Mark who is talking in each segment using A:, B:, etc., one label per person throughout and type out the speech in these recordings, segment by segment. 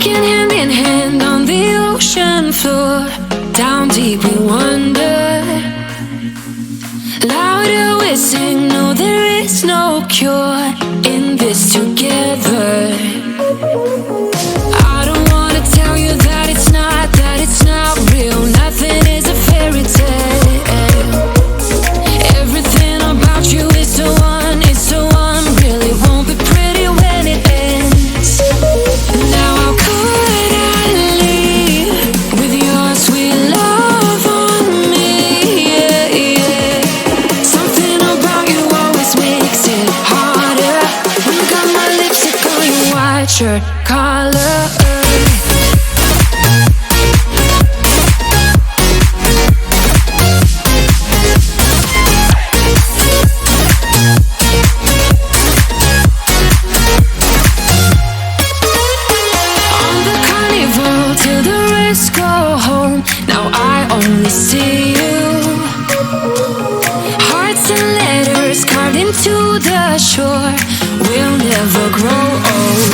A: Walking hand in hand on the ocean floor, down deep we wander. Louder we sing, no there is no cure in this together. I don't wanna tell you that it's not real. Nothing is a fairy tale. Everything about you is so unreal. It won't be pretty when it ends. Now how could I leave with your sweet love on me? Yeah, yeah. Something about you always makes it harder. When you got my lipstick on your white shirt collar. Only see you. Hearts and letters carved into the shore. We'll never grow old.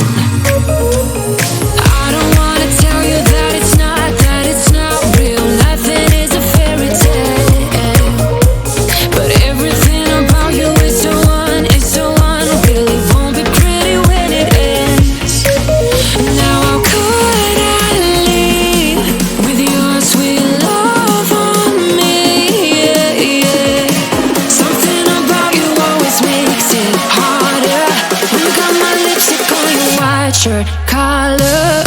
A: I don't wanna tell you that it's not real. Nothing is a fairy tale. But everything about you is so unreal. It won't be pretty when it ends. Now how could I leave with your sweet love on me? Yeah, yeah. Something about you always makes it harder. When you got my lipstick on your white shirt collar.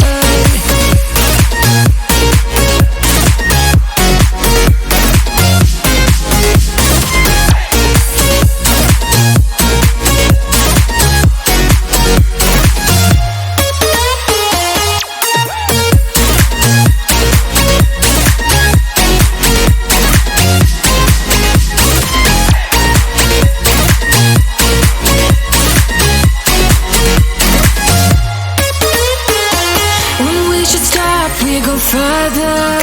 A: Further,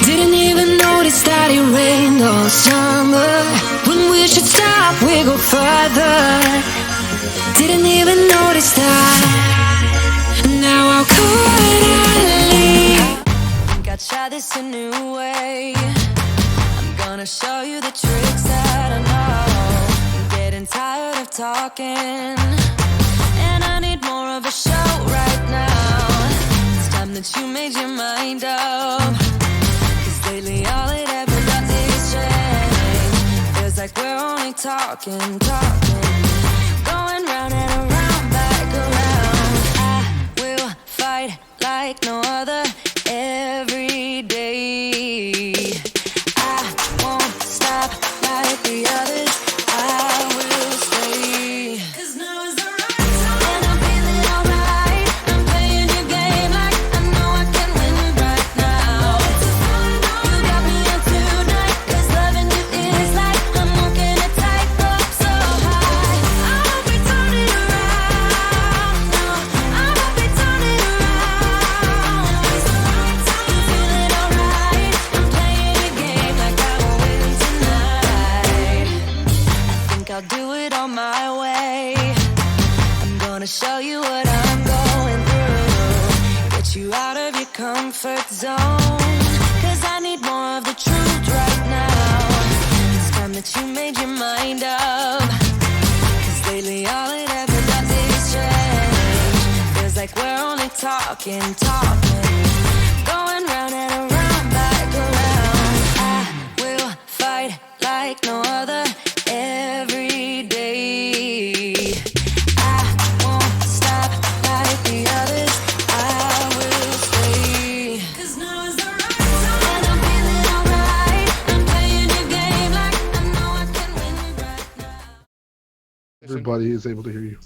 A: didn't even notice that it rained all summer. When we should stop, we go further. Didn't even notice that. Now how could I leave? I think I'll try this a new way. I'm gonna show you the tricks that I know. I'm getting tired of talking, and I need more of a show right now. That you made your mind up. Cause lately all it ever does is change. Feels like we're only talking. Going round and around, back around. I will fight like no other every day. I won't stop like the others. I will stay. Cause now is the right time. And I'm feeling alright. I'm playing your game like I know I can win right now. You got me on tonight. Cause loving you is like I'm walking a tightrope so high. I won't be turning around. No, I won't be turning around. It's the right time. I'm feeling alright. I'm playing your game like I will win tonight. I think I'll do it on my way. I'm gonna show you what I'm going through. Get you out of your comfort zone. Cause I need more of the truth right now. It's time that you made your mind up. Cause lately all it ever does is change. Feels like we're only talking. Going round and around, back around. I will fight like no other every day. I won't stop like the others. I will stay. Cause now is the right time. And I'm feeling alright. I'm playing your game like I know I can win right now.
B: Everybody is able to hear you.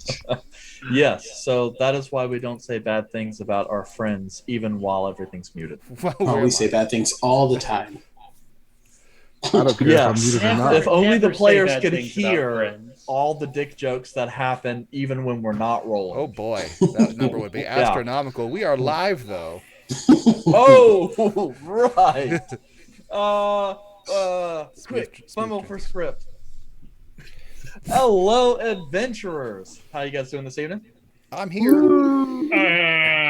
C: Yes, so that is why we don't say bad things about our friends, even while everything's muted.
D: Oh, we say bad things all the time.
B: I don't care if I'm muted or not.
C: If only the
E: Never say
C: players
E: bad
C: could
E: things about
C: hear
E: friends.
C: all the dick jokes that happen even when we're not rolling.
F: Oh boy, that number would be astronomical. We are live though.
C: Oh, right. Quick, fumble for script. Hello, adventurers. How you guys doing this evening?
F: I'm here.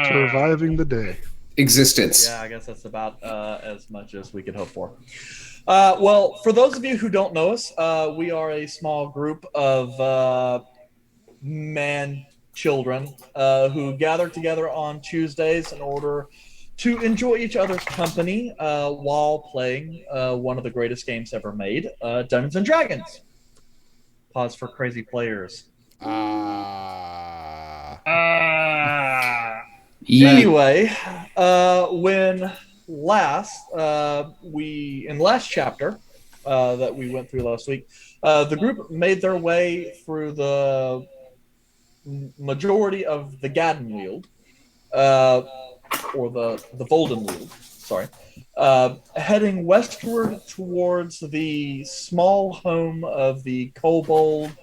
B: Surviving the day.
D: Existence.
C: Yeah, I guess that's about as much as we could hope for. Well, for those of you who don't know us, we are a small group of children who gather together on Tuesdays in order to enjoy each other's company while playing one of the greatest games ever made, Dungeons and Dragons. Pause for crazy players. Anyway, when in last chapter that we went through last week, the group made their way through the majority of the Gaddenweald, or the Voldenweald, sorry, heading westward towards the small home of the kobold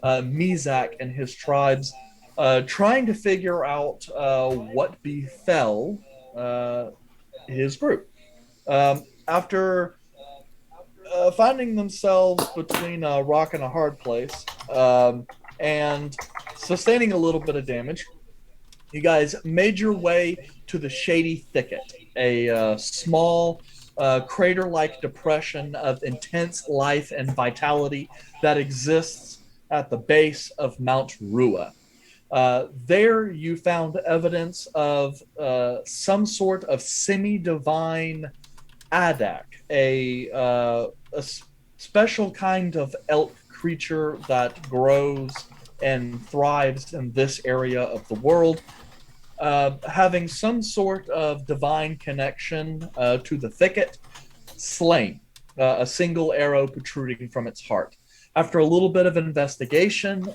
C: Mizak and his tribes, trying to figure out what befell his group. After finding themselves between a rock and a hard place, and sustaining a little bit of damage, you guys made your way to the Shady Thicket, a small crater-like depression of intense life and vitality that exists at the base of Mount Rua. There you found evidence of some sort of semi-divine adak, a special kind of elk creature that grows and thrives in this area of the world, having some sort of divine connection to the thicket, slain, a single arrow protruding from its heart. After a little bit of investigation,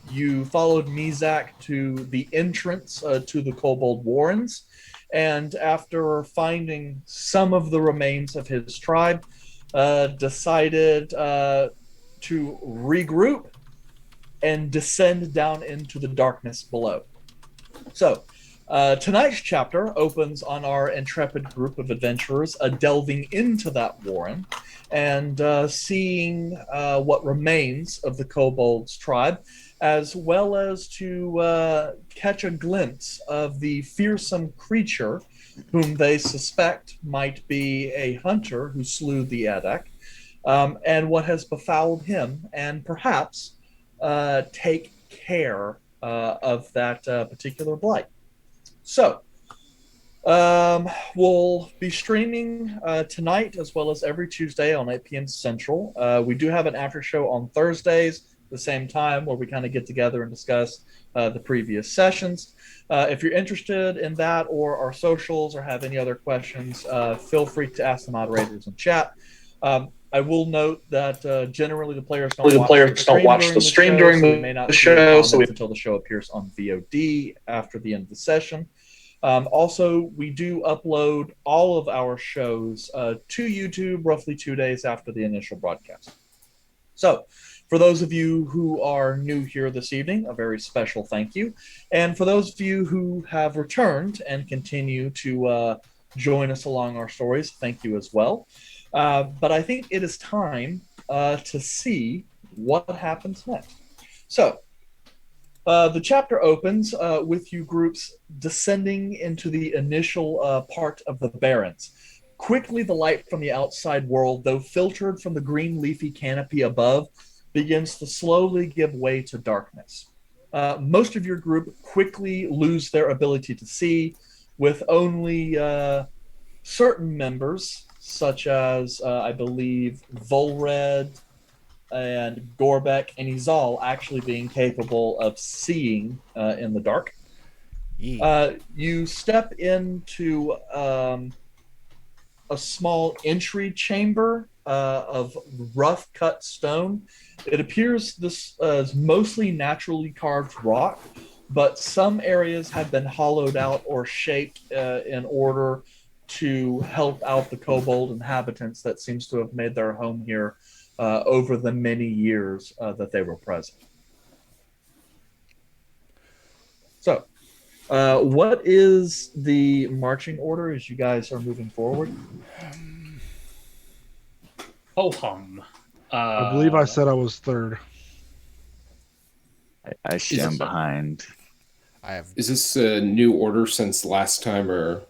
C: you followed Mizak to the entrance to the Kobold Warrens, and after finding some of the remains of his tribe, decided to regroup and descend down into the darkness below. So, tonight's chapter opens on our intrepid group of adventurers delving into that warren and seeing what remains of the kobold's tribe, as well as to catch a glimpse of the fearsome creature whom they suspect might be a hunter who slew the Adak, and what has befouled him, and perhaps take care of that particular blight. So, we'll be streaming tonight as well as every Tuesday on 8 p.m. Central. We do have an after show on Thursdays, the same time, where we kind of get together and discuss the previous sessions. If you're interested in that or our socials or have any other questions, feel free to ask the moderators in chat. I will note that generally the players don't watch the stream during the show, so we may not see the comments until the show appears on VOD after the end of the session. Also, we do upload all of our shows to YouTube roughly 2 days after the initial broadcast. So, for those of you who are new here this evening, a very special thank you. And for those of you who have returned and continue to join us along our stories, thank you as well. But I think it is time to see what happens next. So, the chapter opens with you groups descending into the initial part of the Barrens. Quickly, the light from the outside world, though filtered from the green leafy canopy above, begins to slowly give way to darkness. Most of your group quickly lose their ability to see, with only certain members, such as, I believe, Volred and Gorbek and Izal, actually being capable of seeing in the dark. You step into a small entry chamber of rough cut stone. It appears this is mostly naturally carved rock, but some areas have been hollowed out or shaped in order to help out the kobold inhabitants that seems to have made their home here over the many years that they were present. So, what is the marching order as you guys are moving forward?
E: Ho-hum.
B: I believe I said I was third.
G: I stand behind.
F: I have.
G: Is this a new order since last time, or?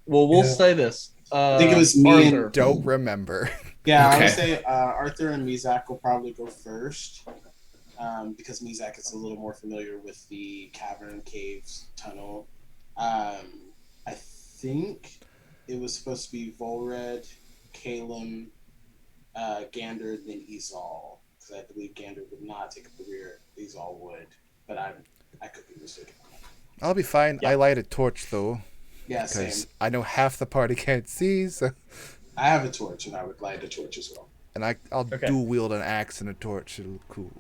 C: Well, we'll
D: Yeah.
C: say this.
D: I think it was me
C: Arthur.
D: and
F: Don't remember.
D: yeah. I
G: Okay.
D: would say Arthur and Mizak will probably go first, because Mizak is a little more familiar with the cavern, caves, tunnel. I think it was supposed to be Volred, Kalem, Gander, then Izal, because I believe Gander would not take up the rear. Izal would, but I could be mistaken.
F: I'll be fine.
C: Yeah.
F: I light a torch though,
D: Yeah,
F: because
D: same.
F: I know half the party can't see. So,
D: I have a torch, and I would light a torch as well.
F: and I'll
C: Okay.
F: dual wield an axe and a torch. It'll look cool.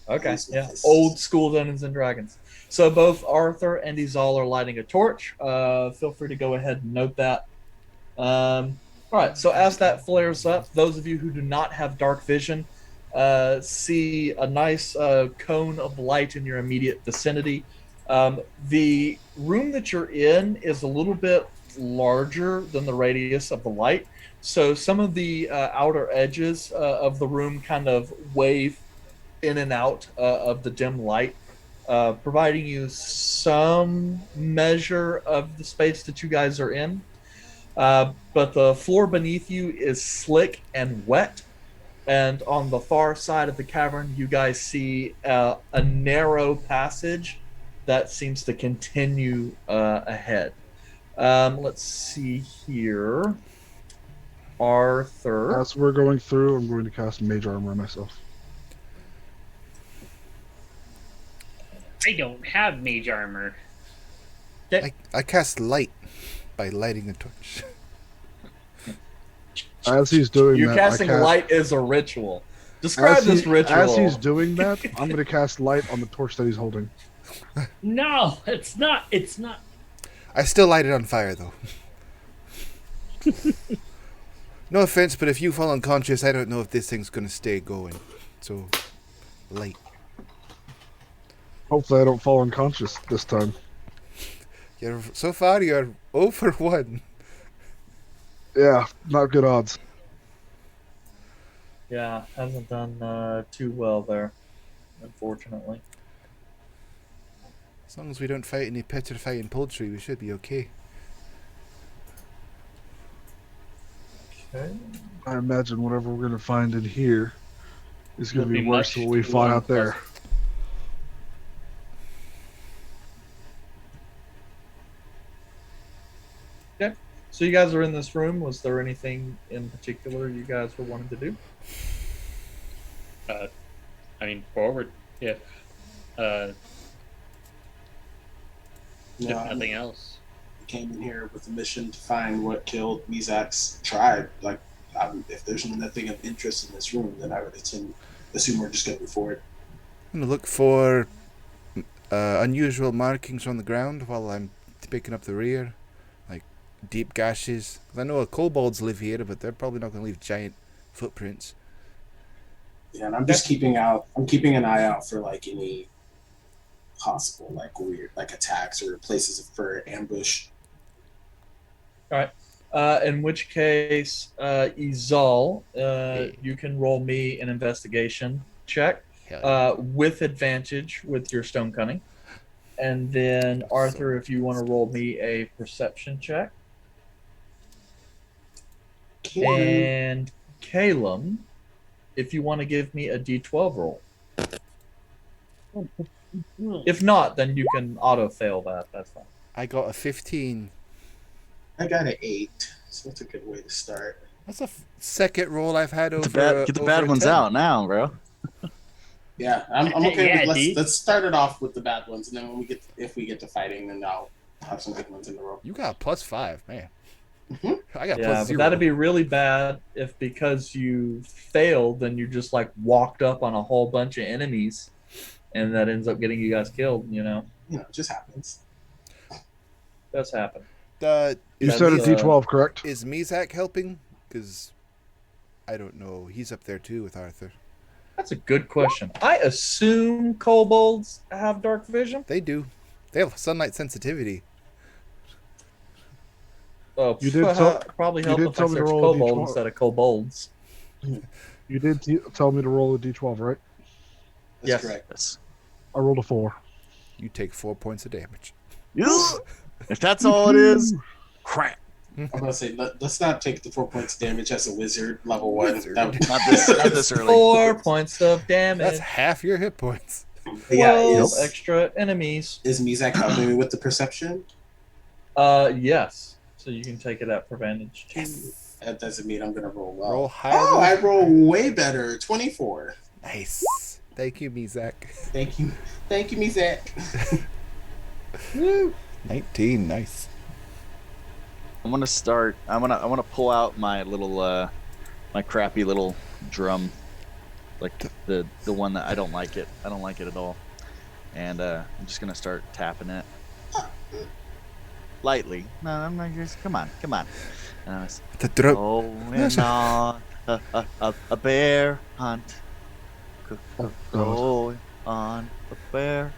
C: Okay, yeah. Old school Dungeons and Dragons. So both Arthur and Izal are lighting a torch. Feel free to go ahead and note that. All right, so as that flares up, those of you who do not have dark vision see a nice cone of light in your immediate vicinity. The room that you're in is a little bit larger than the radius of the light. So some of the outer edges of the room kind of wave in and out of the dim light, providing you some measure of the space that you guys are in. But the floor beneath you is slick and wet. And on the far side of the cavern, you guys see a narrow passage that seems to continue ahead. Let's see here. Arthur.
B: As we're going through, I'm going to cast Mage Armor on myself.
E: I don't have mage armor.
F: I cast light by lighting the torch.
B: As he's doing
C: You
B: that,
C: casting
B: I cast,
C: light is a ritual. Describe
B: as,
C: this ritual.
B: as he's doing that, I'm going to cast light on the torch that he's holding.
E: No, it's not. It's not.
F: I still light it on fire though. No offense, but if you fall unconscious, I don't know if this thing's gonna stay going. So, light.
B: Hopefully, I don't fall unconscious this time.
F: So far, you're 0 for 1.
B: Yeah, not good odds.
C: Yeah, hasn't done too well there, unfortunately.
F: As long as we don't fight any petrifying poultry, we should be okay.
C: Okay.
B: I imagine whatever we're going to find in here is going to
E: Will
B: be
E: be
B: worse
E: much
B: than what we
E: too
B: fought out there.
C: Okay. So you guys are in this room. Was there anything in particular you guys were wanting to do?
E: I mean, forward. If
D: No,
E: if
D: I
E: nothing else.
D: came in here with a mission to find what killed Mizak's tribe. Like, if there's nothing of interest in this room, then I would assume we're just going to move forward.
F: I'm gonna look for unusual markings on the ground while I'm picking up the rear, like deep gashes. 'Cause I know kobolds live here, but they're probably not gonna leave giant footprints.
D: Yeah, and I'm just keeping an eye out for like any possible like weird like attacks or places for ambush.
C: All right. In which case, Izal, you can roll me an investigation check
F: Hell yeah.
C: with advantage with your stone cunning. And then, Arthur, if you want to roll me a perception check. And Calum, if you want to give me a d12 roll. If not, then you can auto fail that. That's fine.
F: I got a 15.
D: I got an 8, so that's a good way to start.
F: That's a second roll I've had over.
H: Get the
F: over
H: bad
F: a
H: ones
F: 10.
H: out now, bro.
D: Yeah, I'm okay
E: Yeah,
D: with
E: dude.
D: let's start it off with the bad ones, and then if we get to fighting, then I'll have some good ones in a row.
F: You got a +5, man.
D: Mhm.
F: I got
C: Yeah,
F: +0.
C: but that'd be really bad if because you failed, then you just like walked up on a whole bunch of enemies, and that ends up getting you guys killed. You know,
D: It just happens.
C: does happen.
B: You
C: That's,
B: said a D12, correct?
F: Is Mizak helping? Because I don't know. He's up there too with Arthur.
C: That's a good question. I assume kobolds have dark vision.
F: They do. They have sunlight sensitivity.
C: Oh,
B: You did tell-
C: probably
B: you
C: help
B: did
C: if I
B: tell me to
C: search
B: roll a
C: kobold
B: D12.
C: instead of kobolds.
B: You did tell me to roll a D12, right?
D: That's
C: Yes.
D: correct.
H: Yes.
B: I rolled a 4.
F: You take 4 points of damage.
H: If that's all it is, crap.
D: I'm gonna say let's not take the 4 points damage as a wizard level 1.
F: Wizard.
D: That would-
H: Not this early.
C: 4 points of damage.
F: That's half your hit points.
C: 12
D: is,
C: extra enemies.
D: is Mizak helping me with the perception?
C: Yes. So you can take it at advantage too.
D: That doesn't mean I'm gonna roll well.
F: Roll higher.
D: Oh, I roll way better. 24.
F: Nice. Thank you, Mizak.
D: Thank you, Mizak.
F: 19. Nice.
H: I'm gonna start. I wanna pull out my little, my crappy little drum, like the one that I don't like it. I don't like it at all. And I'm just gonna start tapping it lightly. No, I'm not just. Come on.
F: The drum.
H: Going on a bear hunt. Going on a bear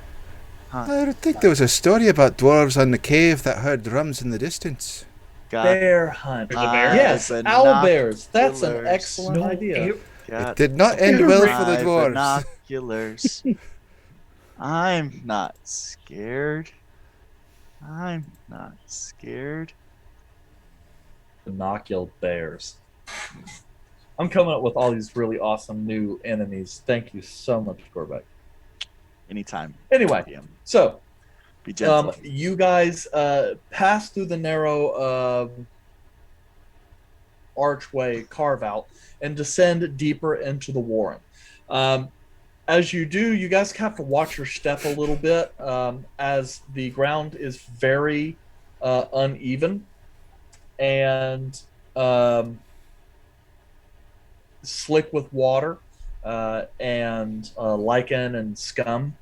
H: hunt.
F: I think there was a story about dwarves on the cave that heard drums in the distance.
H: Got
C: Bear hunt.
E: There's a bear?
C: Yes, owl bears. That's an
H: binoculars.
C: excellent idea.
F: It did not end well for the
H: my
F: dwarves.
H: Binoculars. I'm not scared.
C: Binocular bears. I'm coming up with all these really awesome new enemies. Thank you so much, Gorbeck.
H: Anytime.
C: Anyway,
H: PM.
C: so
H: Be gentle.
C: you guys pass through the narrow archway carve out and descend deeper into the warren. As you do, you guys have to watch your step a little bit as the ground is very uneven and slick with water and lichen and scum.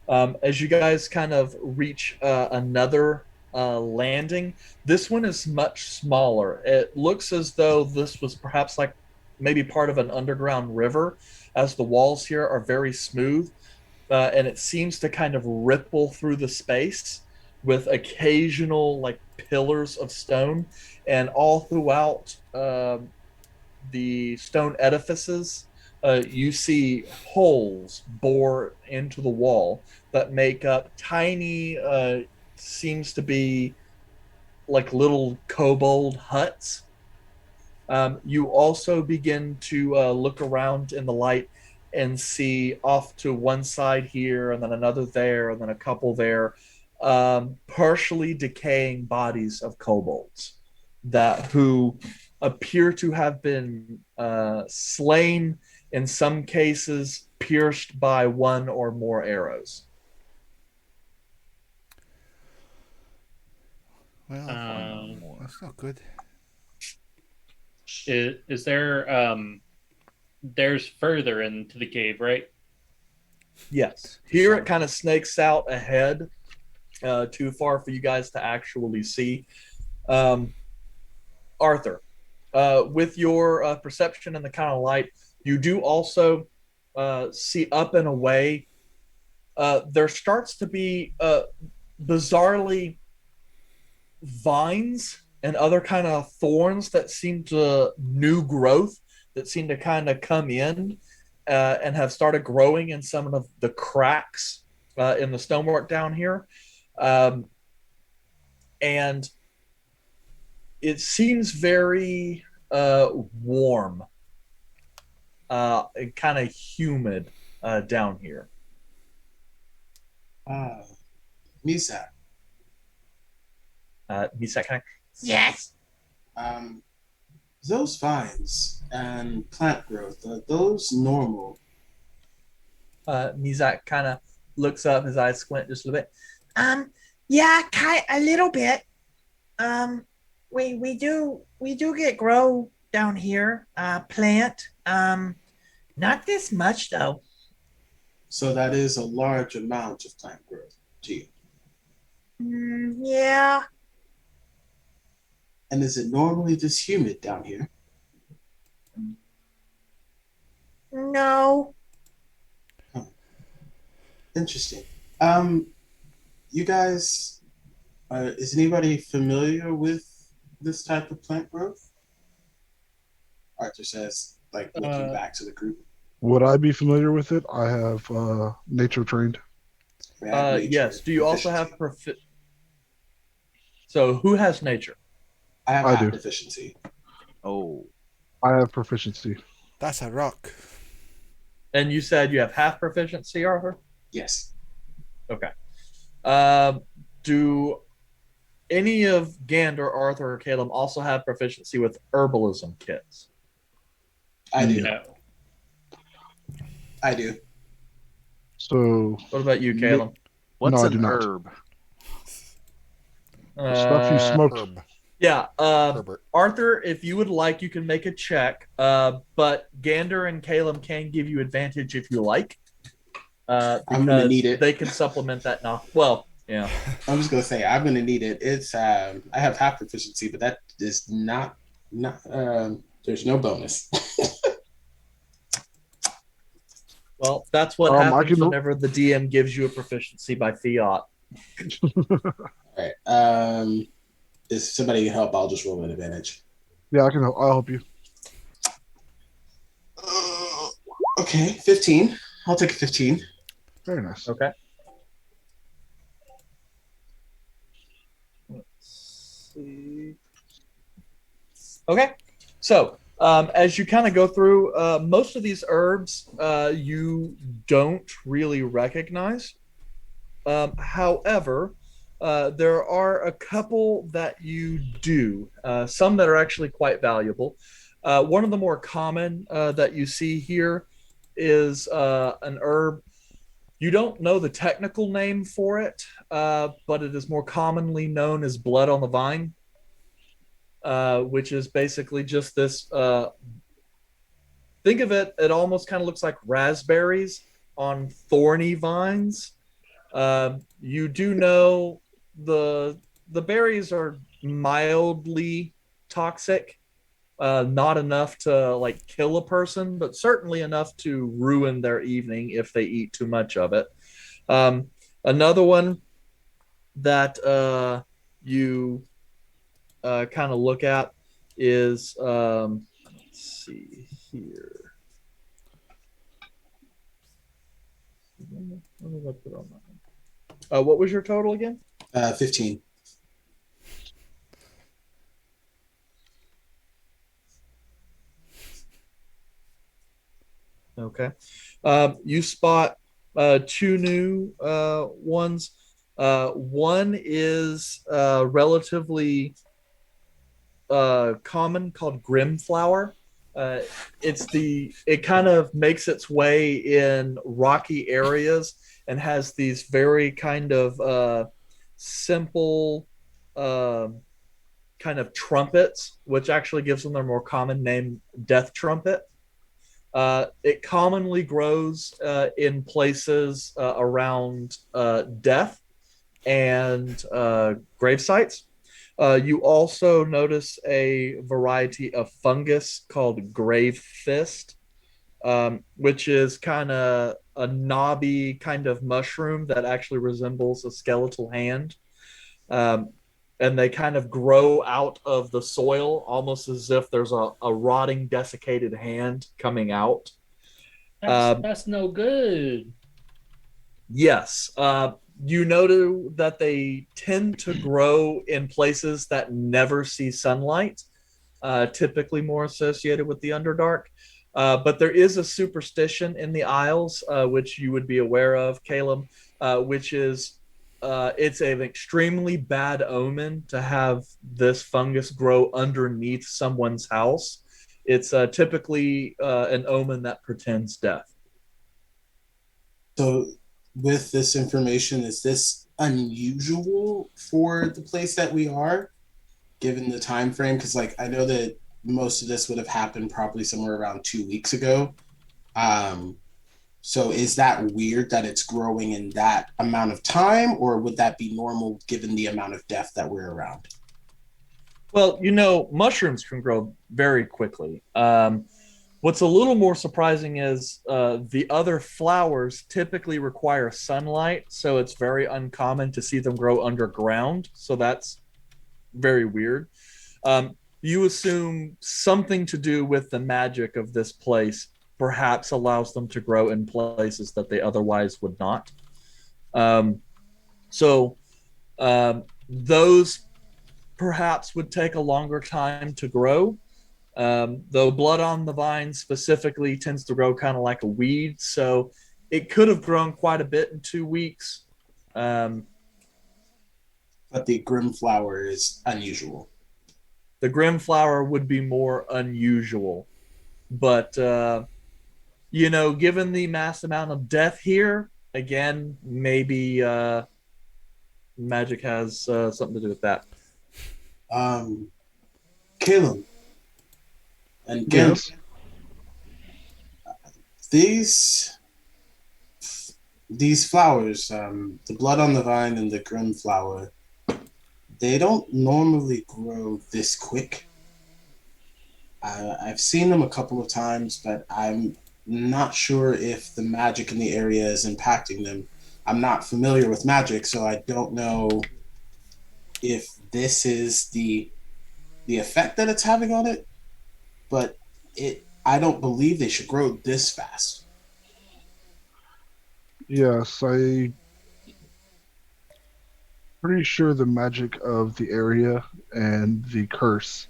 C: As you guys kind of reach another landing, this one is much smaller. It looks as though this was perhaps like maybe part of an underground river, as the walls here are very smooth, and it seems to kind of ripple through the space with occasional like pillars of stone, and all throughout the stone edifices you see holes bore into the wall that make up tiny seems to be like little kobold huts. You also begin to look around in the light and see off to one side here and then another there and then a couple there, partially decaying bodies of kobolds who appear to have been slain, in some cases pierced by one or more arrows.
F: Well, that's not good.
E: Is there there's further into the cave, right?
C: Yes. Here it kind of snakes out ahead, too far for you guys to actually see. Arthur, with your perception and the kind of light, you do also see up and away. There starts to be bizarrely vines and other kind of thorns that seem to new growth that seem to kind of come in and have started growing in some of the cracks in the stonework down here. And it seems very warm and kind of humid down here.
D: Mizak.
C: Misa kind of,
A: Yes.
D: Those vines and plant growth, are those normal?
C: Mizak kind of looks up, his eyes squint just a little bit.
A: Yeah, a little bit. We do get grow down here. Plant. Not this much though.
D: So that is a large amount of plant growth to you.
A: Yeah.
D: And is it normally this humid down here?
A: No.
D: Interesting. You guys, is anybody familiar with this type of plant growth? Arthur says, like looking back to the group.
B: Would I be familiar with it? I have nature trained.
C: Yes. Do you also have So who has nature?
D: I have
B: I
D: half
B: do.
D: proficiency.
H: Oh,
B: I have proficiency.
F: That's a rock.
C: And you said you have half proficiency, Arthur?
D: Yes.
C: Okay. Do any of Gander, Arthur, or Caleb also have proficiency with herbalism kits?
D: I do.
E: No.
D: I do.
B: So
C: What about you,
B: Ma-
C: Caleb?
H: what's
B: I
H: an
B: do not.
H: herb?
B: the stuff you smoke.
F: Herb.
C: Yeah.
F: Herbert.
C: Arthur, if you would like, you can make a check. But Gander and Caleb can give you advantage if you like.
D: I'm gonna need it.
C: They can supplement that now. Well, yeah.
D: I'm just gonna say I'm gonna need it. It's I have half proficiency, but that is not there's no bonus.
C: Well, that's what
B: I
C: happens
B: can-
C: whenever the DM gives you a proficiency by fiat.
D: All right. If somebody can help, I'll just roll an advantage.
B: Yeah, I can help. I'll help you.
D: Okay, 15. I'll take a 15.
B: Very nice.
C: Okay. Let's see. Okay. So, as you kind of go through, most of these herbs you don't really recognize. However, there are a couple that you do, some that are actually quite valuable. One of the more common that you see here is an herb. You don't know the technical name for it, but it is more commonly known as blood on the vine, which is basically just this. Think of it, it almost kind of looks like raspberries on thorny vines. You do know the berries are mildly toxic, not enough to like kill a person, but certainly enough to ruin their evening if they eat too much of it. Another one that you kind of look at is let's see here. Let me look it on that. What was your total again?
D: 15.
C: Okay. You spot two new ones. One is relatively common, called Grim Flower. It kind of makes its way in rocky areas and has these very kind of simple kind of trumpets, which actually gives them their more common name, Death Trumpet. It commonly grows in places around death and grave sites. You also notice a variety of fungus called grave fist, which is kind of a knobby kind of mushroom that actually resembles a skeletal hand. And they kind of grow out of the soil almost as if there's a rotting, desiccated hand coming out.
E: That's no good.
C: Yes. You know that they tend to grow in places that never see sunlight, typically more associated with the Underdark. But there is a superstition in the Isles, which you would be aware of, Caleb, which is it's an extremely bad omen to have this fungus grow underneath someone's house. It's typically an omen that portends death.
D: So, with this information, is this unusual for the place that we are, given the time frame? Because, like, I know that most of this would have happened probably somewhere around 2 weeks ago. So, is that weird that it's growing in that amount of time, or would that be normal given the amount of death that we're around?
C: Well, mushrooms can grow very quickly. What's a little more surprising is the other flowers typically require sunlight, so it's very uncommon to see them grow underground. So that's very weird. You assume something to do with the magic of this place perhaps allows them to grow in places that they otherwise would not. So those perhaps would take a longer time to grow. Though blood on the vine specifically tends to grow kind of like a weed, so it could have grown quite a bit in 2 weeks. Um,
D: But the grim flower is unusual.
C: the grim flower would be more unusual, but given the mass amount of death here, again, maybe magic has something to do with that.
D: Caleb and again,
B: Yes.
D: these flowers, the blood on the vine and the grim flower, they don't normally grow this quick. I've seen them a couple of times, but I'm not sure if the magic in the area is impacting them. I'm not familiar with magic, so I don't know if this is the effect that it's having on it. But I don't believe they should grow this fast.
B: Yes, I pretty sure the magic of the area and the curse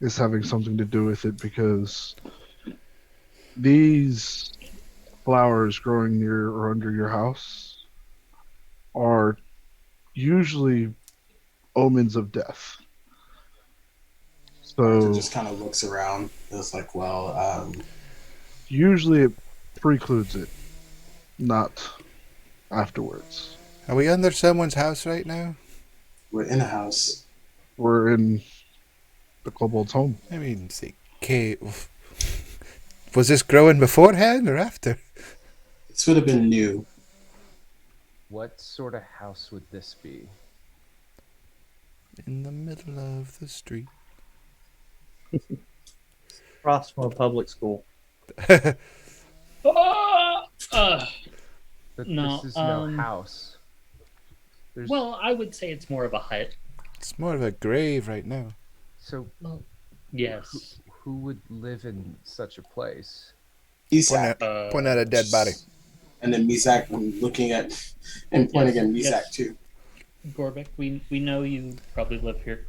B: is having something to do with it, because these flowers growing near or under your house are usually omens of death.
D: Arthur
B: So
D: just kind of looks around. It's like, well,
B: usually it precludes it, not afterwards.
F: Are we under someone's house right now?
D: we're in a house.
B: We're in the kobold's home.
F: I mean, say, cave. Was this growing beforehand or after?
D: This would have been new.
I: What sort of house would this be?
F: In the middle of the street.
C: Across from a public school.
E: Uh,
I: But
E: No,
I: this is no house.
E: well, I would say it's more of a hut.
F: It's more of a grave right now.
I: So
E: Yes.
I: who would live in such a place?
D: Isak.
F: Point at a dead body.
D: And then Misak looking at and pointing
E: Yes,
D: at Misak
E: yes.
D: too.
E: Gorbeck, we know you probably live here.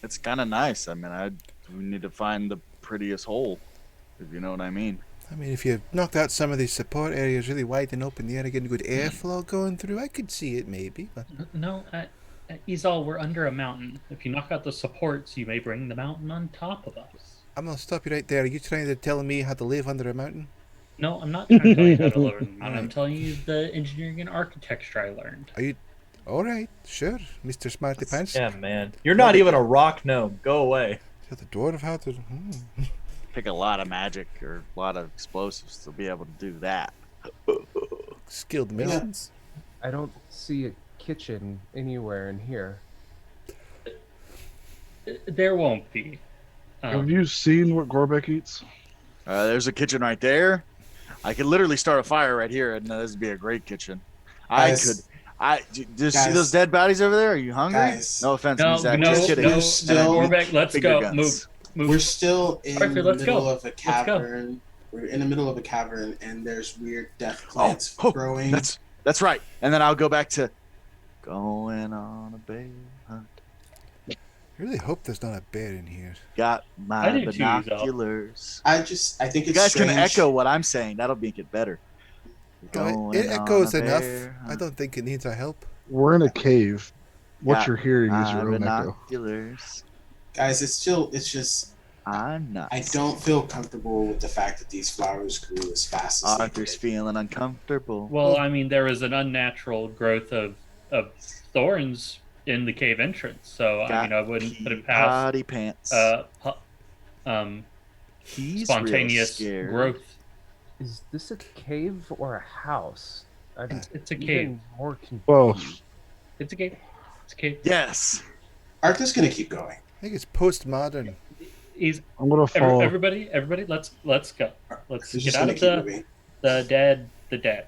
H: It's kind of nice. I mean, we need to find the prettiest hole, if you know what I mean.
F: I mean, if you knocked out some of these support areas really wide and open, the area getting good airflow going through, I could see it maybe. But
E: No, Izal, we're under a mountain. If you knock out the supports, you may bring the mountain on top of us.
F: I'm gonna stop you right there. Are you trying to tell me how to live under a mountain?
E: No, I'm not trying to tell you how to live on the mountain. I'm telling you the engineering and architecture I learned.
F: Are you? All right, sure, Mr. Smarty Pants.
C: Yeah, man. You're not even a rock gnome. Go away.
F: Tell the dwarf how to.
H: Take a lot of magic or a lot of explosives to be able to do that.
F: Skilled millions.
I: I don't see a kitchen anywhere in here.
E: There won't be.
B: Have you seen what Gorbeck eats?
H: There's a kitchen right there. I could literally start a fire right here, and this would be a great kitchen. I
D: Guys.
H: could. Do you see
D: Guys.
H: those dead bodies over there? Are you hungry?
D: Guys.
H: No offense,
E: No,
H: Zach.
E: no,
H: Just kidding.
E: no,
D: We're still-
E: Gorbeck, let's
H: Finger
E: go.
H: guns.
E: Move.
D: We're still in
E: Arthur,
D: the
E: let's
D: middle
E: go.
D: of a
E: Let's go.
D: cavern. We're in the middle of a cavern, and there's weird death
H: Oh,
D: plants growing.
H: that's right. And then I'll go back to going on a bear hunt.
F: I really hope there's not a bear in here.
H: Got
E: I
H: my
E: do too, Zal.
H: binoculars.
D: I think
H: You
D: it's
H: guys
D: strange.
H: can echo what I'm saying. That'll make it better.
F: It
H: Going
F: echoes
H: on a
F: enough.
H: bear
F: I
H: hunt.
F: don't think it needs our help.
B: We're in a cave. What
H: Got
B: you're hearing is
H: my
B: your own echo.
H: binoculars.
D: Guys, it's just
H: I'm not.
D: I don't feel comfortable with the fact that these flowers grew as fast as
H: Arthur's
D: they did.
H: feeling uncomfortable.
E: Well, I mean, there was an unnatural growth of thorns in the cave entrance, so I mean, I wouldn't put it past
H: potty pants. He's
E: spontaneous
H: real scared.
E: growth.
I: Is this a cave or a house? I'm
E: It's a
I: even
E: cave.
I: more confused.
B: Well,
E: It's a cave. It's a cave.
H: Yes.
D: Arthur's gonna keep going.
F: I think it's postmodern.
E: He's
B: I'm gonna follow.
E: everybody. Let's go. Let's
D: He's
E: get
D: just
E: out
D: gonna
E: of
D: keep
E: the
D: moving.
E: the dead.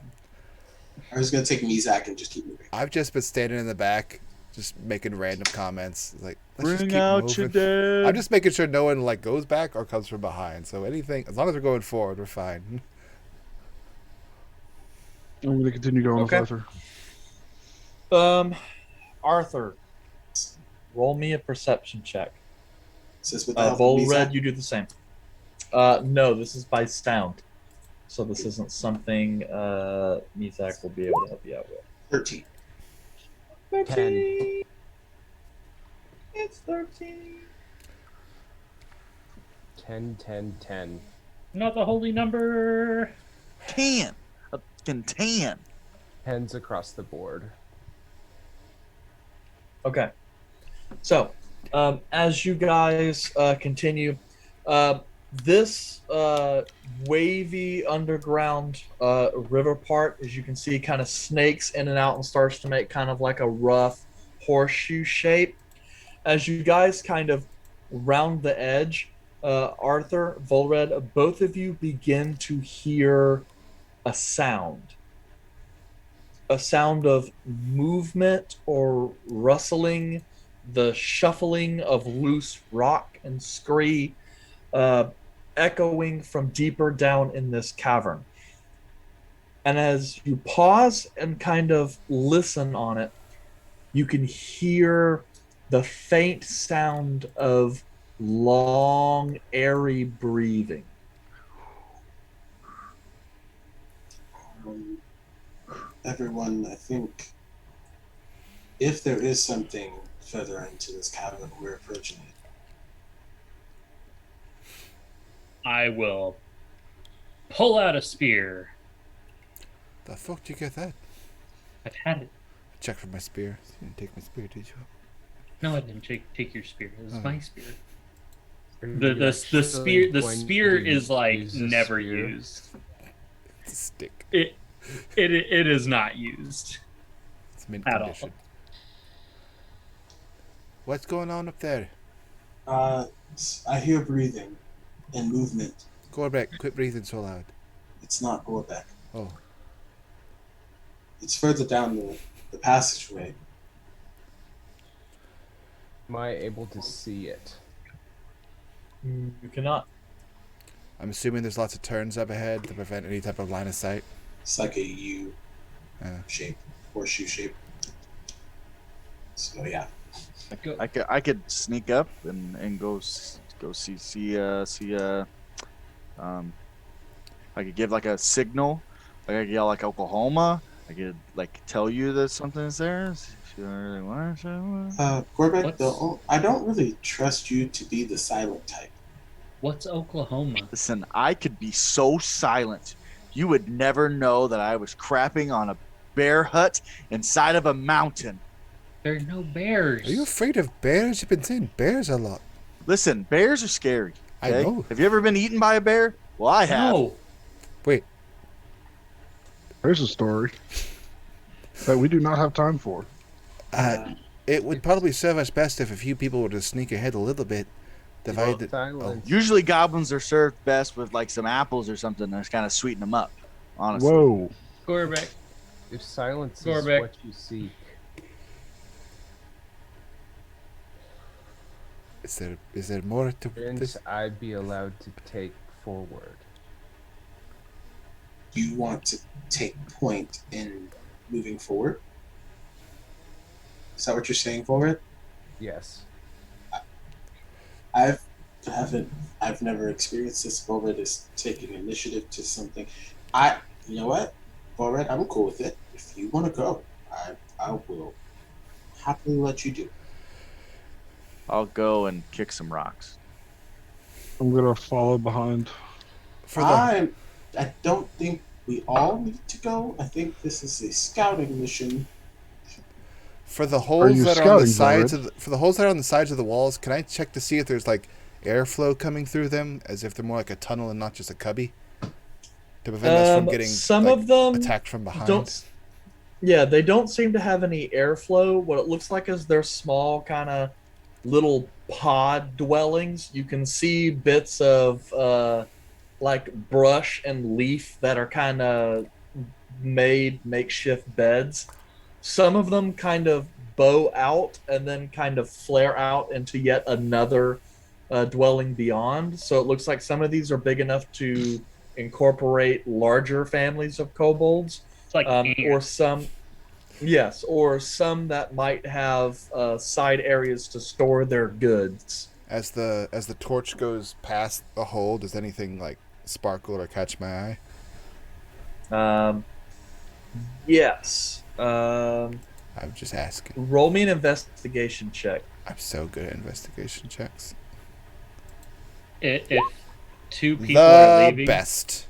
D: I was gonna take Mizak and just keep moving.
F: I've just been standing in the back, just making random comments. Like, let's just
H: Bring
F: keep
H: out
F: moving.
H: your dead.
F: I'm just making sure no one like goes back or comes from behind. So anything, as long as we're going forward, we're fine.
B: I'm going to continue going
C: Okay.
B: with Arthur.
C: Arthur, roll me a perception check.
D: Is this with the help of
C: Volred,
D: Mizak?
C: you do the same. No, this is by sound. So this isn't something Mizak will be able to help you out with.
D: 13.
C: 13. It's 13.
I: 10, 10, 10.
E: Not the holy number.
H: 10. A fucking 10.
I: 10s across the board.
C: Okay. So, as you guys continue, this wavy underground river part, as you can see, kind of snakes in and out and starts to make kind of like a rough horseshoe shape. As you guys kind of round the edge, Arthur, Volred, both of you begin to hear a sound. A sound of movement or rustling, the shuffling of loose rock and scree, echoing from deeper down in this cavern. And as you pause and kind of listen on it, you can hear the faint sound of long, airy breathing.
D: Everyone, I think if there is something further into this cavern, we're approaching it.
E: I will pull out a spear.
F: The fuck did you get that?
E: I've had it.
F: Check for my spear. You didn't take my spear, did you?
E: No, I didn't take your spear. It was my spear.
I: Are
E: The
I: you actually going
E: spear
I: to
E: is like
I: use a
E: never
I: spear?
E: used.
F: It's a stick.
E: It is not used.
F: It's mint
E: At all.
F: condition. What's going on up there?
D: I hear breathing and movement.
F: Gorbek, quit breathing so loud.
D: It's not Gorbek.
F: Oh,
D: It's further down the passageway.
I: Am I able to see it?
C: You cannot.
F: I'm assuming there's lots of turns up ahead to prevent any type of line of sight.
D: It's like a U
F: Yeah.
D: shape, horseshoe shape. So yeah.
H: I could sneak up and go see I could give like a signal, like I could yell like Oklahoma. I could like tell you that something's there.
D: Gorbek, I don't really trust you to be the silent type.
E: What's Oklahoma?
H: Listen, I could be so silent, you would never know that I was crapping on a bear hut inside of a mountain.
E: There are no bears.
F: Are you afraid of bears? You've been saying bears a lot.
H: Listen, bears are scary.
F: I
H: Okay?
F: know.
H: Have you ever been eaten by a bear? Well, I have.
E: No.
F: Wait,
B: There's a story that we do not have time for.
F: it would probably serve us best if a few people were to sneak ahead a little bit. Divide it.
I: Silence.
H: Usually goblins are served best with like some apples or something to kind of sweeten them up. Honestly.
B: Whoa.
E: Gorbek.
I: If silence is
E: Gorbek.
I: what you seek,
F: Is there more to
I: shouldn't
F: this?
I: I be allowed to take forward?
D: You want to take point in moving forward? Is that what you're saying, forward?
I: Yes.
D: I've never experienced this. Forward is taking initiative to something. You know what, Forward, I'm cool with it. If you want to go, I will happily let you do it.
H: I'll go and kick some rocks.
B: I'm gonna follow behind.
D: I don't think we all need to go. I think this is a scouting mission.
F: For the
B: Are
F: holes
B: you
F: that are on the
B: scouting,
F: sides
B: Blurred?
F: for the holes that are on the sides of the walls, can I check to see if there's like airflow coming through them, as if they're more like a tunnel and not just a cubby, to prevent us from getting
C: some
F: like,
C: of them
F: attacked from behind?
C: They don't seem to have any airflow. What it looks like is they're small, kind of little pod dwellings. You can see bits of like brush and leaf that are kind of made makeshift beds. Some of them kind of bow out and then kind of flare out into yet another dwelling beyond. So it looks like some of these are big enough to incorporate larger families of kobolds.
E: It's like
C: or some that might have side areas to store their goods.
F: As the torch goes past the hole, does anything like sparkle or catch my eye?
C: Yes.
F: I'm just asking.
C: Roll me an investigation check.
F: I'm so good at investigation checks.
E: If two people are leaving,
F: Best.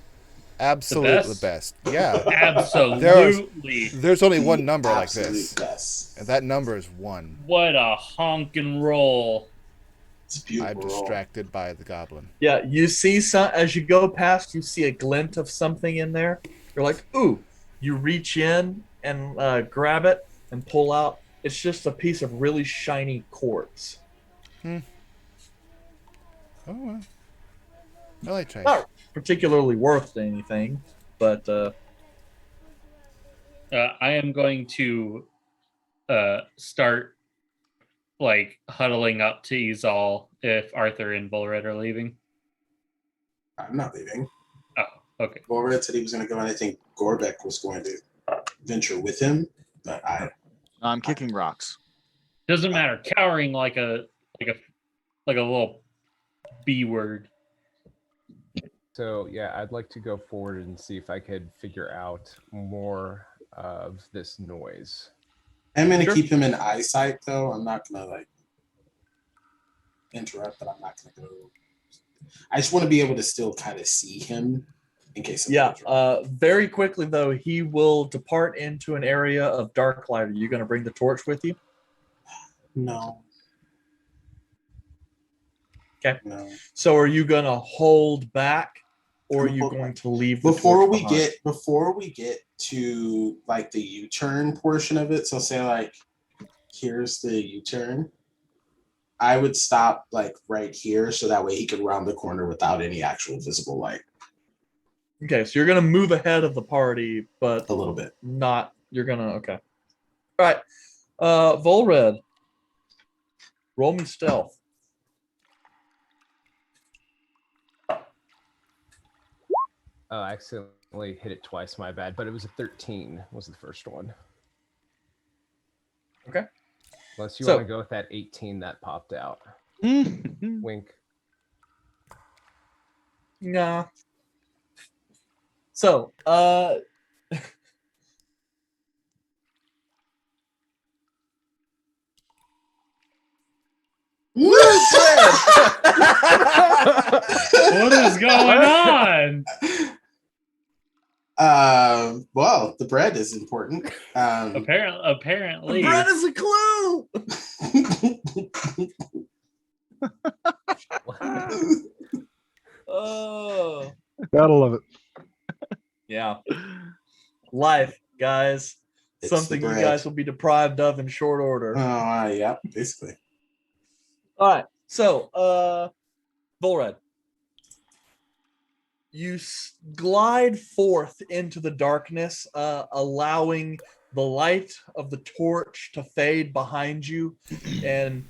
F: Absolutely the best. Yeah.
E: Absolutely.
F: There's only one number like
D: Absolute
F: this.
D: best.
F: And that number is 1.
E: What a honkin' roll.
D: It's a beautiful
F: I'm distracted by the goblin.
C: Yeah, you see some as you go past, you see a glint of something in there. You're like, ooh. You reach in and grab it and pull out. It's just a piece of really shiny quartz.
F: Oh, well. I like trying.
C: Not particularly worth anything, but
E: I am going to start like huddling up to Izal if Arthur and Volred are leaving.
D: I'm not leaving.
E: Oh, okay.
D: Volred said he was going to go, and I think Gorbek was going to venture with him, but
H: I'm kicking rocks.
E: Doesn't matter. Cowering like a little B word.
I: So yeah, I'd like to go forward and see if I could figure out more of this noise.
D: I'm going to keep him in eyesight, though. I'm not going to like interrupt, but I'm not going to go. I just want to be able to still kind of see him in case.
C: Very quickly though, he will depart into an area of dark light. Are you going to bring the torch with you?
D: No.
C: Okay.
D: No.
C: So are you going to hold back, or are you going to leave the
D: before
C: torch behind?
D: before we get to like the U-turn portion of it? So say like, here's the U-turn. I would stop like right here, so that way he could round the corner without any actual visible light.
C: Okay, so you're gonna move ahead of the party, but
D: a little bit.
C: Not you're gonna okay. All right, Volred, roll me stealth.
I: Oh, I accidentally hit it twice. My bad. But it was a 13. Was the first one.
C: Okay.
I: Unless you want to go with that 18 that popped out. Wink.
C: Nah. So,
E: What is going on?
D: Well, the bread is important.
E: Apparently.
C: The bread is a clue. Oh,
B: gotta love it.
C: Yeah, life, guys.
D: It's
C: something you guys will be deprived of in short order.
D: Yeah, basically.
C: All right, so Volred, you glide forth into the darkness, allowing the light of the torch to fade behind you, and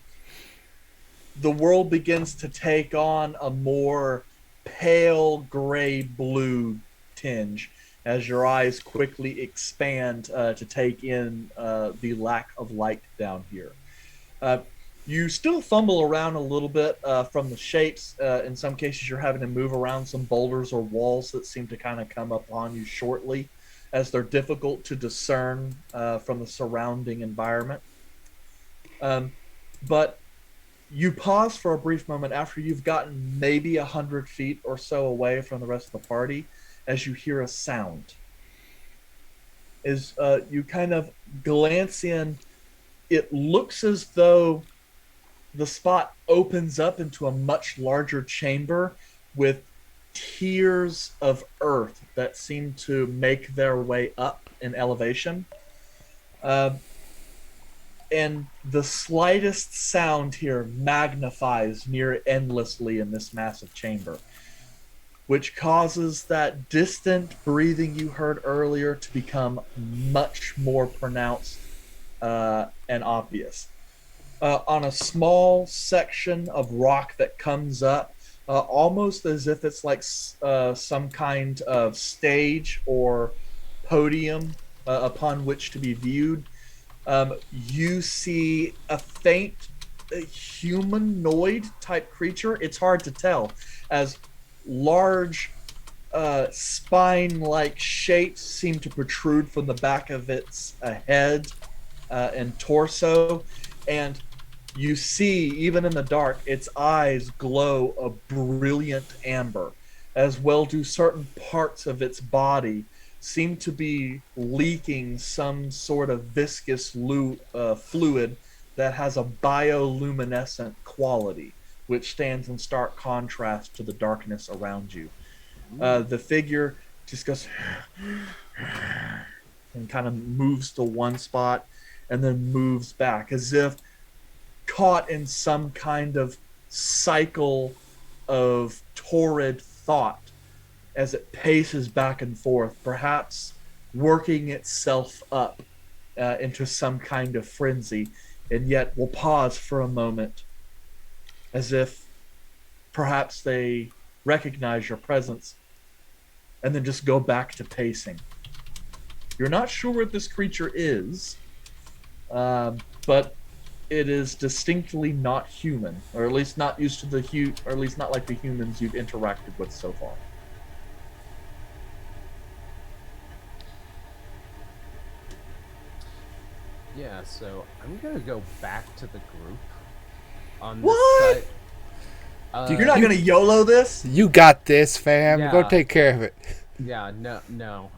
C: the world begins to take on a more pale gray blue tinge as your eyes quickly expand to take in the lack of light down here. You still fumble around a little bit from the shapes. In some cases, you're having to move around some boulders or walls that seem to kind of come upon you shortly, as they're difficult to discern from the surrounding environment. But you pause for a brief moment after you've gotten maybe 100 feet or so away from the rest of the party as you hear a sound. As you kind of glance in, it looks as though the spot opens up into a much larger chamber with tiers of earth that seem to make their way up in elevation. And the slightest sound here magnifies near endlessly in this massive chamber, which causes that distant breathing you heard earlier to become much more pronounced and obvious. On a small section of rock that comes up, almost as if it's like some kind of stage or podium upon which to be viewed. You see a faint humanoid type creature. It's hard to tell, as large spine-like shapes seem to protrude from the back of its head and torso, and you see, even in the dark, its eyes glow a brilliant amber, as well do certain parts of its body seem to be leaking some sort of viscous fluid that has a bioluminescent quality, which stands in stark contrast to the darkness around you. The figure just goes and kind of moves to one spot and then moves back, as if caught in some kind of cycle of torrid thought as it paces back and forth, perhaps working itself up into some kind of frenzy, and yet will pause for a moment as if perhaps they recognize your presence and then just go back to pacing. You're not sure what this creature is, but it is distinctly not human, or at least not used to or at least not like the humans you've interacted with so far.
I: Yeah, so I'm gonna go back to the group on this
C: What?
I: side.
C: You're not gonna YOLO this?
F: You got this, fam.
I: Yeah.
F: Go take care of it.
I: Yeah, no.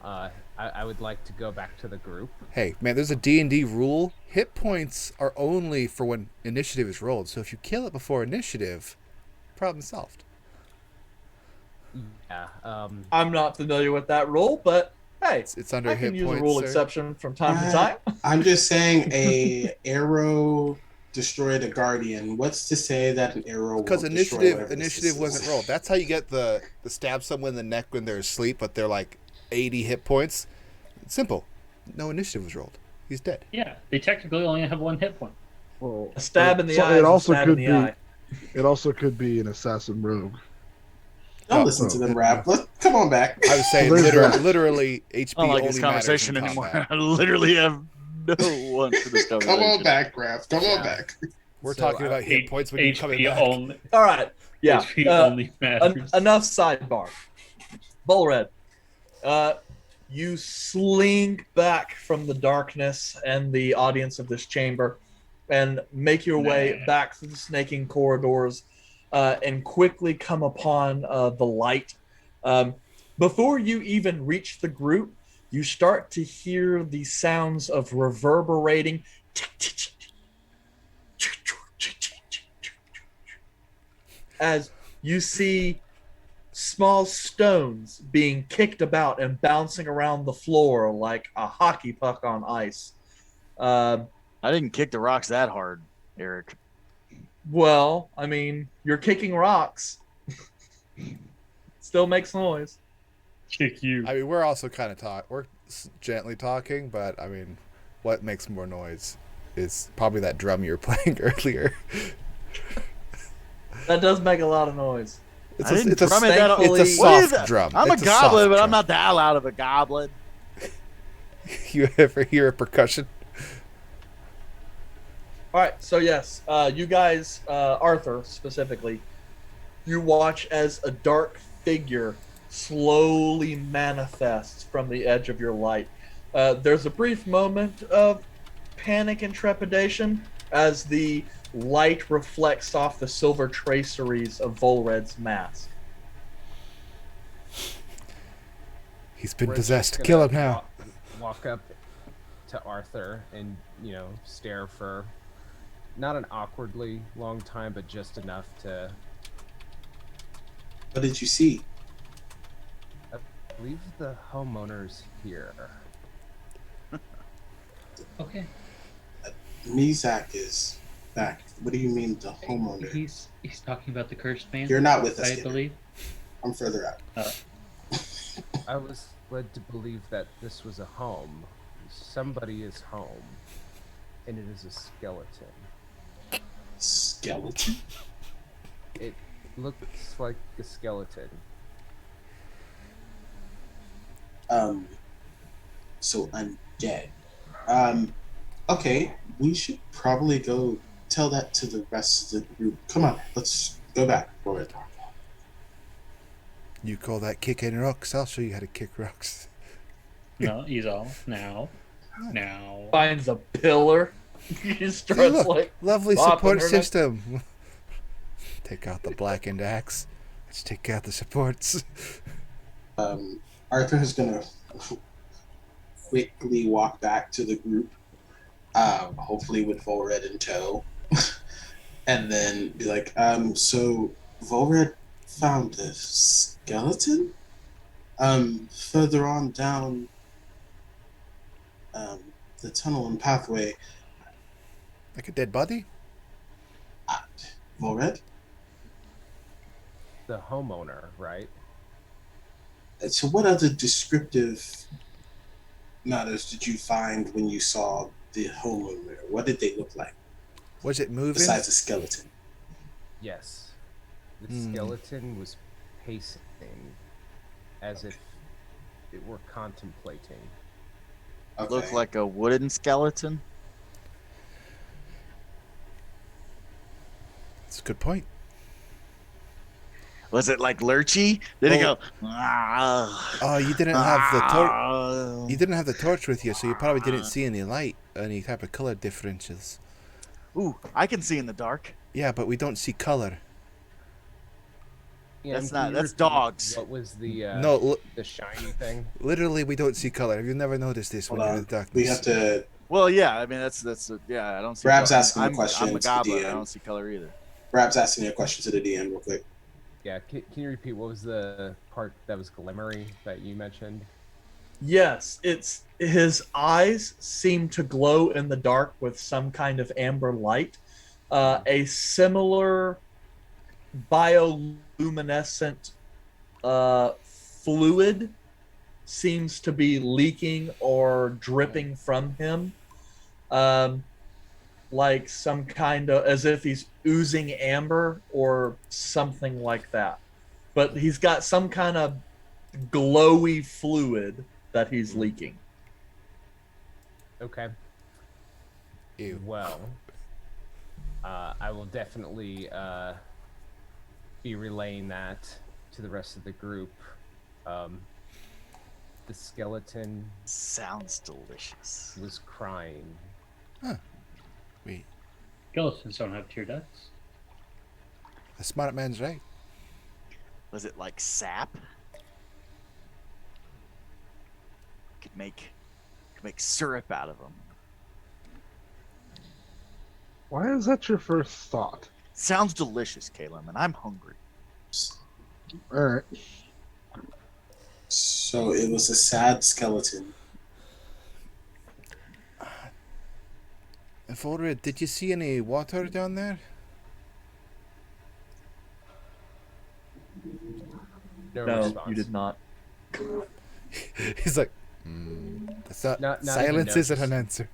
I: I would like to go back to the group.
F: Hey, man, there's a D&D rule. Hit points are only for when initiative is rolled. So if you kill it before initiative, problem solved.
I: Yeah.
C: I'm not familiar with that rule, but hey,
F: It's under
C: I
F: hit
C: can use
F: points,
C: a rule
F: sir.
C: exception from time to time.
D: I'm just saying a arrow destroyed a guardian. What's to say that an arrow
F: Because
D: won't destroy whatever
F: initiative
D: this
F: wasn't
D: is?
F: rolled. That's how you get the stab someone in the neck when they're asleep, but they're like 80 hit points. It's simple. No initiative was rolled. He's dead.
E: Yeah, they technically only have 1 hit point.
B: Well,
C: A stab in the
B: so
C: eye
B: it
C: is a
B: also
C: stab
B: could
C: in
B: be.
C: the eye.
B: It also could be an assassin rogue.
D: Don't
F: Oh,
D: listen to them
B: it-
D: rap. Come on back.
F: I was saying
B: There's
F: literally HP
H: I don't like
F: only
H: this
F: matters
H: conversation
F: in
H: anymore.
F: combat.
H: I literally have no one for this conversation.
D: Come on back, Raph. Come on
I: Yeah.
D: back.
F: We're
I: So
F: talking about hit points when you're coming
E: HP
F: back.
E: only.
C: All right, yeah.
E: HP only matters.
C: Enough sidebar. Bullred, you slink back from the darkness and the audience of this chamber and make your way back through the snaking corridors and quickly come upon the light. Before you even reach the group, you start to hear the sounds of reverberating as you see small stones being kicked about and bouncing around the floor like a hockey puck on ice.
H: I didn't kick the rocks that hard, Eric.
C: Well, I mean, you're kicking rocks. Still makes noise.
E: Kick you.
F: I mean, we're also kind of we're gently talking, but I mean, what makes more noise is probably that drum you were playing earlier.
C: That does make a lot of noise.
H: I didn't
F: it's a
H: drum it that
C: thankfully-
F: it's a
H: What is
F: soft
H: that?
F: drum.
H: I'm
F: It's
H: a goblin,
F: soft
H: but
F: drum.
H: I'm not that loud of a goblin.
F: You ever hear a percussion?
C: All right, so yes, you guys, Arthur specifically, you watch as a dark figure slowly manifests from the edge of your light. There's a brief moment of panic and trepidation as the light reflects off the silver traceries of Volred's mask.
F: He's been
I: We're
F: possessed.
I: just
F: Kill
I: gonna
F: him now.
I: Walk up to Arthur and, stare for not an awkwardly long time, but just enough to
D: What did you see?
I: leave the homeowners here.
E: Okay.
D: Mizak is back. What do you mean the homeowner?
E: He's talking about the cursed man.
D: You're not with us
E: I
D: yet.
E: believe.
D: I'm further out.
I: I was led to believe that this was a home. Somebody is home, and it is a skeleton.
D: Skeleton?
I: It looks like a skeleton.
D: so undead. Okay, we should probably go tell that to the rest of the group. Come on, let's go back for it.
F: You call that kicking rocks? I'll show you how to kick rocks.
E: No, he's all now.
C: Finds a pillar. He just
F: Hey,
C: starts
F: look,
C: like
F: lovely
C: bopping
F: support
C: her neck.
F: system. Take out the blackened axe. Let's take out the supports.
D: Arthur is gonna quickly walk back to the group, hopefully with Volred in tow, and then be like, so Volred found a skeleton? Further on down the tunnel and pathway.
F: Like a dead body?
D: Volred?
I: The homeowner, right?
D: So what other descriptive matters did you find when you saw the homeowner? What did they look like
F: Was it moving?
D: besides a skeleton?
I: Yes. The skeleton was pacing as if it were contemplating.
D: Okay.
H: Looked like a wooden skeleton.
F: That's a good point.
H: Was it like lurchy? Did it go?
F: Oh, you didn't have the torch. You didn't have the torch with you, so you probably didn't see any light, any type of color differentials.
H: Ooh, I can see in the dark.
F: Yeah, but we don't see color.
I: Yeah,
H: That's
I: and can
H: not-
I: you
H: that's
I: repeat
H: dogs.
I: What was the
F: No,
I: the shiny thing?
F: literally, we don't see color. Have you never noticed this when
D: Hold
F: you're
D: on.
F: in the darkness?
D: We have to.
H: Well, yeah. I mean, that's yeah. I don't see.
D: Rab's
H: color.
D: asking a question
H: I'm a
D: to the
H: goblin. I
D: DM.
H: don't see color either.
D: Rab's asking you a question to the DM real quick.
I: Yeah, can you repeat what was the part that was glimmery that you mentioned?
C: Yes, it's his eyes seem to glow in the dark with some kind of amber light. A similar bioluminescent fluid seems to be leaking or dripping from him. Like some kind of, as if he's oozing amber or something like that. But he's got some kind of glowy fluid that he's leaking.
I: Okay.
F: Ew.
I: Well, I will definitely be relaying that to the rest of the group. The skeleton
H: Sounds delicious.
I: was crying.
F: Wait,
E: Skeletons don't have tear ducts.
F: the smart man's right.
H: Was it like sap? Could make syrup out of them.
B: Why is that your first thought?
H: Sounds delicious, Caleb, and I'm hungry.
B: All right.
D: So it was a sad skeleton.
F: Athoria, did you see any water down there?
I: No,
C: No,
I: response.
C: you did not.
F: He's like, that's not
I: Not even
F: silence isn't
I: noticed.
F: an answer.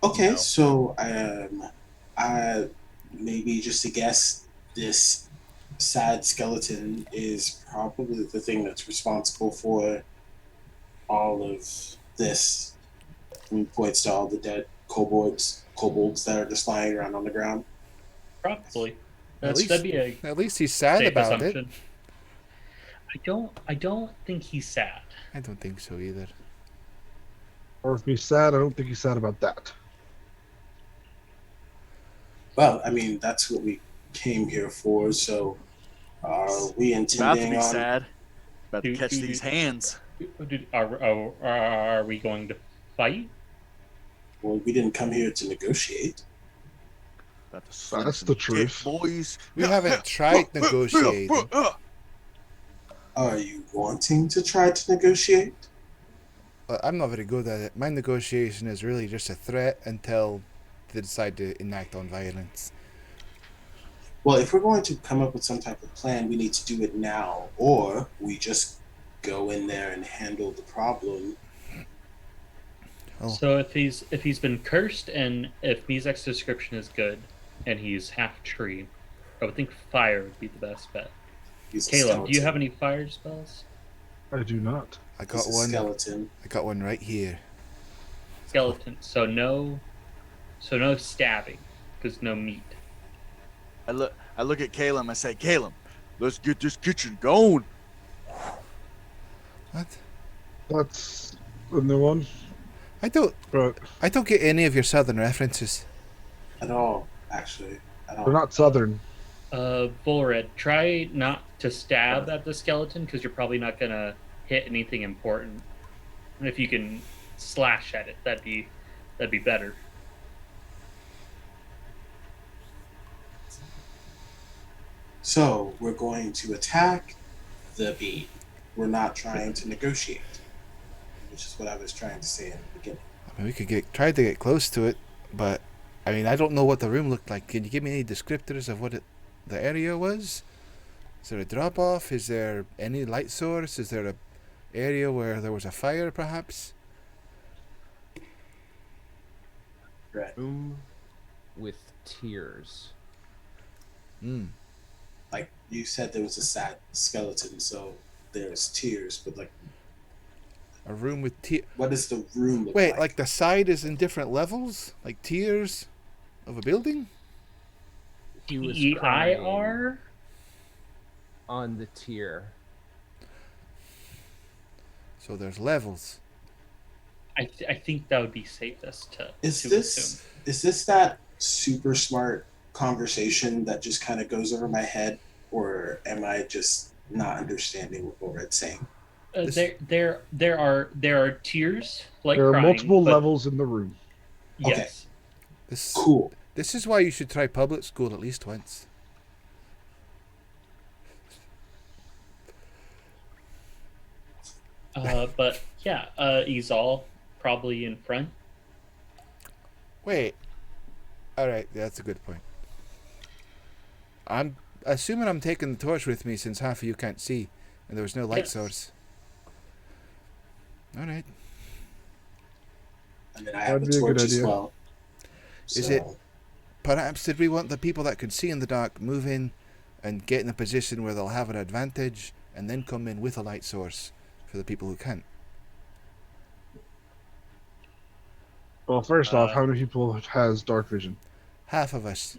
D: Okay,
I: No.
D: so I maybe just to guess, this sad skeleton is probably the thing that's responsible for all of this. And points to all the dead kobolds that are just lying around on the ground.
E: Probably.
F: At
E: That'd be a
F: At least he's sad
E: safe
F: about it.
E: assumption. I don't think he's sad.
F: I don't think so either.
B: Or if he's sad, I don't think he's sad about that.
D: Well, I mean that's what we came here for. So, are we
H: It's about to
D: intending
H: be
D: on?
H: sad. About to
E: Do-
H: catch
E: do-
H: these hands.
E: Are we going to fight?
D: Well, we didn't come here to negotiate.
H: About to suck
B: That's
H: some
B: the
H: dick,
B: truth.
H: boys.
F: We haven't tried negotiating.
D: Are you wanting to try to negotiate?
F: I'm not very good at it. My negotiation is really just a threat until they decide to enact on violence.
D: Well, if we're going to come up with some type of plan, we need to do it now, or we just go in there and handle the problem.
F: Oh.
E: So if he's been cursed, and if Mizek's description is good, and he's half tree, I would think fire would be the best bet.
D: Use a
E: Caleb, do you
D: skeleton.
E: have any fire spells?
B: I do not.
F: I
D: He's
F: got
D: a
F: one.
D: skeleton.
F: I got one right here.
E: Skeleton. So no stabbing, because no meat.
H: I look at Caleb. I say, Caleb, let's get this kitchen going.
F: What?
B: That's a new one.
F: I don't
B: But
F: get any of your southern references.
D: At all, actually. At all.
B: they're not southern.
E: Bullred, try not to stab at the skeleton because you're probably not gonna hit anything important. And if you can slash at it, that'd be better.
D: So we're going to attack the beam. We're not trying to negotiate, which is what I was trying to say in the beginning.
F: I mean, we could try to get close to it, but I mean, I don't know what the room looked like. Can you give me any descriptors of what the area was? Is there a drop off? Is there any light source? Is there a area where there was a fire, perhaps?
D: Right.
I: Room with tears.
D: Like you said, there was a sad skeleton, so there's tears, but like,
F: A room with tears.
D: what does the room look
F: Wait, like the side is in different levels, like tiers of a building.
I: He was
E: EIR.
I: crying on the tier.
F: So there's levels.
E: I think that would be safest to.
D: Is
E: to
D: this
E: assume.
D: is this that super smart conversation that just kind of goes over my head, or am I just not understanding what Red's saying?
E: There are tiers like
B: There are
E: crying,
B: multiple
E: but
B: levels in the room.
E: Yes.
F: This
D: Cool.
F: This is why you should try public school at least once.
E: But yeah, Izal probably in front.
F: Wait. All right, that's a good point. I'm assuming I'm taking the torch with me since half of you can't see, and there was no light
E: Yes.
F: source. All right.
D: I mean, I have
B: That'd
D: a
B: be a good
D: torch as
B: idea.
D: well.
F: Is it- Perhaps did we want the people that could see in the dark move in and get in a position where they'll have an advantage, and then come in with a light source for the people who can't?
B: Well, first off, how many people has dark vision?
F: Half of us.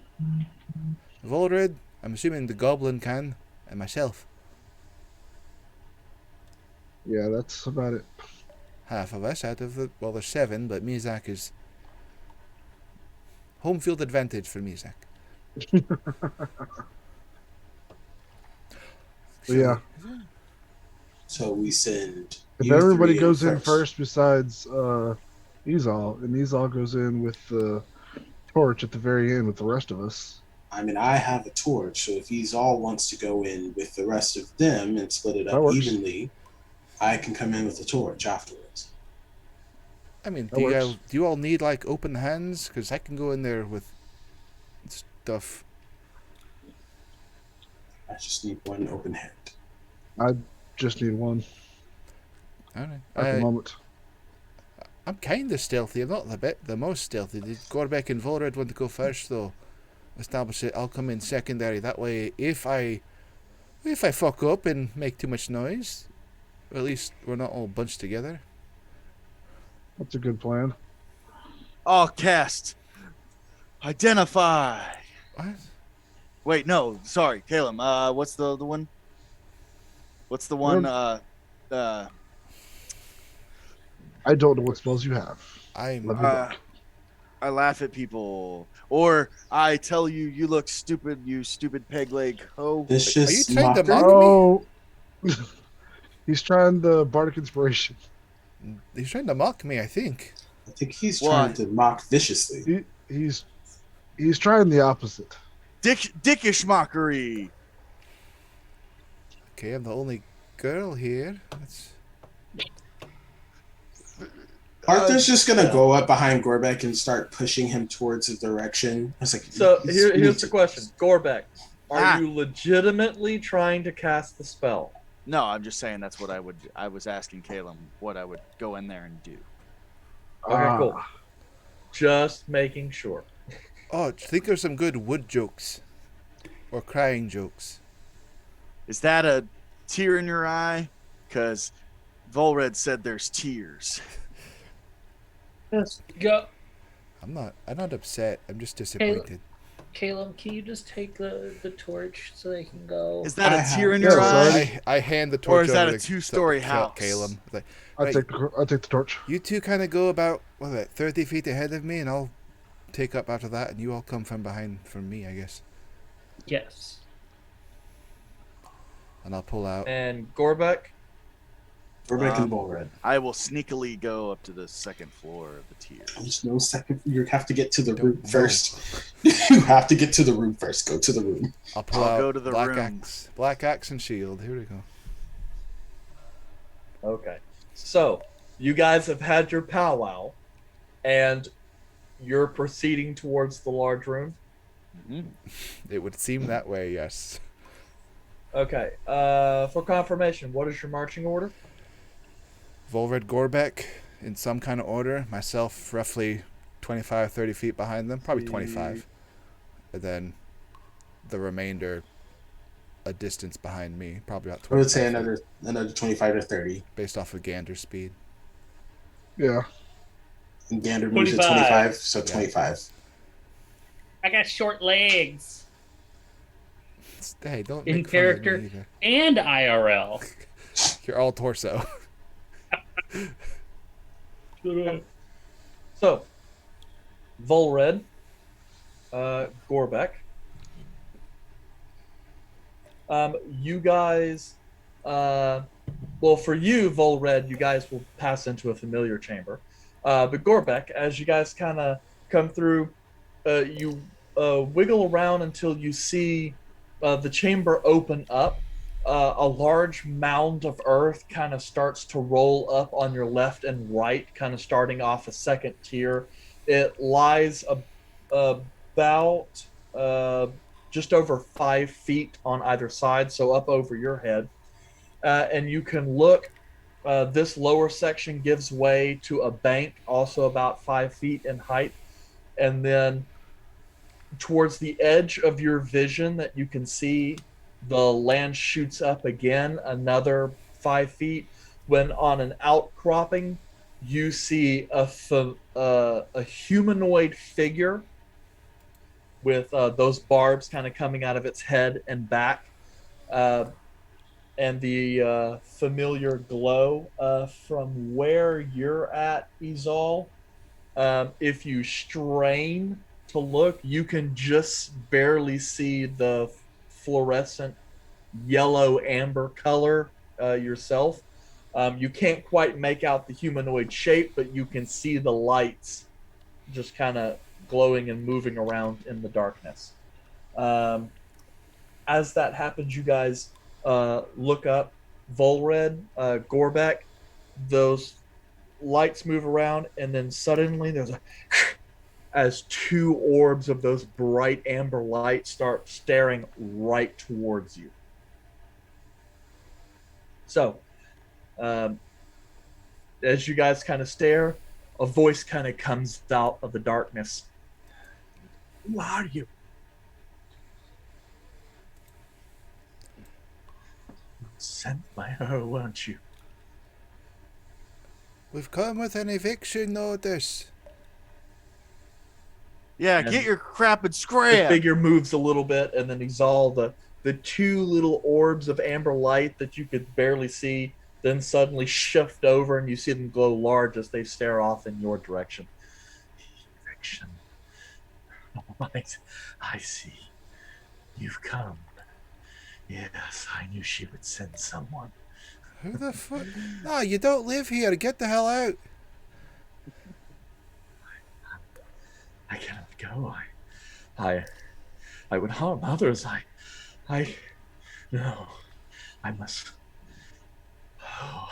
F: Volred, I'm assuming the goblin can, and myself.
B: Yeah, that's about it.
F: Half of us out of the, well, there's 7, but Mizak is home field advantage for Mizak.
B: Yeah.
D: So we send.
B: If
D: you
B: everybody
D: three
B: goes in first besides Izal, and Izal goes in with the torch at the very end with the rest of us.
D: I mean, I have a torch, so if he's all wants to go in with the rest of them and split it
B: That
D: up
B: works.
D: evenly, I can come in with the torch afterwards.
F: I mean,
B: That
F: do
B: works.
F: you all need like open hands? Because I can go in there with stuff.
D: I just need one open hand.
B: I just need one
F: All right.
B: at the moment.
F: I'm kind of stealthy. I'm not the most stealthy. Did Gorbek and Volred want to go first, though? Establish it. I'll come in secondary. That way, if I fuck up and make too much noise, at least we're not all bunched together.
B: That's a good plan.
H: All cast. Identify.
F: What?
H: Wait, no, sorry, Caleb. What's the one? What's the one?
B: I don't know what spells you have.
F: I'm.
B: Let me look.
H: I laugh at people, or I tell you, you look stupid, you stupid peg leg hoe.
D: Vicious
F: Are you trying to
D: mocker.
F: mock me?
B: Oh, he's trying the bardic inspiration.
F: He's trying to mock me, I think.
D: I think he's
H: Why?
D: trying to mock viciously.
B: He's trying the opposite.
H: Dickish mockery.
F: Okay, I'm the only girl here. That's...
D: Arthur's just gonna go up behind Gorbek and start pushing him towards the direction. I was like,
C: So
D: "You need
C: here's the
D: to-"
C: question, Gorbek, are
H: Ah.
C: you legitimately trying to cast the spell?
H: No, I'm just saying that's what I would. I was asking Caleb what I would go in there and do.
C: Okay, cool. Just making sure.
F: Oh, think of some good wood jokes. Or crying jokes.
H: Is that a tear in your eye? because Volred said there's tears.
E: Just go.
F: I'm not upset. I'm just disappointed.
E: Caleb, can you just take the torch so they can go?
H: Is that
D: I
H: a tear
D: have-
H: in your
B: Yeah,
H: eye?
F: I hand the
H: Or
F: torch
H: is that
F: over
H: a
F: to
H: two-story house?
F: Caleb. Like,
B: I'll
F: right,
B: take the torch.
F: you two kind of go about 30 feet ahead of me, and I'll take up after that, and you all come from behind from me, I guess.
E: Yes.
F: And I'll pull out.
C: And Gorbeck,
D: We're making Bull Red.
H: I will sneakily go up to the second floor of the tier.
D: There's no second. You have to get to the
F: Don't
D: room
F: know.
D: first. You have to get to the room first. Go to the room.
F: I'll pull
H: I'll
F: out
H: go to the
F: black
H: room.
F: black axe and shield. Here we go.
C: okay. So, you guys have had your powwow, and you're proceeding towards the large room.
F: It would seem that way, yes.
C: Okay. For confirmation, what is your marching order?
F: Volred Gorbeck in some kind of order. Myself roughly 25, 30 feet behind them. Probably 25. And then the remainder a distance behind me. Probably about 25
D: I would say
F: feet,
D: another 25 to 30.
F: based off of Gander speed.
B: Yeah.
D: And Gander moves at
E: 25.
D: 25, so 25.
E: I got short legs
F: Hey, don't
E: in
F: make fun
E: character
F: of me either.
E: and IRL.
F: You're all torso.
C: So, Volred, Gorbeck. You guys, well, for you, Volred, you guys will pass into a familiar chamber. But Gorbeck, as you guys kind of come through, you wiggle around until you see the chamber open up. A large mound of earth kind of starts to roll up on your left and right, kind of starting off a second tier. It lies about just over 5 feet on either side, so up over your head. And you can look, this lower section gives way to a bank, also about 5 feet in height. And then towards the edge of your vision that you can see, the land shoots up again another 5 feet, when on an outcropping you see a humanoid figure with those barbs kind of coming out of its head and back, and the familiar glow from where you're at, Izal. If you strain to look, you can just barely see the fluorescent yellow amber color yourself. You can't quite make out the humanoid shape, but you can see the lights just kind of glowing and moving around in the darkness. As that happens, you guys look up. Volred, Gorbeck, those lights move around, and then suddenly there's a as two orbs of those bright amber lights start staring right towards you. So, as you guys kind of stare, a voice kind of comes out of the darkness. Who are you? Sent by her, weren't you?
F: We've come with an eviction notice.
H: Yeah,
C: And
H: get your crap and
C: The
H: scram.
C: figure moves a little bit, and then Exal, the two little orbs of amber light that you could barely see, then suddenly shift over, and you see them glow large as they stare off in your direction. Eviction. I see. You've come. Yes, I knew she would send someone.
F: Who the fuck? No, you don't live here. Get the hell out.
C: I cannot go. I would harm others. No. I must. Oh.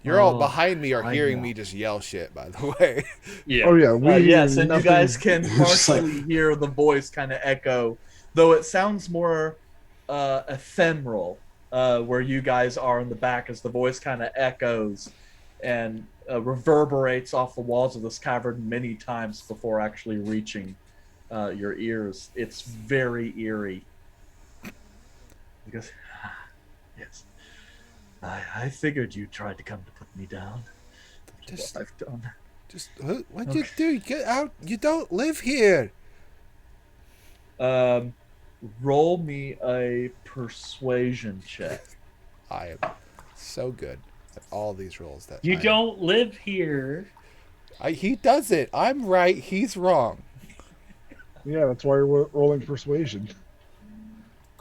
F: You're all
C: Oh,
F: behind me are
C: I
F: hearing
C: know.
F: me just yell shit, by the way.
E: Yeah.
B: Oh yeah, we
C: Yes,
B: hear
C: and you
B: nothing.
C: guys can
D: We're just like-
C: partially hear the voice kind of echo, though it sounds more ephemeral where you guys are in the back, as the voice kind of echoes and reverberates off the walls of this cavern many times before actually reaching your ears. It's very eerie. Because, yes, I figured you tried to come to put me down.
F: Just,
C: What I've done.
F: what'd you do? Get out! You don't live here.
C: Roll me a persuasion check.
F: I am so good at all these rolls that
E: You don't live here.
F: He does it. I'm right. He's wrong.
B: Yeah, that's why you're rolling persuasion.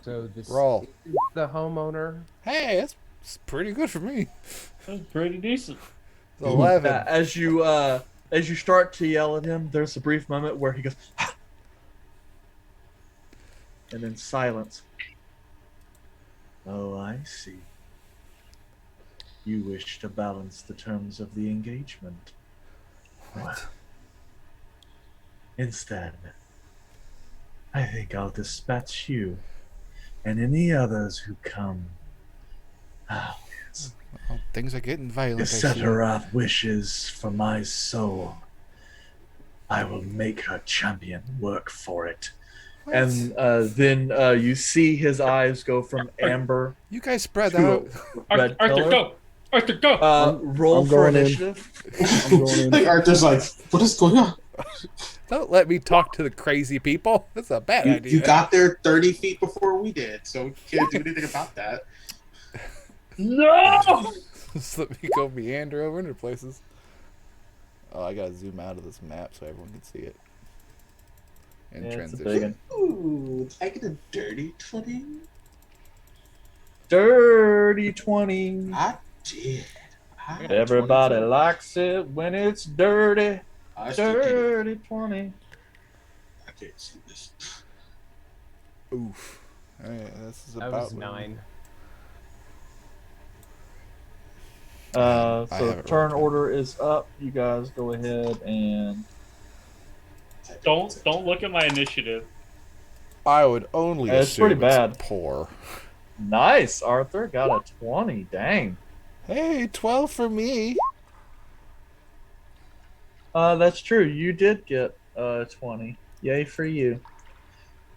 I: So this
F: Roll.
I: is the homeowner.
F: Hey, that's pretty good for me.
E: That's pretty decent.
F: It's 11.
C: As you start to yell at him, there's a brief moment where he goes, and then silence. Oh, I see. You wish to balance the terms of the engagement.
F: What?
C: Instead, I think I'll dispatch you and any others who come. Oh, yes.
F: Oh, things are getting violent.
C: The
F: I see.
C: Sephiroth wishes for my soul. I will make her champion work for it.
F: What?
C: And then you see his eyes go from amber
F: You guys spread
C: to
F: out.
C: a red
E: Arthur,
C: color.
E: go! Arthur, go!
C: Roll
B: I'm
C: for
B: going in.
C: initiative.
B: I'm going in.
D: Like Arthur's like, what is going on?
F: Don't let me talk to the crazy people. That's a bad idea.
D: You got there 30 feet before we did, so we can't do anything about that.
E: No!
F: Just let me go meander over into places. Oh, I gotta zoom out of this map so everyone can see it. In
C: Yeah, it's a
F: transition.
C: big one.
D: Ooh, I get a dirty 20.
C: Dirty 20.
D: I did.
C: Everybody likes it when it's dirty.
D: I still can't,
C: Dirty 20.
D: I can't see this.
F: Oof. Alright, this is
I: That
F: about
I: was 9.
F: I
C: So
F: haven't
C: turn
F: rolled.
C: order is up. You guys go ahead and
E: Don't look at my initiative.
F: I would only
C: It's
F: assume
C: pretty bad.
F: poor.
C: nice. Arthur got a 20. Dang.
F: Hey, 12 for me.
C: That's true. You did get 20. Yay for you.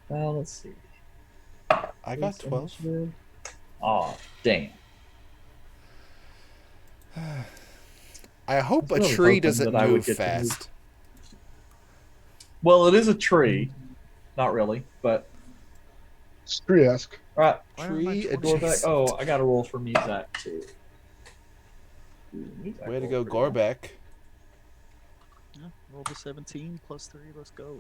C: Let's see.
F: I got 12.
C: Oh, damn.
F: I hope
C: I was
F: a
C: really
F: tree
C: hoping
F: doesn't
C: that I would
F: move
C: get to move.
F: fast.
C: Well, it is a tree. Not really, but
B: It's tree-esque.
C: all right.
F: Tree
C: Go back.
F: adjacent.
C: Oh, I got to roll for Mizak too.
F: Way to go, Gorbeck.
H: Yeah, roll the 17 plus 3. Let's go.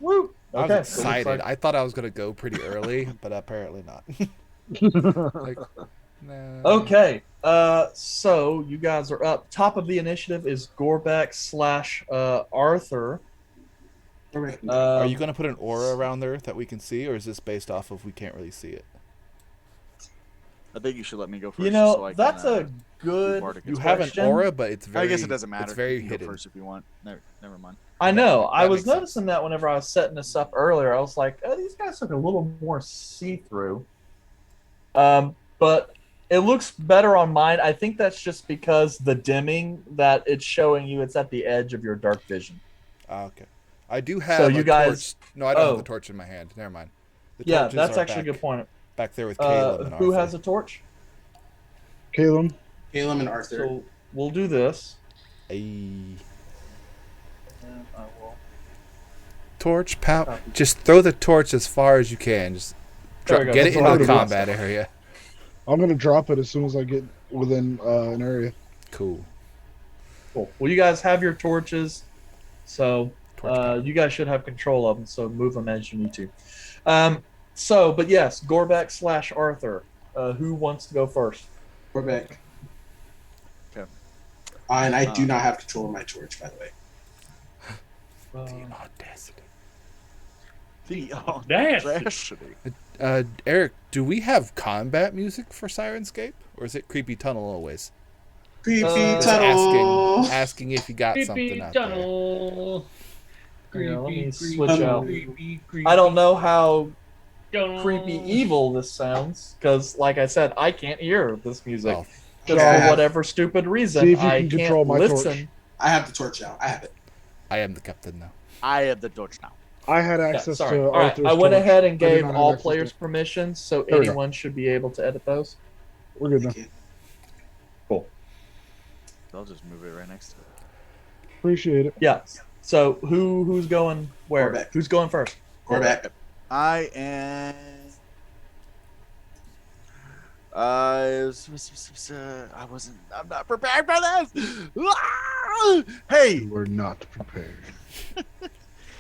C: Woo!
F: I was
C: Okay, so it
F: excited.
C: looks like-
F: I thought I was gonna go pretty early, but apparently not. Like, no.
C: Okay, so you guys are up. Top of the initiative is Gorbeck / Arthur.
F: Are you gonna put an aura around there that we can see, or is this based off of we can't really see it?
H: I think you should let me go first.
C: You know,
H: so I
C: that's
H: can,
C: a good
H: Bardic
F: You
H: It's
F: have an
C: question.
F: aura, but it's very.
H: I guess it doesn't matter.
F: It's very
H: You can go
F: hidden.
H: first if you want. Never mind.
C: I know. I
F: That
C: was
F: makes sense.
C: noticing that whenever I was setting this up earlier. I was like, oh, these guys look a little more see-through. But it looks better on mine. I think that's just because the dimming that it's showing you, it's at the edge of your dark vision.
F: Ah, okay. I do have.
C: So you
F: a
C: guys-
F: Torch. No, I don't have
C: oh.
F: the torch in my hand. Never mind. The
C: Yeah,
F: torches
C: that's
F: are
C: actually a
F: back,
C: good point.
F: Back there with Caleb and
C: Who
F: Arthur.
C: has a torch?
B: Caleb,
D: Caleb and Arthur.
C: So we'll do this.
F: Ayy.
C: And I will.
F: Torch pow. Just throw the torch as far as you can. Just
C: There we go.
F: get
C: That's
F: it
C: what I
F: into the
C: would've
F: combat area.
B: I'm gonna drop it as soon as I get within an area.
F: Cool.
C: Cool. Well, you guys have your torches, so
F: Torch power.
C: you guys should have control of them. So move them as you need to. But yes, Gorbeck / Arthur. Who wants to go first?
D: We're back.
H: Okay.
D: And I do not have control of my torch, by the way.
F: The audacity.
H: The
E: Nasty.
H: audacity.
F: Eric, do we have combat music for Sirenscape, or is it Creepy Tunnel always?
D: Creepy
C: Just
D: tunnel.
F: Asking if you got something
E: Creepy
F: out there.
E: tunnel.
C: Yeah, let me
E: Creepy,
C: switch
E: creepy,
C: out.
E: creepy,
C: I don't know how
E: tunnel.
C: creepy evil this sounds, because, like I said, I can't hear this music.
F: Oh,
C: Just
D: Yeah.
C: for whatever stupid reason,
B: See if you
C: I
B: can control
C: can't
B: my torch.
C: listen.
D: I have the torch now. I have it.
F: I am the captain now.
H: I have the torch now.
B: I had
C: Yeah,
B: access
C: sorry.
B: to
C: All right,
B: Arthur's
C: I went
B: torch.
C: ahead and
B: I did
C: gave
B: not have
C: all
B: access to
C: players
B: it.
C: permissions, so
B: There we go.
C: anyone should be able to edit those.
B: We're good now.
D: Thank you.
C: Cool.
H: I'll just move it right next to it.
B: Appreciate it.
C: Yeah. So who's going where?
D: Corbeck.
C: Who's going first?
D: Corbeck.
H: I am. I wasn't. I'm not prepared for this. Ah! Hey,
B: You were not prepared.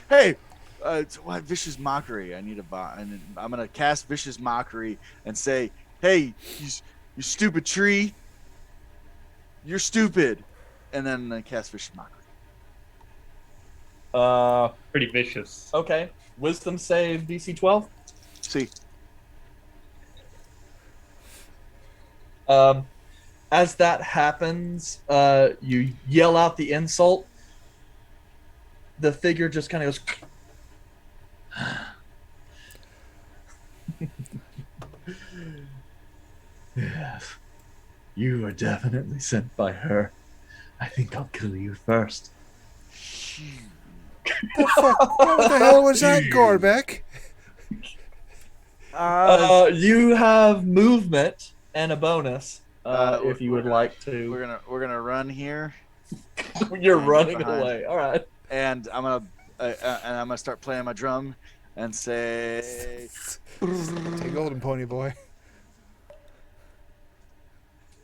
H: hey. It's what vicious mockery. I need a bot, and I'm gonna cast vicious mockery and say, "Hey, you stupid tree. You're stupid," and then I cast vicious mockery.
E: Pretty vicious.
C: Okay. Wisdom save DC 12.
H: See,
C: As that happens, you yell out the insult. The figure just kind of goes. Yes, you are definitely sent by her. I think I'll kill you first.
F: What the hell was that, Gorbeck?
C: You have movement and a bonus if you would like to.
H: we're gonna run here,
C: You're
H: and
C: running
H: behind.
C: away. All right.
H: and I'm gonna start playing my drum and say,
F: Hey, golden pony boy.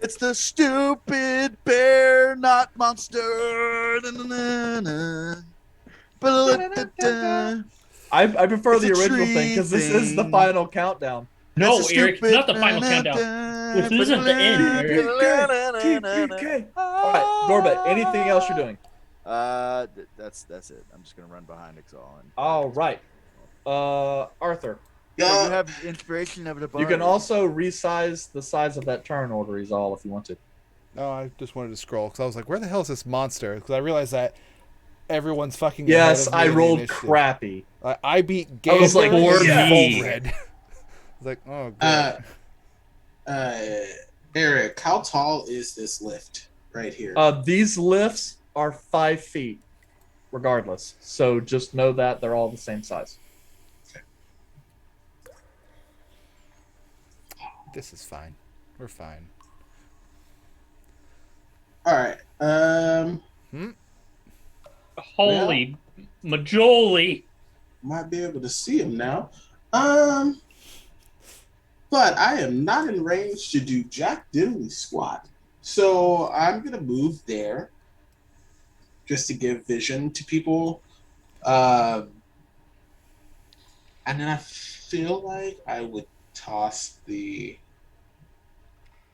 H: "It's the stupid bear, not monster." Na-na-na-na. Ba-da-da-da-da.
C: I prefer
H: It's
C: the
H: a
C: original thing
H: tree
C: because this is the
H: thing.
C: final countdown.
E: No,
H: It's a
E: Eric, it's not the
H: stupid
E: final countdown. This isn't the end, Eric.
C: TPK. All right, Gorbet. Anything else you're doing?
H: That's it. I'm just gonna run behind Exal. And
C: All right. Arthur.
H: you
D: Yeah.
H: have inspiration of the bard.
C: You can also resize the size of that turn order, is all, if you want to.
F: No, I just wanted to scroll because I was like, "Where the hell is this monster?" Because I realized that everyone's fucking.
C: Yes,
F: ahead of me
C: I
F: in the
C: rolled
F: initiative.
C: crappy.
F: I beat
C: I
F: Gator
C: was like,
E: poor
F: and
E: me.
F: Volred. I was like, oh god.
D: Eric, how tall is this lift right here?
C: These lifts are 5 feet, regardless. So just know that they're all the same size.
F: This is fine. We're fine.
D: All right.
E: Holy majoli.
D: Might be able to see him now. But I am not in range to do jack diddly squat. So I'm gonna move there just to give vision to people. And then I feel like I would toss the.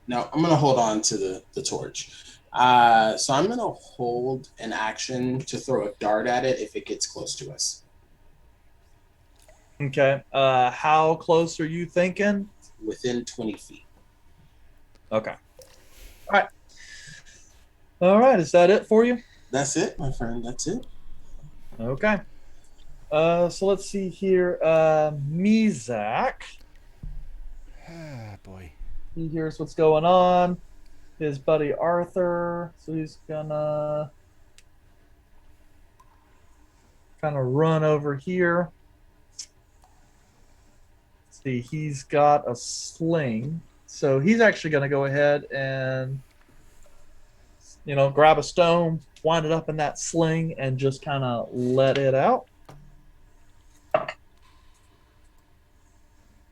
D: No, I'm gonna hold on to the torch. So I'm gonna hold an action to throw a dart at it if it gets close to us.
C: Okay. How close are you thinking?
D: Within 20 feet.
C: Okay. All right. All right. Is that it for you?
D: That's it, my friend. That's it.
C: Okay. So let's see here. Mizak.
F: Ah, boy.
C: He hears what's going on. His buddy Arthur. So he's gonna kind of run over here. See, he's got a sling. So he's actually gonna go ahead and grab a stone, wind it up in that sling, and just kind of let it out.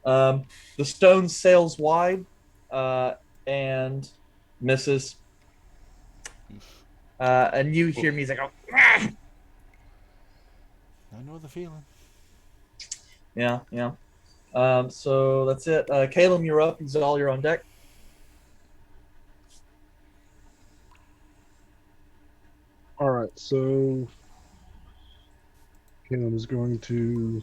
C: The stone sails wide and misses. And you hear me like,
F: I know the feeling.
C: yeah. So that's it. Caleb, you're up. He's all you're on deck.
B: All right, so Caleb is going to.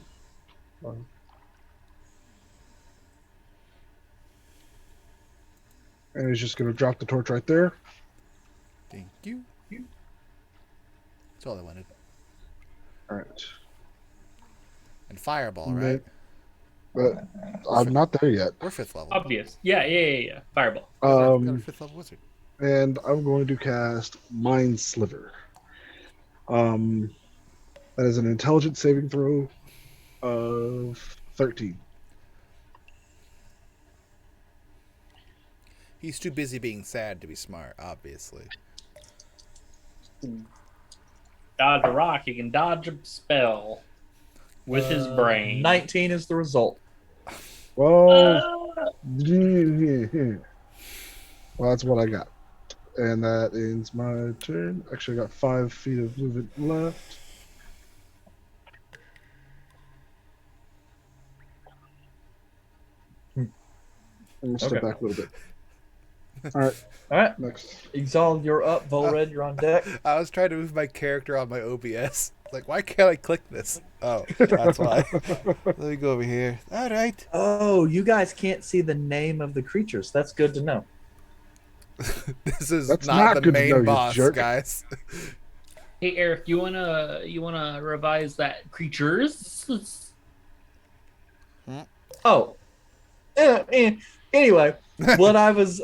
B: And he's just going to drop the torch right there.
F: Thank you. That's all I wanted.
B: All right.
F: And fireball,
B: Ma-
F: right?
B: But I'm not there yet.
F: We're 5th level.
E: Obvious. Yeah. Fireball.
F: We got a 5th level wizard.
B: And I'm going to cast Mind Sliver. That is an intelligence saving throw of 13.
F: He's too busy being sad to be smart, obviously.
E: Dodge a rock, he can dodge a spell with his brain.
C: 19 is the result.
B: Well, well, that's what I got. And that ends my turn. Actually, I got 5 feet of movement left. I'm going to step back a little bit. All right.
C: All right.
B: Next.
C: Exalt, you're up. Volred, you're on deck.
F: I was trying to move my character on my OBS. Like, why can't I click this? Oh, that's why. Let me go over here. All right.
C: Oh, you guys can't see the name of the creatures. That's good to know.
F: This is
B: That's
F: not the
B: good to know,
F: main
B: you
F: boss,
B: jerk.
F: guys.
E: Hey Eric, you wanna revise that creatures?
C: Oh. Anyway, what I was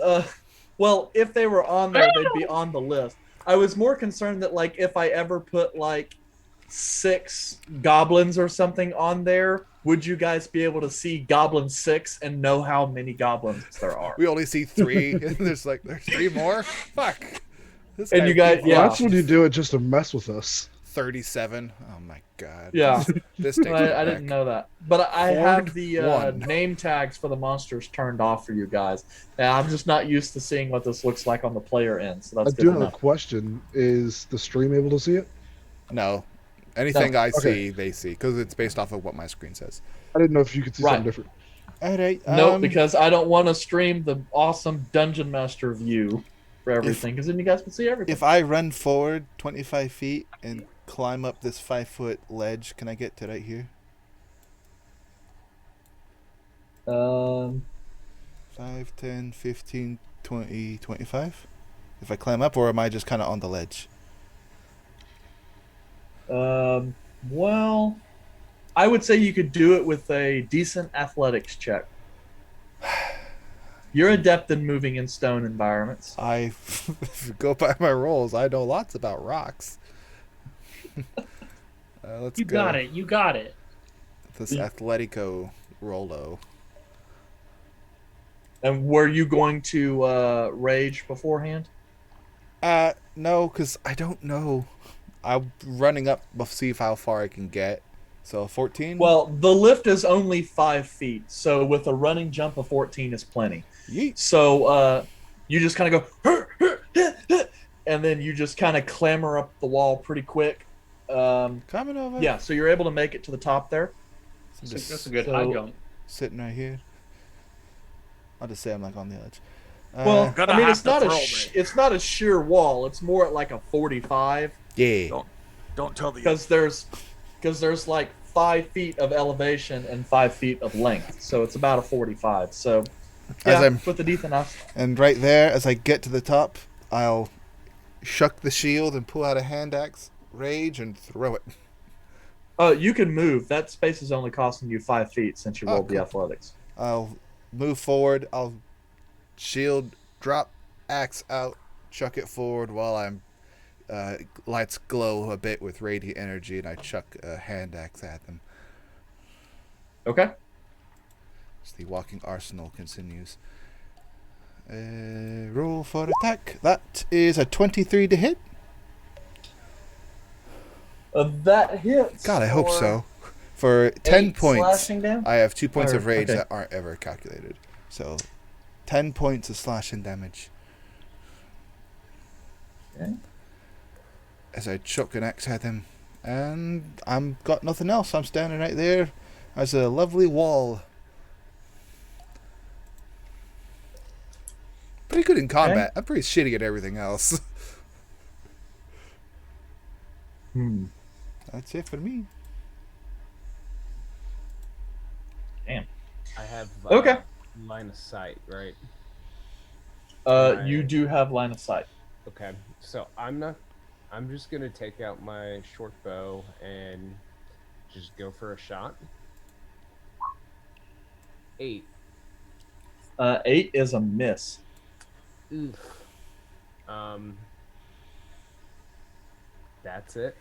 C: well, if they were on there, they'd be on the list. I was more concerned that like if I ever put like 6 goblins or something on there, would you guys be able to see Goblin 6 and know how many goblins there are?
F: We only see 3, and there's 3 more? Fuck. This
C: And
F: guy
C: you guys,
F: beat
C: yeah.
B: That's when you do it just to mess with us.
F: 37. Oh my god.
C: Yeah.
F: This takes me
C: I didn't
F: back.
C: know that. But I
F: Horde
C: have the
F: 1.
C: name tags for the monsters turned off for you guys. And I'm just not used to seeing what this looks like on the player end, so
B: I
C: that's
B: do
C: good
B: have
C: to
B: a
C: know.
B: question. Is the stream able to see it?
F: No. Anything
C: No.
F: I see,
B: Okay.
F: they see, because it's based off of what my screen says.
B: I didn't know if you could see
C: Right.
B: something different.
F: All right.
C: Nope, because I don't want to stream the awesome Dungeon Master view for everything, because then you guys can see everything.
F: If I run forward 25 feet and climb up this 5-foot ledge, can I get to right here? 5, 10, 15, 20, 25? If I climb up, or am I just kind of on the ledge?
C: Well, I would say you could do it with a decent athletics check. You're adept in moving in stone environments.
F: If you go by my rolls, I know lots about rocks. Let's
E: You
F: go.
E: got it. You got it.
F: This Athletico Rolo.
C: And were you going to rage beforehand?
F: No, because I don't know. I'm running up to see how far I can get. So 14?
C: Well, the lift is only 5 feet, so with a running jump of 14 is plenty.
F: Yeet.
C: So you just kind of go, and then you just kind of clamber up the wall pretty quick.
F: Coming over.
C: Yeah, so you're able to make it to the top there.
F: I'm just
E: That's a good
C: So-
E: high jump.
F: sitting right here. I'll just say I'm like on the edge.
C: Well,
J: Gonna
C: I mean,
J: have
C: it's
J: to
C: not
J: throw me.
C: it's not a sheer wall. It's more like a 45
F: yeah.
J: Don't tell the
C: because there's like 5 feet of elevation and 5 feet of length, so it's about a 45. So
F: As
C: yeah,
F: I'm-
C: with the decent enough.
F: And right there, as I get to the top, I'll shuck the shield and pull out a hand axe, rage, and throw it.
C: You can move. That space is only costing you 5 feet since you
F: Oh,
C: rolled the
F: cool.
C: athletics.
F: I'll move forward. I'll shield, drop axe out, chuck it forward while I'm lights glow a bit with radiant energy, and I chuck a hand axe at them.
C: Okay.
F: As the walking arsenal continues. Roll for attack. That is a 23 to hit.
C: That hits.
F: God, I hope
C: for
F: so. For 10
C: 8
F: points,
C: slashing damage?
F: I have 2 points
C: Or-
F: of rage
C: okay.
F: that aren't ever calculated. So, 10 points of slashing damage.
C: Okay.
F: As I chuck an axe at him. And I'm got nothing else. I'm standing right there as a lovely wall. Pretty good in combat. I'm pretty shitty at everything else. That's it for me.
C: Damn.
I: I have
C: Okay.
I: line of sight, right?
C: You do have line of sight.
I: Okay, so I'm just gonna take out my short bow and just go for a shot. 8.
C: 8 is a miss.
I: Oof. That's it.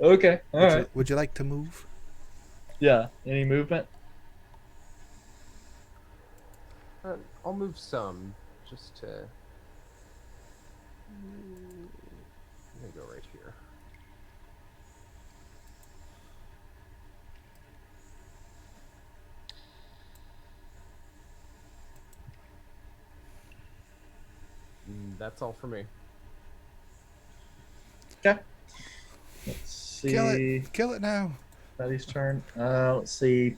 C: Okay, all right.
F: Would you like to move?
C: Yeah, any movement?
I: I'll move some just to. I'm gonna go right here. That's all for me.
C: Okay. Let's see.
F: Kill it now.
C: Betty's turn. Let's see.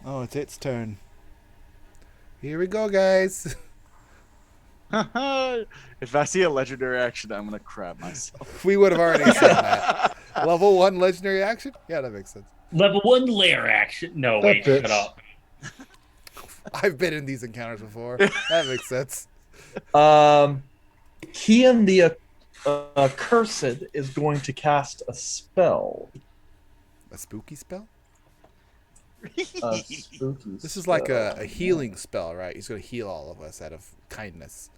F: Oh, it's its turn. Here we go, guys.
H: If I see a legendary action, I'm gonna crap myself.
F: We would have already said that. Level 1 legendary action? Yeah, that makes sense.
E: Level 1 lair action. No,
B: That
E: wait,
B: fits.
E: shut up.
F: I've been in these encounters before. That makes sense.
C: Kian the Accursed is going to cast a spell.
F: A spooky spell?
C: A spooky
F: This is like
C: spell.
F: a healing spell, right? He's going to heal all of us out of kindness.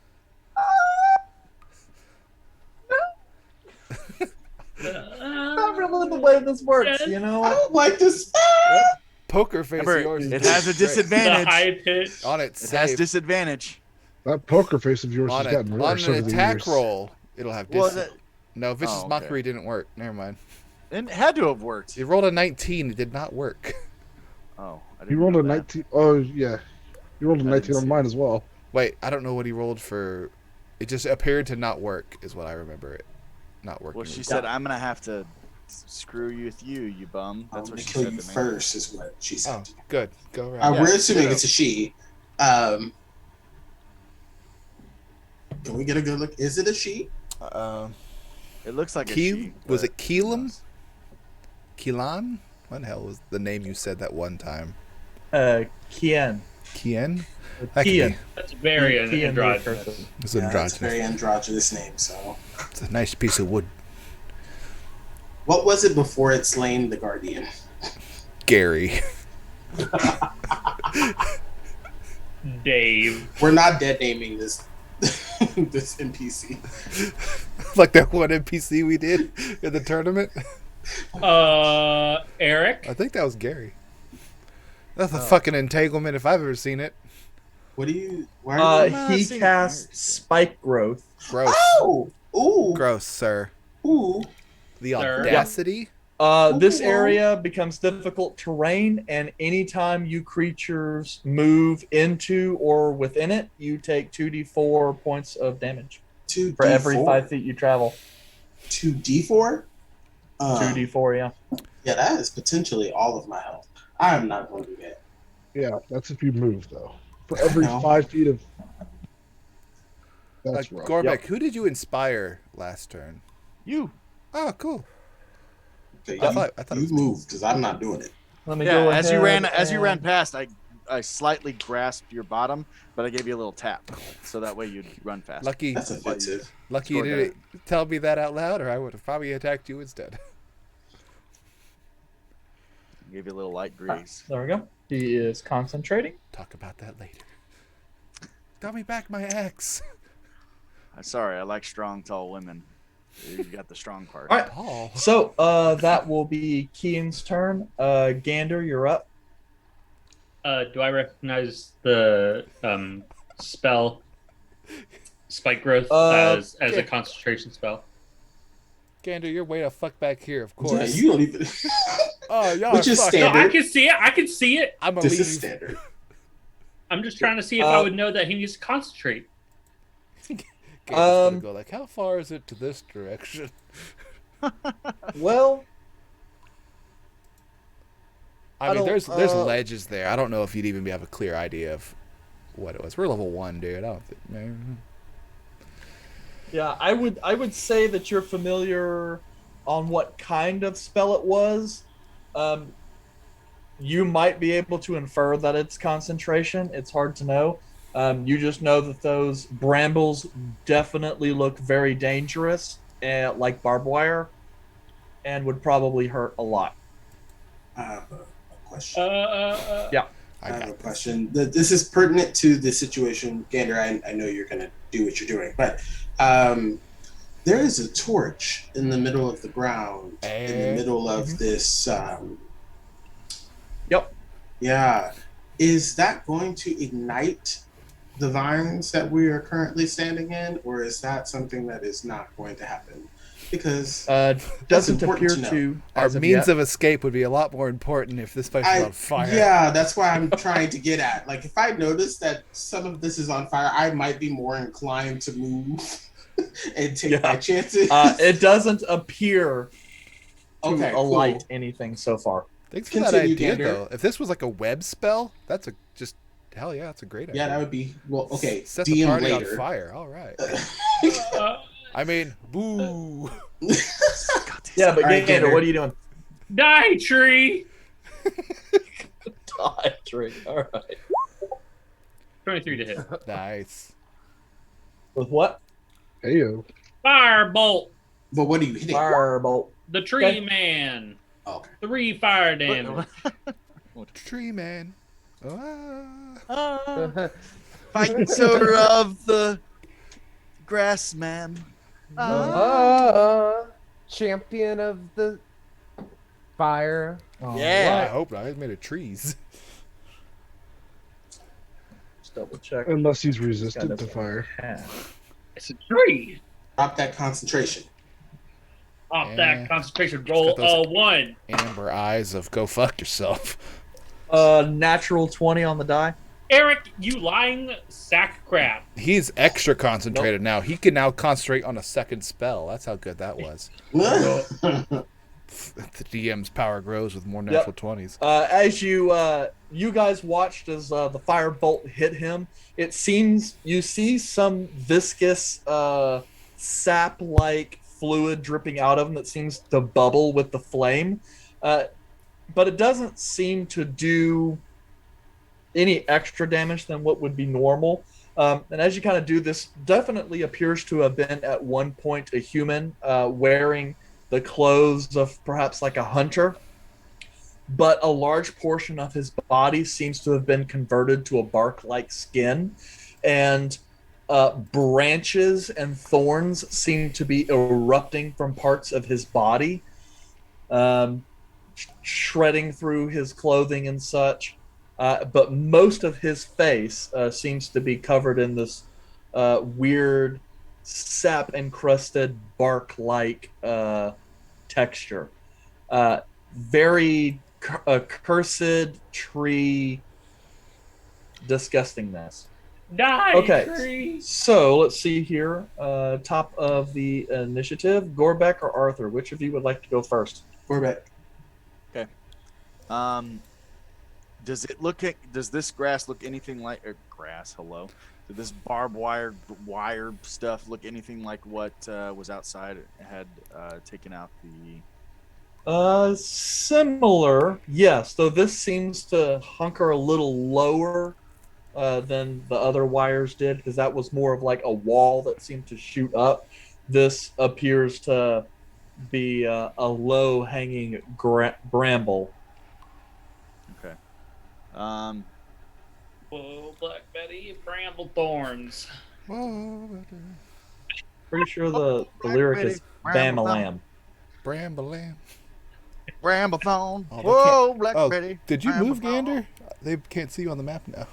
C: Not really the way this works, you
D: I
C: know?
D: don't like this.
F: Poker face of
H: Remember,
F: yours.
H: it
F: is
H: has a
F: great.
E: The
H: disadvantage.
E: high pitch.
F: On its
H: It has
F: save.
H: disadvantage.
B: That poker face of yours
F: On,
B: has gotten
F: on
B: worse
F: an
B: over the
F: attack
B: years.
F: roll, it'll have
H: Well,
F: No, Vicious
H: Oh, okay.
F: Mockery didn't work. Never mind.
H: it had to have worked.
F: It rolled a 19. It did not work.
H: Oh, I didn't
B: You rolled
H: know
B: a
H: that.
B: 19. Oh, yeah. You rolled a
H: I
B: 19
H: didn't
B: on
H: see
B: mine as well.
F: Wait, I don't know what he rolled for. It just appeared to not work, is what I remember it not working.
H: Well, she
F: with.
H: said, "I'm gonna have to screw you with you, you bum."
D: I'm
H: That's
D: going
H: what
D: to
H: she
D: kill
H: said
D: you
H: to me.
D: first, is what she
F: Oh,
D: said.
F: good. Go around.
H: Yeah,
D: We're assuming
H: ditto.
D: it's a she. Can we get a good look? Is it a she?
H: It looks like a
F: Keel?
H: she.
F: Was
H: but
F: it Keelam?
H: who knows?
F: Keelan? What the hell was the name you said that one time?
C: Kian.
F: Kien? That could
C: Kian.
F: be.
E: That's very
C: Kian the
E: androgynous.
C: Accursed.
F: It's
D: Yeah, it's a
F: androgynous.
D: very androgynous name. So,
F: It's a nice piece of wood.
D: what was it before it slain the guardian?
F: Gary.
E: Dave.
D: We're not dead naming this this NPC.
F: Like that one NPC we did in the tournament.
E: Eric.
F: I think that was Gary. That's a fucking entanglement if I've ever seen it.
D: What do you? Why are you?
H: not
C: He
H: seeing
C: cast
H: it.
C: Spike Growth.
F: Gross.
D: Oh, ooh,
F: Gross, sir.
D: ooh.
F: The
E: Sir.
F: audacity.
C: This area becomes difficult terrain, and anytime you creatures move into or within it, you take 2d4 points of damage
D: 2d4.
C: for every 5 feet you travel.
D: 2d4.
C: 2d4, yeah.
D: Yeah, that is potentially all of my health. I am not going to do that.
B: Yeah, that's if you move, though. For every
D: No.
B: 5 feet of... That's rough.
F: Gorbeck, who did you inspire last turn?
H: You.
F: Oh, cool.
D: Okay,
F: I thought it
D: you
F: was
D: move because I'm not doing it.
C: Let me
H: Yeah,
C: go
H: as you
C: ahead
H: ran
C: and-
H: past, I slightly grasped your bottom, but I gave you a little tap, so that way you'd run fast.
F: Lucky,
D: That's offensive.
F: lucky you
H: Scored
F: didn't tell me that out loud, or I would have probably attacked you instead.
H: Gave you a little light grease.
C: There we go. He is concentrating.
F: Talk about that later. Got me back my axe.
H: I'm sorry, I like strong, tall women. You got the strong part.
C: All right.
F: Paul.
C: So that will be Kian's turn. Gander, you're up.
E: Do I recognize the spell Spike Growth as
C: yeah.
E: a concentration spell?
F: Gander, you're way the fuck back here, of
D: Yeah,
F: course.
D: you don't even.
F: Oh, y'all
D: Which
F: are
D: is
F: fucked.
E: No,
D: standard.
E: I can see it. I can see it.
F: I'm gonna
D: This is
F: leave.
D: standard.
E: I'm just trying to see if I would know that he needs to concentrate.
F: Gander's gonna go like, how far is it to this direction?
C: Well,
F: I mean,
C: don't-
F: there's ledges there. I don't know if you'd even have a clear idea of what it was. We're level 1, dude. I don't think. Man.
C: yeah, I would say that you're familiar on what kind of spell it was. You might be able to infer that it's concentration. It's hard to know. You just know that those brambles definitely look very dangerous, like barbed wire, and would probably hurt a lot.
D: I have a question.
C: Yeah.
D: I have a question. This is pertinent to the situation, Gander. I know you're going to do what you're doing, but there is a torch in the middle of the ground, in the middle of this.
C: Yep.
D: Yeah. Is that going to ignite the vines that we are currently standing in, or is that something that is not going to happen? Because
C: doesn't
D: important
C: appear
D: to know.
C: to.
F: Our
C: as of
F: means
C: yet.
F: of escape would be a lot more important if this place was on fire.
D: Yeah, that's why I'm trying to get at. Like, if I notice that some of this is on fire, I might be more inclined to move and take my chances.
C: It doesn't appear to
D: Okay,
C: alight
D: cool.
C: anything so far.
F: Thanks for that
D: Continue,
F: idea,
D: Gander.
F: though. If this was like a web spell, that's hell yeah, that's a great idea.
D: Yeah, that would be okay.
F: Set the
D: DM
F: party
D: later.
F: on fire. All right. I mean, boo.
C: Yeah, but
D: All right,
C: Gander,
D: Gander.
C: what are you doing?
E: Die, tree!
C: Die tree. All right.
E: 23 to hit.
F: Nice.
C: With what?
B: Heyo.
E: Firebolt!
D: But what are you hitting?
C: Firebolt.
E: The tree
C: Okay.
E: man.
D: Okay.
E: 3 fire damage.
F: Tree man.
H: Fighter of the grass man.
I: Champion of the fire.
H: Yeah.
F: I hope not. It's made of trees.
C: Just double check.
B: Unless he's
C: This guy
B: resistant to
C: doesn't
B: fire.
C: have-
E: It's a tree.
D: Drop that concentration.
E: Off
F: Yeah.
E: that concentration roll,
F: It's got those-
E: 1.
F: Amber eyes of go fuck yourself.
C: Natural 20 on the die.
E: Eric, you lying sack crap.
F: He's extra concentrated now. He can now concentrate on a second spell. That's how good that was. The DM's power grows with more natural 20s.
C: As you guys watched as the firebolt hit him, it seems you see some viscous sap-like fluid dripping out of him that seems to bubble with the flame, but it doesn't seem to do any extra damage than what would be normal. And as you kind of do this, definitely appears to have been at one point a human wearing the clothes of perhaps like a hunter, but a large portion of his body seems to have been converted to a bark-like skin, and branches and thorns seem to be erupting from parts of his body, shredding through his clothing and such. But most of his face seems to be covered in this weird sap-encrusted bark-like texture. Very cursed tree disgustingness.
E: Die,
C: Okay,
E: tree.
C: so let's see here. Top of the initiative, Gorbeck or Arthur? Which of you would like to go first?
D: Gorbeck.
H: Does this grass look anything like grass? Hello. Did this barbed wire stuff look anything like what was outside? Had taken out the.
C: Similar, yes. Though this seems to hunker a little lower than the other wires did, because that was more of like a wall that seemed to shoot up. This appears to be a low-hanging bramble.
H: Okay.
E: Whoa, Black Betty, bramble thorns.
C: Pretty sure the lyric is Bam-a-lam.
F: Bramble-lam.
H: Bramblethorn.
F: Oh, they
H: Whoa,
F: can't-
H: Black
F: oh,
H: Betty.
F: Did you move,
H: Bramblethorn.
F: Gander? They can't see you on the map now.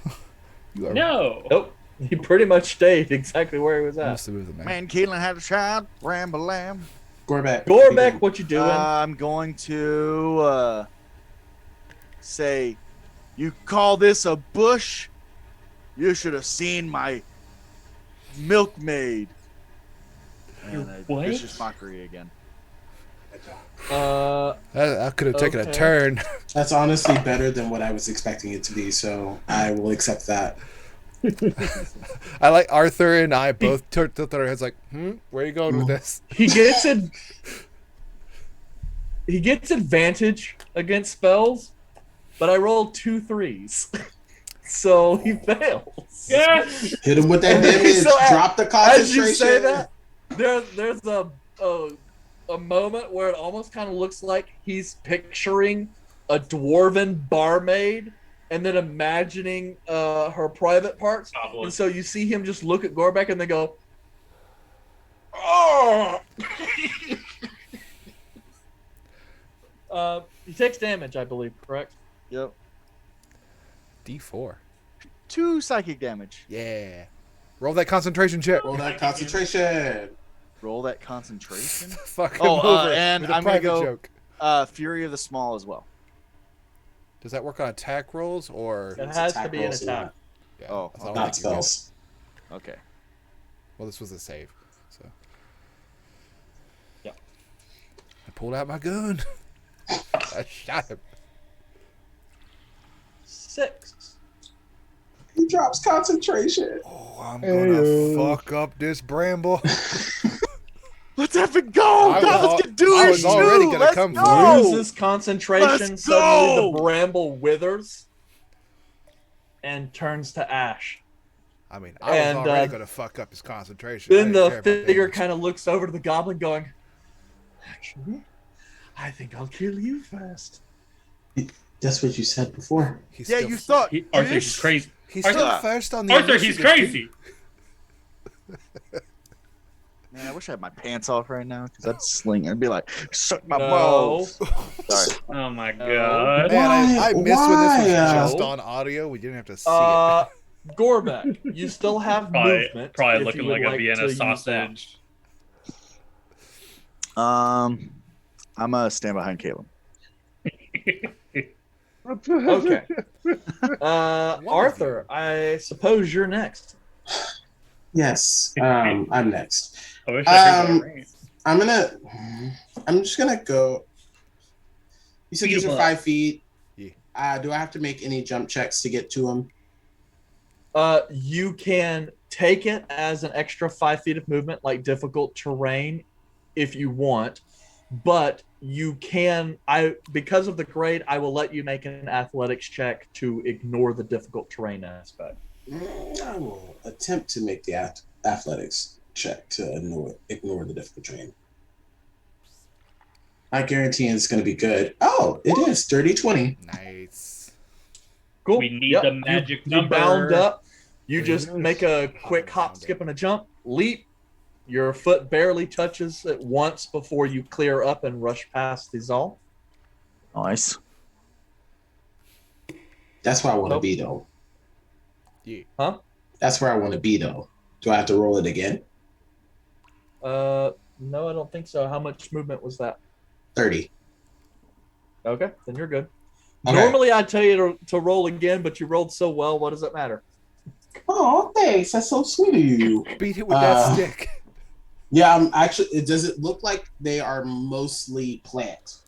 F: You are.
E: No.
C: Nope. He pretty much stayed exactly where he was
F: I
C: at.
F: must have moved the map.
H: Man, Keelan had a child. Bramble Lamb.
D: Gorbeck.
C: Gorbeck, what you doing?
H: I'm going to say, you call this a bush? You should have seen my milkmaid. And
E: what?
H: vicious mockery again.
F: That could have taken a
C: Okay.
F: turn.
D: That's honestly better than what I was expecting it to be, so I will accept that.
F: I like Arthur and I both tilted our heads like, where are you going with this?
C: He gets it. He gets advantage against spells, but I rolled 2 3s, so he fails.
E: Yes.
D: Hit him with that damage.
C: So,
D: Drop the
C: As you
D: concentration.
C: say that, there's a moment where it almost kind of looks like he's picturing a dwarven barmaid and then imagining her private parts.
E: Goblin.
C: And so you see him just look at Gorbeck and then go, "Oh!" He takes damage, I believe, correct?
H: Yep.
F: D4.
H: 2 psychic damage.
F: Yeah. Roll that concentration check.
D: Roll that concentration.
H: Roll that concentration.
F: Fuck him
H: Oh,
F: over
H: and
F: with a
H: I'm gonna
F: private
H: go-
F: joke.
H: Fury of the Small as well.
F: Does that work on attack rolls or?
C: It
D: It's
C: has to
D: attack
C: be an
D: rolls,
C: attack.
F: Yeah,
H: Oh,
F: that's all I
D: Not
F: think you get.
D: spells.
H: Okay.
F: Well, this was a save, so.
C: Yeah.
F: I pulled out my gun. I shot him.
C: 6.
D: He drops concentration.
F: Oh, I'm gonna
B: Heyo.
F: fuck up this bramble.
H: Let's have it go!
F: I was
H: God,
F: al-
H: let's get do
F: I
H: it!
F: was already gonna
H: Let's
F: come for
H: go!
C: Loses concentration.
H: Let's
C: Suddenly
H: go!
C: the bramble withers and turns to ash.
F: I mean, I was
C: And,
F: already gonna fuck up his concentration. I
C: Then
F: didn't
C: the
F: care about
C: figure
F: damage.
C: kind of looks over to the goblin going, "Actually, I think I'll kill you first."
D: That's what you said before.
F: He's
H: Yeah,
F: still,
H: you thought.
E: Arthur,
H: bitch.
E: he's crazy.
F: He's
E: Arthur-
F: still first on the
E: Arthur, he's
F: initiative.
E: crazy.
H: Man, I wish I had my pants off right now because I'd sling. I'd be like, suck my
C: No.
H: balls. Sorry.
E: Oh my
C: No.
E: god.
F: Man, I miss when this was
D: Why?
F: just on audio. We didn't have to see it.
C: Gorbeck, you still have movement.
E: Probably
C: if
E: looking
C: you would
E: like a Vienna
C: to use that.
E: sausage.
H: I'm gonna stand behind Caleb.
C: Okay. Arthur, I suppose you're next.
D: Yes. I'm next.
E: I wish I heard that right.
D: I'm just gonna go. You said
E: Beat
D: these
E: him
D: are
E: up.
D: 5 feet.
F: Yeah.
D: Do I have to make any jump checks to get to him?
C: You can take it as an extra 5 feet of movement, like difficult terrain, if you want. But you can, because of the grade, I will let you make an athletics check to ignore the difficult terrain aspect.
D: I will attempt to make the athletics check to ignore the difficult terrain. I guarantee it's going to be good. Oh, it is. Dirty 20.
F: Nice.
C: Cool.
E: We need the
C: You-
E: magic
C: you
E: number.
C: bound up. You just
B: Yes.
C: make a quick hop, skip, and a jump. Leap. Your foot barely touches it once before you clear up and rush past the Zal.
H: Nice.
D: That's where I want to
C: Nope.
D: be, though.
F: Yeah.
C: Huh?
D: That's where I want to be, though. Do I have to roll it again?
C: No, I don't think so. How much movement was that?
D: 30.
C: Okay, then you're good.
D: Okay.
C: Normally I'd tell you to roll again, but you rolled so well. What does it matter?
D: Oh, thanks. That's so sweet of you.
F: Beat it with that stick.
D: Yeah, I'm actually. Does it look like they are mostly plant?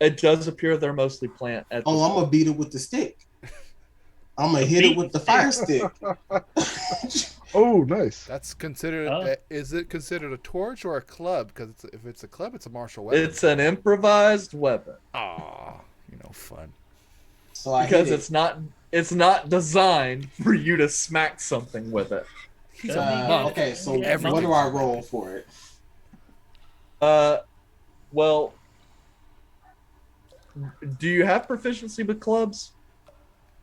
C: It does appear they're mostly plant. At
D: Oh,
C: this
D: I'm gonna beat it with the stick. I'm gonna hit it with the fire stick.
B: Oh, nice.
F: That's considered.
E: Oh.
F: Is it considered a torch or a club? Because if it's a club, it's a martial weapon.
C: It's an improvised weapon
F: Aw, fun.
D: So I
C: because
D: hit it.
C: it's not designed for you to smack something with it.
F: He's a monk.
D: Okay, so
E: Yeah,
D: what do I roll for it?
C: Well, do you have proficiency with clubs?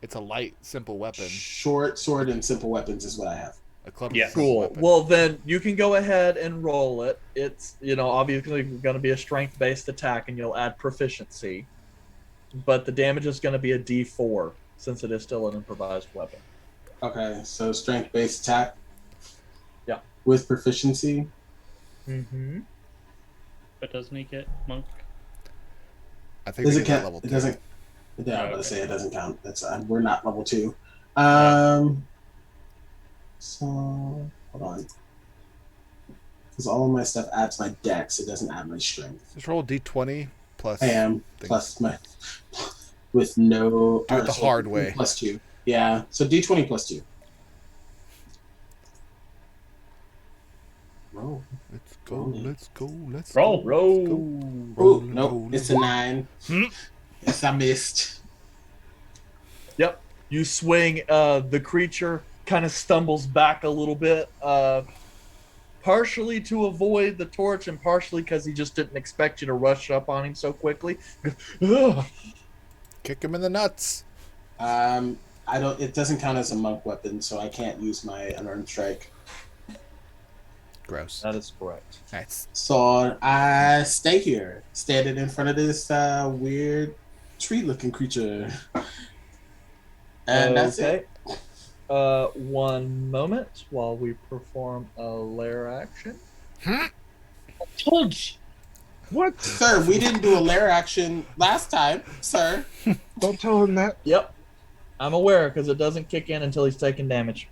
F: It's a light, simple weapon.
D: Short sword and simple weapons is what I have.
F: A club.
E: Yeah.
F: is a simple
C: Cool.
F: weapon.
C: Well, then you can go ahead and roll it. It's, obviously going to be a strength-based attack, and you'll add proficiency. But the damage is going to be a D4, since it is still an improvised weapon.
D: Okay, so strength based attack.
C: Yeah.
D: With proficiency.
C: Mm-hmm.
E: But doesn't he get monk?
F: I think
D: Does
F: we
D: it
F: did that
D: count?
F: level
D: It
F: 2.
D: doesn't. Yeah, I was
E: Okay.
D: gonna say it doesn't count. That's we're not level 2. So hold on. Because all of my stuff adds my dex, it doesn't add my strength.
F: Just roll D20 plus.
D: I am
F: things.
D: plus my with no
F: Do it the hard way.
D: plus 2. Yeah, so D20 plus 2. Roll.
F: Let's go. Let's go. Let's
E: Roll.
F: go.
C: Roll.
F: Let's go.
D: Ooh,
F: Roll,
D: nope,
F: roll,
D: it's a 9.
F: Hmm?
D: Yes, I missed.
C: Yep. You swing. The creature kind of stumbles back a little bit, partially to avoid the torch and partially because he just didn't expect you to rush up on him so quickly. Ugh.
F: Kick him in the nuts.
D: I don't. It doesn't count as a monk weapon, so I can't use my unarmed strike.
F: Gross.
C: That is correct.
F: That's
D: So I stay here, standing in front of this weird tree-looking creature, and that's it.
C: One moment while we perform a lair action.
E: Told you.
B: What?
D: Sir, we didn't do a lair action last time, sir.
B: Don't tell him that.
C: Yep. I'm aware because it doesn't kick in until he's taking damage.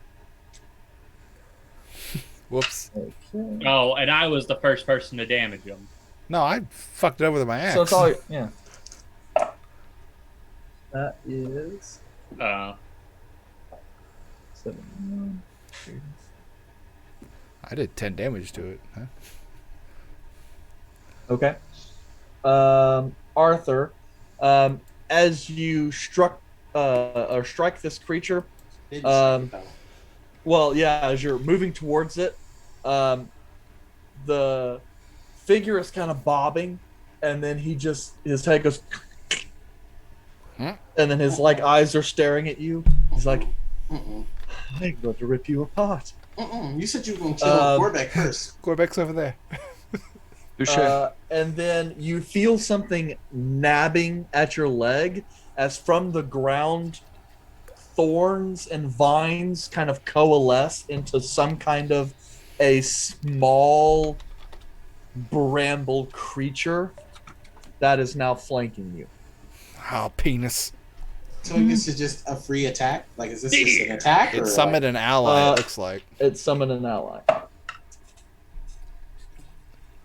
F: whoops.
C: Okay.
E: Oh, and I was the first person to damage him.
F: No, I fucked it over with my axe.
C: So it's all yeah. That is
E: Uh,
C: 7.
F: I did 10 damage to it. Huh?
C: Okay. Arthur, as you strike this creature, well, yeah, as you're moving towards it, the figure is kind of bobbing, and then his head goes,
F: Huh?
C: and then his eyes are staring at you. He's like,
D: Mm-mm.
C: I'm going to rip you apart.
D: Mm-mm. You said you were going to kill Corbeck first.
F: Corbeck's over there.
C: And then you feel something nabbing at your leg as from the ground thorns and vines kind of coalesce into some kind of a small bramble creature that is now flanking you.
F: Oh, penis.
D: So this is just a free attack? Like, is this just an attack?
F: It
D: or
F: summoned
D: like...
F: an ally,
C: Uh,
F: it looks like.
C: It summoned an ally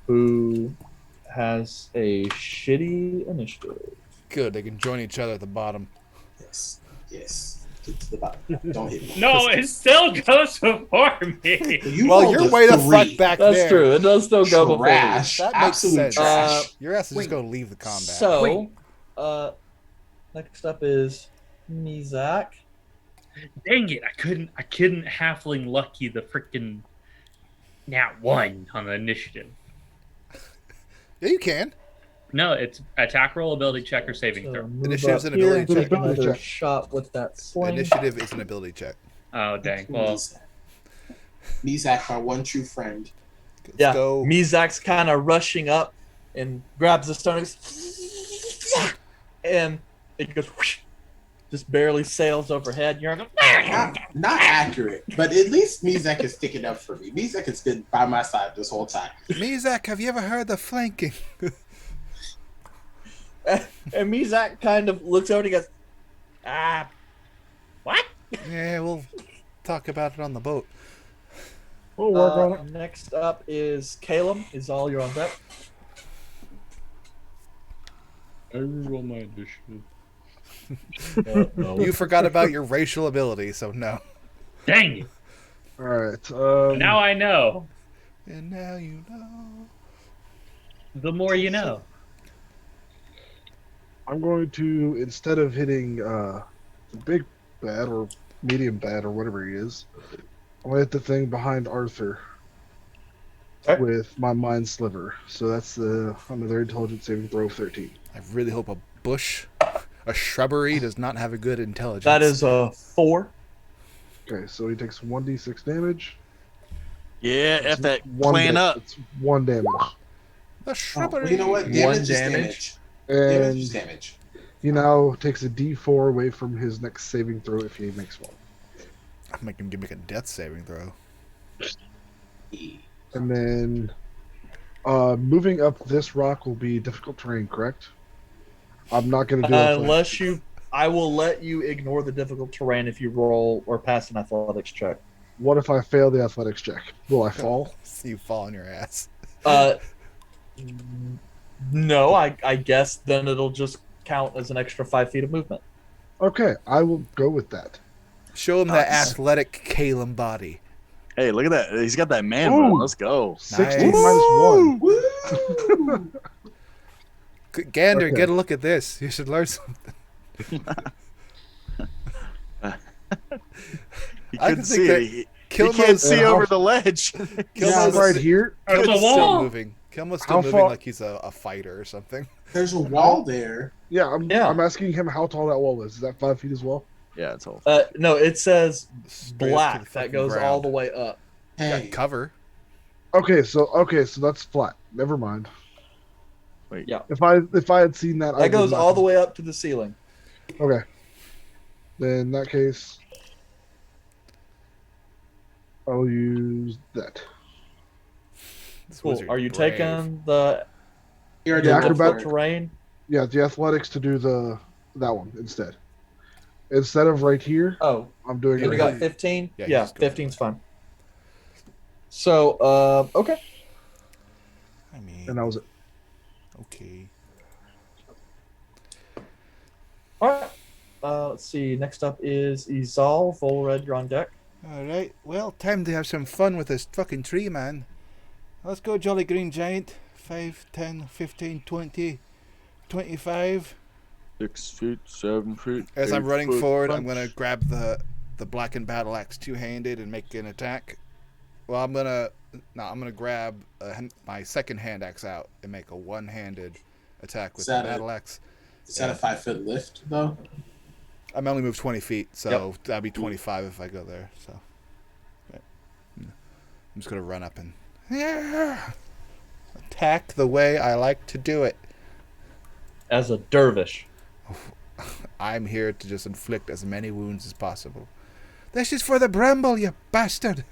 C: who has a shitty initiative.
F: Good, they can join each other at the bottom.
D: Yes. Yes. Get to the bottom. Don't hit me.
E: no, it still goes before me.
D: You
F: Well,
D: rolled
F: you're
D: a
F: way the
D: 3.
F: fuck back
C: That's
F: there.
C: true. It does still go before you.
D: Trash.
F: That makes
D: Absolute
F: sense.
D: trash.
F: Your ass is
D: Wait.
F: just going to leave the combat.
C: So, next up is Mizak.
E: Dang it! I couldn't halfling lucky the freaking nat 1 on the initiative.
F: Yeah, you can.
E: No, it's attack roll, ability check, or saving
C: So
E: throw.
C: move
F: Initiative's
C: up
F: an
C: here
F: ability
C: and
F: check.
C: take another
B: Ability check.
C: shot with that sling.
F: Initiative is an ability check.
E: Oh dang! Well,
D: Mizak, my one true friend.
F: Let's
C: Yeah,
F: go.
C: Mizak's kind of rushing up and grabs the stone and goes, and it goes whoosh, just barely sails overhead. You're like,
D: Not accurate, but at least Mizak is sticking up for me. Mizak has been by my side this whole time.
F: Mizak, have you ever heard the flanking?
C: and Mizak kind of looks over and he goes, what?
F: Yeah, we'll talk about it on the boat.
B: We'll work on it.
C: Next up is Caleb. Is all you're on deck.
E: I roll my initiative.
F: You forgot about your racial ability, so no.
E: Dang it!
B: All right.
E: Now I know.
F: And now you know.
E: The more you know.
B: I'm going to, instead of hitting the big bad or medium bad or whatever he is, I'm going to hit the thing behind Arthur
C: Okay.
B: with my mind sliver. So that's another intelligence saving throw of 13.
F: I really hope a bush, a shrubbery, does not have a good intelligence.
C: That is a 4.
B: Okay, so he takes 1d6 damage.
H: Yeah, F that
B: One
H: clan
B: da-
H: up.
B: It's 1 damage.
F: a shrubbery.
D: Well, you know what?
C: One
D: Damage is
C: damage.
D: damage. Damage
B: And
D: is damage.
B: he now takes a d4 away from his next saving throw if he makes one.
F: I'm making him make a death saving throw.
B: And then moving up this rock will be difficult terrain, correct? I'm not going to do that.
C: I will let you ignore the difficult terrain if you roll or pass an athletics check.
B: What if I fail the athletics check? Will I fall?
F: So you fall on your ass.
C: No, I guess then it'll just count as an extra 5 feet of movement.
B: Okay, I will go with that.
F: Show him that athletic Caleb body.
H: Hey, look at that. He's got that man
B: Ooh.
H: bun. Let's go.
B: 16
F: Nice.
B: minus 1.
D: Woo!
F: Gander,
B: Okay.
F: get a look at this. You should learn something.
H: He
F: I
H: couldn't
F: can think
H: see
F: that
H: it. He
F: Kilmo's
H: can't see
B: how-
H: over the ledge.
B: Yeah, I'm right here.
E: Out of the
F: Kilmo's still
E: wall.
F: moving. Kilmo's
B: How
F: still moving
B: far-
F: like he's a fighter or something.
D: There's a wall there.
B: Yeah,
C: Yeah.
B: I'm asking him how tall that wall is. Is that 5 feet as well?
H: Yeah, it's all.
C: No, it says
F: Straight up to
C: black
F: the
C: that
F: fucking
C: goes all
F: ground.
C: the way up.
F: Got
D: Hey,
F: cover.
B: Okay, so that's flat. Never mind.
H: Wait.
C: Yeah.
B: If I had seen that, I
C: That goes
B: would not-
C: all the way up to the ceiling.
B: Okay. Then in that case, I'll use that.
F: This
C: Cool.
F: wizard
C: Are you
F: brave.
C: taking the
D: you're a
B: Yeah,
C: difficult
B: acrobat-
C: terrain?
B: Yeah, the athletics to do that one instead. Instead of right here,
C: Oh,
B: I'm doing
C: you
B: it
C: got
B: right here.
C: 15?
F: Yeah,
C: Yeah,
F: just go
C: 15's fine. So, okay.
F: I mean,
B: And that was it.
F: okay.
C: All right. Let's see. Next up is Izal. Volred, you're on deck.
F: All right. Well, time to have some fun with this fucking tree, man. Let's go, Jolly Green Giant. 5, 10, 15, 20, 25.
H: 6 feet, 7 feet.
F: As I'm
H: 8
F: running
H: foot
F: forward,
H: punch.
F: I'm gonna grab the blackened battle axe two-handed and make an attack. Well, I'm gonna grab my second hand axe out and make a one-handed attack with
D: Is
F: the
D: that
F: battle axe.
D: Is that a 5-foot lift though?
F: I'm only moved 20 feet, so that'd be 25 if I go there. So yeah. I'm just gonna run up and attack the way I like to do it.
C: As a dervish.
F: I'm here to just inflict as many wounds as possible. This is for the bramble, you bastard!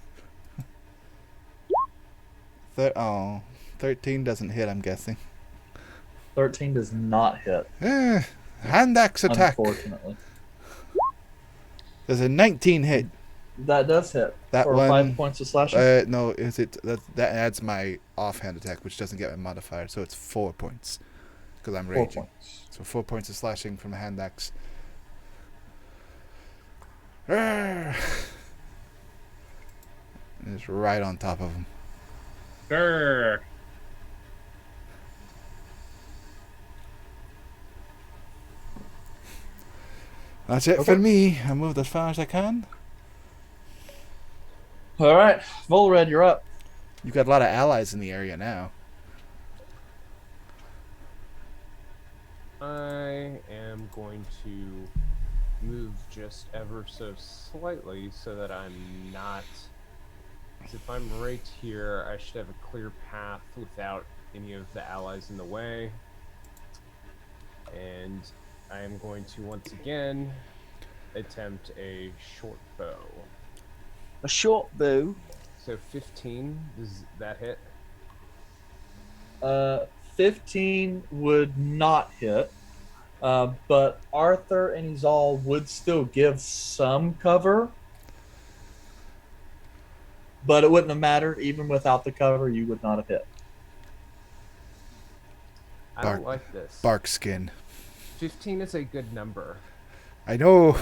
F: 13 doesn't hit, I'm guessing.
C: 13 does not hit,
F: Hand axe attack.
C: unfortunately.
F: There's a 19 hit.
C: That does hit.
F: That
C: for
F: one-
C: 5 points of slashing.
F: No, is it that adds my offhand attack, which doesn't get my modifier, so it's 4 points because I'm
C: 4
F: raging.
C: points.
F: So 4 points of slashing from a hand axe. Arrgh. And it's right on top of him.
E: Grr.
F: That's it for me. I moved as far as I can.
C: All right. Volred, you're up.
F: You've got a lot of allies in the area now.
I: I am going to move just ever so slightly so that I'm not. Because if I'm right here, I should have a clear path without any of the allies in the way. And I am going to once again attempt a short bow.
H: A short bow.
I: So 15, does that hit?
C: 15 would not hit, but Arthur and Izal would still give some cover. But it wouldn't have mattered. Even without the cover, you would not have hit.
I: I
F: Bark-
I: don't like this.
F: Bark skin.
I: 15 is a good number.
F: I know.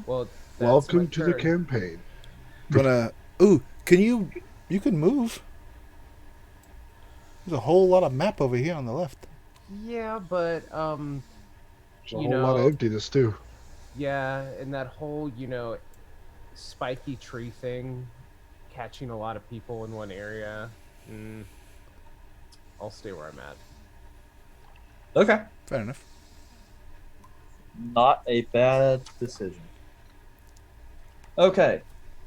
I: Well, that's
B: Welcome
I: my
B: to the
I: turn.
B: campaign.
F: Gonna. Ooh, you can move. There's a whole lot of map over here on the left.
I: Yeah, but
B: There's a
I: You
B: whole lot of
I: know-
B: emptiness too.
I: yeah, and that whole, spiky tree thing, catching a lot of people in one area. I'll stay where I'm at.
C: Okay.
F: Fair enough.
C: Not a bad decision. Okay.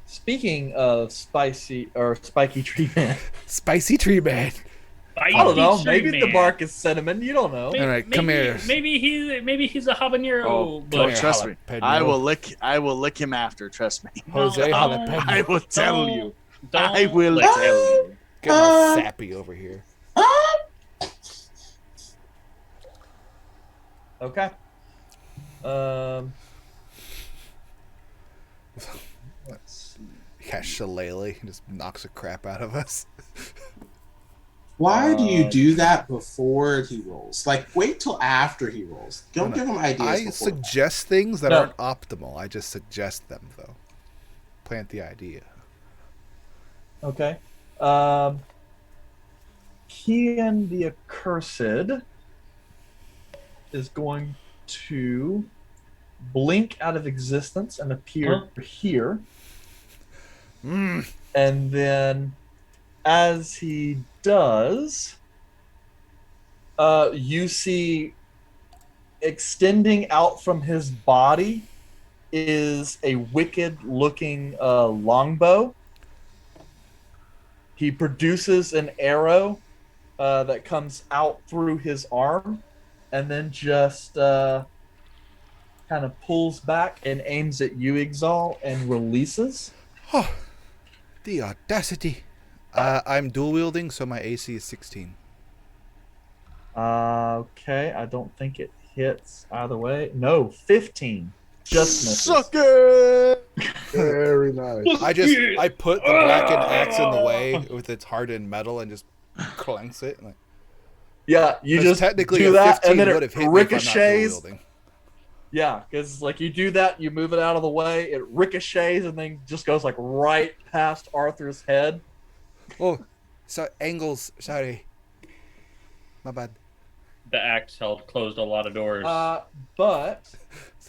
C: Speaking of spicy or spiky tree man,
F: Spicy tree man.
C: I don't know. Maybe the bark is cinnamon. You don't know.
F: All right, come here.
E: Maybe he's a habanero.
H: Oh,
E: bush.
H: trust me.
F: jalapeno.
H: I will lick him after. Trust me.
F: Jose
E: No.
F: jalapeno.
H: I will tell
E: Don't-
H: you.
E: don't
H: I will
E: lick
H: tell you.
F: Get all sappy over here.
C: Okay. Let's see.
F: Yeah, Shillelagh just knocks the crap out of us.
D: Why do you do that before he rolls? Like, wait till after he rolls. Don't
F: No,
D: give him ideas
F: I
D: before.
F: suggest things that
C: No.
F: aren't optimal. I just suggest them, though. Plant the idea.
C: Okay. Kian the Accursed is going to blink out of existence and appear here. And then as he does, you see extending out from his body is a wicked-looking longbow. He produces an arrow that comes out through his arm, and then just kind of pulls back and aims at you, Exalt, and releases.
F: Oh, the audacity. I'm dual wielding, so my AC is 16.
C: Okay, I don't think it hits either way. No, 15. Just misses.
H: Sucker!
B: Very nice.
F: I put the blackened axe in the way with its hardened metal and just clanks it. Like,
C: Yeah, you
F: 'cause
C: just
F: technically
C: do
F: a
C: that,
F: 15
C: and then
F: would
C: it
F: have hit me if I'm not dual
C: ricochets.
F: wielding.
C: Yeah, because like you do that, you move it out of the way, it ricochets, and then just goes like right past Arthur's head.
F: Oh, so angles. Sorry, my bad.
E: The axe held closed a lot of doors.
C: But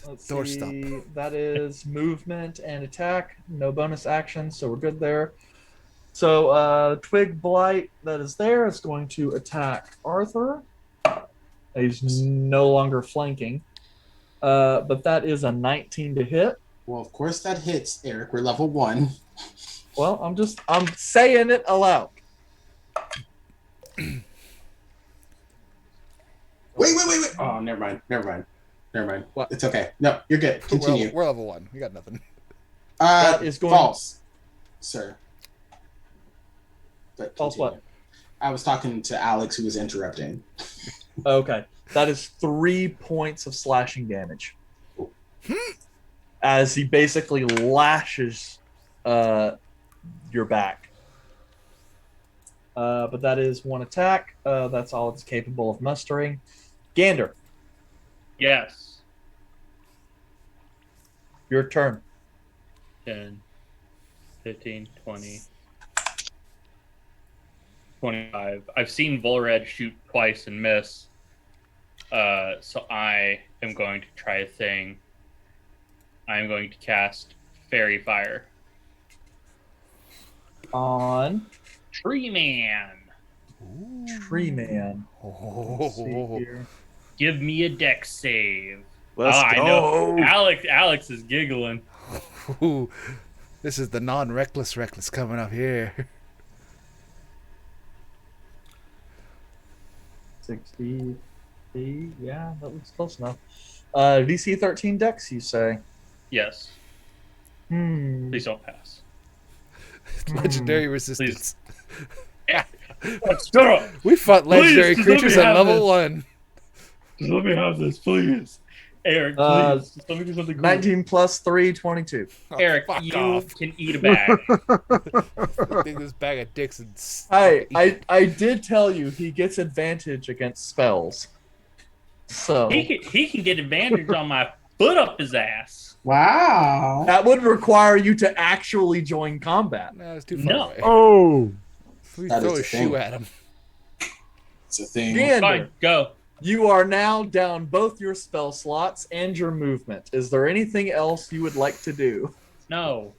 C: let's
F: Door
C: see. That is movement and attack. No bonus action, so we're good there. So Twig Blight that is there is going to attack Arthur. He's no longer flanking. But that is a 19 to hit.
D: Well, of course that hits, Eric. We're level 1.
C: Well, I'm saying it aloud.
D: Wait. Oh, never mind.
F: What?
D: It's okay. No, you're good. Continue.
F: We're level 1. We got nothing.
C: That is going
D: false, sir. But
C: False
D: continue.
C: what?
D: I was talking to Alex, who was interrupting.
C: Okay. That is 3 points of slashing damage. As he basically lashes your back. But that is one attack. That's all it's capable of mustering. Gander,
E: Yes.
C: your turn.
E: 10, 15, 20, 25. I've seen Volred shoot twice and miss. So I am going to try a thing. I am going to cast Fairy Fire.
C: On
E: Tree Man.
C: Tree Man. Let's see
F: Oh,
C: here.
E: Give me a dex save.
H: Let's
E: I
H: go.
E: know. Alex is giggling.
F: this is the non-reckless reckless coming up here.
C: 60. Yeah, that looks close enough. DC 13 dex, you say?
E: Yes. Please don't pass.
F: Legendary resistance.
E: Shut up.
F: We fought legendary
E: Please, just let
F: creatures
E: me
F: at
E: have
F: level
E: this.
F: 1.
E: Just let me have this, please. Eric,
C: Uh,
E: please. Just let me do something cool.
C: 19 plus 3, 22.
E: Eric,
F: Fuck
E: you
F: off.
E: can eat a bag.
F: Take this bag of dicks and
C: Hey, I did tell you he gets advantage against spells. So
E: he can get advantage on my foot up his ass.
D: Wow.
C: that would require you to actually join combat.
F: Nah, it's too far
E: No.
F: away.
B: Oh,
F: We
D: That
F: throw
D: is
F: a
D: a
F: shoe
D: thing.
F: at him.
D: It's a thing.
C: Gander,
E: Fine, go.
C: you are now down both your spell slots and your movement. Is there anything else you would like to do?
E: No.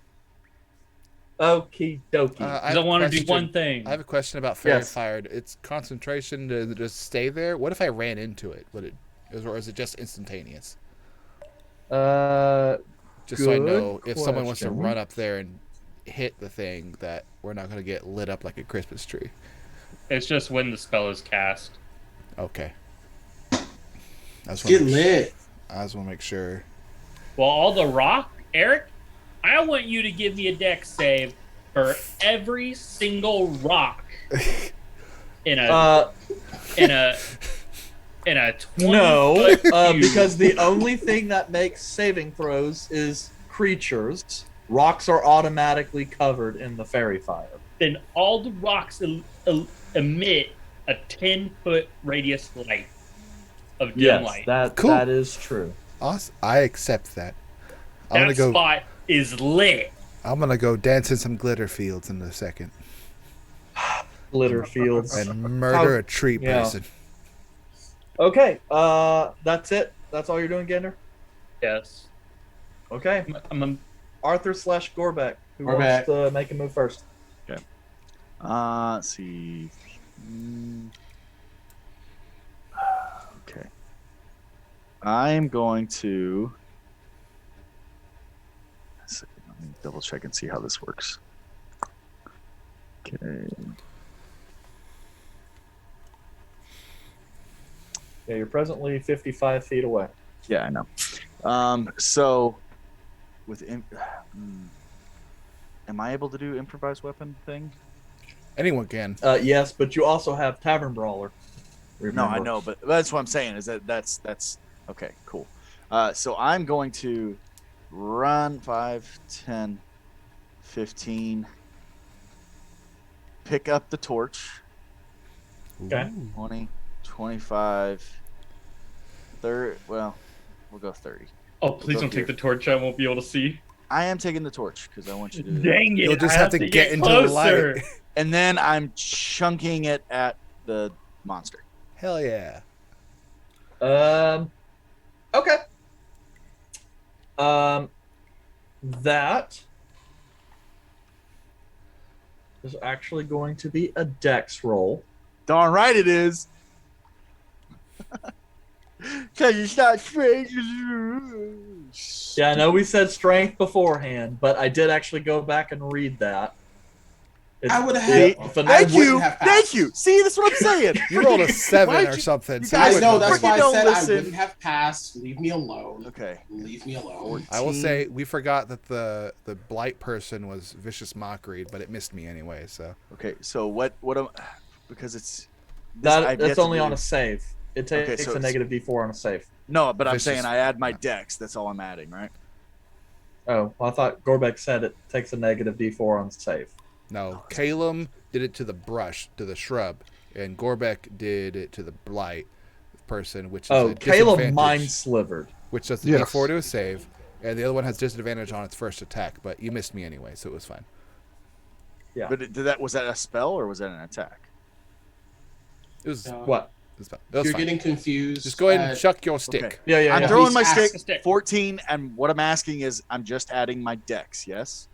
C: Okie dokie.
E: Because I want to do one thing.
F: I have a question about Fairy
C: Yes.
F: Fire. It's concentration to just stay there. What if I ran into it? Or is it just instantaneous? Just so I know
C: Good
F: if someone wants to
C: question.
F: run up there and hit the thing that we're not going to get lit up like a Christmas tree.
E: It's just when the spell is cast.
F: Okay.
D: Get lit.
F: I just want to make sure.
E: Well, all the rock, Eric, I want you to give me a dex save for every single rock in a 20
C: No,
E: foot cube.
C: because the only thing that makes saving throws is creatures. Rocks are automatically covered in the fairy fire.
E: Then all the rocks emit a 10-foot radius light of dim
C: Yes,
E: light.
F: Cool.
C: that is true.
F: Awesome. I accept that.
E: That spot is lit.
F: I'm gonna go dance in some glitter fields in a second
C: Glitter fields.
F: and murder a tree
C: yeah.
F: person.
C: Okay, that's it. That's all you're doing, Gander?
E: Yes.
C: Okay.
E: I'm
C: Arthur / Gorbeck. Who
D: Gorbeck.
C: wants to make a move first?
H: Let's see. Okay. I'm going to. Let's see, let me double check and see how this works. Okay.
C: Yeah, you're presently 55 feet away.
H: Yeah, I know. So with am I able to do improvised weapon thing?
F: Anyone can.
C: Yes, but you also have Tavern Brawler.
H: No, I
C: Remember.
H: know, but that's what I'm saying. Is that's okay? Cool. So I'm going to run 5, 10, 15. Pick up the torch.
C: Okay.
H: 20, 25, 30. Well, we'll go 30.
E: Oh, please
H: go
E: don't
H: here.
E: take the torch. I won't be able to see.
H: I am taking the torch because I want you to.
E: Dang it!
F: You'll just
E: I
F: have to get into the
E: closer.
F: light.
H: And then I'm chunking it at the monster.
F: Hell yeah.
C: Okay. That is actually going to be a dex roll.
H: Darn right it is. Because it's not straight.
C: Yeah, I know we said strength beforehand, but I did actually go back and read that.
D: I would have
C: it-
D: had.
C: fin-
D: I
H: Thank you.
D: wouldn't have
H: Thank
D: passed.
H: you. See, that's what I'm saying.
F: You rolled a 7
H: Why'd
F: or
H: you-
F: something.
H: you
F: so
H: guys
F: you
D: I know.
F: wouldn't
D: That's
F: have
D: why I
H: don't
D: said
H: listen.
D: I wouldn't have passed. Leave me alone.
H: Okay.
D: Leave me alone.
F: I will say we forgot that the blight person was vicious mockery, but it missed me anyway. So
H: Okay. So what am because it's
C: that's only on a save. It
H: Okay,
C: takes
H: so
C: a
H: it's-
C: negative D4 on a save.
H: no, but I'm
F: Vicious-
H: saying I add my dex. That's all I'm adding, right?
C: Oh, well, I thought Gorbek said it takes a negative D4 on save.
F: no, Calum did it to the brush, to the shrub, and Gorbek did it to the blight person, which is
C: Oh,
F: a
C: Caleb
F: disadvantage,
C: mind slivered.
F: which does the
B: Yes.
F: D4 to a save, and the other one has disadvantage on its first attack. But you missed me anyway, so it was fine.
C: Yeah.
H: But was that a spell or was that an attack?
F: It was,
C: What?
F: it was fine. It was
D: You're
F: fine.
D: getting confused.
F: Just go ahead and chuck your stick.
H: Okay.
C: Yeah, yeah,
H: I'm
C: yeah.
H: throwing
D: He's
H: my
D: asked-
H: stick. 14, and what I'm asking is I'm just adding my dex. Yes.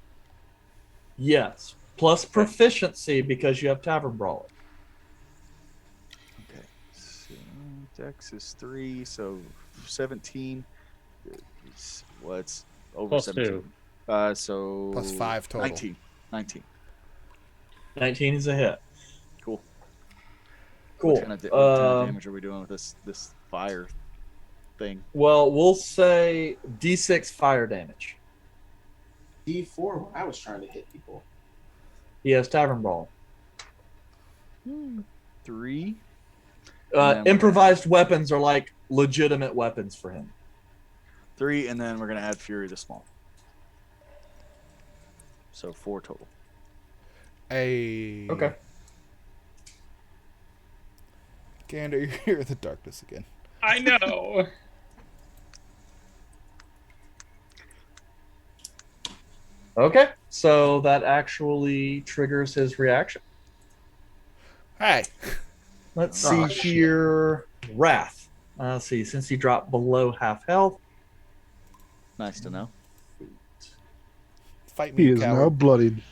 C: Yes. Plus proficiency because you have Tavern Brawler.
H: Okay. So dex is 3, so 17. What's over
E: Plus
H: 17? So
F: Plus 5 total.
H: 19.
C: 19 is a hit.
H: Cool.
C: Cool.
H: What kind of damage are we doing with this fire thing?
C: Well, we'll say D6 fire damage.
D: D4 when I was trying to hit people.
C: He has Tavern Brawl.
H: 3. then we're
C: Improvised weapons are like legitimate weapons for him.
H: 3, and then we're gonna add Fury the Small. So 4 total.
F: Hey.
C: Okay.
F: Gander, you're here in the darkness again.
E: I know.
C: Okay. So that actually triggers his reaction.
F: Hi.
C: Let's see here. Wrath. Let's see. Since he dropped below half health,
H: Nice to know.
F: Fight me,
B: He
F: you
B: is
F: coward.
B: now bloodied.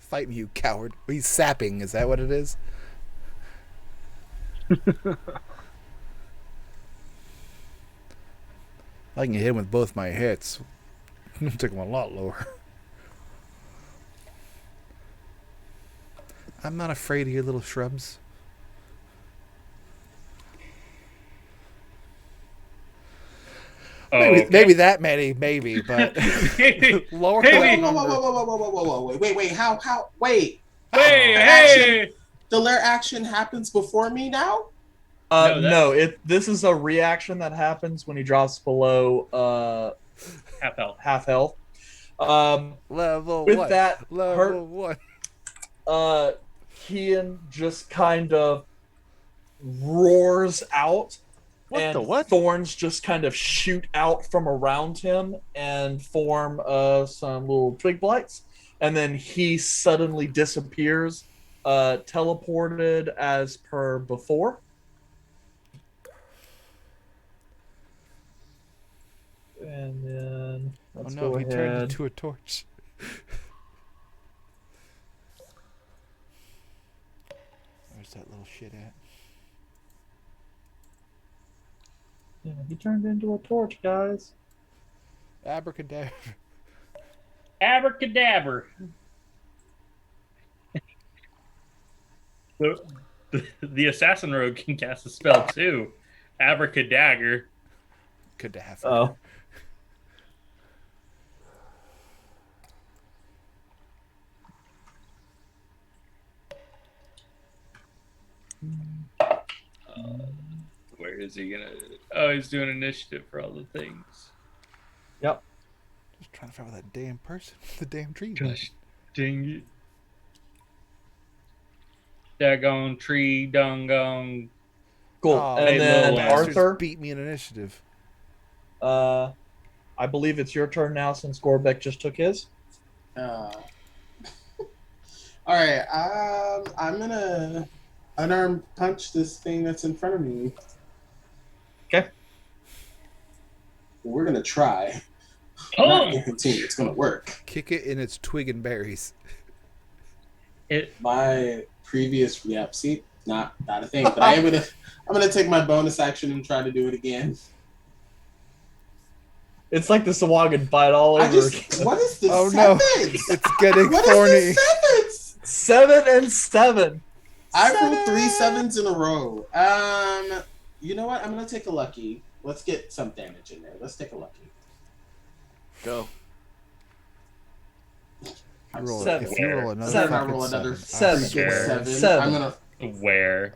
F: Fight me, you coward. He's sapping. Is that what it is? I can hit him with both my hits. Take him a lot lower. I'm not afraid of your little shrubs.
E: Oh,
F: Maybe that many, maybe, but lower
E: Hey,
F: that
D: Whoa, whoa,
F: number.
D: whoa, whoa, whoa, whoa, whoa, whoa, wait, how, wait.
E: Hey,
D: Action.
E: hey!
D: The lair action happens before me now?
E: No,
C: no. This is a reaction that happens when he drops below
E: Half health.
C: half health.
F: Level
C: With
F: one.
C: that,
F: Level one.
C: Kian just kind of roars out,
H: What
C: and
H: the what?
C: thorns just kind of shoot out from around him and form some little twig blights, and then he suddenly disappears, teleported as per before. And then
F: Oh
C: let's
F: no,
C: go
F: he
C: ahead.
F: turned into a torch. that little shit at?
C: Yeah, he turned into a torch, guys.
F: Abracadabra.
E: Abracadabra. The assassin rogue can cast a spell too. Abracadagger.
F: Cadaver.
C: Oh.
E: Where is he gonna? Oh, he's doing initiative for all the things.
C: Yep.
F: Just trying to find that damn person. The damn tree.
E: Gosh, dang it! Daggone tree, dungong.
C: Cool.
F: Oh,
C: and
E: hey,
C: then
E: little
F: bastards
C: Arthur,
F: beat me in initiative.
C: I believe it's your turn now since Gorbeck just took his.
D: All right. I'm gonna unarmed punch this thing that's in front of me.
C: Okay.
D: We're gonna try.
E: Oh!
D: Not guarantee it's gonna work.
F: Kick it in its twig and berries.
D: My previous see, not a thing. But I'm gonna take my bonus action and try to do it again.
C: It's like the Sawagan fight all over again.
D: What is this?
F: Oh no,
D: sevens?
F: it's getting
D: What
F: thorny.
D: is this? Sevens?
C: 7 and 7.
D: I rolled 3 sevens in a row. You know what? I'm gonna take a lucky. Let's get some damage in there. Let's take a lucky.
H: Go.
F: Roll it.
C: Seven.
F: If you roll another
C: Seven.
D: I
F: fucking
D: roll another
C: Seven.
D: seven.
C: Seven.
D: I'm gonna.
E: Where?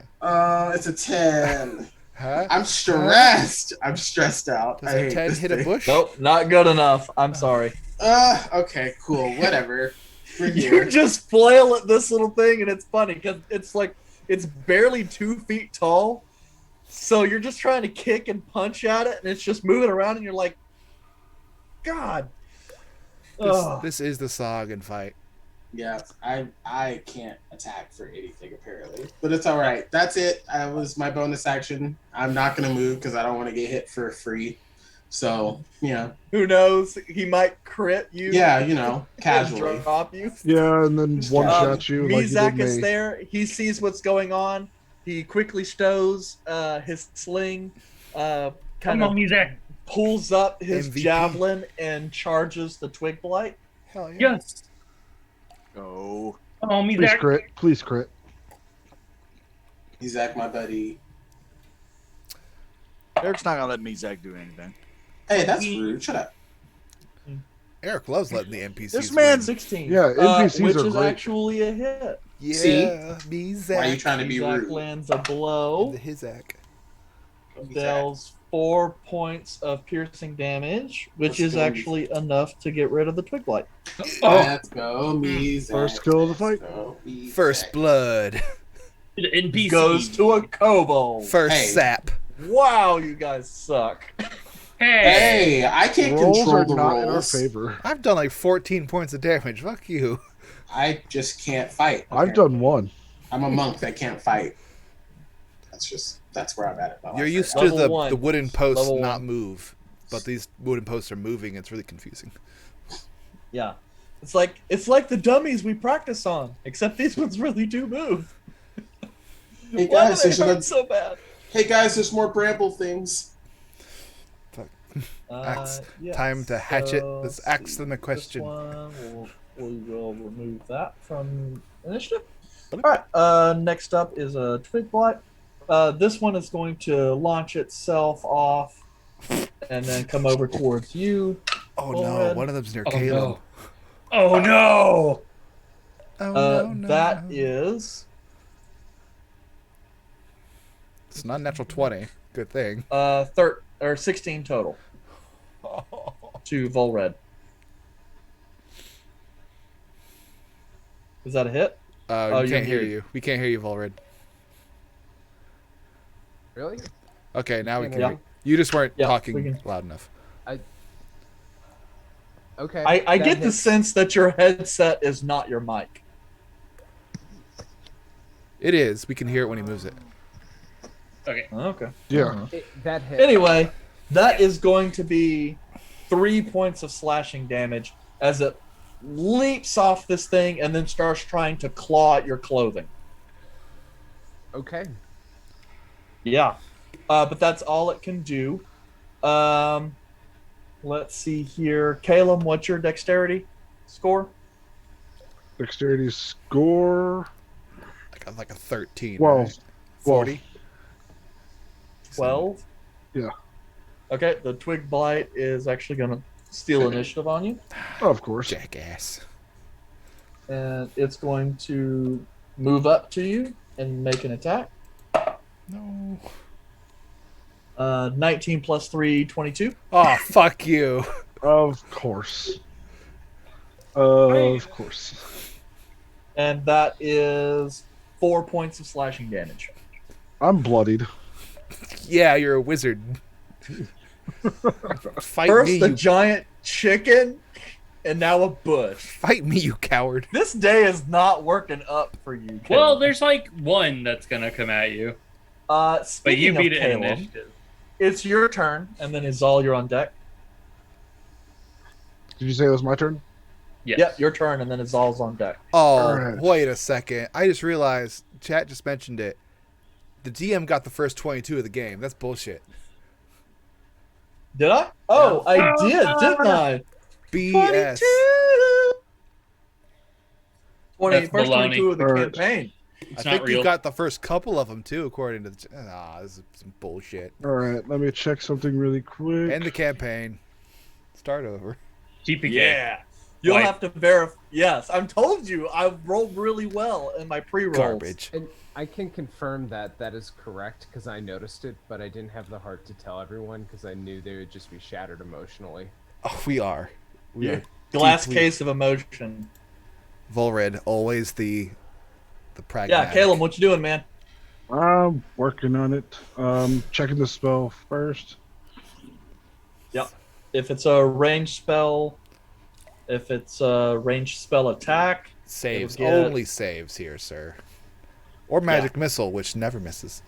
D: It's a 10.
F: Huh?
D: I'm stressed. I'm stressed out.
F: Does
D: I
F: a
D: hate
F: 10
D: this
F: hit a
D: thing.
F: bush?
C: Nope, not good enough. I'm sorry.
D: Okay, cool. Whatever. We're
C: You
D: here.
C: just flail at this little thing, and it's funny because it's barely 2 feet tall. So you're just trying to kick and punch at it, and it's just moving around, and you're like, God. Ugh.
F: This is the Sagan fight.
D: Yeah, I can't attack for anything apparently, but it's all right. That's it. That was my bonus action. I'm not gonna move because I don't want to get hit for free. So yeah,
C: Who knows? He might crit you.
D: yeah,
C: and
D: casually.
C: drop you.
B: Yeah, and then one shot you like you
C: Mizak
B: did
C: is
B: me.
C: there. He sees what's going on. He quickly stows his sling, kind
E: Come
C: of
E: on, Mizak.
C: pulls up his
F: MVP.
C: javelin and charges the twig blight.
F: Hell yeah.
E: Yes.
H: Go.
E: Come on,
B: Please
E: Mizak.
B: crit. Please crit.
D: Zach, my buddy.
H: Eric's not gonna let me Zach do anything.
D: Hey, that's rude. Shut up.
F: Eric loves letting the NPCs
C: This
F: win.
C: man's 16.
B: Yeah, NPCs
C: which
B: are
C: is
B: great.
C: actually a hit.
F: Yeah,
D: See?
F: me
D: Why are
F: Zach.
D: you trying to be
C: Mizak
D: rude?
C: lands a blow,
F: The Hizak.
C: deals 4 points of piercing damage, which
D: Let's
C: is
D: go.
C: actually enough to get rid of the twig blight.
D: Let's go, me. Zach.
B: First kill of the fight.
D: Let's go, me,
F: First
D: Zach.
F: blood.
E: The NPC
C: Goes to a kobold.
F: First
D: Hey.
F: sap.
C: Wow, you guys suck.
E: Hey.
D: Hey, I can't
B: Rolls
D: control
B: are
D: the
B: not in our
D: rolls.
B: favor.
F: I've done like 14 points of damage. Fuck you.
D: I just can't fight.
B: I've done one.
D: I'm a monk that can't fight. That's where I'm at.
F: You're used to
C: Level
F: the
C: one.
F: wooden posts
C: Level
F: not
C: one.
F: move, but these wooden posts are moving. It's really confusing.
C: Yeah. It's like the dummies we practice on, except these ones really do move.
D: Hey
C: Why
D: guys,
C: do
D: there's
C: they hurt
D: another-
C: so bad?
D: hey guys, there's more bramble things.
F: Axe.
C: Yes.
F: Time to hatchet.
C: So,
F: Let's
C: let's
F: axe
C: see.
F: them a
C: This
F: question.
C: one, we will remove that from initiative. All right. Next up is a twig blight. This one is going to launch itself off and then come over towards you.
F: Oh
C: Go
F: no,
C: ahead.
F: one of them's near
E: Oh,
F: Caleb.
E: no. Oh no!
F: Oh no.
C: That is
F: It's not a natural 20. Good thing.
C: 16 total to Volred. Is that a hit? Oh,
F: We
C: you're
F: can't hear
C: muted.
F: you. We can't hear you, Volred.
I: Really?
F: Okay, now we can
I: Yeah.
F: hear you. You just weren't
C: Yeah,
F: talking
C: we can-
F: loud enough.
I: Okay.
C: I
I: that
C: get the
I: hits.
C: sense that your headset is not your mic.
F: It is. We can hear it when he moves it.
E: Okay.
C: Okay.
B: Yeah.
I: That hit.
C: Anyway, that is going to be 3 points of slashing damage as it leaps off this thing and then starts trying to claw at your clothing.
I: Okay.
C: Yeah. But that's all it can do. Let's see here. Caleb, what's your dexterity score?
B: Dexterity score.
F: I got like a 13,
B: 12.
F: right? 40?
C: 12?
B: Yeah.
C: Okay, the Twig Blight is actually going to steal initiative on you.
B: Oh, of course.
F: Jackass.
C: And it's going to move up to you and make an attack.
F: No.
C: 19 plus 3, 22.
F: Oh, fuck you.
B: Of course. Of course.
C: And that is 4 points of slashing damage.
B: I'm bloodied.
F: Yeah, you're a wizard. Fight
C: First
F: me,
C: the
F: you
C: giant chicken, and now a bush.
F: fight me, you coward.
C: This day is not working up for you, Caleb.
E: Well, there's like one that's gonna come at you, but
C: Speaking
E: you
C: of
E: beat it in
C: Caleb,
E: initiative.
C: it's your turn, and then Izal, you're on deck.
B: Did you say it was my turn?
E: Yes.
C: Yep, your turn, and then Izal's on deck.
F: Oh,
B: Alright.
F: wait a second. I just realized, chat just mentioned it. The DM got the first 22 of the game. That's bullshit.
C: Did I? Oh, I did, didn't I?
F: BS.
C: 20,
E: That's
C: first 22
E: baloney.
C: of the
B: Alright.
C: campaign.
F: I
E: It's
F: think
E: not
F: you
E: real.
F: got the first couple of them, too, according to the... this is some bullshit.
B: Alright, let me check something really quick.
F: End the campaign. Start over.
E: TPK.
C: Yeah. You'll
E: White.
C: have to verify. Yes, I've told you. I rolled really well in my pre-rolls.
F: Garbage.
I: And I can confirm that that is correct because I noticed it, but I didn't have the heart to tell everyone because I knew they would just be shattered emotionally.
F: Oh, we are. We are
C: Glass
F: deeply-
C: case of emotion.
F: Volred, always the
C: Yeah,
F: pragmatic.
C: Caleb, what you doing, man?
B: I'm working on it. Checking the spell first.
C: Yep. If it's a ranged spell, if it's a ranged spell attack,
F: Saves.
C: It'll get-
F: Only saves here, sir. Or magic missile, which never misses.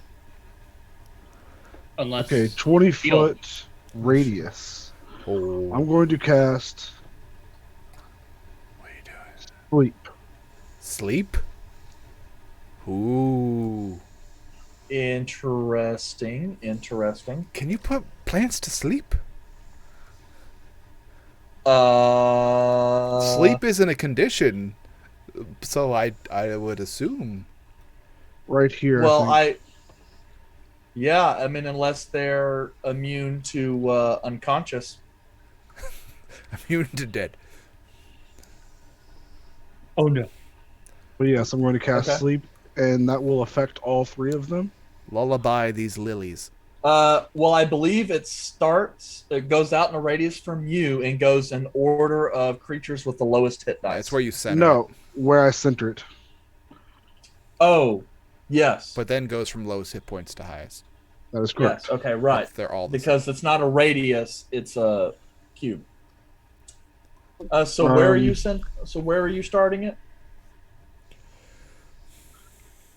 E: Unless
B: Okay, 20
E: Heal.
B: foot radius.
F: Oh.
B: I'm going to cast
F: What are you doing?
B: Sleep.
F: Sleep? Ooh.
C: interesting.
F: Can you put plants to sleep? Sleep isn't a condition, so I would assume.
B: Right here.
C: Well,
B: I think.
C: I mean, unless they're immune to unconscious.
F: Immune to dead.
E: Oh no.
B: But yes, I'm going to cast
C: Okay.
B: Sleep, and that will affect all three of them.
F: Lullaby these lilies.
C: Well, I believe it goes out in a radius from you and goes in order of creatures with the lowest hit dice.
F: That's where you center
B: No,
F: it,
B: where I center it.
C: Oh, yes.
F: but then goes from lowest hit points to highest.
B: That is correct.
C: Yes, okay, right.
F: They're all the
C: Because it's not a radius, it's a cube. So where are you where are you starting it?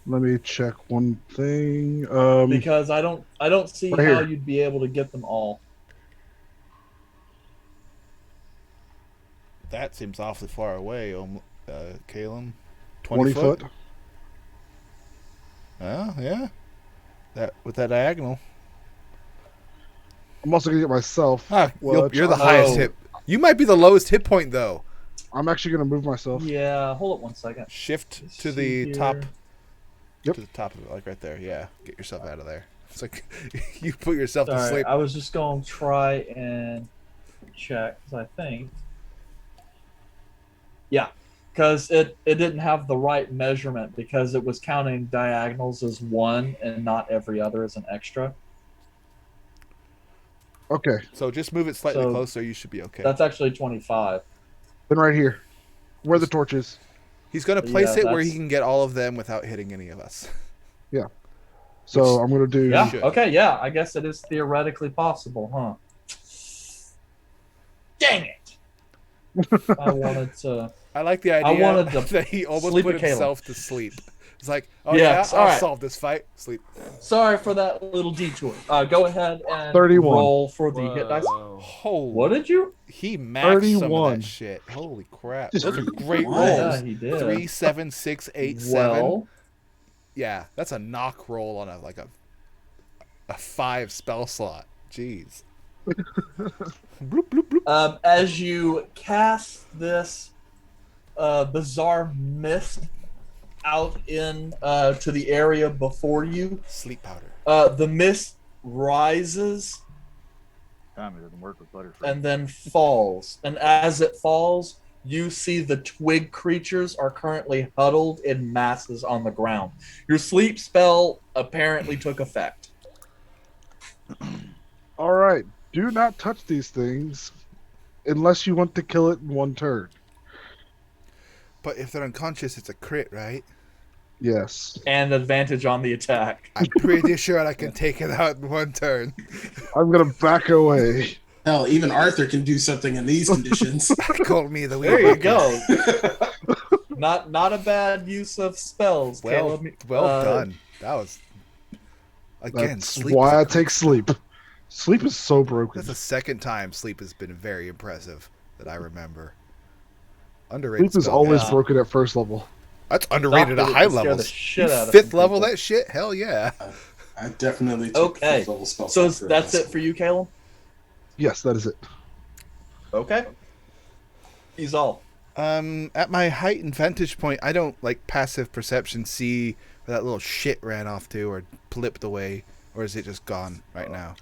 B: Let me check one thing.
C: Because I don't see
B: Right
C: how
B: here.
C: you'd be able to get them all.
F: That seems awfully far away, Caleb.
B: 20 foot.
F: Oh, yeah. That with that diagonal.
B: I'm also going to get myself.
F: You're the
C: Oh.
F: highest hit. You might be the lowest hit point, though.
B: I'm actually going to move myself.
C: Yeah, hold it 1 second.
F: Shift
C: Let's
F: to
C: see
F: the top.
C: here.
B: Yep.
F: To the top of it, like right there. Yeah. Get yourself out of there. It's like you put yourself to
C: All right,
F: sleep.
C: I was just going to try and check because I think. Yeah, because it didn't have the right measurement because it was counting diagonals as one and not every other as an extra.
B: Okay.
F: So just move it slightly
C: So
F: closer. You should be okay.
C: That's actually 25.
B: Then right here. Where the torch is.
F: He's going to place
C: Yeah,
F: it where he
C: that's-
F: can get all of them without hitting any of us.
B: So I'm going to do.
C: Yeah.
F: should.
C: Okay. Yeah. I guess it is theoretically possible, huh? Dang it! I wanted to.
F: I like the idea
C: wanted to
F: that he almost
C: sleep
F: put
C: with Caleb.
F: himself to sleep. It's like, oh
C: Yes,
F: yeah, I'll
C: alright.
F: solve this fight. Sleep.
C: Sorry for that little detour. Go ahead and
B: 31.
C: roll for the hit dice.
I: Whoa.
F: Holy.
C: What did you?
F: He maxed some of
B: 31.
F: that shit. Holy crap.
B: Just
F: Those are great
D: what?
F: rolls.
C: Yeah, he did.
F: 3, 7, 6, 8, 7.
C: Well,
F: Yeah, that's a knock roll on a 5 spell slot. Jeez. Bloop, bloop, bloop.
C: As you cast this bizarre mist out in to the area before you,
F: Sleep powder.
C: the mist rises
H: Time it doesn't work with Butterfree.
C: and then falls. And as it falls, you see the twig creatures are currently huddled in masses on the ground. Your sleep spell apparently took effect.
B: All right. Do not touch these things unless you want to kill it in one turn.
F: But if they're unconscious, it's a crit, right?
B: Yes.
C: And advantage on the attack.
F: I'm pretty sure I can take it out in one turn.
B: I'm going to back away.
D: Hell, even Arthur can do something in these conditions.
F: Call me the
C: There you
F: Weeaboo.
C: go. Not a bad use of spells,
F: Well
C: Caleb.
F: done. That was again.
B: That's
F: Sleep
B: why I
F: is-
B: take sleep. Sleep is so broken.
F: That's the second time sleep has been very impressive that I remember. Underrated.
B: Sleep is
F: spell,
B: always
F: guys.
B: broken at first level.
F: That's underrated at
C: Doctor
F: high
C: would scare the
F: levels.
C: shit
F: You
C: out of
F: fifth
C: some
F: level
C: people.
F: that shit? Hell yeah.
D: I definitely took
C: Okay.
D: fifth level spell
C: So
D: slot
C: that's
D: this.
C: it for you, Caleb?
B: Yes, that is it.
C: Okay. He's all.
F: At my height and vantage point, I don't like passive perception see where that little shit ran off to or flipped away, or is it just gone right now?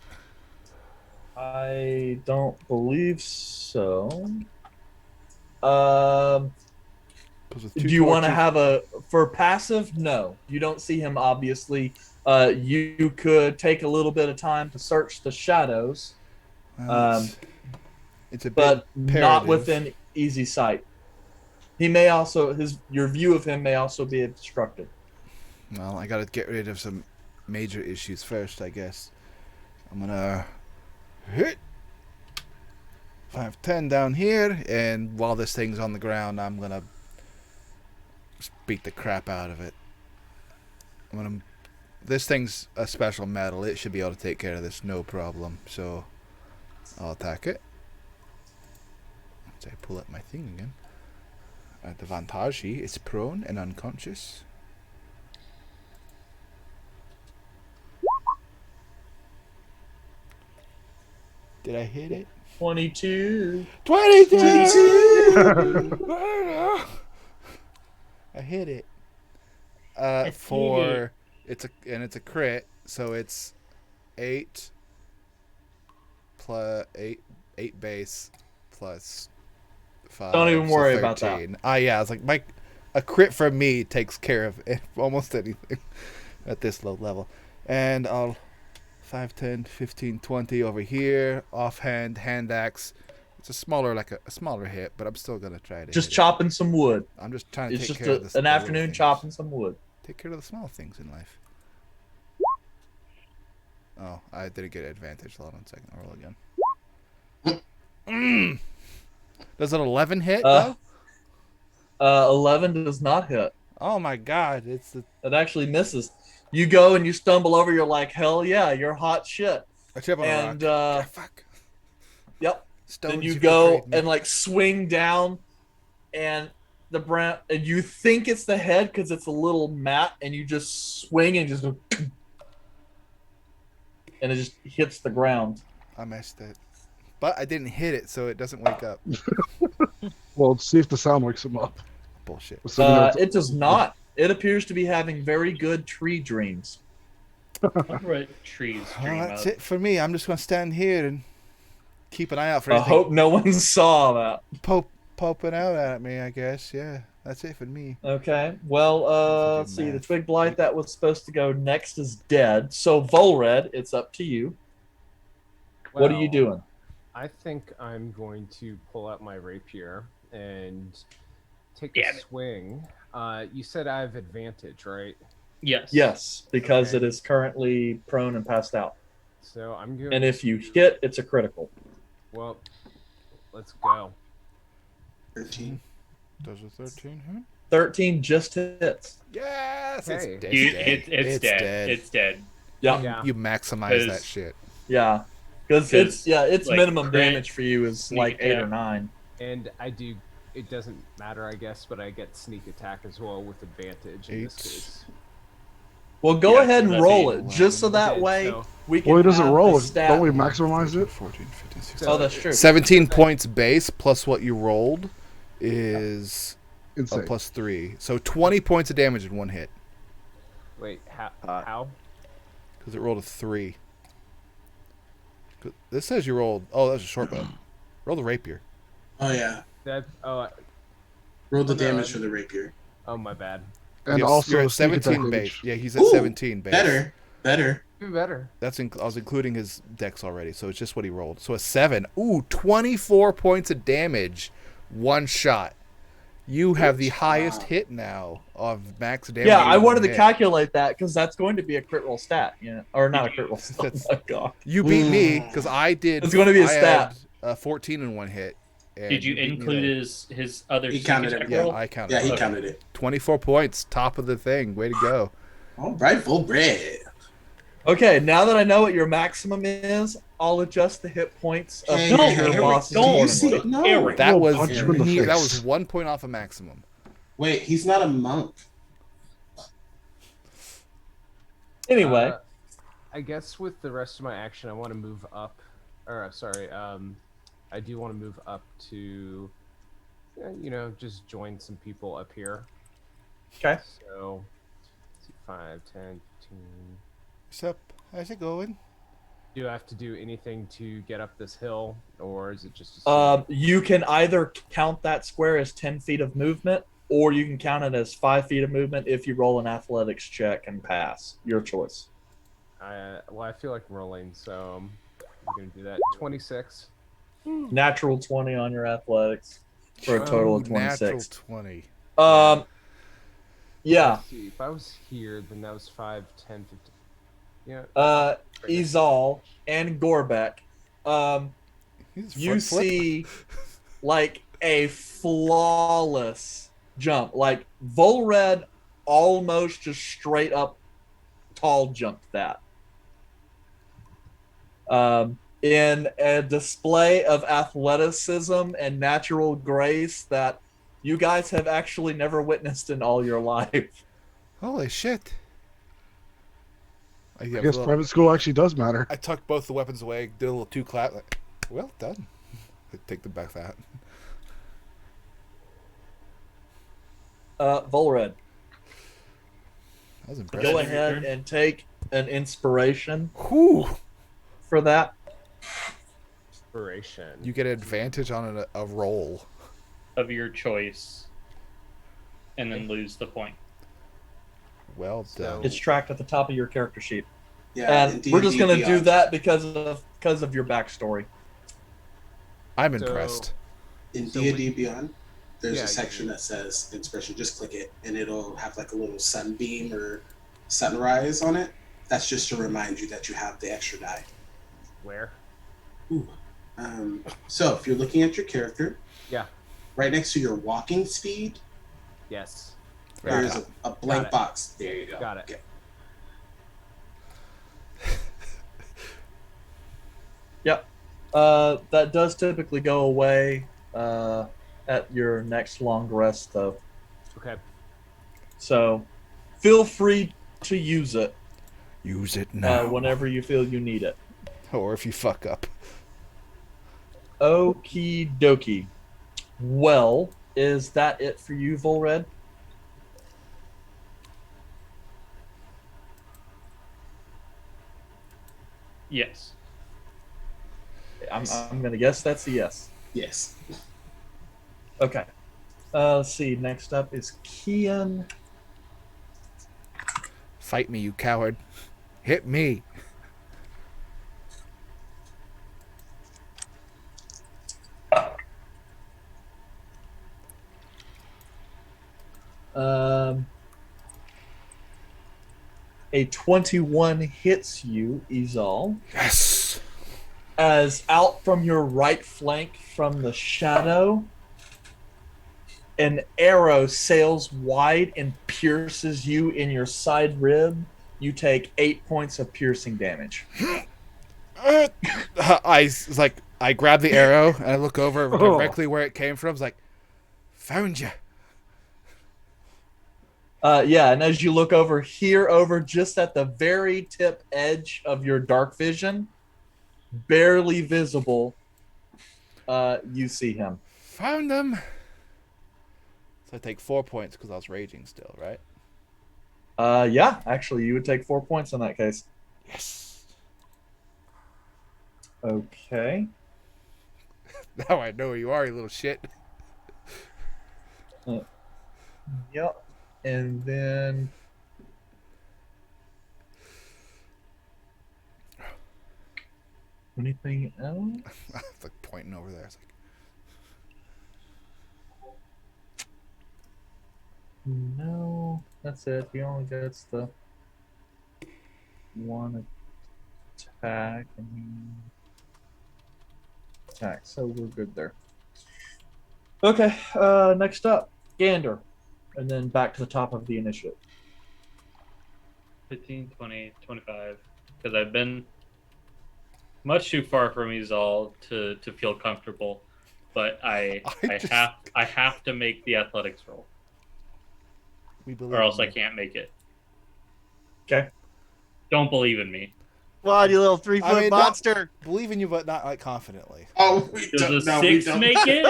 C: I don't believe so.
F: 'Cause with
C: Do
F: two
C: you want to
F: torches-
C: have a for passive? No, you don't see him. Obviously, you could take a little bit of time to search the shadows,
F: Well, it's a bit
C: but not
F: imperative.
C: within easy sight. He may also your view of him may also be obstructed.
F: Well, I gotta get rid of some major issues first, I guess. I'm gonna hit 5'10" down here, and while this thing's on the ground, I'm gonna just beat the crap out of it. This thing's a special metal. It should be able to take care of this, no problem. So I'll attack it. So I pull up my thing again. Advantage, it's prone and unconscious. Did I hit it?
C: 22.
F: 22! I hit it. For it's a crit, so it's 8 plus 8 base plus 5.
C: Don't even
F: so
C: worry about that.
F: 13. Yeah, it's like a crit from me takes care of almost anything at this low level. And I'll 5, 10, 15, 20 over here. Offhand, hand axe. It's a smaller hit, but I'm still gonna try to.
C: Just
F: hit
C: chopping some wood.
F: it. I'm just trying to
C: It's
F: take
C: just
F: care of
C: an
F: the
C: afternoon
F: little
C: chopping
F: things.
C: some wood.
F: Take care of the small things in life. Oh, I didn't get advantage. Hold on a second. I'll roll again. Does an 11 hit?
C: Uh,
F: though?
C: 11 does not hit.
F: Oh my god! It's the
C: It actually misses. You go and you stumble over. You're like, hell yeah, you're hot shit.
F: I trip on
C: And
F: a rock. Fuck.
C: yep.
F: Stones,
C: Then you
F: you've
C: go
F: betrayed me.
C: and like swing down, and and you think it's the head because it's a little mat, and you just swing and just go, and it just hits the ground.
F: I missed it, but I didn't hit it, so it doesn't wake up.
B: Well, let's see if the sound wakes him up.
F: Bullshit.
C: It does not. It appears to be having very good tree dreams.
E: I wonder what trees dream
F: That's
E: of.
F: it for me. I'm just gonna stand here and keep an eye out for
C: I
F: anything
C: hope no one saw that.
F: popping out at me. I guess. Yeah, that's it for me.
C: Okay. Well,
F: Fucking
C: let's see. The
F: math.
C: twig blight that was supposed to go next is dead. So Volred, it's up to you. What are you
I: Well,
C: doing?
I: I think I'm going to pull out my rapier and take
E: Damn
I: a
E: it.
I: swing. You said I have advantage, right?
E: Yes.
C: Yes, because
I: Okay.
C: it is currently prone and passed out.
I: So I'm going.
C: And if you hit, it's a critical.
I: Well, let's go.
D: 13.
F: Does a 13 hit?
C: 13 just hits.
F: Yes.
I: Okay.
F: It's
E: You,
F: dead.
E: it's dead. It's dead.
C: Yeah.
I: Yeah.
F: You maximize that
E: Is-
F: shit.
C: Yeah. Because
E: 'Cause,
C: its
E: like,
C: minimum
E: crit,
C: damage for you is
E: sneak
C: like 8 or
E: attack.
C: 9.
I: And I do. It doesn't matter, I guess, but I get sneak attack as well with advantage in this
F: 8.
I: case.
C: Well, go
E: Yeah,
C: ahead
E: so
C: and
E: that'd
C: roll
E: be
C: it, just so that
I: Okay,
C: way
I: so-
C: we can
B: Well, he doesn't
C: have
B: roll
C: the
B: it.
C: stat.
B: Don't we maximize it?
F: 14, 15, 16.
C: Oh, that's true.
F: 17 points base plus what you rolled is a
B: Insane.
F: +3. So 20 points of damage in one hit.
I: Wait,
H: Uh,
I: how?
F: Because it rolled a 3. This says you rolled... Oh, that was a short bow. Roll the rapier.
D: Oh yeah.
I: That
D: Roll the
I: Okay.
D: damage for the rapier.
I: oh my bad.
B: And
F: You're
B: also
F: at
B: sneak attack
F: 17 base.
B: damage.
F: Yeah, he's at
D: Ooh,
F: 17 base.
D: Better.
I: Even better.
F: I was including his dex already, so it's just what he rolled. So a 7. Ooh, 24 points of damage. One shot. You have the highest hit now of max damage.
C: Yeah, I
F: in
C: wanted
F: one
C: to
F: hit.
C: calculate that because that's going to be a crit roll stat, or not a crit roll stat.
F: That's-
C: Oh my god.
F: You beat me because I did.
C: It's gonna be a
F: I
C: stat.
F: had, 14 in one hit. and
E: Did you
F: beat me
E: include
F: there.
E: his other
D: He
E: sneak
D: counted
E: attack
D: it.
F: Yeah,
E: roll?
F: I counted.
D: Yeah, he
F: it.
D: counted it.
F: 24 points, top of the thing. Way to go.
D: All right, full bread.
C: Okay, now that I know what your maximum is, I'll adjust the hit points of
D: Hey,
C: each
E: No,
C: of your
E: Eric,
C: bosses
E: don't.
D: Do you see?
C: accordingly.
D: No.
E: Eric.
F: That
B: We'll
F: was
B: punch you in the
F: that
B: face.
F: was 1 point off a maximum.
D: Wait, he's not a monk.
C: Anyway,
I: I guess with the rest of my action, I want to move up. Or sorry, I do want to move up to, just join some people up here.
C: okay.
I: So, let's see, 5, 10, 15.
F: What's up? How's it going?
I: Do I have to do anything to get up this hill, or is it just a
C: You can either count that square as 10 feet of movement, or you can count it as 5 feet of movement if you roll an athletics check and pass. Your choice.
I: I feel like rolling, so I'm gonna do that. 26.
C: Natural 20 on your athletics for a total of
F: Ooh, natural
C: 26.
F: 20.
C: Yeah.
I: Let's see, if I was here, then that was 5, 10, 15. Yeah.
C: Izal and Gorbek,
F: He's
C: you
F: front flip.
C: see like a flawless jump. Like Volred almost just straight up tall jumped that. In a display of athleticism and natural grace that you guys have actually never witnessed in all your life.
F: Holy shit.
B: I guess private school actually does matter.
F: I tucked both the weapons away, did a little 2 clap. Like, well done. Take them back that.
C: Volred,
F: That was impressive.
C: go ahead and take an inspiration
F: Whew.
C: for that.
I: Inspiration.
F: You get advantage on a roll.
E: Of your choice, and then lose the point.
F: Well done.
C: It's tracked at the top of your character sheet.
D: Yeah,
C: And we're just going to do that because of your backstory.
F: I'm
I: So-
F: impressed.
D: In
I: So
D: D&D Beyond. There's
I: Yeah,
D: a section that says inspiration. Just click it, and it'll have like a little sunbeam or sunrise on it. That's just to remind you that you have the extra die.
I: Where?
D: So if you're looking at your character,
I: Yeah.
D: right next to your walking speed,
I: Yes.
F: Very
D: there's
F: top.
D: a blank
I: it.
D: box. There you go.
I: Got it.
D: Okay.
C: Yep. That does typically go away at your next long rest, though.
I: Okay.
C: So feel free to use it
F: Use it now.
C: whenever you feel you need it.
F: Or if you fuck up.
C: Okie dokie. Well, is that it for you, Volred?
E: Yes.
C: I'm going to guess that's a yes.
D: Yes.
C: Okay. Let's see. Next up is Kian.
F: Fight me, you coward. Hit me.
C: A 21 hits you, Izal,
F: Yes.
C: as out from your right flank from the shadow, an arrow sails wide and pierces you in your side rib. You take 8 points of piercing damage.
F: I grab the arrow and I look over directly where it came from. It's like, found you.
C: Yeah, and as you look over here, over just at the very tip edge of your dark vision, barely visible, you see him.
F: Found them. So I take 4 points because I was raging still, right?
C: Yeah, actually, you would take 4 points in that case.
F: Yes.
C: Okay.
F: Now I know where you are, you little shit.
C: Yep. And then anything else?
F: I was like pointing over there. It's like,
C: No, that's it. He only gets the one attack and attack, so we're good there. Okay, next up, Gander. And then back to the top of the initiative.
E: 15, 20, 25. Because I've been much too far from Izal to feel comfortable. But I have to make the athletics roll.
F: we believe
E: Or else
F: in
E: I
F: you.
E: can't make it.
C: Okay.
E: Don't believe in me.
H: Come on, you little 3-foot
F: I mean,
H: monster.
F: Believe in you, but not like confidently.
D: Oh, we
E: Does
D: don't.
E: a
D: No, we
E: 6
D: don't.
E: make it?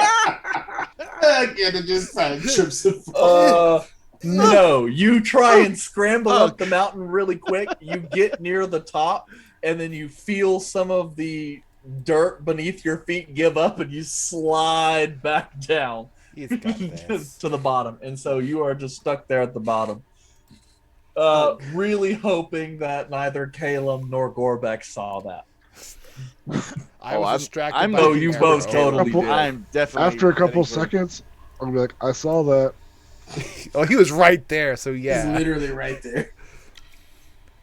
D: Again, it just trips and falls.
C: No, you try and scramble up the mountain really quick. You get near the top, and then you feel some of the dirt beneath your feet give up, and you slide back down
F: He's got this.
C: to the bottom. And so you are just stuck there at the bottom. Really hoping that neither Caleb nor Gorbeck saw that.
F: I was distracted
H: I'm
F: by
C: Oh,
F: the
C: you
F: arrow.
C: both totally
B: Couple-
C: did.
H: I'm definitely
B: After a couple
H: heading for-
B: seconds, I'll be like, I saw that.
F: Oh, he was right there, so
D: He's
F: yeah.
D: literally right there.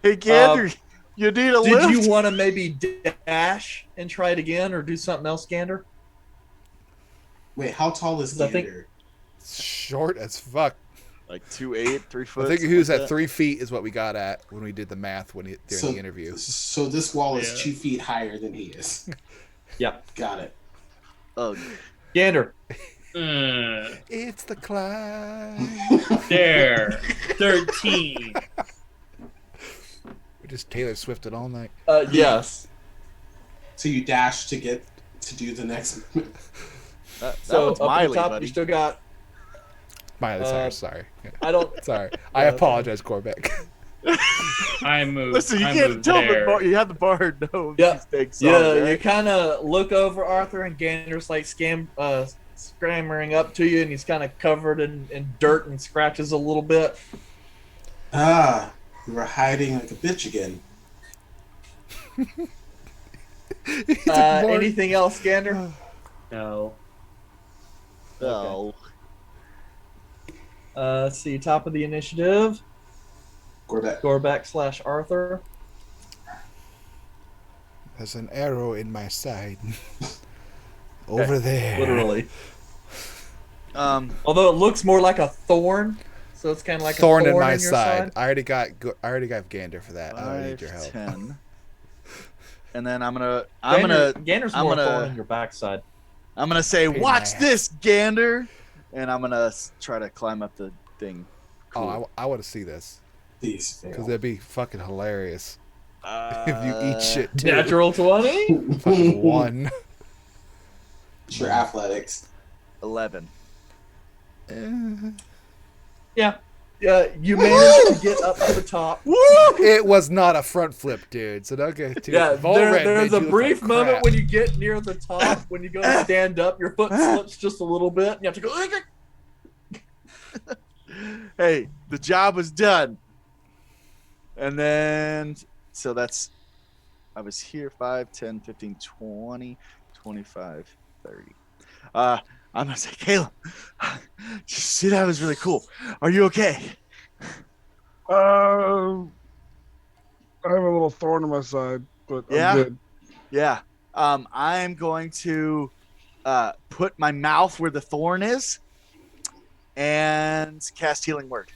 H: Hey, Gander, you need a
C: Did
H: lift?
C: you want to maybe dash and try it again, or do something else, Gander?
D: Wait, how tall is
C: I think-
D: Gander?
F: Short as fuck.
H: Like 2'8", 3 foot.
F: I think he was
H: something
F: at
H: like
F: 3 feet is what we got at when we did the math during
D: So-
F: the interview.
D: So this wall is
E: Yeah.
D: 2 feet higher than he is.
C: Yep.
D: Got it.
H: that. Oh,
C: Gander.
F: It's the climb.
E: There. 13.
F: We just Taylor Swifted all night.
C: Yes.
D: So you dash to get to do the next.
H: that
C: So
H: one's
C: up at
H: Miley,
C: the top,
H: buddy.
C: you still got.
F: Miley Cyrus, sorry.
C: I don't.
F: Sorry. I apologize, Corbeck.
E: I moved.
H: Listen, you
E: I
H: can't
E: moved
H: tell
E: there.
H: you have the bar know
C: Yeah.
H: these things.
C: Yeah,
H: right?
C: you kind of look over Arthur, and Gander's like scrambling up to you, and he's kind of covered in dirt and scratches a little bit.
D: Ah, you were hiding like a bitch again.
C: Anything else, Gander?
E: No.
H: Oh.
C: Let's see, top of the initiative.
D: Gorbeck.
C: Gorbeck / Arthur.
F: There's an arrow in my side. Over there.
C: Literally.
H: Um,
C: Although it looks more like a thorn, so it's kind of like
F: Thorn
C: a
F: in
C: thorn
F: my
C: in your
F: side. I already got Gander for that. I don't
H: 5,
F: need your help.
H: 10. And then I'm gonna
C: Gander's
H: I'm
C: more
H: gonna-
C: thorn in your backside.
H: say,
F: Pain in
H: watch
F: my
H: this, Gander, and I'm gonna try to climb up the thing.
F: Oh, I want to see this
D: Please
F: because
D: fail.
F: that'd be fucking hilarious if you eat shit too.
C: Natural 20?
F: Fucking 1.
D: It's your athletics.
H: 11.
C: Yeah. You managed to get up to the top.
F: It was not a front flip, dude. So don't get too.
C: Yeah,
F: Volred
C: there's
F: made
C: a
F: you look
C: brief
F: like
C: moment
F: crap.
C: when you get near the top, when you go to stand up, your foot slips just a little bit, and you have to go.
H: Hey, the job was done. And then, so that's, I was here 5, 10, 15, 20, 25, 30. I'm going to say, Caleb, see, that was really cool. Are you okay?
B: I have a little thorn in my side, but
H: Yeah?
B: I'm good.
H: Yeah. I'm going to put my mouth where the thorn is and cast Healing Word.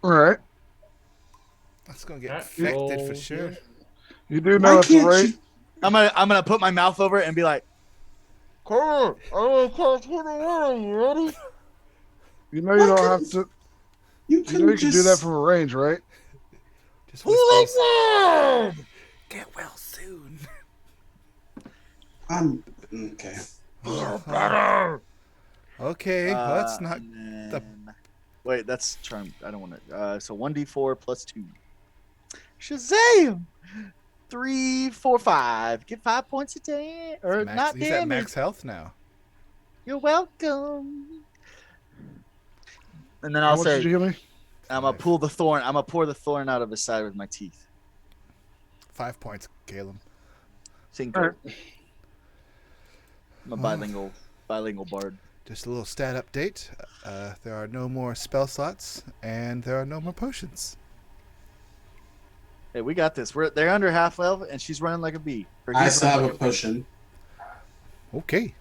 B: All right.
F: That's gonna get
E: That
F: infected for
E: rolls,
F: sure.
E: yeah.
B: You do
D: Why
B: know that's
D: can't
B: right.
D: you-
H: I'm gonna put my mouth over it and be like,
B: Come on. I'm gonna cast healing word on you. Ready? You know you don't have to.
D: You
B: You know you can do that from a range, right?
F: Just whispers. Get well soon.
D: I'm okay.
F: Okay, well, that's not.
H: and
F: the-
H: then- Wait, that's charm. I don't want to. So 1d4 plus 2. Shazam! 3, 4, 5. Get 5 points of damage. Or
F: Max,
H: not
F: he's at
H: damage.
F: max health now.
H: You're welcome. And then
B: How
H: I'll
B: much
H: say,
B: did you give me?
H: I'm gonna pull the thorn. I'm gonna pour the thorn out of his side with my teeth.
F: 5 points, Caleb.
H: Cinco.
B: Alright.
H: I'm a bilingual bard.
F: Just a little stat update. There are no more spell slots, and there are no more potions.
H: Hey, we got this. They're under half level, and she's running like a bee. Or
D: I
H: he's
D: still have
H: running
D: a
H: like bee.
D: potion.
F: Okay.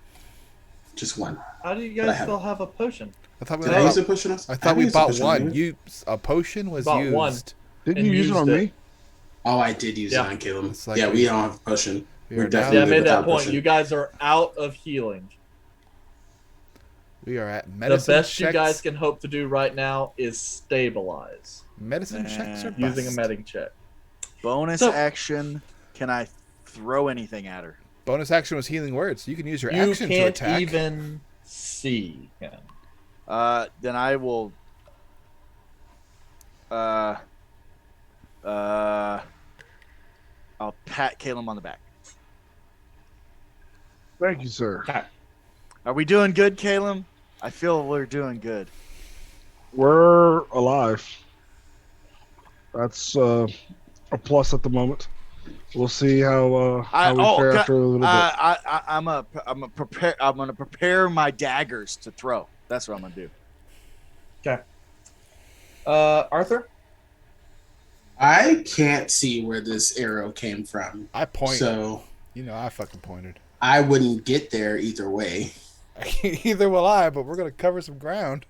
D: Just one.
C: How do you
D: But I
C: guys
D: have
C: still have a potion?
F: I thought we,
D: Did I use a potion?
F: I thought we
D: used a
F: bought
D: potion
F: one.
D: on you.
F: A potion was
C: Bought
F: used.
C: one.
B: Didn't
C: And
B: you use it
C: used
B: on
C: it.
B: me?
D: Oh, I did use
C: Yeah.
D: it on Caleb.
F: It's like
D: Yeah,
F: we-
D: we don't have a potion.
F: We
D: We're
F: are now-
C: Yeah, I
D: definitely
C: made that
D: without
C: point.
D: potion.
C: You guys are out of healing.
F: We are at
C: The
F: medicine
C: best you
F: checks.
C: guys can hope to do right now is stabilize
F: Medicine checks are
H: Man.
C: using a
F: bust.
C: medic check.
H: Bonus
C: So-
H: action. Can I throw anything at her?
F: Bonus action was healing words. You can use your
C: You
F: action to
C: can't
F: attack.
C: even see him.
H: Then I will. I'll pat Caleb on the back.
B: Thank you, sir.
H: Are we doing good, Caleb? I feel we're doing good.
B: We're alive. That's a plus at the moment. We'll see how we fare after a little bit.
H: I'm gonna prepare my daggers to throw. That's what I'm gonna do.
C: Arthur?
D: I can't see where this arrow came from.
F: I point.
D: So
F: You know, I fucking pointed.
D: I wouldn't get there either way.
F: Either will I, but we're gonna cover some ground.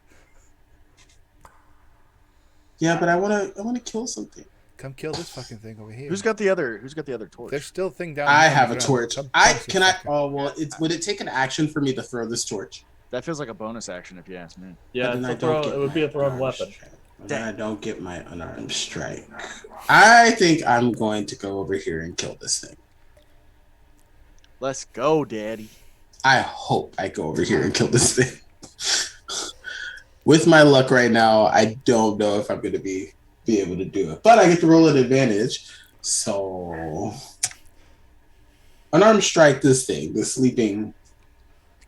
D: Yeah, but I wanna kill something.
F: Come kill this fucking thing over here.
H: Who's got the other torch?
F: There's still a thing down
D: I
F: here on
D: have
F: the
D: a
F: ground.
D: torch.
F: Come
D: I
F: punch this
D: can I
F: fucker.
D: oh well would it take an action for me to throw this torch?
H: That feels like a bonus action if you ask me.
C: Yeah,
D: But then
C: it's
D: I
C: a
D: don't
C: throw,
D: get
C: it would be a
D: my
C: thrown
D: unarmed
C: weapon.
D: strike. Then I don't get my unarmed strike. I think I'm going to go over here and kill this thing.
H: Let's go, Daddy.
D: I hope I go over here and kill this thing. With my luck right now, I don't know if I'm going to be able to do it. But I get to roll an advantage. So unarmed strike this thing, the sleeping.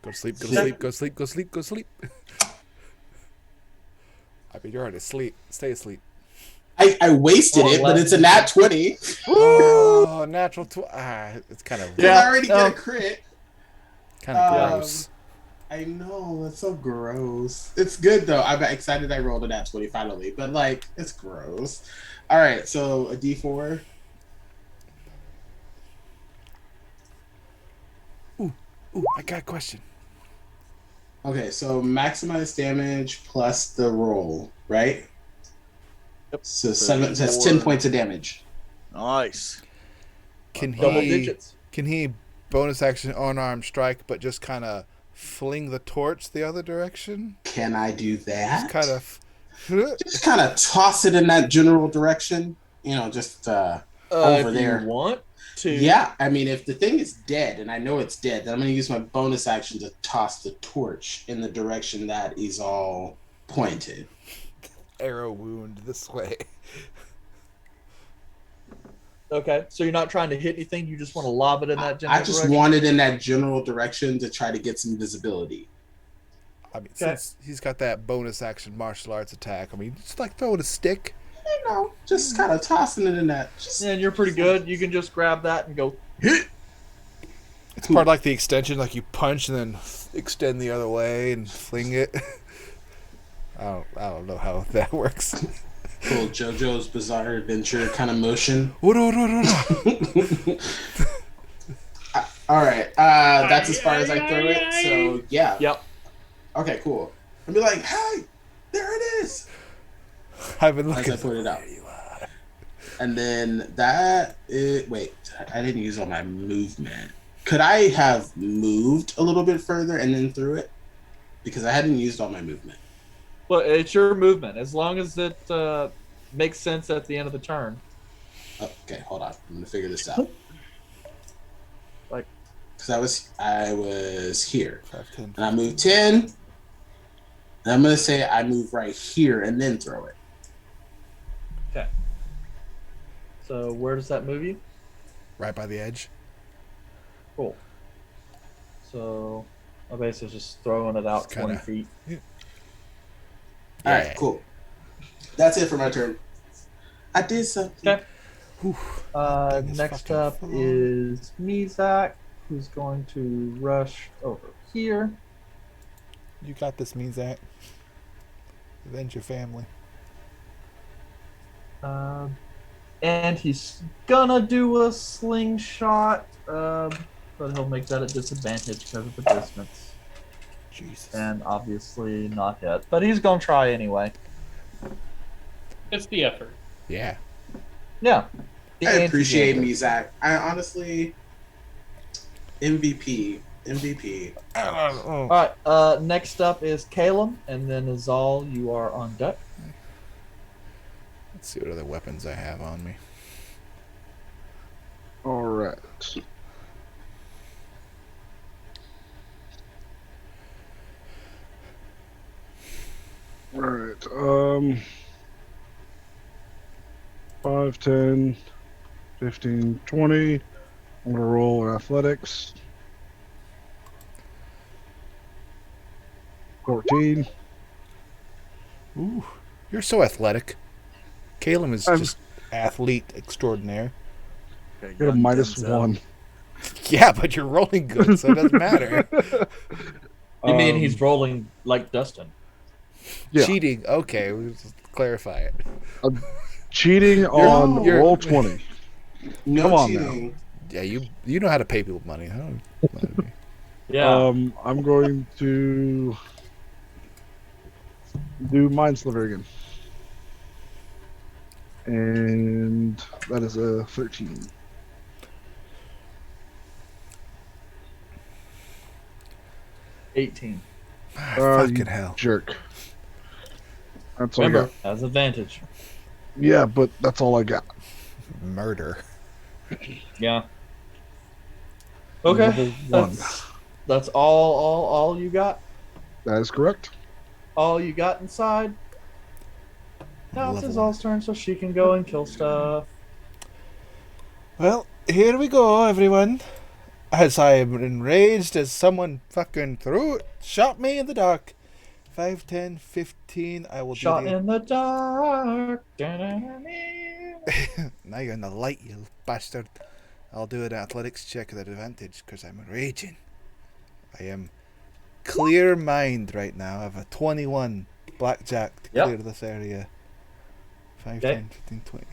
F: Go to sleep, go to sleep, go to sleep, go to sleep, go to sleep. I mean, you're already asleep. Stay asleep.
D: I wasted it, but it's a nat 20.
F: Oh, natural it's kind of
D: I already get a crit.
F: kind of gross.
D: I know, that's so gross. It's good though. I'm excited I rolled a nat 20 finally, but like, it's gross. All right, so a d4.
F: Ooh, I got a question.
D: Okay, so maximize damage plus the roll, right?
H: Yep.
D: So
H: So
D: that's
H: D4.
D: 10 points of damage.
H: Nice.
F: Can
C: Double
F: he
C: digits.
F: can he bonus action unarmed strike, but just kind of fling the torch the other direction?
D: Can I do that?
F: Just kind of.
D: Just kind of toss it in that general direction. You know, just over
C: If
D: there.
C: you want to.
D: Yeah, I mean, if the thing is dead, and I know it's dead, then I'm going to use my bonus action to toss the torch in the direction that is all pointed.
F: Arrow wound this way.
C: Okay, so you're not trying to hit anything. You just want to lob it in that general
D: I just
C: direction?
D: want it in that general direction to try to get some visibility.
F: I mean, since he's got that bonus action martial arts attack, I mean, it's like throwing a stick.
D: You know, just kind of tossing it in that. Just,
C: And you're pretty good. You can just grab that and go.
F: It's part of like the extension, like you punch and then extend the other way and fling it. I don't know how that works.
D: cool JoJo's Bizarre Adventure kind of motion.
F: No.
D: All right, that's as far as I throw it. So yeah.
C: Yep.
D: Okay, cool. I'll be like, hey, there it is.
F: I've been
D: As
F: looking.
D: I put it out. And then that is, wait, I didn't use all my movement. Could I have moved a little bit further and then threw it? Because I hadn't used all my movement.
C: Well, it's your movement. As long as it makes sense at the end of the turn.
D: Okay, hold on. I'm gonna figure this out.
C: Like,
D: Because I was here.
F: 5, 10,
D: And I moved 10. And I'm gonna say I move right here and then throw it.
C: okay. So where does that move you?
F: right by the edge.
C: Cool. So I basically just throwing it out
F: Just kinda-
C: 20 feet.
D: All right, cool. That's it for my turn. I did something.
C: Okay.
F: Whew, that thing is
C: Next
F: fucking
C: up
F: full.
C: is Mizak, who's going to rush over here.
F: You got this, Mizak. Avenge your family.
C: And he's gonna do a slingshot, but he'll make that a disadvantage because of the distance.
F: Jesus.
C: And obviously not hit. But he's gonna try anyway.
E: It's the effort.
F: Yeah.
C: Yeah. The
D: I appreciate
C: anti-gamer.
D: me, Zach. I honestly MVP.
C: Alright, next up is Caleb, and then Azal, you are on deck.
F: Let's see what other weapons I have on me.
B: All right. All right. 5, 10, 15, 20. I'm gonna roll athletics. 14.
F: Ooh, you're so athletic. Caleb is
B: I'm-
F: just athlete extraordinaire.
H: Okay,
B: Get a
H: young
B: minus
H: Denzel.
B: 1.
F: Yeah, but you're rolling good, so it doesn't matter.
C: You mean he's rolling like Dustin?
B: Yeah.
F: Cheating. Okay, we'll just clarify it.
B: cheating on
F: you're-
B: roll 20.
D: No
B: Come on
D: cheating.
F: Yeah, you know how to pay people money. Huh?
C: Yeah.
B: I'm going to do Mind Sliver again. And that is a 13.
C: – 18.
F: Fucking
B: You
F: hell.
B: jerk. That's all I
C: Remember,
B: got.
C: has advantage.
B: Yeah, but that's all I got.
F: Murder.
C: Yeah. Okay.
B: Level 1.
C: That's all you got?
B: That is correct.
C: All you got inside? Now it's
F: Level 1.
C: Azal's turn, so she can go and kill stuff.
F: Well, here we go, everyone. As I am enraged as someone fucking shot me in the dark. 5, 10, 15. I will
C: Shot
F: do the...
C: in the dark.
F: Now you're in the light, you bastard. I'll do an athletics check at advantage because I'm raging. I am clear mind right now. I have a 21 blackjack to
C: Yep.
F: clear this area. 5,
C: Okay.
F: 10, 15, 20.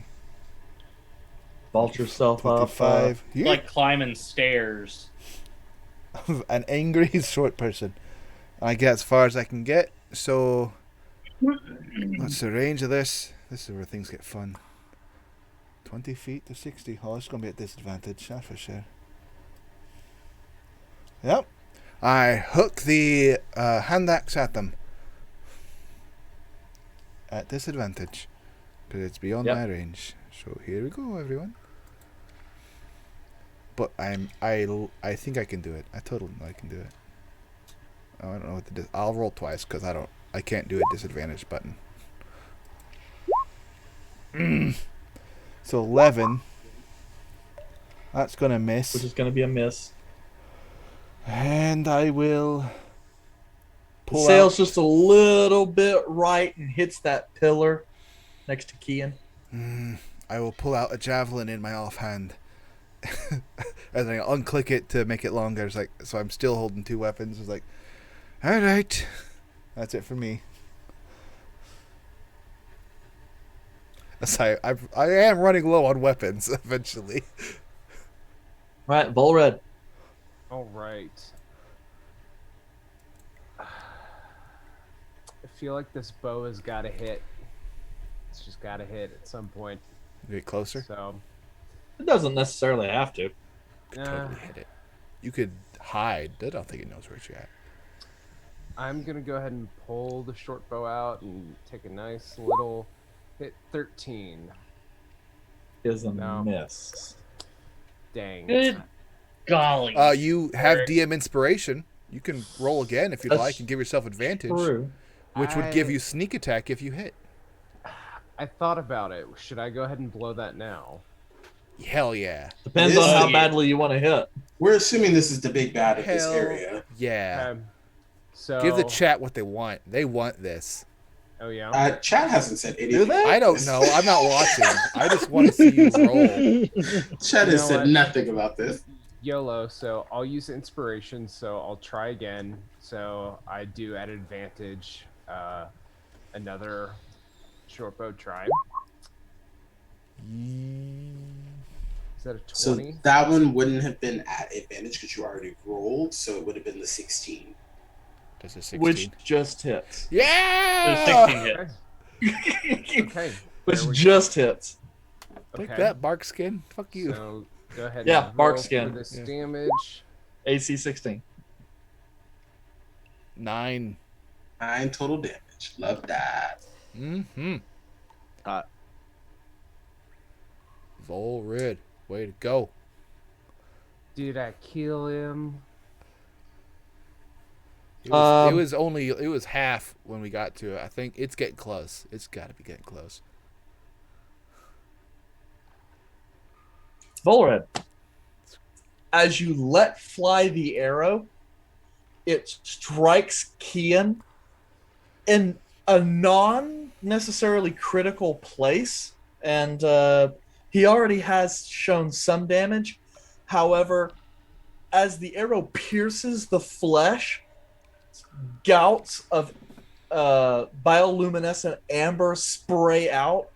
C: Vault yourself up.
F: 25.
E: It's like climbing stairs.
F: An angry short person. I get as far as I can get. So, what's the range of this? This is where things get fun. 20 feet to 60. Oh, it's going to be at disadvantage, that's for sure. Yep. I hook the hand axe at them. At disadvantage. Because it's beyond
C: Yep.
F: my range. So here we go, everyone. But I think I can do it. I totally know I can do it. Oh, I don't know what to do. I'll roll twice because I can't do a disadvantage button. So 11. That's gonna miss.
C: Which is going to be a miss.
F: And I will
C: The
F: pull
C: sail's
F: out.
C: just a little bit right and hits that pillar next to Kian.
F: I will pull out a javelin in my offhand. And then I'll unclick it to make it longer. It's like, so I'm still holding two weapons. It's like, all right, that's it for me. So I am running low on weapons eventually.
C: Right, Volred.
I: All right. I feel like this bow has got to hit. It's just got to hit at some point.
F: Get closer.
I: So,
C: It doesn't necessarily have to.
F: Totally hit it. You could hide. I don't think it knows where you're at.
I: I'm gonna go ahead and pull the short bow out and take a nice little hit. 13.
C: Is a
I: No.
C: miss.
I: Dang.
E: Good golly.
F: You have DM inspiration. You can roll again if you'd
C: That's
F: like and give yourself advantage,
C: True.
F: which would give
I: I-
F: you sneak attack if you hit.
I: I thought about it. Should I go ahead and blow that now?
F: Hell yeah.
C: Depends
D: This
C: on how
D: is-
C: badly you want to hit.
D: We're assuming this is the big bad of this
F: Hell
D: area.
F: yeah.
I: So
F: Give the chat what they want. They want this.
I: Oh yeah.
D: Chat hasn't said anything.
C: Do they?
F: I don't know. I'm not watching. I just want to see you roll.
D: Chat
I: You
D: has
I: know
D: said
I: what?
D: nothing about this.
I: YOLO. So I'll use inspiration. So I'll try again. So I do at advantage. Another short bow try. Is that a 20?
D: So that one wouldn't have been at advantage because you already rolled, so it would have been the 16.
F: Does a 16?
C: Which just hits.
F: Yeah!
E: There's 16 hits.
I: Okay.
C: Which
I: There we
C: just hits.
F: Take
I: Okay.
F: that, bark skin. Fuck you.
I: So go ahead.
C: Yeah,
I: and
C: bark
I: roll
C: skin.
I: for this
F: Yeah.
I: damage.
C: AC 16.
F: 9.
D: 9 total damage. Love that.
F: Mm-hmm.
H: Uh,
F: Vol Red. Way to go.
I: Did I kill him?
F: It was half when we got to it. I think it's getting close. It's got to be getting close.
C: Volred. As you let fly the arrow, it strikes Kian in a non-necessarily critical place, and he already has shown some damage. However, as the arrow pierces the flesh, gouts of bioluminescent amber spray out,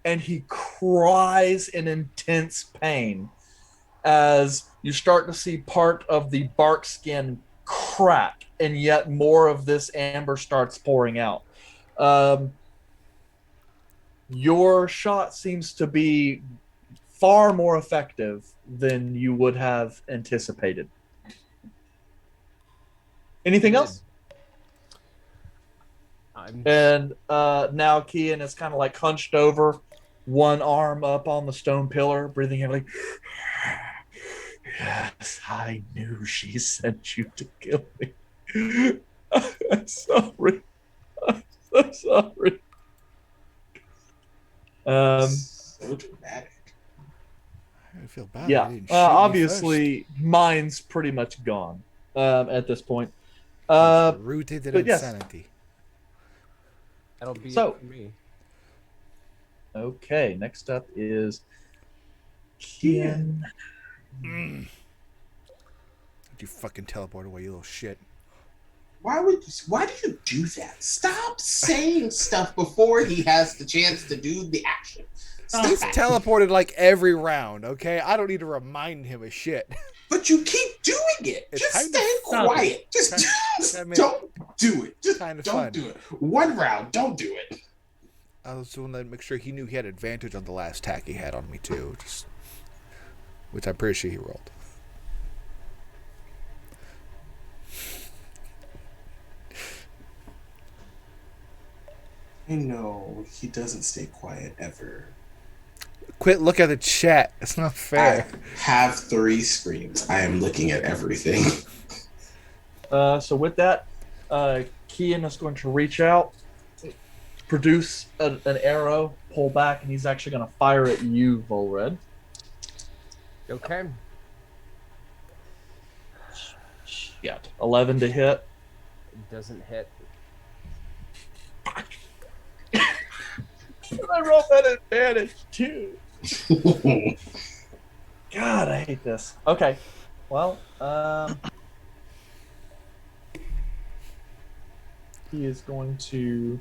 C: and he cries in intense pain as you start to see part of the bark skin crack, and yet more of this amber starts pouring out. Your shot seems to be far more effective than you would have anticipated. Anything else? And now Kian is kind of like hunched over, one arm up on the stone pillar, breathing heavily. Yes, I knew she sent you to kill me. I'm sorry. I'm so sorry.
D: So dramatic.
F: I feel bad.
C: Yeah,
F: They didn't shoot me
C: obviously, mine's pretty much gone at this point.
F: first. It's rooted in
C: but yes.
F: insanity.
I: That'll be
C: So-
I: it for me.
C: Okay, next up is Kian.
F: Did you fucking teleport away, you little shit?
D: Why do you do that? Stop saying stuff before he has the chance to do the action.
F: He's
D: Stop.
F: teleported like every round, okay? I don't need to remind him of shit.
D: But you keep doing it.
F: It's
D: Just
F: kinda
D: stay
E: fun.
D: quiet. Just
F: Kinda-
D: don't do it. Just
F: kinda
D: don't
F: fun.
D: do it. One round, don't do it.
F: I was doing that to make sure he knew he had advantage on the last attack he had on me, too. Which I'm pretty sure he rolled.
D: I know he doesn't stay quiet ever.
F: Quit looking at the chat. It's not fair.
D: I have 3 screens. I am looking at everything.
C: So with that, Kian is going to reach out, produce an arrow, pull back, and he's actually going to fire at you, Volred.
I: Okay.
C: Yeah, 11 to hit.
I: It doesn't hit.
C: I rolled that advantage too. God, I hate this. Okay, well, he is going to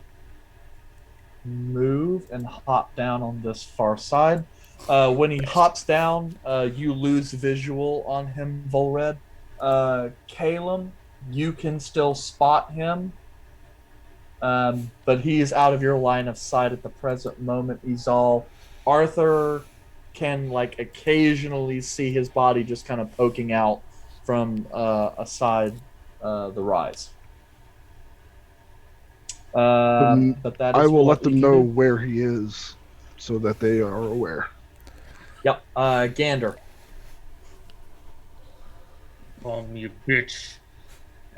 C: move and hop down on this far side. When he hops down, you lose visual on him, Volred. Calum, you can still spot him, but he is out of your line of sight at the present moment. Izal, Arthur can like occasionally see his body just kind of poking out from aside the rise. But that
B: I
C: is
B: will
C: what
B: let
C: we
B: them
C: can
B: know
C: do.
B: where he is, so that they are aware.
C: Yep. Gander.
E: Call me a bitch.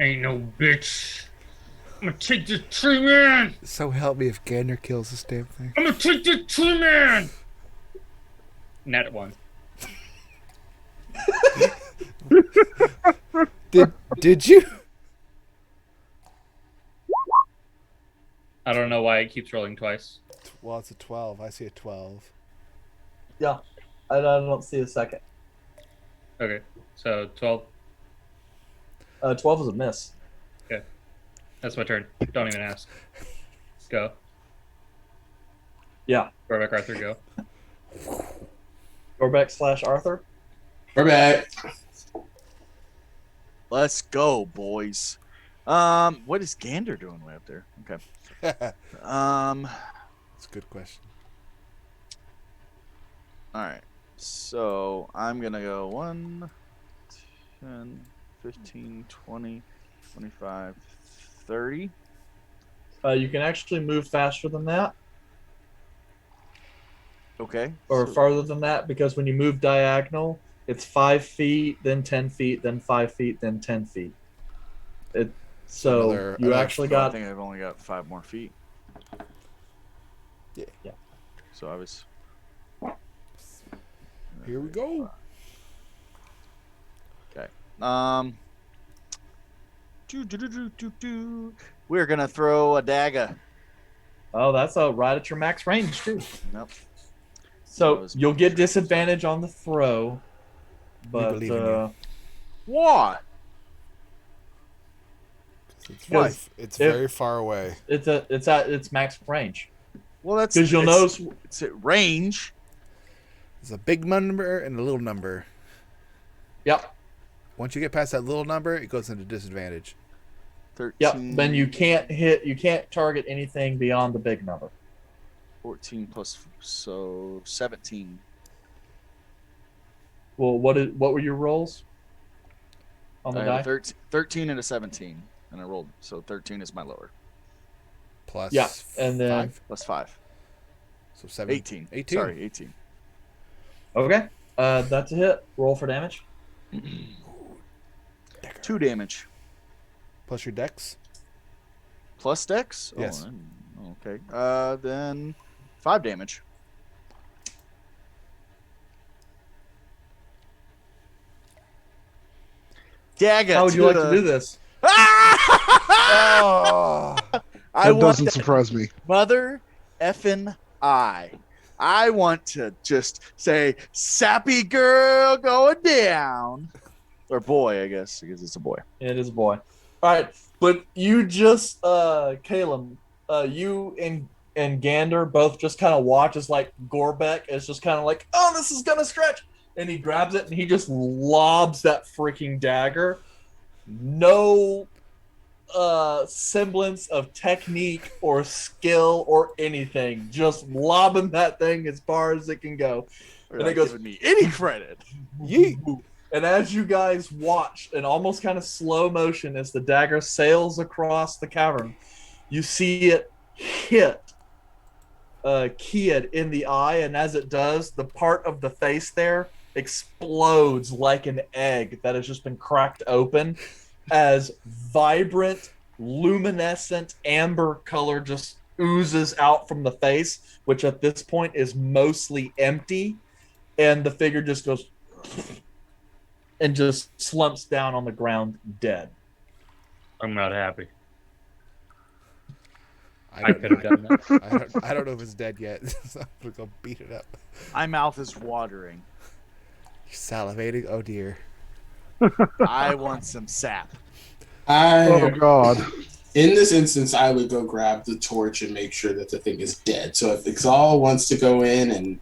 E: Ain't no bitch. I'm gonna take this tree man.
F: So help me if Gander kills this damn thing.
E: I'm gonna take this tree man. Net one.
F: Did you?
E: I don't know why it keeps rolling twice.
F: Well, it's a 12. I see a 12.
C: Yeah. I don't see a second.
E: Okay, so 12.
C: 12 is a miss.
E: Okay, that's my turn. Don't even ask. Go.
C: Yeah.
E: Rebecca Arthur, go.
C: Gorbeck / Arthur.
D: We're back.
H: Let's go, boys. What is Gander doing way up there? Okay.
F: That's a good question.
H: All right. So I'm going to go 1, 10, 15, 20, 25, 30.
C: You can actually move faster than that,
H: Okay.
C: or
H: so-
C: farther than that, because when you move diagonal, it's 5 feet, then 10 feet, then 5 feet, then 10 feet. So you actually
H: I
C: got.
H: think I've only got 5 more feet.
F: Yeah.
C: Yeah.
H: So I was.
F: Here we go.
H: Okay. We're gonna throw a dagger.
C: Oh, that's right at your max range too.
H: Nope.
C: So you'll get disadvantage on the throw, but
F: believe in you.
H: What?
F: It's very far away.
C: it's at its max range.
H: Well, that's
C: Because you'll notice
H: it's at range.
F: There's a big number and a little number.
C: Yep.
F: Once you get past that little number, it goes into disadvantage.
H: 13.
C: Yep. Then you can't target anything beyond the big number.
H: 14 plus, so 17.
C: Well, what were your rolls on the
H: I
C: die?
H: had 13 and a 17, and I rolled, so 13 is my lower.
F: Plus
C: Yeah, and then
F: 5.
H: Plus 5.
F: So 7.
H: 18.
F: 18.
H: Sorry, 18.
C: Okay. That's a hit. Roll for damage.
H: 2 damage.
F: Plus your dex.
H: Plus dex?
F: Yes.
H: Oh, okay. Then 5 damage. Dagger.
C: How would you like to do this?
F: Oh.
H: I
B: That
H: want
B: doesn't
H: that
B: surprise me.
H: mother effing I want to just say, sappy girl going down. Or boy, I guess, because it's a boy.
C: It is a boy. All right, but you just, Caleb, you and Gander both just kind of watch as like Gorbeck is just kind of like, oh, this is gonna stretch, and he grabs it and he just lobs that freaking dagger. No semblance of technique or skill or anything, just lobbing that thing as far as it can go.
H: You're
C: And
H: not
C: it goes,
H: giving me any credit.
F: Yeet.
C: and as you guys watch in almost kind of slow motion as the dagger sails across the cavern, you see it hit Kiad in the eye, and as it does, the part of the face there explodes like an egg that has just been cracked open, as vibrant, luminescent amber color just oozes out from the face, which at this point is mostly empty, and the figure just goes and just slumps down on the ground dead.
E: I'm not happy.
F: I
E: could have done that.
F: I don't know if it's dead yet. So I'm going to go beat it up.
H: My mouth is watering.
F: You're salivating? Oh, dear.
H: I want some sap.
B: Oh God.
D: In this instance, I would go grab the torch and make sure that the thing is dead. So if Ixal wants to go in and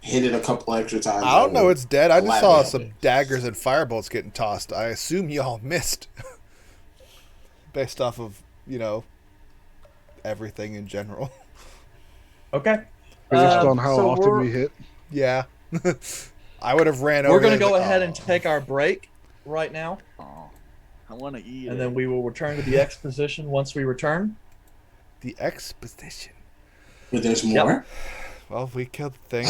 D: hit it a couple extra times,
F: I don't know it's dead. I just saw
D: gladly
F: some
D: help it.
F: daggers and firebolts getting tossed. I assume y'all missed. Based off of, everything in general.
C: Okay.
B: Based on how
C: so
B: often
C: we're-
B: we hit.
F: Yeah. I would have ran over.
C: We're going to
F: there
C: go
F: like,
C: ahead
F: "Oh."
C: and take our break right now,
H: Oh, I want to eat
C: and
H: it.
C: then we will return to the exposition once we return.
F: The exposition.
D: But there's more.
F: Well, if we killed the thing,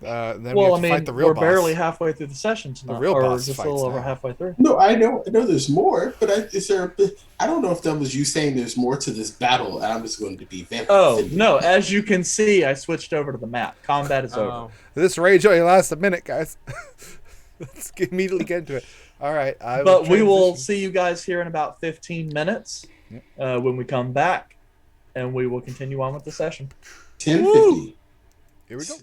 F: then we
C: Well,
F: have
C: I
F: to fight
C: mean,
F: the real
C: we're
F: boss.
C: barely halfway through the session tonight,
F: real
C: or
F: boss
C: just a
F: fights
C: little over
F: now.
C: halfway through.
D: No, I know there's more, but is there? I don't know if that was you saying there's more to this battle. And I'm just going to be very.
C: Oh
D: offended.
C: no! As you can see, I switched over to the map. Combat is over.
I: Oh,
F: This rage only lasts a minute, guys. Let's immediately get into it. All right.
C: But we will
F: transition.
C: see you guys here in about 15 minutes when we come back, and we will continue on with the session.
D: 10:50.
F: Here we go.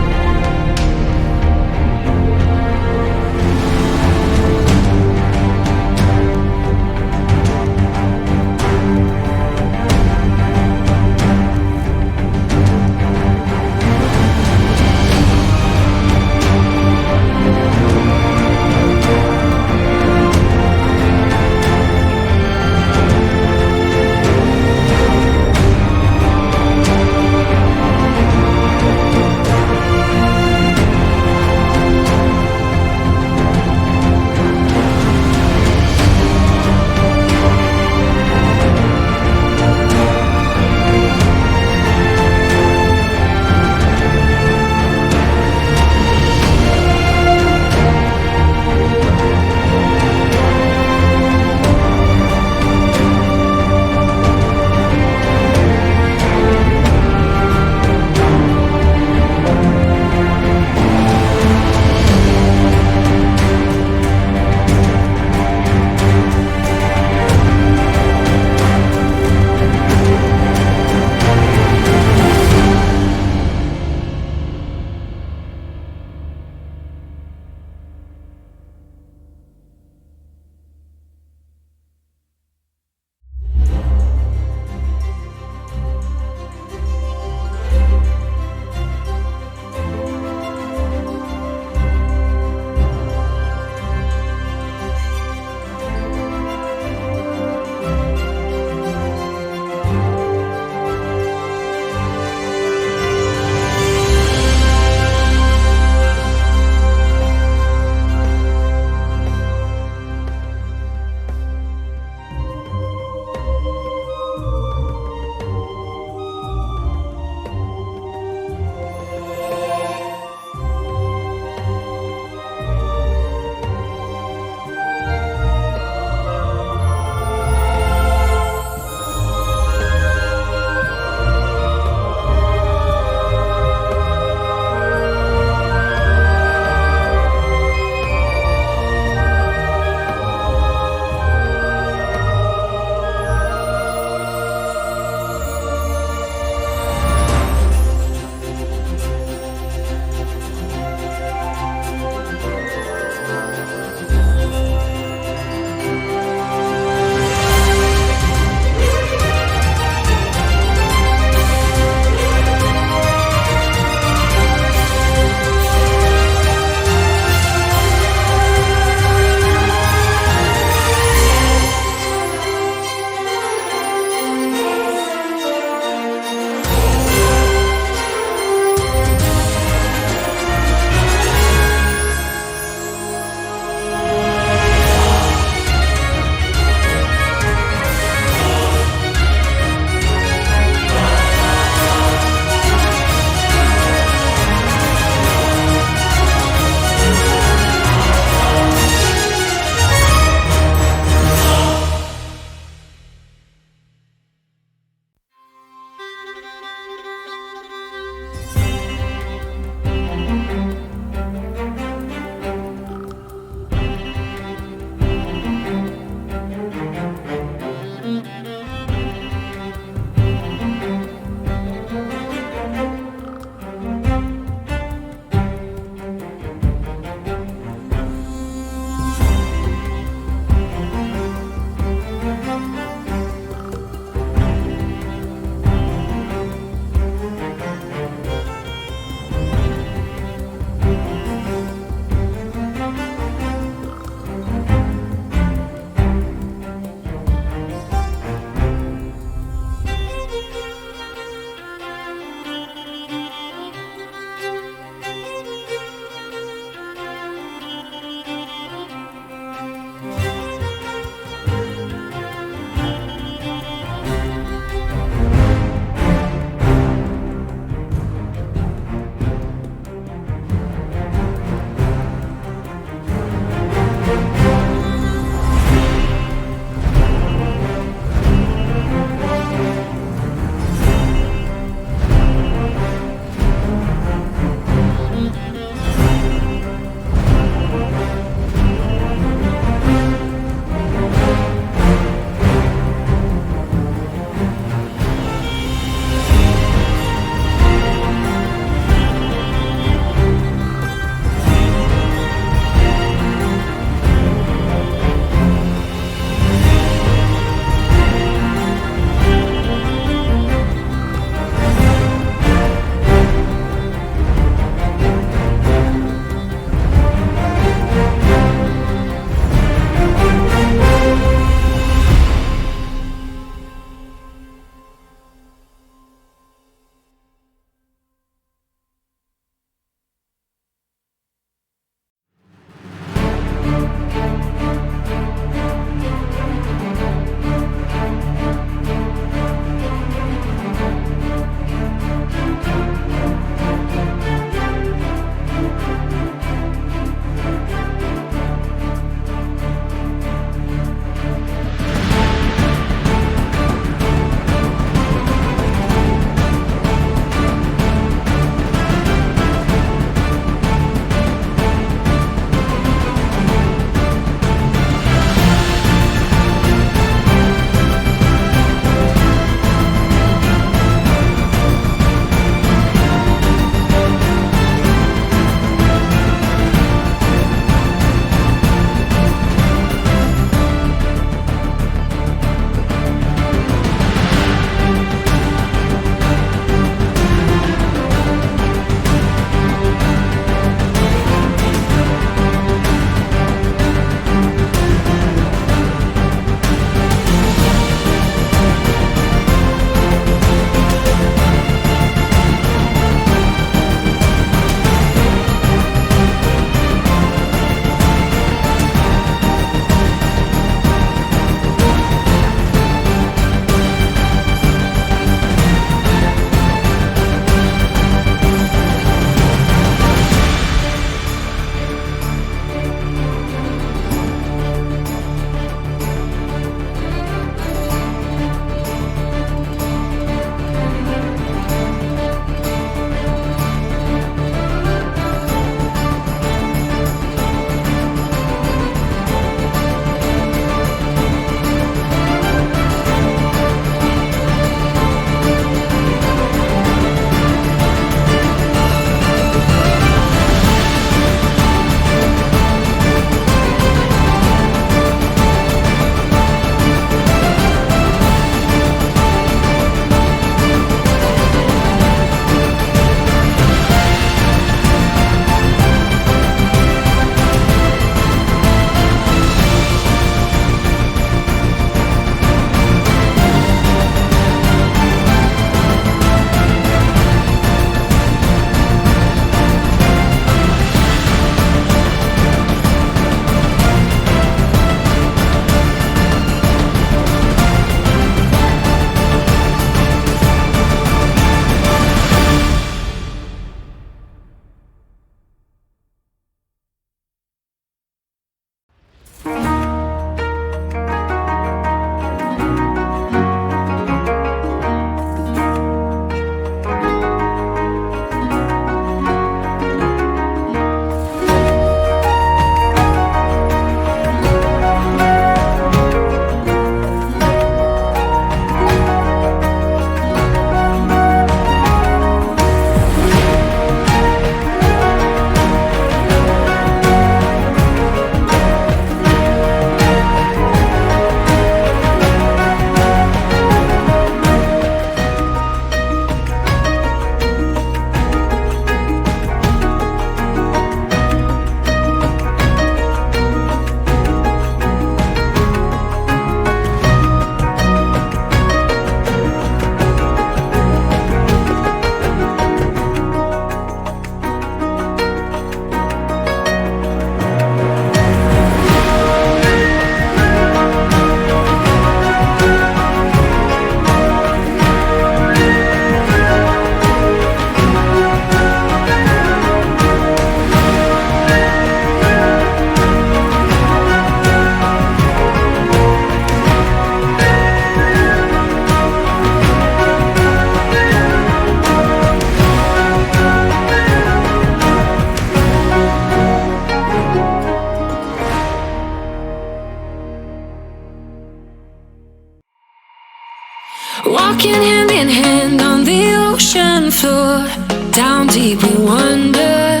A: Walking hand in hand on the ocean floor, down deep we wander.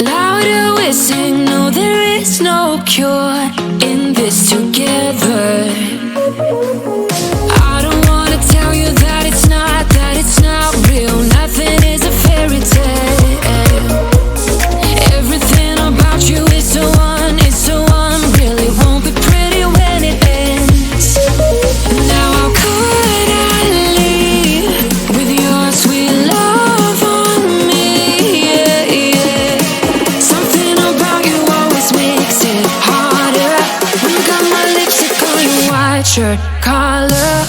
A: Louder we sing, no there is no cure in this together. I don't wanna tell you that it's not real. Nothing is a fairy tale. Everything about you is so unreal. It won't be pretty when it ends. Now how could I leave with your sweet love on me? Yeah, yeah. Something about you always makes it harder. When you got my lipstick on your white shirt collar.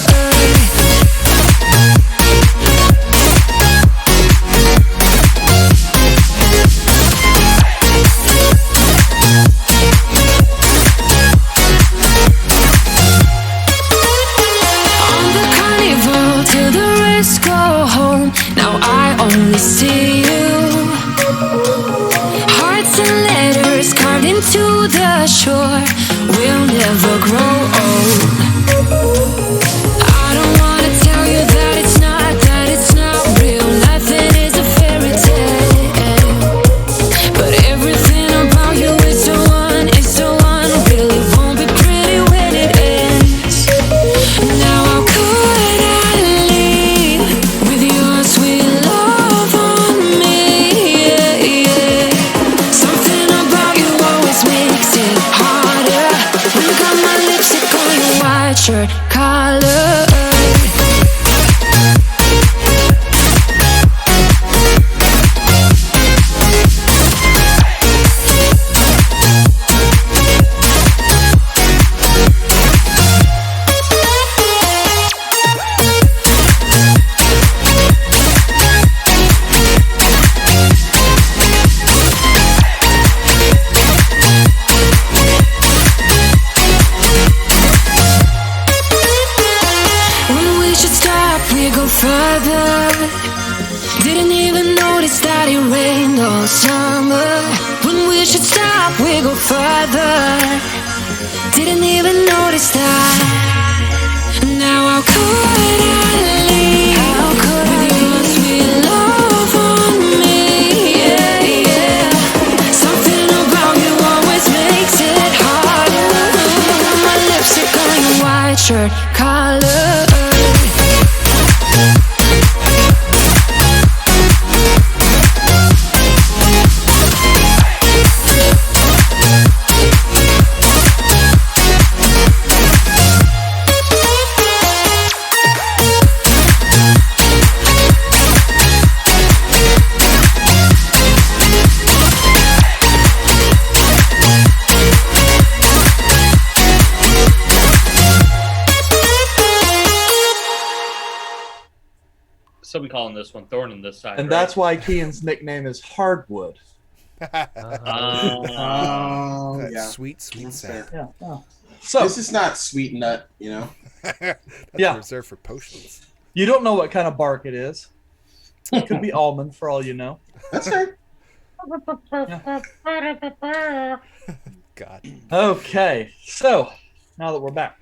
A: Only see you. Hearts and letters carved into the shore. We'll never grow old. I don't wanna tell you that it's not real. Nothing is a fairy tale. But everything about you is so unreal. It won't be pretty when it ends. Now how could I leave with your sweet love on me? Yeah, yeah. Something about you always makes it harder. When you got my lipstick on your white shirt collar. Further, didn't even notice that it rained all summer. When we should stop, we go further. Didn't even notice that. Now how could I leave? How could with your sweet love on me? Yeah, yeah. Something about you always makes it harder. My lipstick on your white shirt collar.
E: Some calling this one Thorn in this side.
C: And
E: right?
C: that's why Kian's nickname is Hardwood.
F: That
D: Yeah.
F: sweet
D: That's
F: sound.
D: fair.
C: Yeah. So
D: This is not sweet nut, you know.
F: That's
C: Yeah.
F: reserved for potions.
C: you don't know what kind of bark it is. It could be almond for all you know.
D: That's fair.
F: God.
C: Okay, so now that we're back,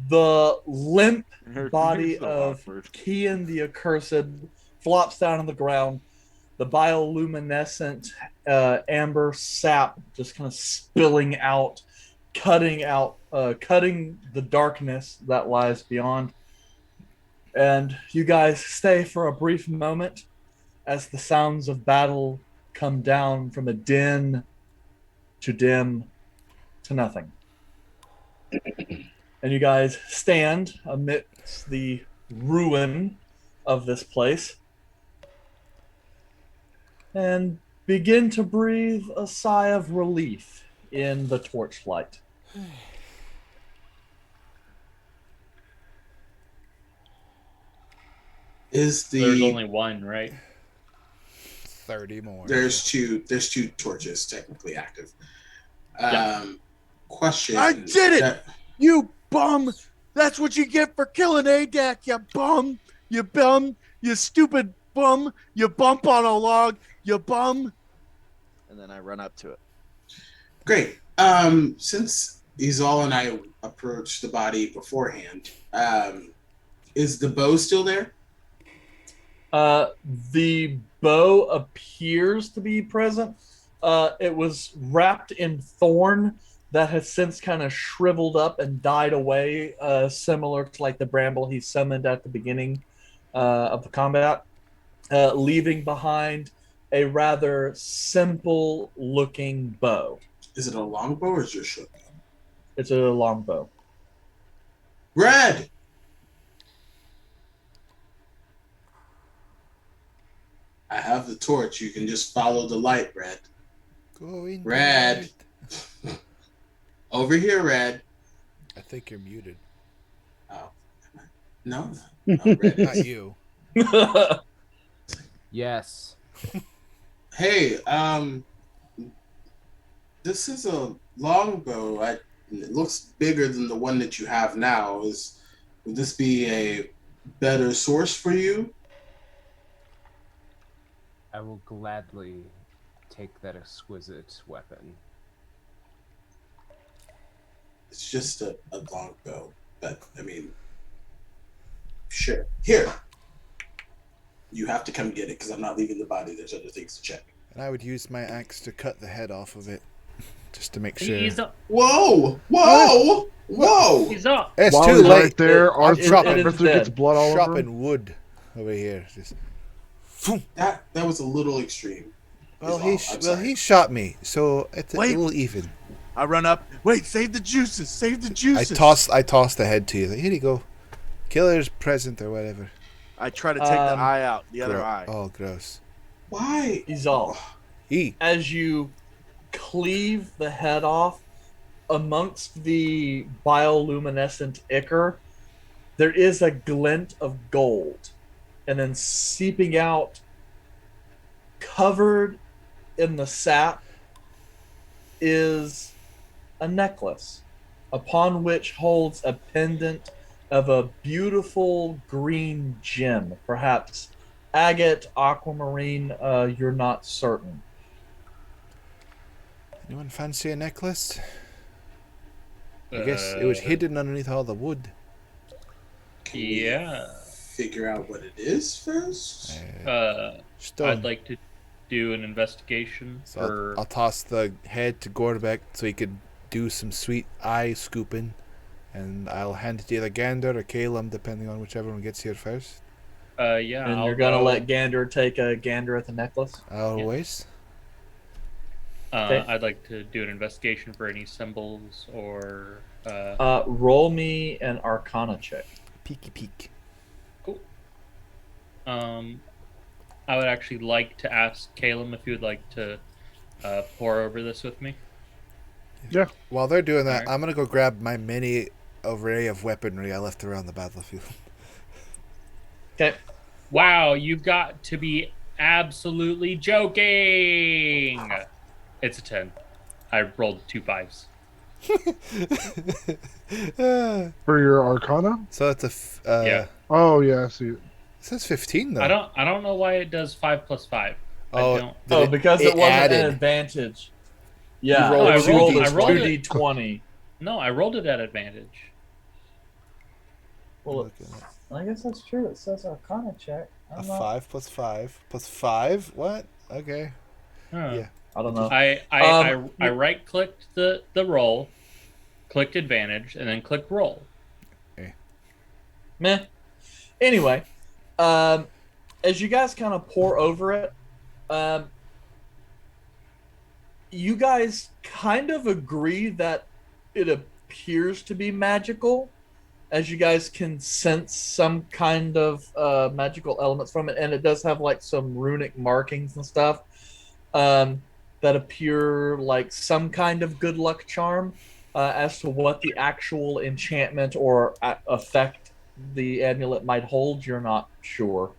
C: the limp body of Kian the Accursed flops down on the ground. The bioluminescent amber sap just kind of spilling out, cutting the darkness that lies beyond. And you guys stay for a brief moment as the sounds of battle come down from a din to dim to nothing. And you guys stand amidst the ruin of this place and begin to breathe a sigh of relief in the torchlight.
D: Is
E: There's
D: the
E: only one, right?
F: 30 more.
D: there's two torches technically active.
E: Yeah.
D: Question.
J: I did it!
D: that-
J: You bum! That's what you get for killing Adak, you bum! You bum! You stupid bum! You bump on a log, you bum!
H: And then I run up to it.
D: Great. Since Izal and I approached the body beforehand. Is the bow still there?
C: The bow appears to be present. It was wrapped in thorn that has since kind of shriveled up and died away, similar to like the bramble he summoned at the beginning of the combat, leaving behind a rather simple looking bow.
D: Is it a longbow or is it a short bow?
C: It's a long bow.
D: Red! I have the torch. You can just follow the light, Red.
F: Go in.
D: Red. Over here, Red.
F: I think you're muted.
D: Oh. No. Red.
F: Not you.
I: Yes.
D: Hey, this is a longbow. It looks bigger than the one that you have now. Would this be a better source for you?
I: I will gladly take that exquisite weapon.
D: It's just a longbow, but I mean, sure. Here, you have to come get it because I'm not leaving the body. There's other things to check.
F: And I would use my axe to cut the head off of it, just to make sure.
E: He's up.
D: Whoa! Whoa! Whoa!
E: He's up.
F: It's
B: While
F: too
B: he's
F: late.
B: right there,
F: I'm
C: it is
B: gets
C: dead.
B: blood all over him.
F: chopping wood over here. Just.
D: That was a little extreme.
F: Well,
D: I'm sorry.
F: he shot me, so it's a
J: Wait.
F: little even.
J: I run up. Wait, save the juices. Save the
F: I
J: juices.
F: toss the head to you. Like, here you go, killer's present or whatever.
J: I try to take the eye out, the other eye.
F: Oh, gross.
D: Why?
C: Izal,
F: E.
C: as you cleave the head off, amongst the bioluminescent ichor, there is a glint of gold. And then seeping out, covered in the sap, is a necklace upon which holds a pendant of a beautiful green gem, perhaps agate, aquamarine, you're not certain.
F: Anyone fancy a necklace? I guess it was hidden underneath all the wood.
E: Yeah.
D: Figure out what it is first.
F: Stone.
E: I'd like to do an investigation
F: So
E: for.
F: I'll toss the head to Gorbeck so he could do some sweet eye scooping, and I'll hand it to either Gander or Calum, depending on whichever one gets here first.
E: Yeah.
C: And
E: I'll
C: you're gonna
E: go-
C: let Gander take a gander at the necklace?
F: Always.
C: Okay.
E: I'd like to do an investigation for any symbols or.
C: Roll me an Arcana check.
F: Peeky peek.
E: I would actually like to ask Calum if he would like to pour over this with me.
B: Yeah.
F: While they're doing that,
E: Alright.
F: I'm gonna go grab my mini array of weaponry I left around the battlefield.
C: Okay.
E: Wow, you've got to be absolutely joking! It's a 10. I rolled 2 5s.
B: For your Arcana?
F: So it's a
E: Yeah.
B: Oh yeah, I see it.
F: It says 15 though.
E: I don't know why it does 5 plus 5.
F: Oh,
E: I don't.
F: did
C: Because it wasn't
F: added.
C: an advantage. Yeah,
F: You rolled
C: I
F: two
C: rolled
F: D-
C: a
E: I rolled it.
C: 2d20.
E: No, I rolled it at advantage.
C: Well,
F: Look at that.
C: I guess that's true. It says Arcana check.
F: A 5 plus 5 plus 5? What? Okay.
E: Huh.
F: Yeah.
C: I don't know.
E: I right clicked the roll, clicked advantage, and then clicked roll.
C: Meh. Anyway, as you guys kind of pour over it, you guys kind of agree that it appears to be magical, as you guys can sense some kind of magical elements from it, and it does have like some runic markings and stuff that appear like some kind of good luck charm. As to what the actual enchantment or effect the amulet might hold, you're not sure.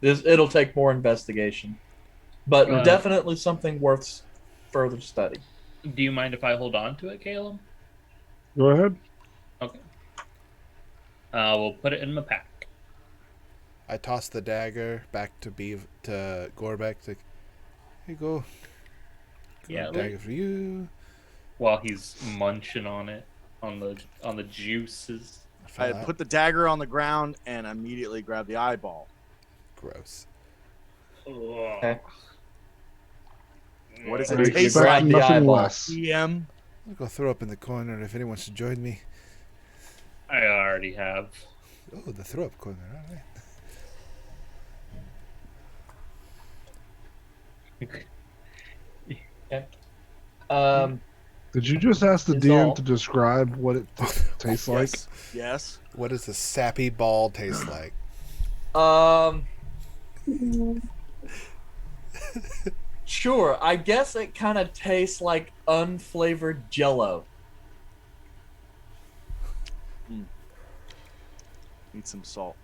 C: It'll take more investigation, but definitely something worth further study.
E: Do you mind if I hold on to it, Caleb?
B: Go ahead.
E: Okay. We'll put it in my pack.
F: I toss the dagger back to Gorbeck. Like, here you go.
E: Yeah,
F: Dagger for you.
E: while he's munching on it, on the juices.
H: I put the dagger on the ground and immediately grab the eyeball.
F: Gross.
E: Okay.
H: What does
B: I
H: it taste
B: expect
H: like?
B: nothing less.
H: EM.
F: I'll go throw up in the corner if anyone wants to join me.
E: I already have.
F: Oh, the throw up corner. All right.
C: Okay.
B: Did you just ask the
C: Is
B: DM
C: all.
B: to describe what it tastes like?
H: Yes.
F: What does the sappy ball taste like?
C: Sure. I guess it kind of tastes like unflavored Jello.
H: Need some salt.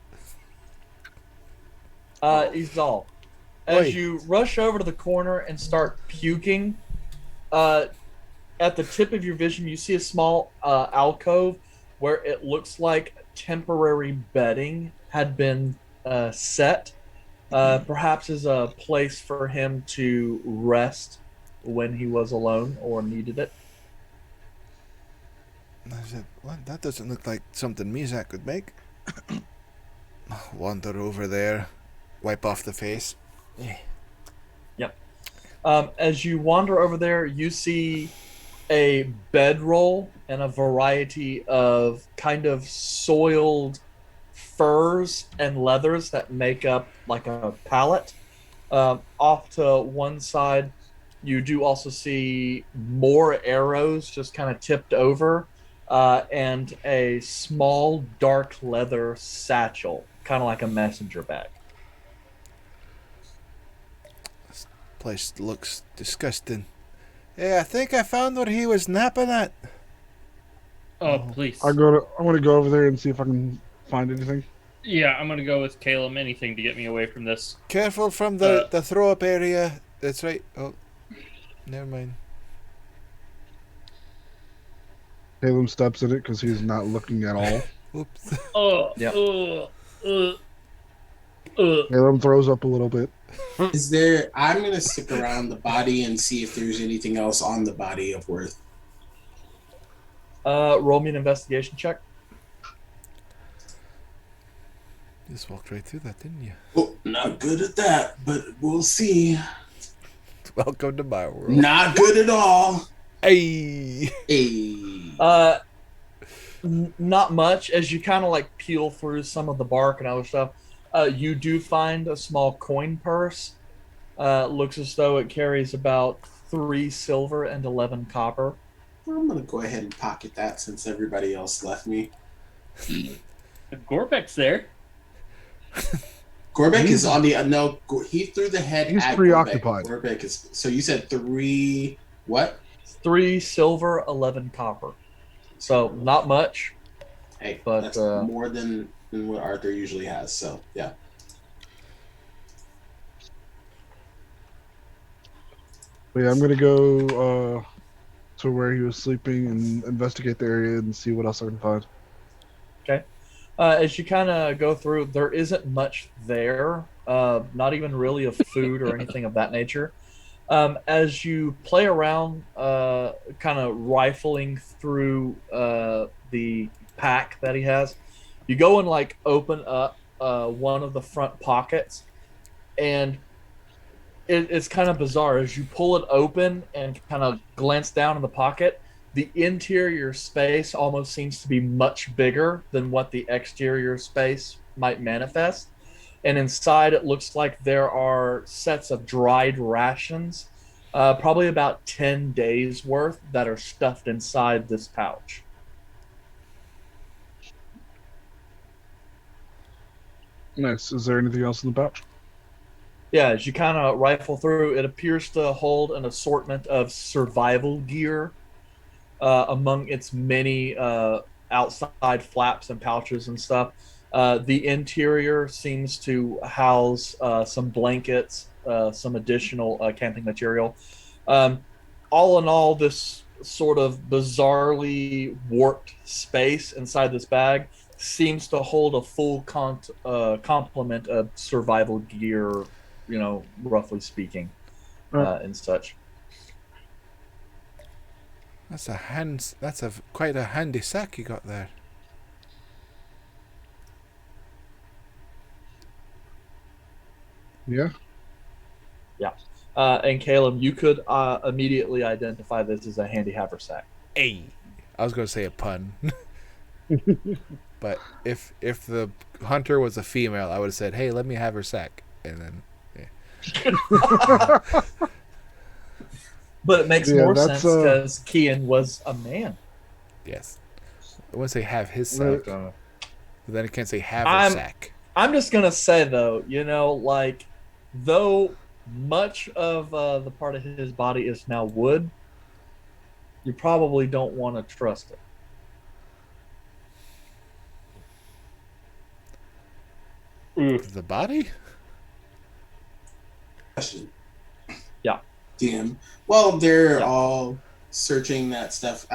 C: Izal, as
F: Oi.
C: you rush over to the corner and start puking, at the tip of your vision, you see a small alcove where it looks like temporary bedding had been set, perhaps as a place for him to rest when he was alone or needed it.
F: I said, what? That doesn't look like something Mizak could make. Wander over there, wipe off the face.
C: Yep. As you wander over there, you see a bedroll and a variety of kind of soiled furs and leathers that make up like a pallet. Off to one side, you do also see more arrows just kind of tipped over, and a small dark leather satchel, kind of like a messenger bag.
F: This place looks disgusting. Hey, I think I found what he was napping at.
E: Oh, please.
B: I want to go over there and see if I can find anything.
E: Yeah, I'm gonna go with Caleb. Anything to get me away from this.
F: Careful from the throw up area. That's right. Oh, never mind.
B: Caleb steps in it because he's not looking at all.
F: Oops.
E: Oh,
C: Yep.
B: Caleb throws up a little bit.
D: Is there? I'm gonna stick around the body and see if there's anything else on the body of worth.
C: Roll me an investigation check.
F: You just walked right through that, didn't you?
D: Oh, not good at that, but we'll see.
F: Welcome to my world.
D: Not good at all.
F: Hey.
D: Hey.
C: Not much. As you kind of like peel through some of the bark and other stuff, you do find a small coin purse. Looks as though it carries about 3 silver and 11 copper.
D: I'm gonna go ahead and pocket that since everybody else left me.
E: Gorbek's there.
D: Gorbek is on the no. He threw the head.
B: He's
D: at
B: preoccupied.
D: Gorbek is. So you said 3 what?
C: 3 silver, 11 copper. So not much.
D: Hey,
C: But,
D: that's more than what Arthur usually has. So yeah.
B: But yeah, I'm gonna go to where he was sleeping and investigate the area and see what else I can find.
C: Okay. As you kind of go through, there isn't much there. Not even really of food or anything of that nature. As you play around, kind of rifling through the pack that he has, you go and like open up one of the front pockets, and it's kind of bizarre. As you pull it open and kind of glance down in the pocket, the interior space almost seems to be much bigger than what the exterior space might manifest. And inside, it looks like there are sets of dried rations, probably about 10 days worth, that are stuffed inside this pouch.
B: Nice. Is there anything else in the pouch?
C: Yeah, as you kind of rifle through, it appears to hold an assortment of survival gear among its many outside flaps and pouches and stuff. The interior seems to house some blankets, some additional camping material. All in all, this sort of bizarrely warped space inside this bag seems to hold a full complement of survival gear, roughly speaking, and such.
F: That's quite a handy sack you got there.
B: Yeah.
C: And Caleb, you could immediately identify this as a handy haversack.
F: Hey, I was going to say a pun, but if the hunter was a female, I would have said, "Hey, let me have her sack," and then.
C: But it makes
B: Yeah,
C: more
B: that's,
C: sense because Kian was a man.
F: Yes, I wouldn't say have his
B: Right.
F: sack, but then I can't say have her sack.
C: I'm just gonna say though, like though much of the part of his body is now wood, you probably don't want to trust it.
F: The body?
D: Question.
C: Yeah.
D: DM. Well, they're
C: Yeah.
D: all searching that stuff.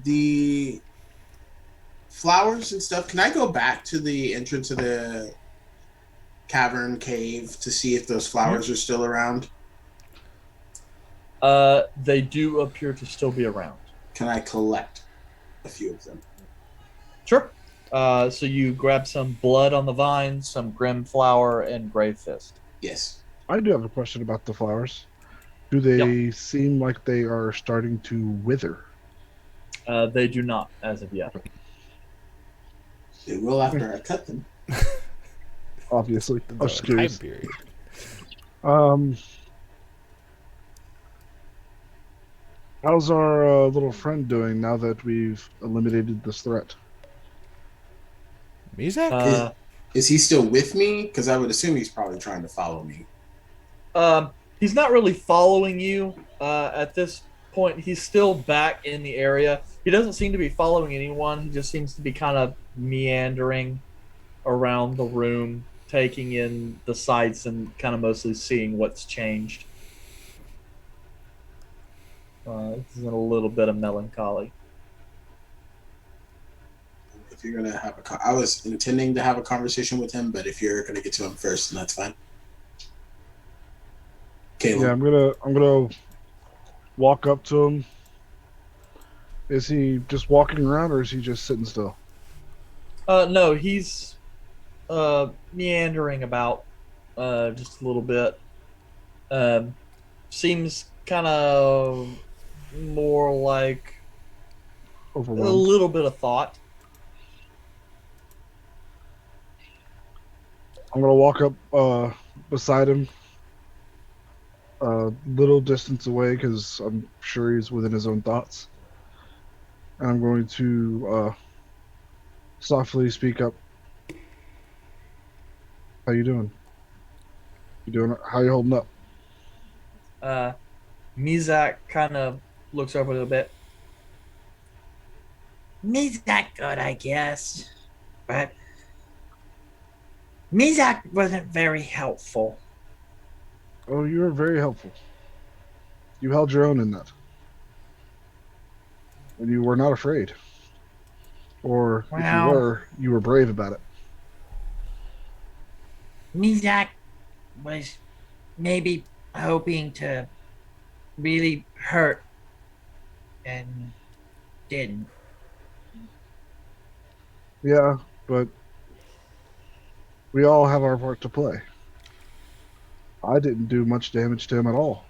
D: The flowers and stuff. Can I go back to the entrance of the cavern cave to see if those flowers are still around?
C: They do appear to still be around.
D: Can I collect a few of them?
C: Sure. So you grab some blood on the vine, some grim flower, and grave fist.
D: Yes.
B: I do have a question about the flowers. Do they seem like they are starting to wither?
C: They do not, as of yet.
D: They will after I cut them.
B: Obviously.
F: The
B: I'm just curious.
F: time period.
B: How's our little friend doing now that we've eliminated this threat?
F: Mizak?
D: Is he still with me? Because I would assume he's probably trying to follow me.
C: He's not really following you at this point. He's still back in the area. He doesn't seem to be following anyone. He just seems to be kind of meandering around the room, taking in the sights and kind of mostly seeing what's changed. This is a little bit of melancholy.
D: If you're gonna have I was intending to have a conversation with him, but if you're gonna get to him first, then that's fine. Caleb.
B: Yeah, I'm gonna walk up to him. Is he just walking around or is he just sitting still?
C: No, he's meandering about just a little bit. Seems kind of more like a
B: Overwhelmed.
C: little bit of thought.
B: I'm gonna walk up beside him, a little distance away because I'm sure he's within his own thoughts. And I'm going to softly speak up. How you doing? How you holding up?
C: Mizak kind of looks over a little bit.
K: Mizak good, I guess. But Mizak wasn't very helpful.
B: Oh, you were very helpful. You held your own in that. And you were not afraid. Or if you were brave about it.
K: Mizak was maybe hoping to really hurt and didn't.
B: Yeah, but we all have our part to play. I didn't do much damage to him at all.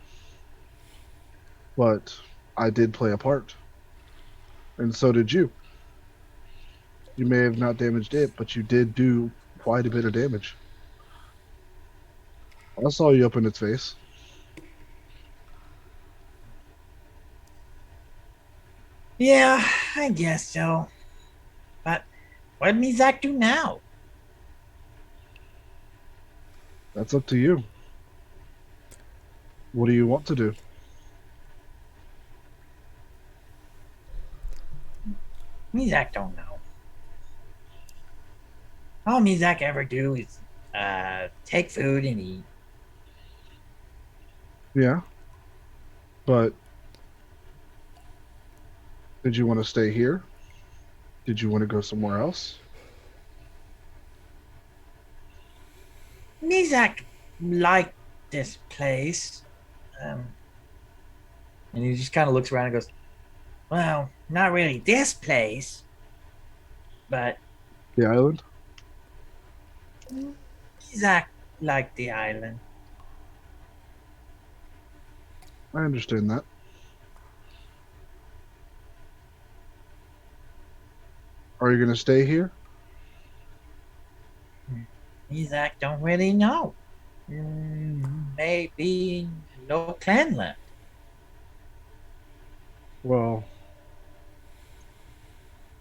B: But I did play a part. And so did you. You may have not damaged it, but you did do quite a bit of damage. I saw you up in its face.
K: Yeah, I guess so. But what did Mizak do now?
B: That's up to you. What do you want to do?
K: Mizak don't know. All Mizak ever do is take food and eat.
B: Yeah. But did you want to stay here? Did you want to go somewhere else?
K: Mizak liked this place.
C: And he just kind of looks around and goes,
K: Well, not really this place, but
B: The island?
K: Zach liked the island.
B: I understand that. Are you going to stay here?
K: Zach don't really know. Maybe no clan left.
B: Well,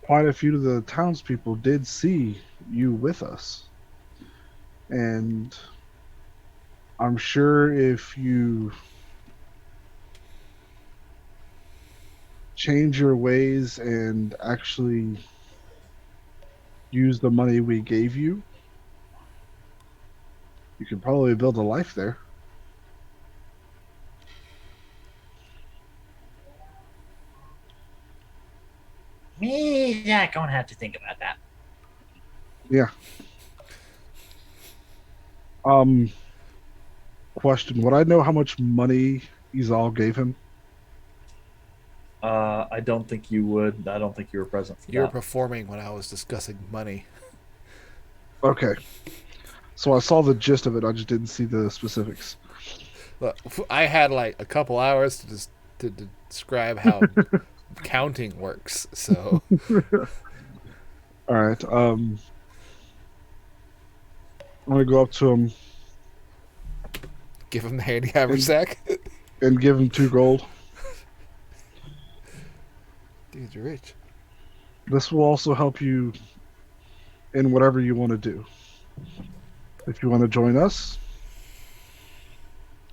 B: quite a few of the townspeople did see you with us. And I'm sure if you change your ways and actually use the money we gave you, you can probably build a life there.
K: Me, Zach, gonna have to think about that.
B: Yeah. Question. Would I know how much money Izal gave him?
C: I don't think you would. I don't think you were present for
F: You were
C: that.
F: performing when I was discussing money.
B: Okay. So I saw the gist of it. I just didn't see the specifics.
F: Look, I had like a couple hours to describe how counting works. So
B: All right. I'm gonna go up to him
F: give him the handy haversack.
B: and give him 2 gold.
F: Dude's rich.
B: This will also help you in whatever you want to do. If you want to join us,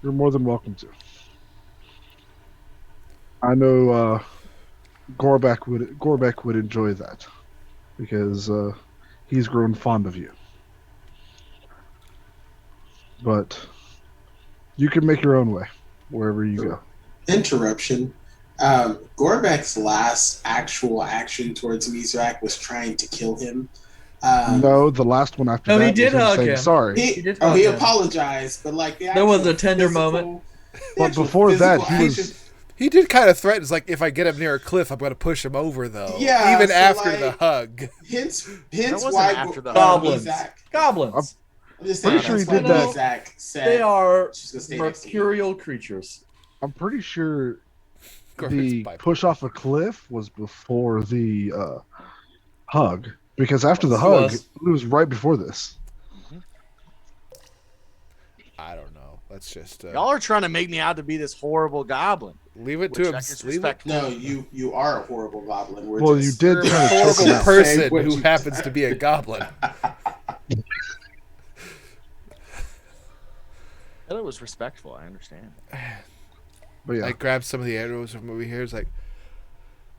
B: you're more than welcome to. I know Gorbeck would enjoy that because he's grown fond of you. But you can make your own way wherever you go.
D: Interruption. Gorbeck's last actual action towards Mizrak was trying to kill him.
B: No, the last one after
C: No,
B: that
C: he did
B: was
C: hug
B: saying
C: him.
B: sorry.
D: He apologized, but like
C: There was a tender moment.
B: But before that,
F: he did kind of threaten. It's like, if I get him near a cliff, I'm going to push him over, though.
D: Yeah,
F: even
D: so,
F: after
D: like,
F: the hug.
D: Hence
H: wasn't
D: why
H: after the
C: Goblins.
D: Mizak.
C: Goblins.
D: I'm just
B: Pretty
D: saying
B: sure he
D: that's
B: did
D: why
B: that.
D: Mizak said
C: They are
D: she's gonna stay next to you.
C: mercurial creatures.
B: I'm pretty sure
F: Gorbeck's
B: the
F: bipolar.
B: push off a cliff was before the hug. Because after the
C: It
B: hug,
C: was.
B: it was right before this.
F: I don't know. Let's just
J: Y'all are trying to make me out to be this horrible goblin.
F: leave it
J: Which
F: to
J: I
F: him.
J: guess
F: Leave it.
J: respect.
D: No, you are a horrible goblin. We're
B: Well,
D: just,
B: you did
F: You're
B: kind
F: a
B: of choke
F: horrible
B: him out.
F: person
D: Say what
F: who
D: you-
F: happens to be a goblin.
H: It was respectful. I understand.
B: But yeah,
F: I grabbed some of the arrows from over here. It's like,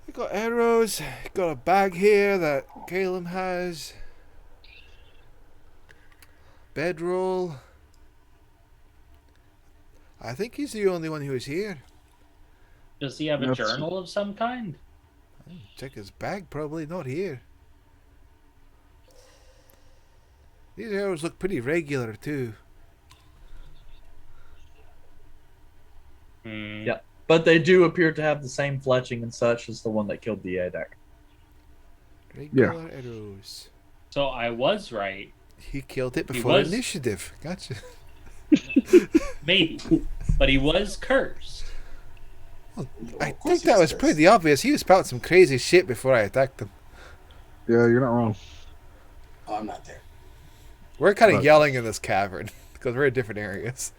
F: I got arrows. Got a bag here that Caleb has. Bedroll. I think he's the only one who is here.
E: Does he have a
B: That's-
E: journal of some kind?
F: Check his bag. Probably not here. These arrows look pretty regular too.
E: Hmm.
C: Yeah. But they do appear to have the same fletching and such as the one that killed the Adak.
F: Regular arrows.
E: So I was right.
F: He killed it
E: He
F: before
E: was-
F: initiative. Gotcha.
E: Maybe. But he was cursed.
F: I think that was pretty obvious. He was spouting some crazy shit before I attacked him.
B: yeah, you're not wrong.
D: Oh, I'm not there.
F: We're kind of
B: But-
F: yelling in this cavern because we're in different areas.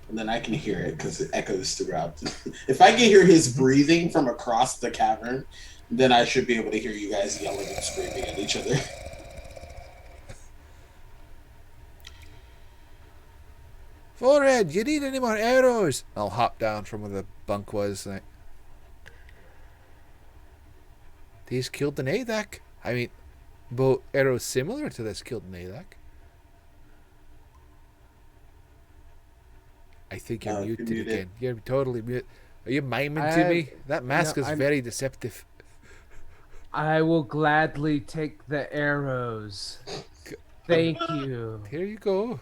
D: And then I can hear it because it echoes throughout. If I can hear his breathing from across the cavern, then I should be able to hear you guys yelling and screaming at each other.
F: Forehead, you need any more arrows? I'll hop down from where the bunk was. Like, these killed an Adak. I mean, both arrows similar to this killed an Adak. I think you're
D: You're
F: muted
D: muted.
F: again. You're totally mute. Are you miming
I: I
F: to
I: have-
F: me? That mask
I: no,
F: is
I: I'm-
F: very deceptive.
I: I will gladly take the arrows. Thank you.
F: Here you go.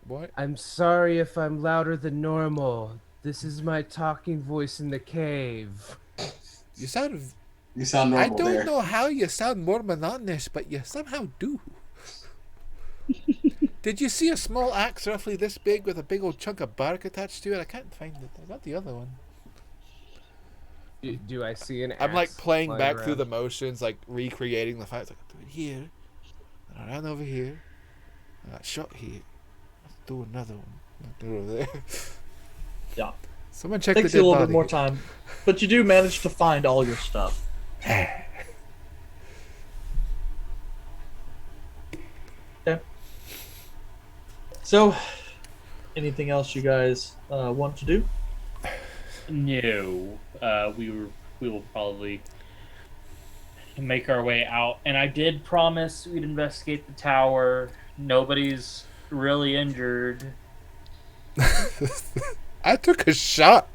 F: What?
I: I'm sorry if I'm louder than normal. This is my talking voice in the cave.
F: You sound.
D: You sound
F: I
D: normal
F: don't
D: there.
F: know how you sound more monotonous, but you somehow do. Did you see a small axe roughly this big with a big old chunk of bark attached to it? I can't find it. I got the other one.
I: Do I see an axe?
F: I'm like playing
I: lying
F: back
I: around?
F: through the motions, like recreating the fight. It's like I do it here, and I ran over here, I got shot here. Let's do another one. I'll do it over there.
C: Yeah.
F: Someone check the
C: Takes
F: dead
C: you a little
F: body.
C: bit more time, but you do manage to find all your stuff. Okay. So, anything else you guys want to do?
E: No, we will probably make our way out. And I did promise we'd investigate the tower. Nobody's really injured.
F: I took a shot.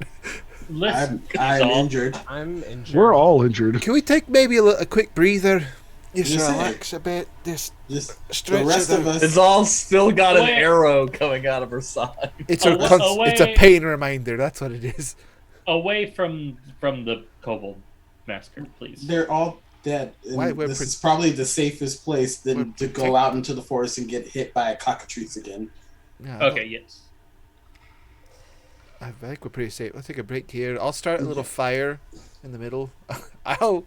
E: Listen,
D: I'm injured.
I: I'm injured.
B: We're all injured.
F: Can we take maybe a quick breather? Just
D: Just say-
F: relax a bit. Just stretch
D: The rest
F: it
D: of
F: out.
D: us.
C: It's all still got an
E: Wait.
C: arrow coming out of her side.
F: It's a
E: Away-
F: it's a pain reminder. That's what it is.
E: away from the kobold master, please.
D: They're all dead. And
F: Why, we're
D: this
F: pre-
D: is probably the safest place
F: We're
D: than to
F: protect-
D: go out into the forest and get hit by a cockatrice again.
F: Yeah, I
E: Okay, yes.
F: think we're pretty safe. Let's take a break here. I'll start a little fire in the middle. I'll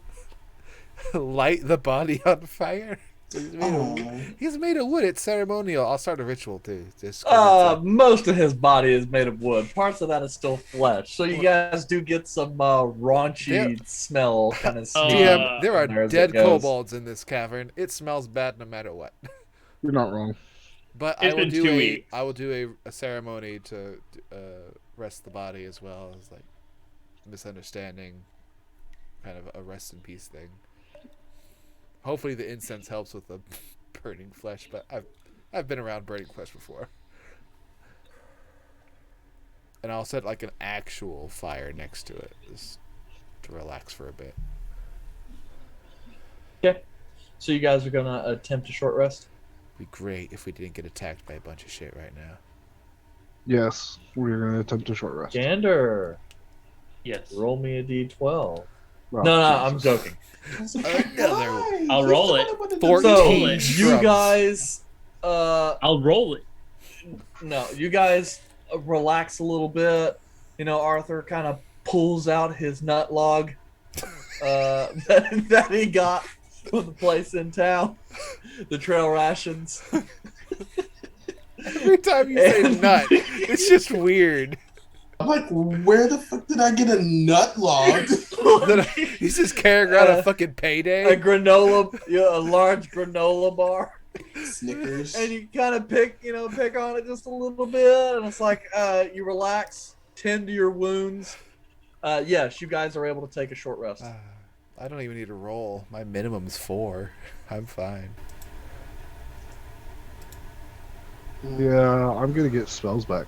F: light the body on fire. He's made of wood. It's ceremonial. I'll start a ritual too. Just 'cause
C: Most of his body is made of wood. Parts of that is still flesh. So you guys do get some raunchy smell kind of
F: DM, there are
C: as
F: dead
C: it goes.
F: kobolds in this cavern. It smells bad no matter what.
B: You're not wrong.
F: But
E: It's been 2 weeks.
F: I will do a ceremony to rest the body as well as like misunderstanding, kind of a rest in peace thing. Hopefully the incense helps with the burning flesh, but I've been around burning flesh before. And I'll set like an actual fire next to it, just to relax for a bit.
C: Okay. So you guys are gonna attempt a short rest?
F: It'd be great if we didn't get attacked by a bunch of shit right now.
B: Yes, we're going to attempt a short rest.
C: Gander,
E: Yes.
C: roll me a d12.
B: Well,
C: No, I'm
B: Jesus.
C: joking.
E: I'll roll it.
F: 14
C: So
F: you
C: you guys,
E: I'll roll it.
C: no, you guys relax a little bit. You know, Arthur kind of pulls out his nut log that he got from the place in town, the trail rations.
F: Every time you say nut, it's just weird.
D: I'm like, where the fuck did I get a nut log?
F: He's just carrying around a fucking
C: A
F: payday.
C: granola, a large granola bar.
D: Snickers.
C: And you kind of pick on it just a little bit, and it's like you relax, tend to your wounds. Yes, you guys are able to take a short rest.
F: I don't even need to roll. My minimum's 4. I'm fine.
B: Yeah, I'm going to get spells back.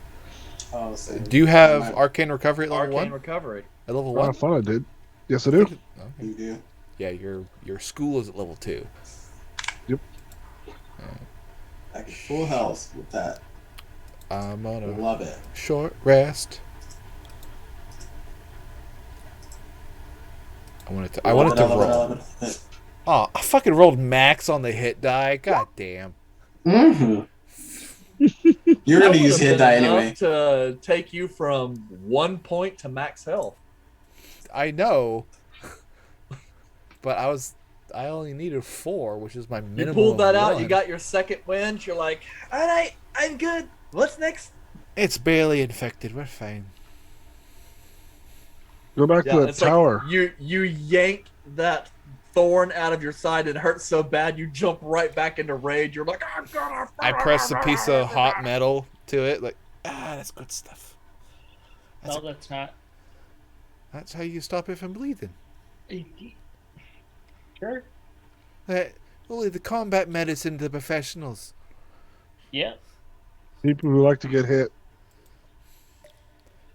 D: Oh, same.
F: Do you have arcane recovery at level
C: Arcane
F: 1?
C: recovery.
F: At level
B: I
F: 1?
B: thought I did. Yes, I do.
F: Okay.
D: You do.
F: Yeah, your school is at level 2.
D: I get full health with that.
F: I'm on a
D: Love it.
F: short rest. I wanted to roll. Oh, I fucking rolled max on the hit die. God damn.
D: Mm-hmm. You're
C: That
D: going to use
C: would've
D: hit
C: been
D: die
C: enough
D: anyway.
C: to take you from 1 point to max health.
F: I know. But I only needed 4, which is my
C: You
F: minimum.
C: pulled that
F: of
C: out.
F: 1.
C: You got your second wind. You're like, all right, I'm good. What's next?
F: It's barely infected. We're fine.
B: Go back to that
C: it's like
B: tower.
C: you yank that thorn out of your side. It hurts so bad you jump right back into rage. You're like, I'm gonna.
F: I press a piece of hot metal to it, like, that's good stuff.
E: No, that's not.
F: That's how you stop it from bleeding.
E: Sure.
F: Only the combat medicine to the professionals.
E: Yeah.
B: People who like to get hit.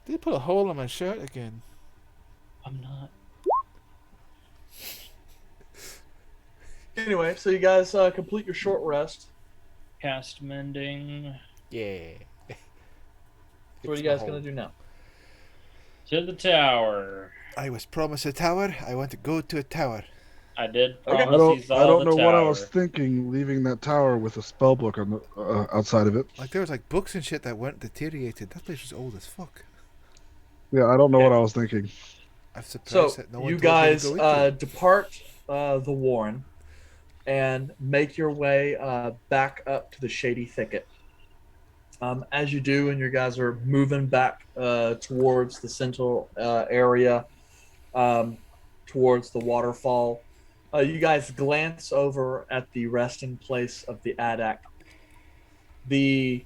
F: They put a hole in my shirt again.
E: I'm not.
C: Anyway, so you guys complete your short rest.
E: Cast mending
F: Yeah.
C: What are you guys gonna do now?
E: to the tower.
F: I was promised a tower. I want to go to a tower.
E: I did
C: Okay.
E: promise you
B: I
E: all
B: don't
E: the
B: know what I was
E: tower.
B: thinking leaving that tower with a spell book on the outside of it.
F: Like there was like books and shit that weren't deteriorated. That place was old as fuck.
B: Yeah, I don't know what
C: Okay.
B: I was thinking.
F: I'm surprised
C: So
F: that no one
C: you
F: told me to
C: guys
F: go into it.
C: depart the Warren and make your way back up to the shady thicket. As you do, and you guys are moving back towards the central area, um, towards the waterfall, you guys glance over at the resting place of the Adak. The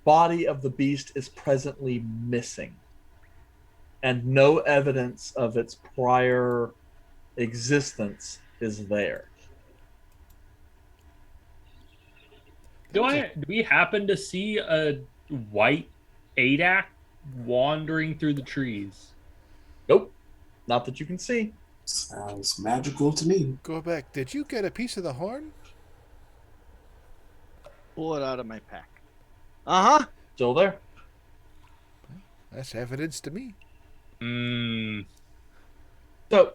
C: body of the beast is presently missing, and no evidence of its prior existence is there.
E: Do we happen to see a white Adak wandering through the trees?
C: Nope, not that you can see.
D: Sounds magical to me.
F: Go back. Did you get a piece of the horn?
H: Pull it out of my pack. Uh-huh.
C: Still there.
F: That's evidence to me.
C: So,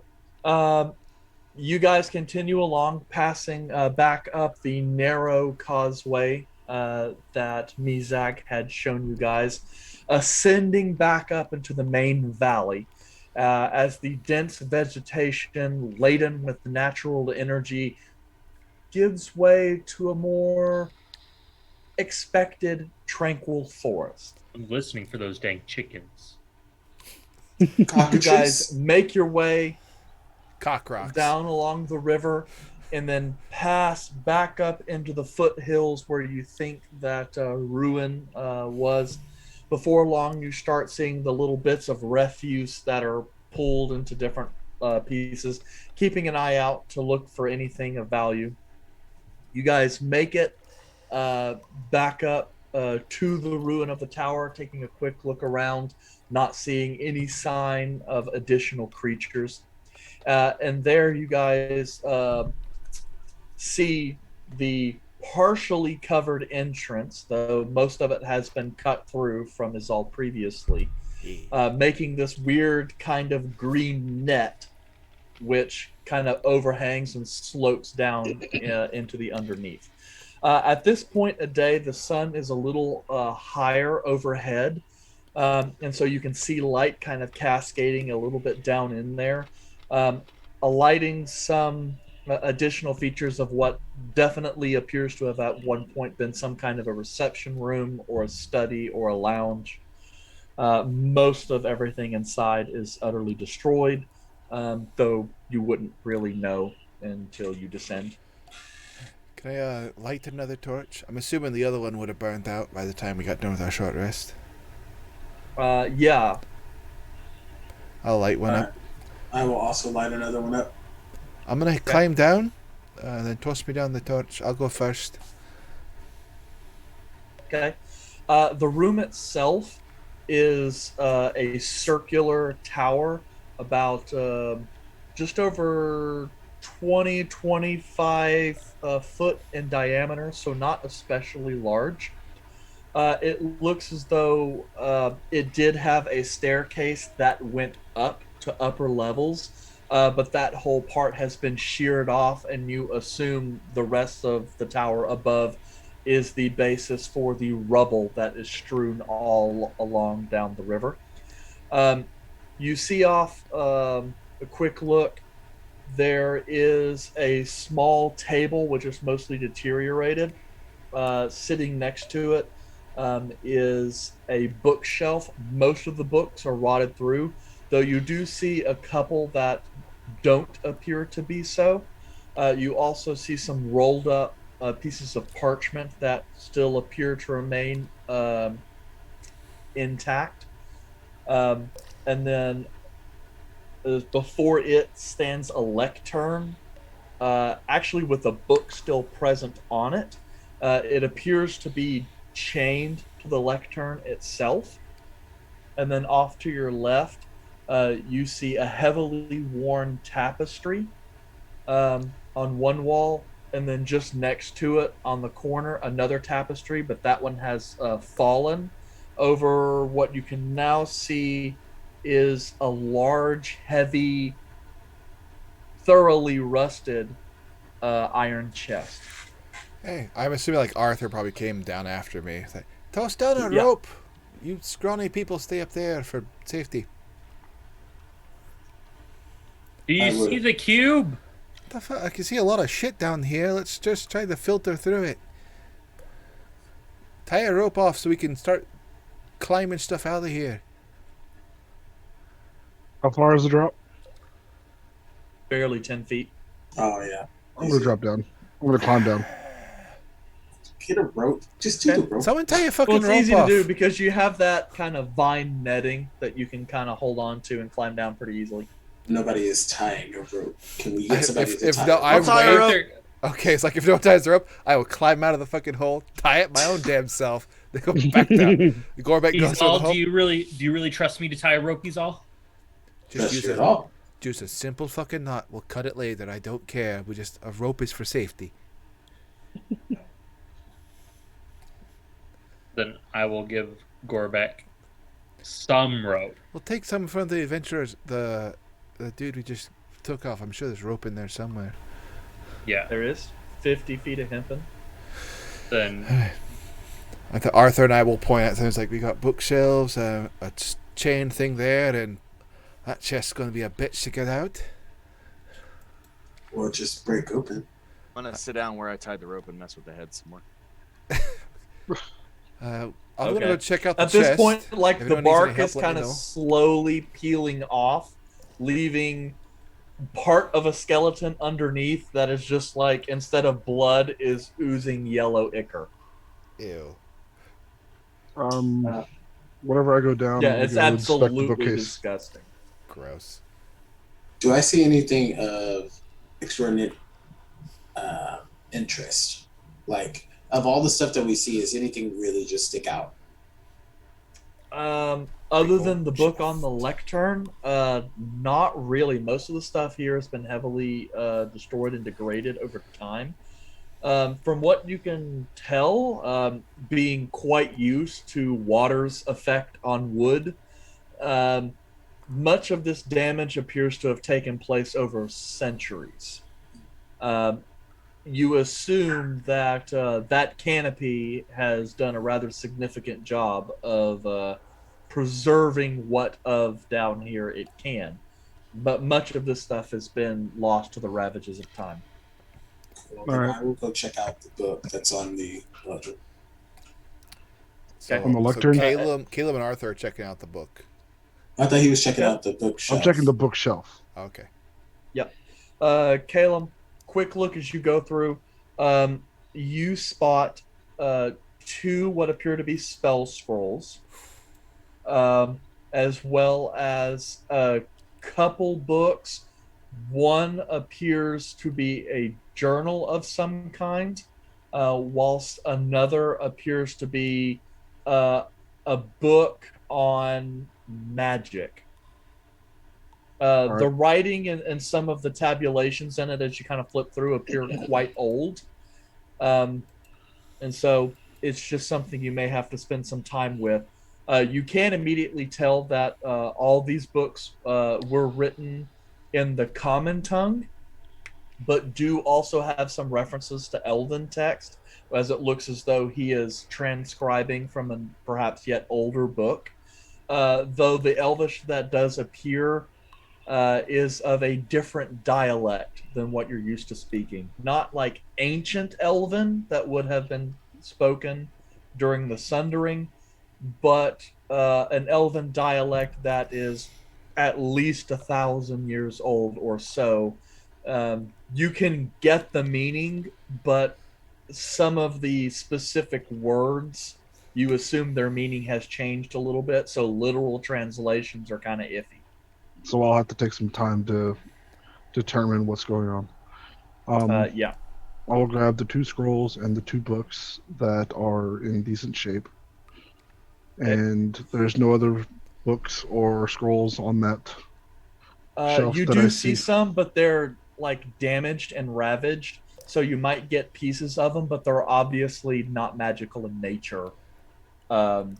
C: you guys continue along, passing back up the narrow causeway that Mizag had shown you guys, ascending back up into the main valley. As the dense vegetation laden with natural energy gives way to a more expected tranquil forest.
E: I'm listening for those dang chickens.
C: You guys make your way
F: Cock rocks.
C: down along the river and then pass back up into the foothills where you think that ruin was. Before long, you start seeing the little bits of refuse that are pulled into different pieces, keeping an eye out to look for anything of value. You guys make it back up to the ruin of the tower, taking a quick look around, not seeing any sign of additional creatures. And there you guys see the partially covered entrance, though most of it has been cut through from Izal previously, making this weird kind of green net, which kind of overhangs and slopes down into the underneath. At this point of day, the sun is a little higher overhead, and so you can see light kind of cascading a little bit down in there, alighting some additional features of what definitely appears to have at one point been some kind of a reception room or a study or a lounge. Most of everything inside is utterly destroyed, though you wouldn't really know until you descend.
F: Can I light another torch? I'm assuming the other one would have burned out by the time we got done with our short rest.
C: Yeah.
F: I'll light one up.
D: I will also light another one up.
F: I'm gonna climb down, then toss me down the torch. I'll go first.
C: Okay. The room itself is a circular tower about just over 25 foot in diameter, so not especially large. It looks as though it did have a staircase that went up to upper levels, but that whole part has been sheared off, and you assume the rest of the tower above is the basis for the rubble that is strewn all along down the river. You see off a quick look, there is a small table which is mostly deteriorated. Sitting next to it is a bookshelf. Most of the books are rotted through, though you do see a couple that don't appear to be so. You also see some rolled up pieces of parchment that still appear to remain intact. And then before it stands a lectern, actually with a book still present on it. It appears to be chained to the lectern itself. And then off to your left, you see a heavily worn tapestry on one wall, and then just next to it on the corner, another tapestry, but that one has fallen over what you can now see is a large, heavy, thoroughly rusted iron chest.
F: Hey, I'm assuming like Arthur probably came down after me. It's like, toss down a
C: Yeah.
F: rope. You scrawny people stay up there for safety.
E: Do you see the cube?
F: What the fuck? I can see a lot of shit down here. Let's just try to filter through it. Tie a rope off so we can start climbing stuff out of here.
B: How far is the drop?
C: Barely 10 feet.
D: Oh yeah.
B: I'm gonna drop down. I'm gonna climb down.
D: Get a rope. Just do the rope.
F: Someone tie a fucking
C: Well, it's
F: rope
C: easy
F: off.
C: to do because you have that kind of vine netting that you can kind of hold on to and climb down pretty easily.
D: Nobody is tying a rope. Can we get somebody to
F: if
D: tie
F: no,
D: a rope?
F: I'm
I: tie her
F: way. Okay, it's like if no one ties the rope, I will climb out of the fucking hole, tie it my own damn self, then go back down. Gorbeck goes through the
E: Izal,
F: hole.
E: do you really trust me to tie a rope, Izal?
F: Just use
D: it all.
F: Just a simple fucking knot. We'll cut it later. I don't care. A rope is for safety.
E: Then I will give Gorbeck some rope.
F: We'll take some from the adventurers. The dude we just took off. I'm sure there's rope in there somewhere.
E: Yeah.
C: There is 50 feet of hempen.
E: Then
F: I think Arthur and I will point out things like we got bookshelves, a chain thing there, and that chest's going to be a bitch to get out.
D: Or just break open.
H: I'm gonna sit down where I tied the rope and mess with the head some more.
F: I'm going to go check out the
C: At
F: chest.
C: this point, like
F: If
C: the
F: anyone needs any
C: bark
F: help,
C: is
F: let me
C: kind of
F: know.
C: slowly peeling off, leaving part of a skeleton underneath that is just like, instead of blood, is oozing yellow ichor.
F: Ew.
B: Whenever I go down,
C: Yeah,
B: I'm
C: it's
B: gonna inspect the
C: absolutely
B: bookcase.
C: disgusting.
F: Gross.
D: Do I see anything of extraordinary interest? Like, of all the stuff that we see, is anything really just stick out?
C: Other than the book on the lectern, not really. Most of the stuff here has been heavily destroyed and degraded over time. From what you can tell, being quite used to water's effect on wood, much of this damage appears to have taken place over centuries. You assume that that canopy has done a rather significant job of preserving what of down here it can. But much of this stuff has been lost to the ravages of time.
D: Well, then I will go check out the book that's on the ledger.
F: So,
B: On the lectern?
F: So Caleb and Arthur are checking out the book.
D: I thought he was checking out the bookshelf.
B: I'm checking the bookshelf.
F: Okay.
C: Yep. Caleb, quick look as you go through. You spot two what appear to be spell scrolls, as well as a couple books. One appears to be a journal of some kind, whilst another appears to be a book on magic. The writing and some of the tabulations in it, as you kind of flip through, appear quite old. And so it's just something you may have to spend some time with. You can immediately tell that all these books were written in the common tongue, but do also have some references to Elven text, as it looks as though he is transcribing from a perhaps yet older book. Though the Elvish that does appear is of a different dialect than what you're used to speaking. Not like ancient Elven that would have been spoken during the Sundering, but an Elven dialect that is at least 1,000 years old or so. You can get the meaning, but some of the specific words, you assume their meaning has changed a little bit, so literal translations are kind of iffy.
B: So I'll have to take some time to determine what's going on.
C: Yeah.
B: I will grab the 2 scrolls and the 2 books that are in decent shape. And there's no other books or scrolls on that shelf
C: you
B: that
C: do
B: I
C: see some, but they're like damaged and ravaged, so you might get pieces of them, but they're obviously not magical in nature, from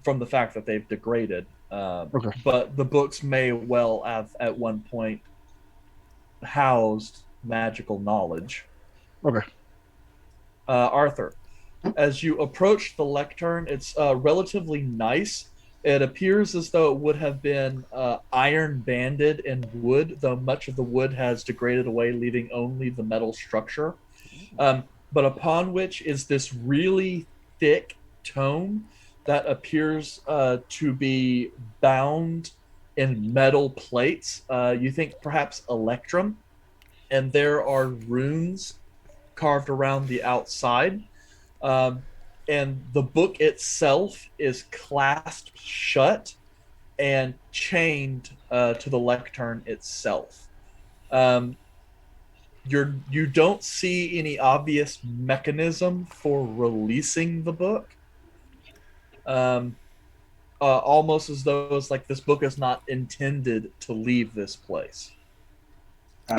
C: the fact that they've degraded.
B: Okay.
C: But the books may well have at one point housed magical knowledge.
B: Okay.
C: Arthur, as you approach the lectern, it's relatively nice. It appears as though it would have been iron banded in wood, though much of the wood has degraded away, leaving only the metal structure. But upon which is this really thick tome that appears to be bound in metal plates. You think perhaps electrum, and there are runes carved around the outside. Um, and the book itself is clasped shut and chained to the lectern itself. Um, you don't see any obvious mechanism for releasing the book. Um, almost as though it's like this book is not intended to leave this place.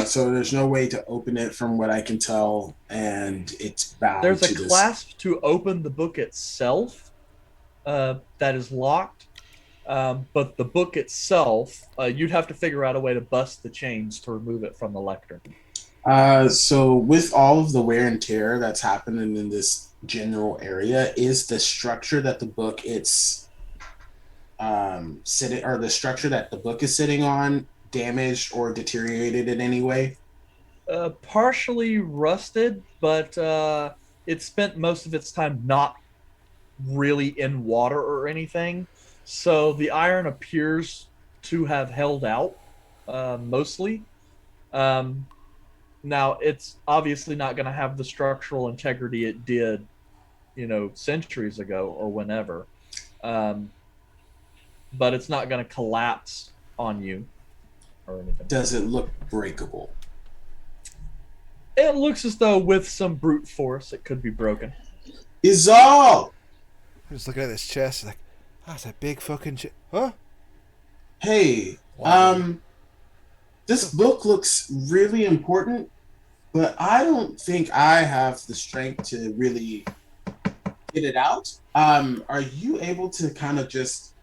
D: So there's no way to open it from what I can tell, and it's bound
C: There's
D: to
C: a clasp to open the book itself that is locked, but the book itself, you'd have to figure out a way to bust the chains to remove it from the lectern.
D: So with all of the wear and tear that's happening in this general area, is the structure that the book it's sitting, or the structure that the book is sitting on, damaged or deteriorated in any way?
C: Partially rusted, but it spent most of its time not really in water or anything. So the iron appears to have held out mostly. Now, it's obviously not going to have the structural integrity it did, centuries ago or whenever. But it's not going to collapse on you or anything.
D: Does it look breakable?
C: It looks as though with some brute force it could be broken.
D: Izal!
F: I'm just looking at this chest, like, that's a big fucking chest. Huh?
D: Hey, this book looks really important, but I don't think I have the strength to really get it out. Are you able to kind of just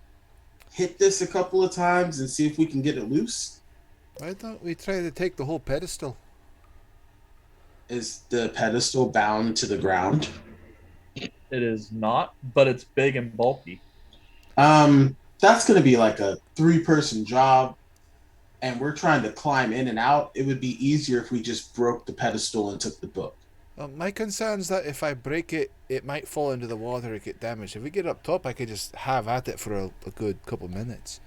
D: hit this a couple of times and see if we can get it loose?
F: Why don't we try to take the whole pedestal?
D: Is the pedestal bound to the ground?
C: It is not, but it's big and bulky.
D: That's going to be like a 3-person job, and we're trying to climb in and out. It would be easier if we just broke the pedestal and took the book.
F: My concern is that if I break it, it might fall into the water and get damaged. If we get up top, I could just have at it for a good couple minutes.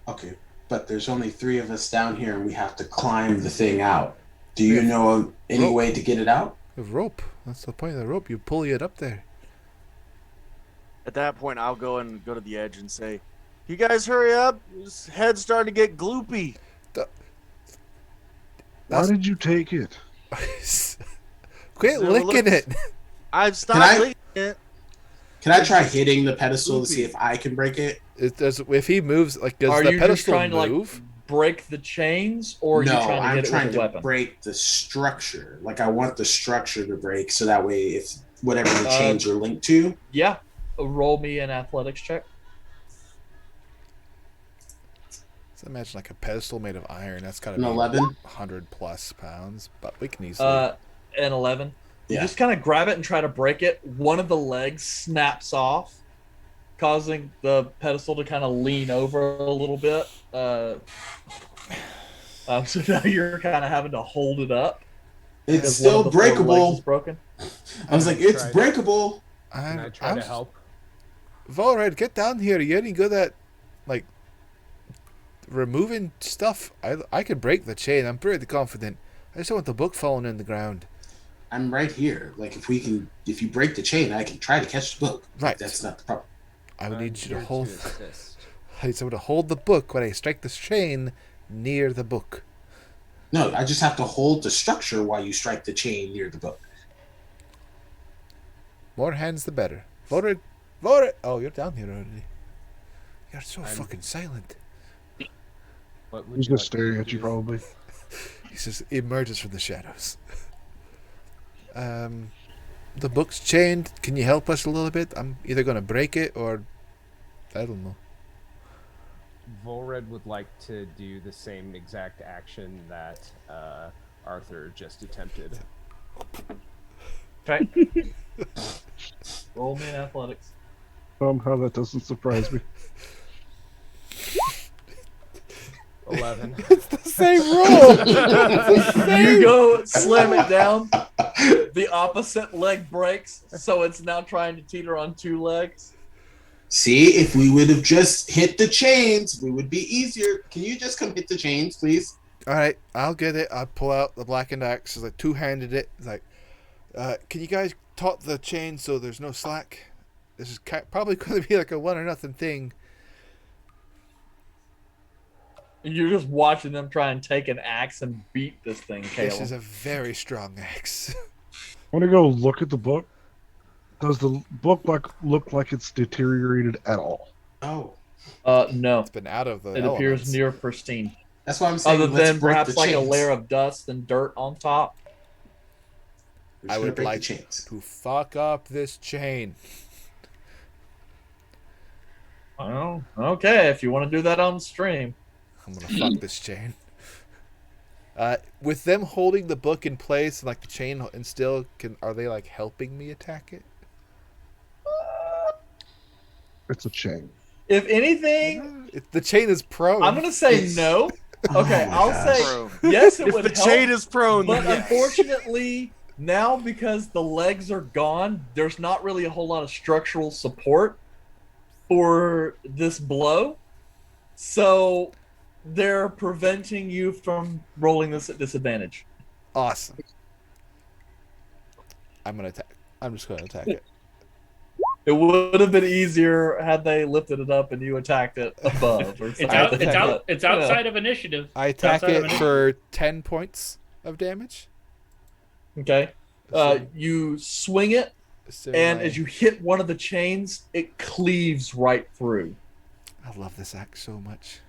D: Okay, but there's only 3 of us down here, and we have to climb the thing out. Do you know of any way to get it out?
F: A rope. That's the point of the rope. You pull it up there.
H: At that point, I'll go to the edge and say, "You guys hurry up! His head's starting to get gloopy."
B: Why did you take it?
F: Quit licking it.
H: I've stopped licking it.
D: Can I try hitting the pedestal to see if I can break it?
F: If he moves, does
C: Are
F: the
C: you
F: pedestal
C: just trying
F: move?
C: to break the chains, or are you trying to
D: I'm
C: hit it
D: trying
C: with a weapon?
D: break the structure. Like, I want the structure to break, so that way, if whatever the chains are linked to.
C: Yeah, roll me an athletics check.
F: So imagine like a pedestal made of iron. That's gotta
D: An
F: be
D: 11?
F: 100 plus pounds, but we can easily.
C: An 11. You just kind of grab it and try to break it. One of the legs snaps off, causing the pedestal to kind of lean over a little bit. So now you're kind of having to hold it up.
D: It's still breakable.
C: Is broken.
D: I was like, it's breakable.
I: Can I try to help?
F: Volred, get down here. You're any good at, like, removing stuff? I could break the chain. I'm pretty confident. I just don't want the book falling in the ground.
D: I'm right here. Like, if you break the chain, I can try to catch the book.
F: Right.
D: That's not the problem.
F: I would need you to hold. I need someone to hold the book when I strike this chain near the book.
D: No, I just have to hold the structure while you strike the chain near the book.
F: More hands, the better. Volred. Oh, you're down here already. You're so fucking silent.
B: He's just staring at you, probably.
F: He just emerges from the shadows. The book's chained. Can you help us a little bit? I'm either going to break it or I don't know.
I: Volred would like to do the same exact action that Arthur just attempted.
C: Okay. Roll me in athletics.
B: Somehow that doesn't surprise me.
I: 11.
F: It's the same roll.
C: You go slam it down. The opposite leg breaks, so it's now trying to teeter on 2 legs.
D: See, if we would have just hit the chains, we would be easier. Can you just come hit the chains, please?
F: All right, I'll get it. I'll pull out the blackened axe. It's like two-handed it. It's like, can you guys taut the chain so there's no slack? This is probably going to be like a 1-0 thing.
C: You're just watching them try and take an axe and beat this thing, Caleb.
F: This is a very strong axe.
B: I want to go look at the book. Does the book look like it's deteriorated at all?
D: Oh.
C: No.
F: It's been out of the
C: It
F: elements.
C: appears near pristine.
D: That's why I'm saying
C: Other
D: let's
C: than
D: break
C: perhaps
D: the
C: like a
D: chains.
C: layer of dust and dirt on top.
D: We're just
F: I
D: gonna
F: would
D: break the
F: like
D: chains.
F: to fuck up this chain.
C: Oh, okay. If you want to do that on the stream.
F: I'm going to fuck this chain. With them holding the book in place, like the chain and still, are they like helping me attack it?
B: It's a chain.
C: If anything,
F: The chain is prone.
C: I'm gonna say no. Okay, I'll say
H: Prone.
C: yes. It
J: If
C: would
J: the
C: help,
J: chain is prone,
C: but
J: yes.
C: unfortunately, now because the legs are gone, there's not really a whole lot of structural support for this blow. So they're preventing you from rolling this at disadvantage.
F: Awesome. I'm going to attack. I'm just going to attack it.
C: It would have been easier had they lifted it up and you attacked it above. Or
E: It's
C: something.
E: out.
C: But,
E: It's
C: yeah.
E: outside of initiative.
F: I
E: It's
F: attack
E: outside of
F: it
E: initiative.
F: for 10 points of damage.
C: Okay. You swing it,
F: So
C: and as you hit one of the chains, it cleaves right through.
F: I love this axe so much.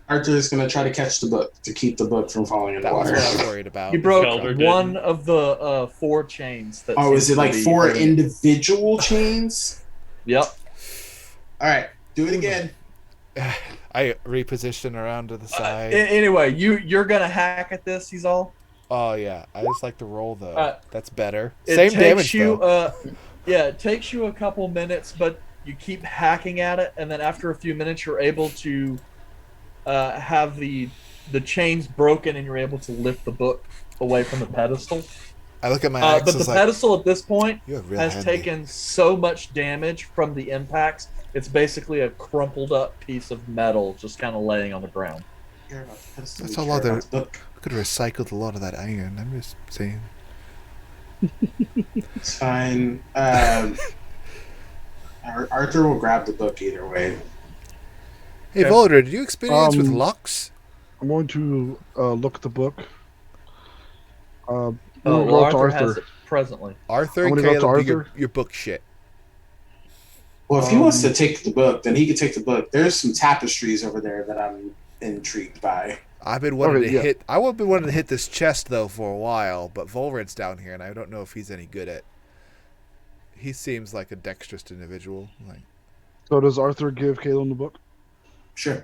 D: Arthur is going to try to catch the book to keep the book from falling in the
F: That was
D: water.
F: what I was worried about.
C: You broke
E: Elder
C: one
E: didn't.
C: of the 4 chains. That
D: Oh, is
C: seems
D: it
C: to
D: like
C: be
D: 4
C: holding it.
D: individual chains?
C: Yep.
D: All right, do it again.
F: I reposition around to the side.
C: Anyway, you're gonna hack at this. He's all.
F: Oh yeah, I just like to roll though. That's better.
C: It
F: Same
C: takes
F: damage
C: you.
F: though.
C: Yeah, it takes you a couple minutes, but you keep hacking at it, and then after a few minutes, you're able to have the chains broken, and you're able to lift the book away from the pedestal.
F: I look at my axe.
C: But the
F: it's like,
C: pedestal at this point
F: you're real
C: has
F: handy.
C: taken so much damage from the impacts. It's basically a crumpled up piece of metal just kind of laying on the ground.
D: Care about the pedestal,
F: That's
D: we
F: a
D: care
F: lot
D: about
F: of.
D: the book.
F: I could have recycled a lot of that iron. I'm just saying.
D: It's fine. Arthur will grab the book either way.
F: Hey,
C: Okay.
F: Volder, did you experience with
B: Um,
F: locks?
B: I'm going to look at the book.
C: Oh,
B: we'll
C: well,
B: go to
C: Arthur has it presently.
F: Arthur
B: I'm
F: and
B: gonna go to
F: Caleb, do your,
B: Arthur.
F: your book shit.
D: Well, if he wants to take the book, then he can take the book. There's some tapestries over there that I'm intrigued by.
F: I've been wanting
B: Okay,
F: to
B: yeah.
F: hit. I would be wanting to hit this chest though for a while, but Volred's down here, and I don't know if he's any good at. He seems like a dexterous individual. Like,
B: So does Arthur give Caleb the book?
D: Sure.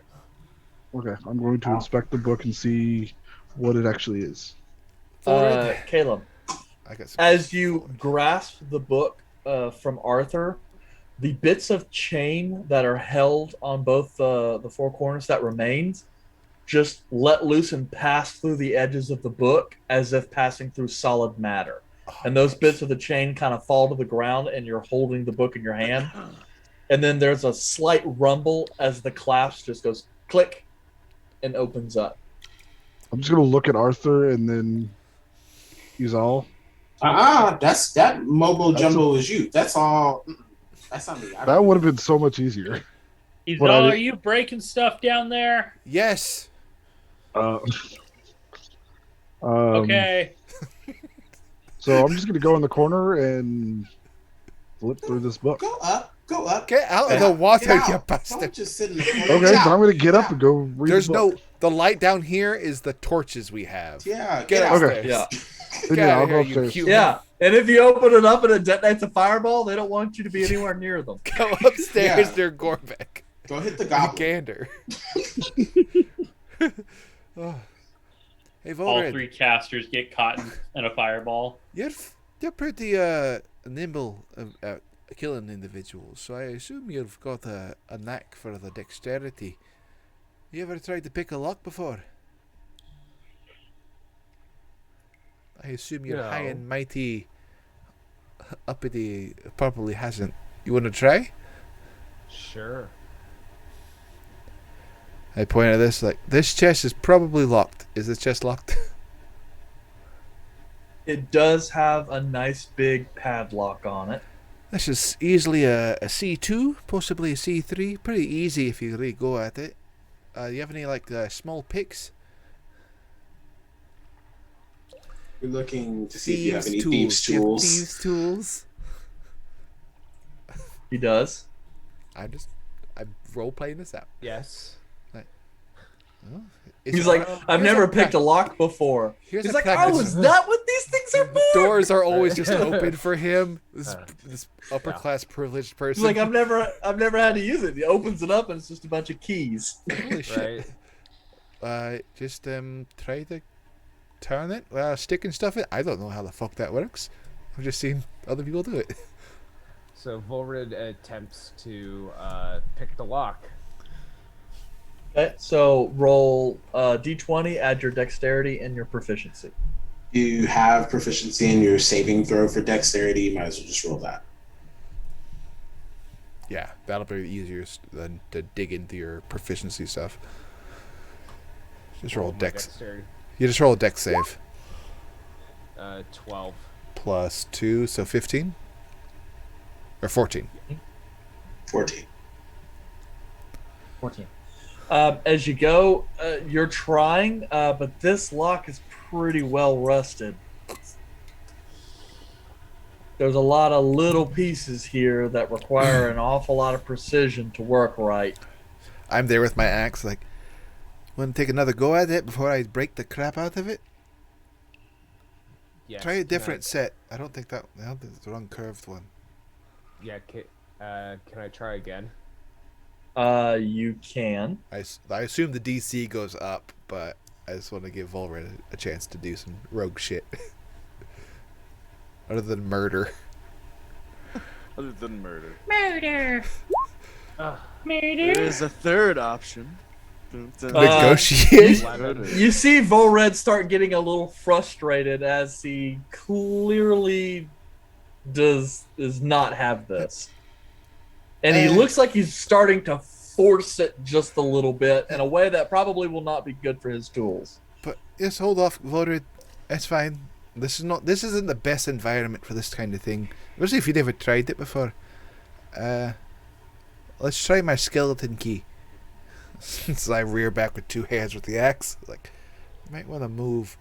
B: Okay, I'm going to inspect the book and see what it actually is.
F: Volred,
C: Caleb,
F: I got some.
C: as you grasp the book from Arthur, the bits of chain that are held on both the 4 corners that remains just let loose and pass through the edges of the book as if passing through solid matter. And those bits of the chain kind of fall to the ground, and you're holding the book in your hand. And then there's a slight rumble as the clasp just goes click and opens up.
B: I'm just going to look at Arthur and then he's all.
D: That's that mobile
B: That's
D: jumbo is you. That's all. That's not me.
B: That would have been so much easier.
E: He's
B: But I
E: all,
B: did-
E: are you breaking stuff down there?
F: Yes.
E: Okay.
B: So I'm just going to go in the corner and flip through this book.
D: Go up. Go up.
F: Get out of the water,
D: Get
F: you
D: out.
F: bastard.
D: Don't just sit in the corner.
B: Okay,
D: Get
B: but I'm
D: out.
B: going to get up and go read
F: There's
B: the book.
F: no. The light down here is the torches we have.
D: Yeah.
F: Get
D: out.
F: upstairs.
C: Yeah.
F: Get
B: Yeah,
F: out
B: I'll
F: of
B: go
F: here, you
B: upstairs.
F: human.
C: Yeah. And if you open it up and it detonates a fireball, they don't want you to be anywhere near them.
F: Go upstairs
D: Yeah.
F: near Gorbeck.
D: Go hit the goblin.
F: Gander. Oh. Hey,
E: All
F: Volred,
E: 3 casters get caught in a fireball.
F: you're pretty nimble at killing individuals, so I assume you've got a knack for the dexterity. You ever tried to pick a lock before? I assume your high
I: No.
F: and mighty uppity probably hasn't. You want to try?
I: Sure.
F: I point at this like, this chest is probably locked. Is the chest locked?
C: It does have a nice big padlock on it.
F: This is easily a C2, possibly a C3. Pretty easy if you really go at it. You have any like small picks?
D: You're looking to see if you have any
F: Thieves'
D: thieves'
F: Do you have
D: tools.
F: thieves' tools.
C: He does.
F: I'm role playing this out.
I: Yes.
F: Oh,
C: He's like, I've never picked a lock before.
F: Here's
C: He's
F: a
C: like,
F: practice.
C: oh, is that what these things are for?
F: Doors are always just open for him. This upper class privileged person.
C: He's like, I've never had to use it. He opens it up and it's just a bunch of keys.
F: Holy shit.
I: Right.
F: Just try to turn it, stick and stuff it. I don't know how the fuck that works. I've just seen other people do it.
I: So Volrid attempts to pick the lock.
C: Okay, so roll d20, add your dexterity and your proficiency.
D: You have proficiency in your saving throw for dexterity. You might as well just roll that.
F: Yeah, that'll be easier than to dig into your proficiency stuff. Just roll
I: my
F: dex.
I: dexterity.
F: You just roll a dex save.
I: 12.
F: Plus 2, so 15? Or 14.
D: 14.
C: 14. As you go, you're trying, but this lock is pretty well rusted. There's a lot of little pieces here that require an awful lot of precision to work right.
F: I'm there with my axe, like, want to take another go at it before I break the crap out of it?
I: Yes.
F: Try a different set. I don't think it's the wrong curved one.
I: Yeah. Can I try again?
C: You can.
F: I assume the DC goes up, but I just want to give Volred a chance to do some rogue shit. Other than murder.
H: Other than murder.
K: Murder.
H: There is a third option.
F: Negotiate?
C: You see Volred start getting a little frustrated as he clearly does not have this. And he looks like he's starting to force it just a little bit in a way that probably will not be good for his tools.
F: But just hold off, Volred. It's fine. This isn't the best environment for this kind of thing. Especially if you've never tried it before. Let's try my skeleton key. Since I rear back with 2 hands with the axe, like, you might want to move.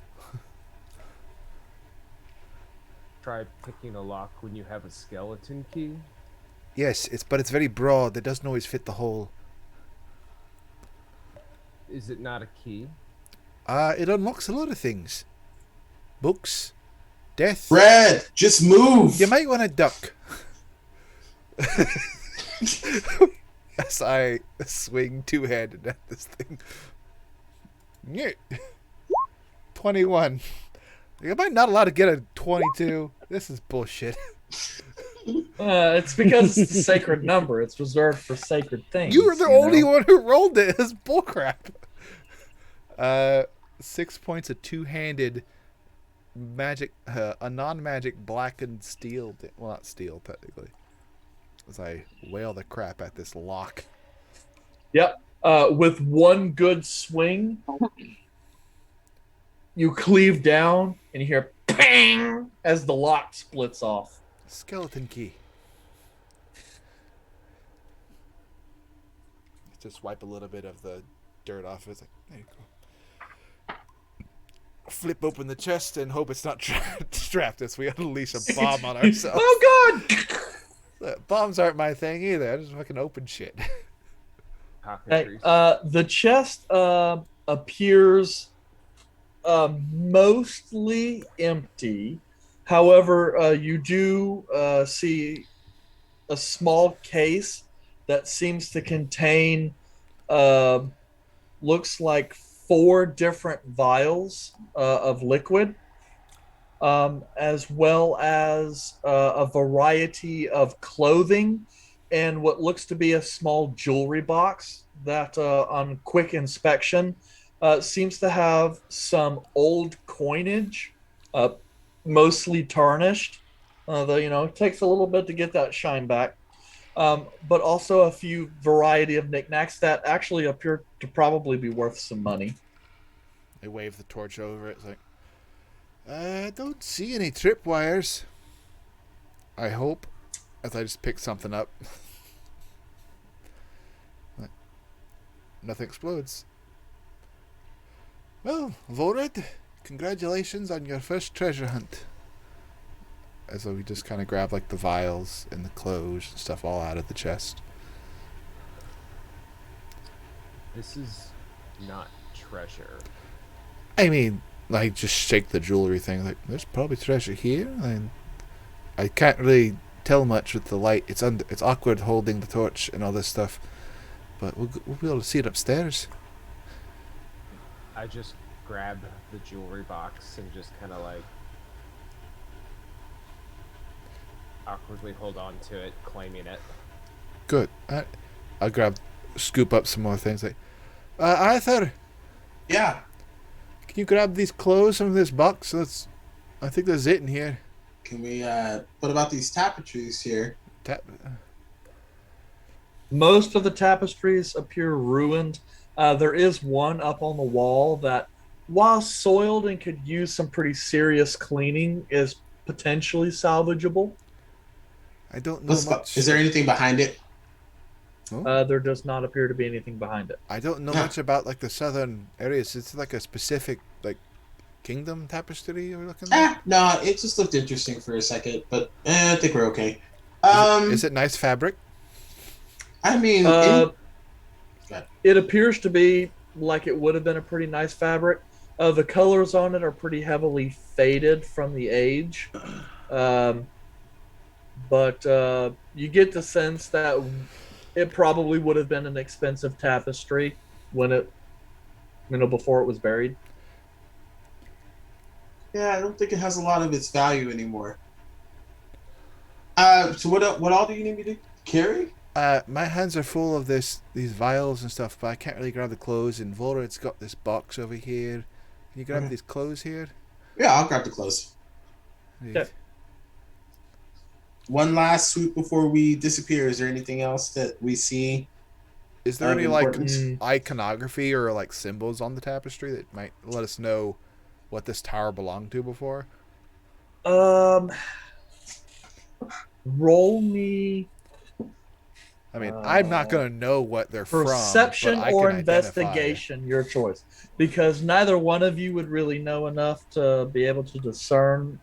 I: Try picking a lock when you have a skeleton key.
F: Yes, but it's very broad. It doesn't always fit the hole.
I: Is it not a key?
F: It unlocks a lot of things. Books, death.
D: Red, just move.
F: You might want to duck. As I swing 2-handed at this thing. 21. You might not allowed to get a 22. This is bullshit.
C: It's because it's the sacred number. It's reserved for sacred things.
F: You were the only one who rolled it. It's bullcrap. 6 points of 2-handed magic, a non-magic blackened steel. Well, not steel technically. As I wail the crap at this lock.
C: Yep. With one good swing, you cleave down and you hear ping as the lock splits off.
F: Skeleton key. Just wipe a little bit of the dirt off. It's like, there you go. Flip open the chest and hope it's not strapped as we unleash a bomb on ourselves.
C: Oh God!
F: Bombs aren't my thing either. I just fucking open shit.
C: Okay, the chest appears mostly empty. However, you do see a small case that seems to contain looks like 4 different vials of liquid, as well as a variety of clothing and what looks to be a small jewelry box that, on quick inspection, seems to have some old coinage, uh, mostly tarnished. Though it takes a little bit to get that shine back. But also a few variety of knickknacks that actually appear to probably be worth some money.
F: They wave the torch over it. It's like, I don't see any tripwires. I hope. As I just pick something up. Nothing explodes. Well, Volred, congratulations on your first treasure hunt. As though we just kind of grab like the vials and the clothes and stuff all out of the chest.
I: This is not treasure.
F: I mean, like just shake the jewelry thing. Like, there's probably treasure here. And I can't really tell much with the light. It's awkward holding the torch and all this stuff. But we'll be able to see it upstairs.
I: I just grab the jewelry box and just kind of like awkwardly hold on to it, claiming it.
F: Good. I'll scoop up some more things. Like, Arthur.
D: Yeah.
F: Can you grab these clothes from this box? I think there's it in here.
D: Can we, what about these tapestries here?
C: Most of the tapestries appear ruined. There is one up on the wall that, while soiled and could use some pretty serious cleaning, is potentially salvageable.
F: I don't know much.
D: Is there anything behind it?
C: There does not appear to be anything behind it.
F: I don't know much about like the southern areas. It's like a specific like kingdom tapestry you're looking at?
D: No, it just looked interesting for a second, but I think we're okay.
F: Is it nice fabric?
D: I mean,
C: it appears to be like it would have been a pretty nice fabric. The colors on it are pretty heavily faded from the age. But you get the sense that it probably would have been an expensive tapestry when it, before it was buried.
D: Yeah, I don't think it has a lot of its value anymore. So what all do you need me to carry?
F: My hands are full of these vials and stuff, but I can't really grab the clothes. And Volred's got this box over here. Can you grab these clothes here?
D: Yeah, I'll grab the clothes.
F: Yeah.
D: One last swoop before we disappear. Is there anything else that we see?
F: Is there any like iconography or like symbols on the tapestry that might let us know what this tower belonged to before?
C: Roll me.
F: I mean, I'm not going to know what they're
C: perception
F: from.
C: or investigation, your choice. Because neither one of you would really know enough to be able to discern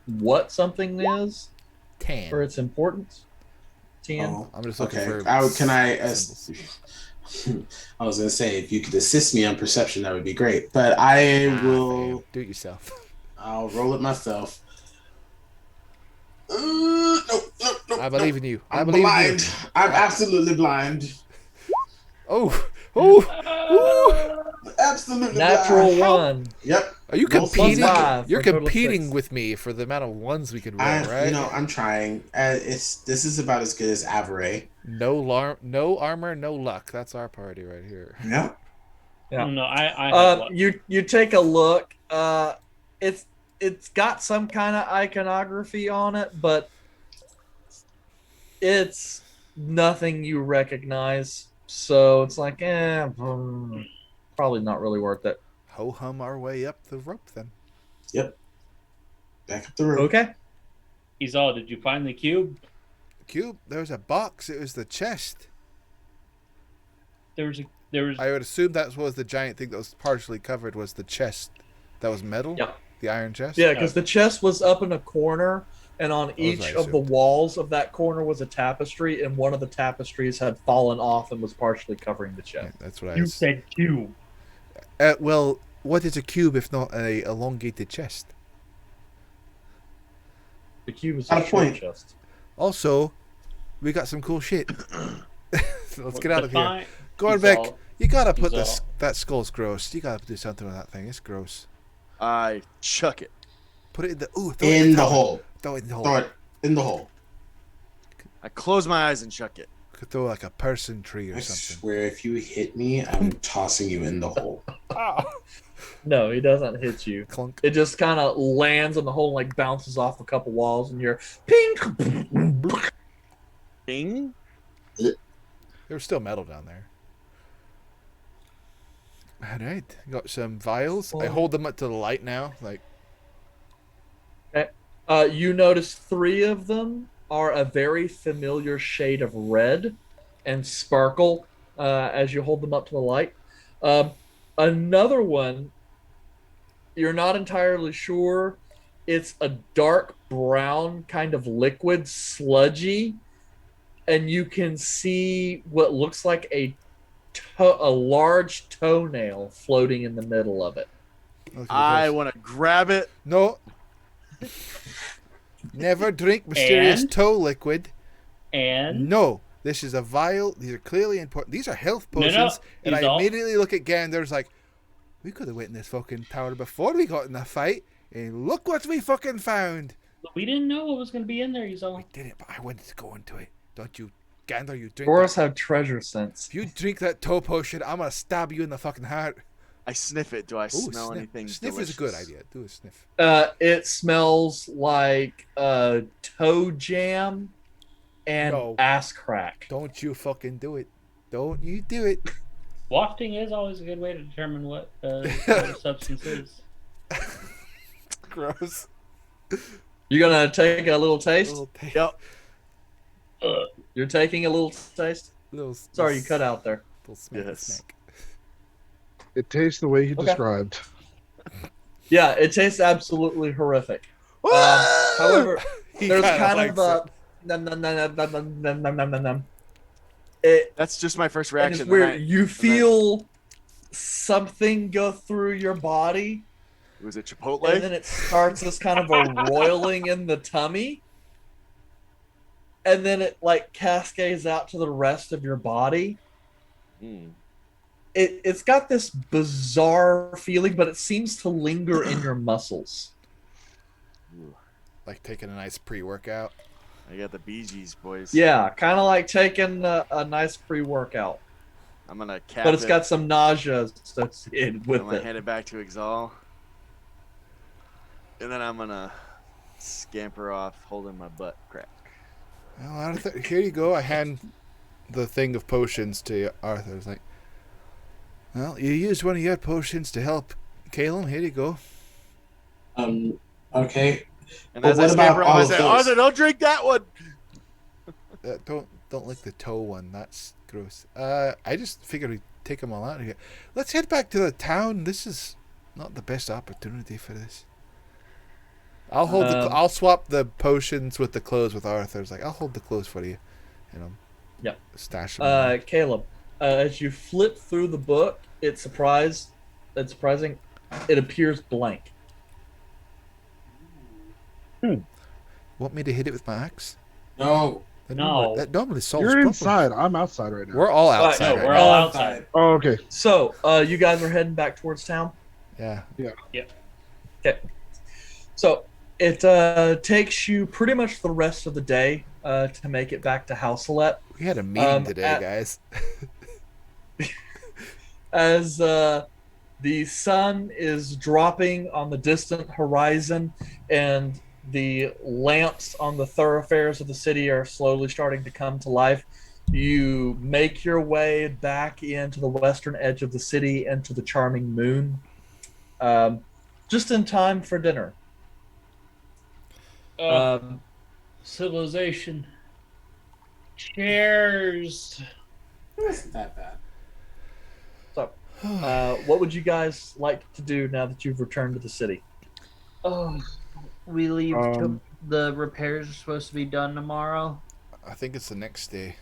C: what something is
F: 10
C: for its importance. 10.
D: Oh,
F: I'm just looking for.
D: I was going to say, if you could assist me on perception, that would be great. But I will.
F: Do it yourself.
D: I'll roll it myself. No,
F: I believe in you.
D: I'm blind. I'm absolutely blind.
F: Oh.
D: Absolutely
C: Natural
D: blind.
C: one.
D: Yep.
F: Are you competing? You're
C: total
F: competing
C: 6.
F: with me for the amount of ones we could roll, right?
D: I'm trying. This is about as good as Athoria.
F: No armor, no luck. That's our party right here.
D: Yeah.
E: Yeah. No, I
C: you take a look. It's got some kind of iconography on it, but it's nothing you recognize. So it's like, probably not really worth it.
F: Ho-hum our way up the rope then.
D: Yep. Back up the rope.
C: Okay.
E: Izal, did you find the cube?
F: Cube? There was a box. It was the chest.
E: There was.
F: I would assume that was the giant thing that was partially covered was the chest. That was metal?
C: Yeah.
F: The iron chest?
C: Yeah, because the chest was up in a corner, and on each of the walls of that corner was a tapestry, and one of the tapestries had fallen off and was partially covering the chest.
F: Yeah, that's what
E: You said cube.
F: Well, what is a cube if not an elongated chest?
C: The cube is a short chest.
F: Also, we got some cool shit. Let's get out of here.
E: Define-
F: Gorbeck,
E: He's all-
F: you gotta put
E: he's
F: this.
E: all-
F: That skull's gross. You gotta do something with that thing. It's gross.
J: I chuck it.
F: Put it in the. Ooh, throw it
D: In the
F: tower.
D: hole.
F: Throw it in the hole.
D: Throw it in the hole.
J: I close my eyes and chuck it.
F: Could throw like a person tree or
D: I
F: something.
D: swear, if you hit me, I'm tossing you in the hole.
C: No, he doesn't hit you.
F: Clunk.
C: It just kind of lands in the hole, and, like bounces off a couple walls, and you're ping.
J: Ding.
F: There's still metal down there. Alright, got some vials. I hold them up to the light now. Like,
C: You notice 3 of them are a very familiar shade of red and sparkle as you hold them up to the light. Another one, you're not entirely sure. It's a dark brown kind of liquid, sludgy, and you can see what looks like a large toenail floating in the middle of it.
J: I want to grab it.
F: no. Never drink mysterious
E: And?
F: toe liquid.
E: And
F: No. This is a vial. These are clearly important. These are health
E: No, no,
F: potions. And I
E: these all-
F: immediately look at Gander's like, we could have went in this fucking tower before we got in the fight. And look what we fucking found.
E: we didn't know what was going to be in there. He's all.
F: We did it, but I wanted to go into it. Don't you, Gander, you drink
C: Boros
F: that.
C: have treasure sense.
F: If you drink that toe potion, I'm going to stab you in the fucking heart.
J: I sniff it. Do I
F: Ooh,
J: smell
F: sniff.
J: anything?
F: Sniff is a good
J: delicious?
F: idea. Do a sniff.
C: It smells like toe jam and
F: No.
C: ass crack.
F: Don't you fucking do it. Don't you do it.
E: Wafting is always a good way to determine what a substance is.
F: Gross.
C: You gonna take a little taste?
F: Little ta-
J: Yep.
C: You're taking a little taste?
F: little-
C: Sorry, you cut out there.
F: Little smack,
J: Yes.
F: smack.
B: It tastes the way he
C: Okay.
B: described.
C: Yeah, it tastes absolutely horrific. However,
F: He
C: there's
F: kinda
C: kind
F: likes
C: of a
F: it.
C: num, num, num, num, num, num, num, num, num, num. It
J: That's just my first
C: and
J: reaction.
C: it's weird.
J: Then
C: You feel something go through your body,
J: was it Chipotle?
C: and then it starts this kind of a roiling in the tummy, and then it like cascades out to the rest of your body.
J: Mm.
C: It's got this bizarre feeling, but it seems to linger in your muscles.
F: Like taking a nice pre-workout.
J: I got the Bee Gees, boys.
C: Yeah, kind of like taking a nice pre-workout,
J: I'm gonna cap
C: but it's
J: it.
C: got some nausea associated
J: I'm
C: with
J: gonna
C: it.
J: hand it back to Exal. And then I'm gonna scamper off holding my butt crack.
F: Well, Arthur, here you go. I hand the thing of potions to Arthur. It's like, well, you used one of your potions to help Caleb. Here you go.
D: Okay.
J: And
D: But
J: as I
D: what
J: scamper
D: about
J: off, I
D: all
J: say,
D: those?
J: Arthur, don't drink that one!
F: Don't lick the toe one. That's gross. I just figured we'd take them all out of here. Let's head back to the town. This is not the best opportunity for this. I'll hold I'll swap the potions with the clothes with Arthur. It's like, I'll hold the clothes for you. You know.
C: Yep.
F: Stash them.
C: Caleb, as you flip through the book, it's surprising. It appears blank.
F: Want me to hit it with my axe?
D: No.
F: That normally solves
B: You're
F: problems.
B: inside. I'm outside right now.
F: We're all outside.
E: No,
F: right
E: we're
F: now.
E: all outside.
B: Oh, okay.
C: So, you guys are heading back towards town?
F: Yeah.
C: Okay. So, it takes you pretty much the rest of the day to make it back to Houselet.
F: We had a meeting today,
C: at-
F: guys.
C: As the sun is dropping on the distant horizon and the lamps on the thoroughfares of the city are slowly starting to come to life, you make your way back into the western edge of the city and to the charming moon, just in time for dinner.
E: Civilization. Cheers.
D: It wasn't that bad.
C: So, what would you guys like to do now that you've returned to the city?
L: Oh, we leave.
B: Um,
L: The repairs are supposed to be done tomorrow.
F: I think it's the next day,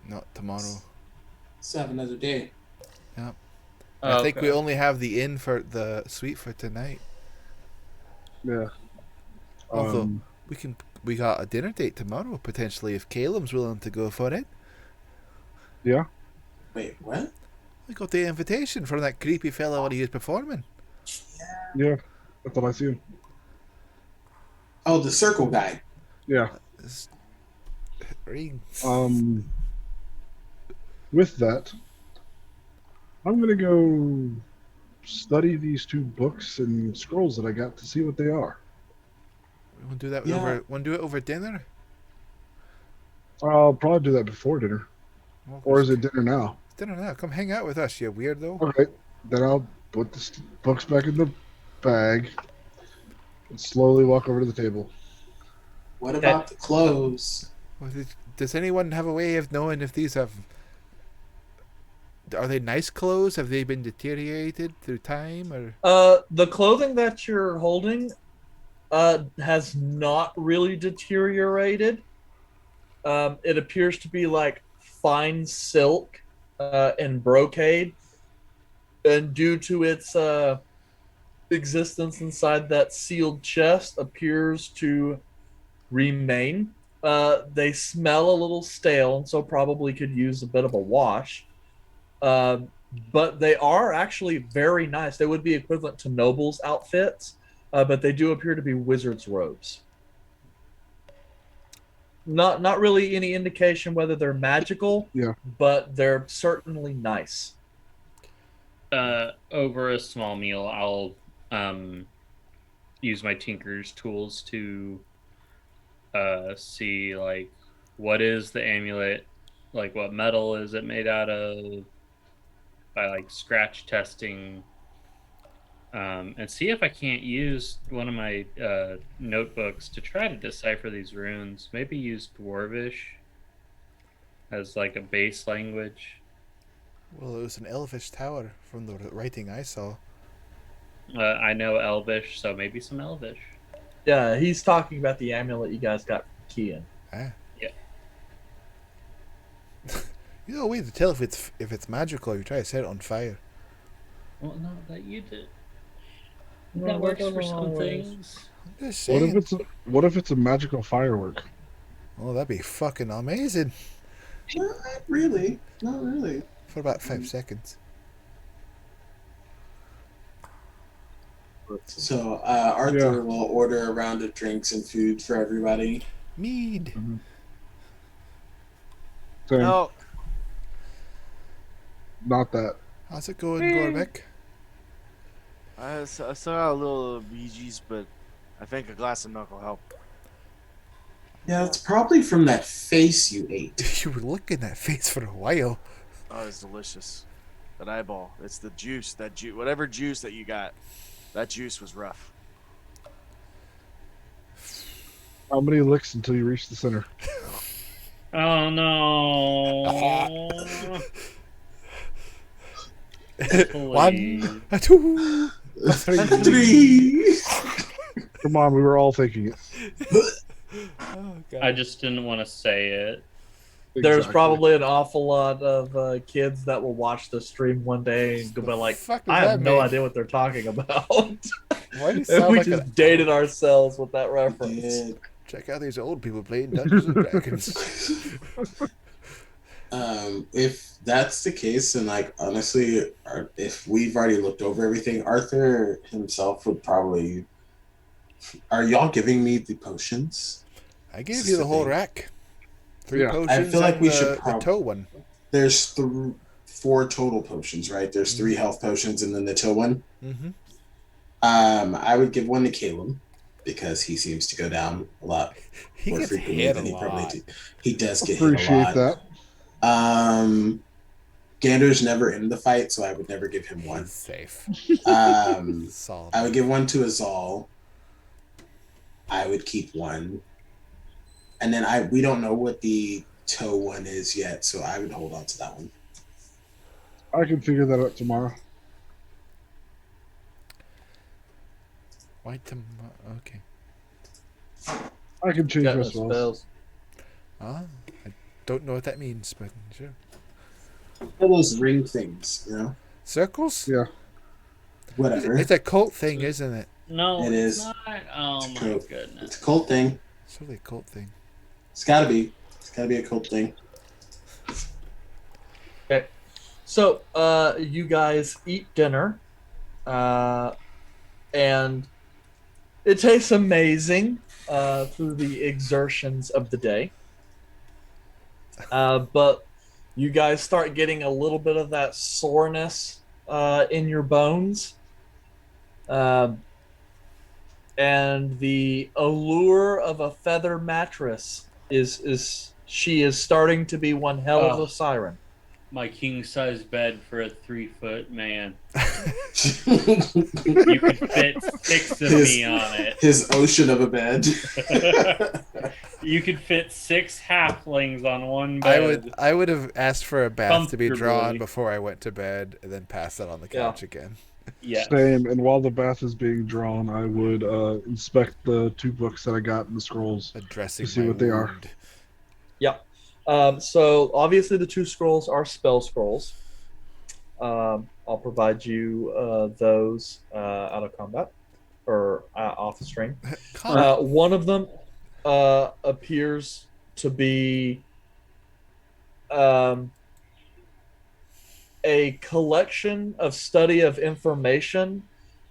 F: not tomorrow.
D: Let's have another day.
F: I think we only have the inn for the suite for tonight.
B: Yeah.
F: Although we got a dinner date tomorrow potentially if Caleb's willing to go for it.
B: Yeah,
D: Wait, what?
F: We got the invitation from that creepy fella when he was performing.
B: yeah. I thought I see him.
D: Oh, the circle guy.
B: Yeah.
F: This ring.
B: With that, I'm gonna go study these 2 books and scrolls that I got to see what they are.
F: We want to do that
D: Yeah.
F: over. Want to do it over dinner?
B: I'll probably do that before dinner.
F: Well,
B: Or is it dinner now?
F: it's dinner now. Come hang out with us, you weirdo.
B: Okay. Then I'll put the books back in the bag and slowly walk over to the table.
D: What about the clothes?
F: Well, does anyone have a way of knowing if these have? Are they nice clothes? Have they been deteriorated through time, or?
C: The clothing that you're holding has not really deteriorated. It appears to be like fine silk and brocade, and due to its existence inside that sealed chest, appears to remain. They smell a little stale, and so probably could use a bit of a wash. But they are actually very nice. They would be equivalent to nobles' outfits, but they do appear to be wizards' robes. Not really any indication whether they're magical,
B: Yeah.
C: but they're certainly nice.
E: Over a small meal, I'll use my tinker's tools to see like what is the amulet, like what metal is it made out of, by like scratch testing, and see if I can't use one of my notebooks to try to decipher these runes. Maybe use Dwarvish as like a base language.
F: Well, it was an elvish tower from the writing I saw.
E: I know Elvish, so maybe some Elvish.
C: Yeah, he's talking about the amulet you guys got from Kian.
F: Ah.
E: Yeah.
F: You know a way to tell if it's magical. You try to set it on fire.
E: Well, no, that you did. That works for some things.
F: I'm just
B: What
F: saying.
B: if it's a magical firework?
F: Oh, that'd be fucking amazing.
D: Not really. Not really.
F: For about 5 seconds.
D: So Arthur will order a round of drinks and food for everybody.
F: Mead.
B: Same.
H: No.
B: Not that.
F: How's it going, Gorbeck?
M: I still got a little BGs, but I think a glass of milk will help.
D: Yeah, it's probably from that face you ate.
F: You were looking at that face for a while.
M: Oh, it's delicious. That eyeball. It's the juice. Whatever juice that you got. That juice was rough.
B: How many licks until you reach the center?
E: Oh no!
F: One, a two, a
D: three.
B: Come on, we were all thinking it.
F: Oh, God.
E: I just didn't want to say it.
C: There's
B: Exactly.
C: probably an awful lot of kids that will watch the stream one day and go like,
F: fuck does
C: I have
F: that
C: no
F: mean?
C: idea what they're talking about.
F: Why do you
C: And
F: sound
C: we
F: like
C: just dated ourselves with that reference.
D: Yeah.
F: Check out these old people playing Dungeons and Dragons.
D: If that's the case, then like honestly, if we've already looked over everything, Arthur himself would probably. Are y'all giving me the potions?
F: I gave you the whole rack. 3 potions.
D: I feel like
F: and
D: we should
F: the toe one.
D: There's 4 total potions, right? There's 3 health potions and then the toe one.
F: Mm-hmm.
D: I would give one to Caleb because he seems to go down a lot
F: He
D: more
F: gets
D: frequently
F: hit
D: than
F: a
D: he probably
F: lot.
D: did. He does get hit a
B: Appreciate
D: lot.
B: that.
D: Gander's never in the fight, so I would never give him one.
F: He's safe. Solid.
D: I would give one to Azal. I would keep one. And then we don't know what the toe one is yet, so I would hold on to that one.
B: I can figure that out tomorrow.
F: Why tomorrow? Okay.
B: I can change
C: Got
B: my
C: no
B: spells.
C: spells.
F: Ah, I don't know what that means, but sure.
D: All those ring things, you know?
F: Circles?
B: Yeah.
D: Whatever.
F: It's a cult thing, isn't it?
E: No,
D: It
E: it's
D: is.
E: not. Oh
D: It's
E: my
D: cult.
E: goodness.
D: It's a cult thing.
F: It's really a cult thing.
D: It's gotta be. It's gotta be a cult thing.
C: Okay. So, you guys eat dinner, and it tastes amazing through the exertions of the day. But you guys start getting a little bit of that soreness in your bones. Um, and the allure of a feather mattress is she is starting to be one hell of a siren.
E: My king size bed for a 3-foot man. You could fit 6 of me on it.
D: His ocean of a bed.
E: You could fit 6 halflings on one bed.
F: I would have asked for a bath to be drawn
E: Comfortably.
F: before I went to bed, and then pass it on the couch again.
E: Yes.
B: Same. And while the bath is being drawn, I would inspect the 2 books that I got in the scrolls
F: Addressing
B: to see
F: my
B: what they are.
F: wound.
C: Yep. So obviously the 2 scrolls are spell scrolls. I'll provide you those out of combat or off the string. One of them appears to be a collection of study of information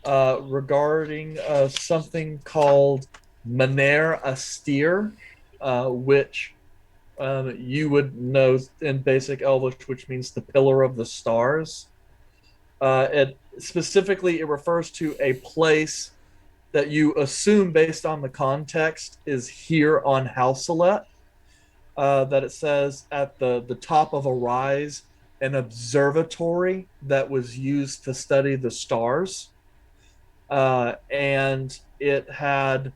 C: regarding something called Maner Astir, which you would know in basic Elvish, which means the pillar of the stars. It refers to a place that you assume, based on the context, is here on Houselet. That it says at the top of a rise, an observatory that was used to study the stars. And it had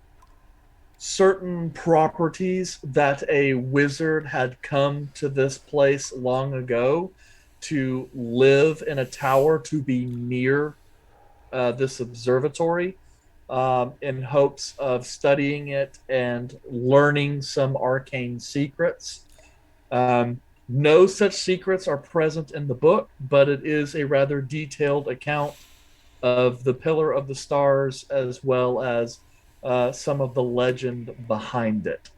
C: certain properties that a wizard had come to this place long ago to live in a tower to be near this observatory, in hopes of studying it and learning some arcane secrets. No such secrets are present in the book, but it is a rather detailed account of the Pillar of the Stars, as well as some of the legend behind it,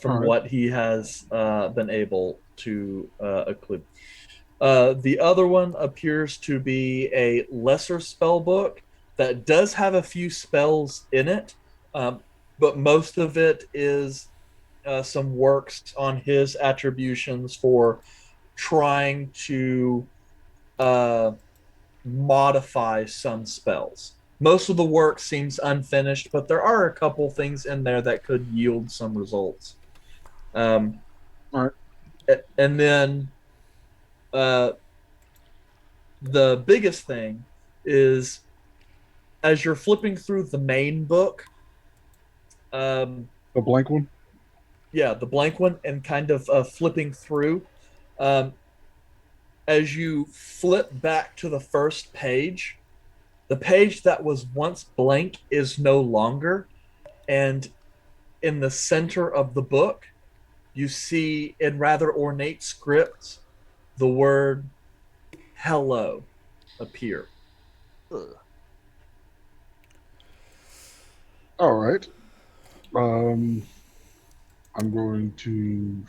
C: from what he has been able to occlude. The other one appears to be a lesser spell book that does have a few spells in it, but most of it is some works on his attributions for trying to modify some spells. Most of the work seems unfinished, but there are a couple things in there that could yield some results. All
B: right.
C: And then the biggest thing is, as you're flipping through the main book,
B: the blank one?
C: Yeah, the blank one, and kind of flipping through. As you flip back to the first page, the page that was once blank is no longer. And in the center of the book, you see in rather ornate script the word hello appear.
B: All right. I'm going to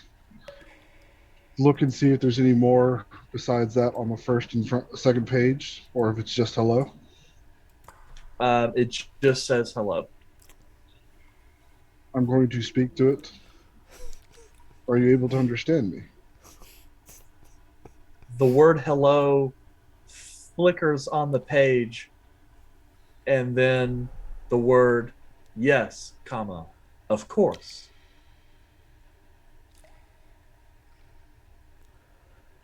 B: look and see if there's any more besides that on the first and second page, or if it's just hello.
C: It just says hello.
B: I'm going to speak to it. Are you able to understand me?
C: The word hello flickers on the page, and then the word yes, comma, of course.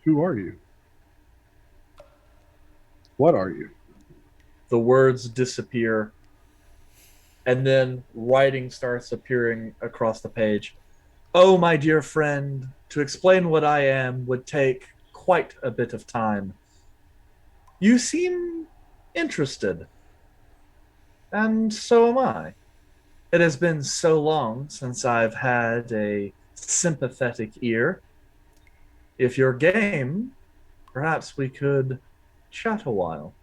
B: Who are you? What are you?
C: The words disappear, and then writing starts appearing across the page. Oh, my dear friend, to explain what I am would take quite a bit of time. You seem interested, and so am I. It has been so long since I've had a sympathetic ear. If you're game, perhaps we could chat a while.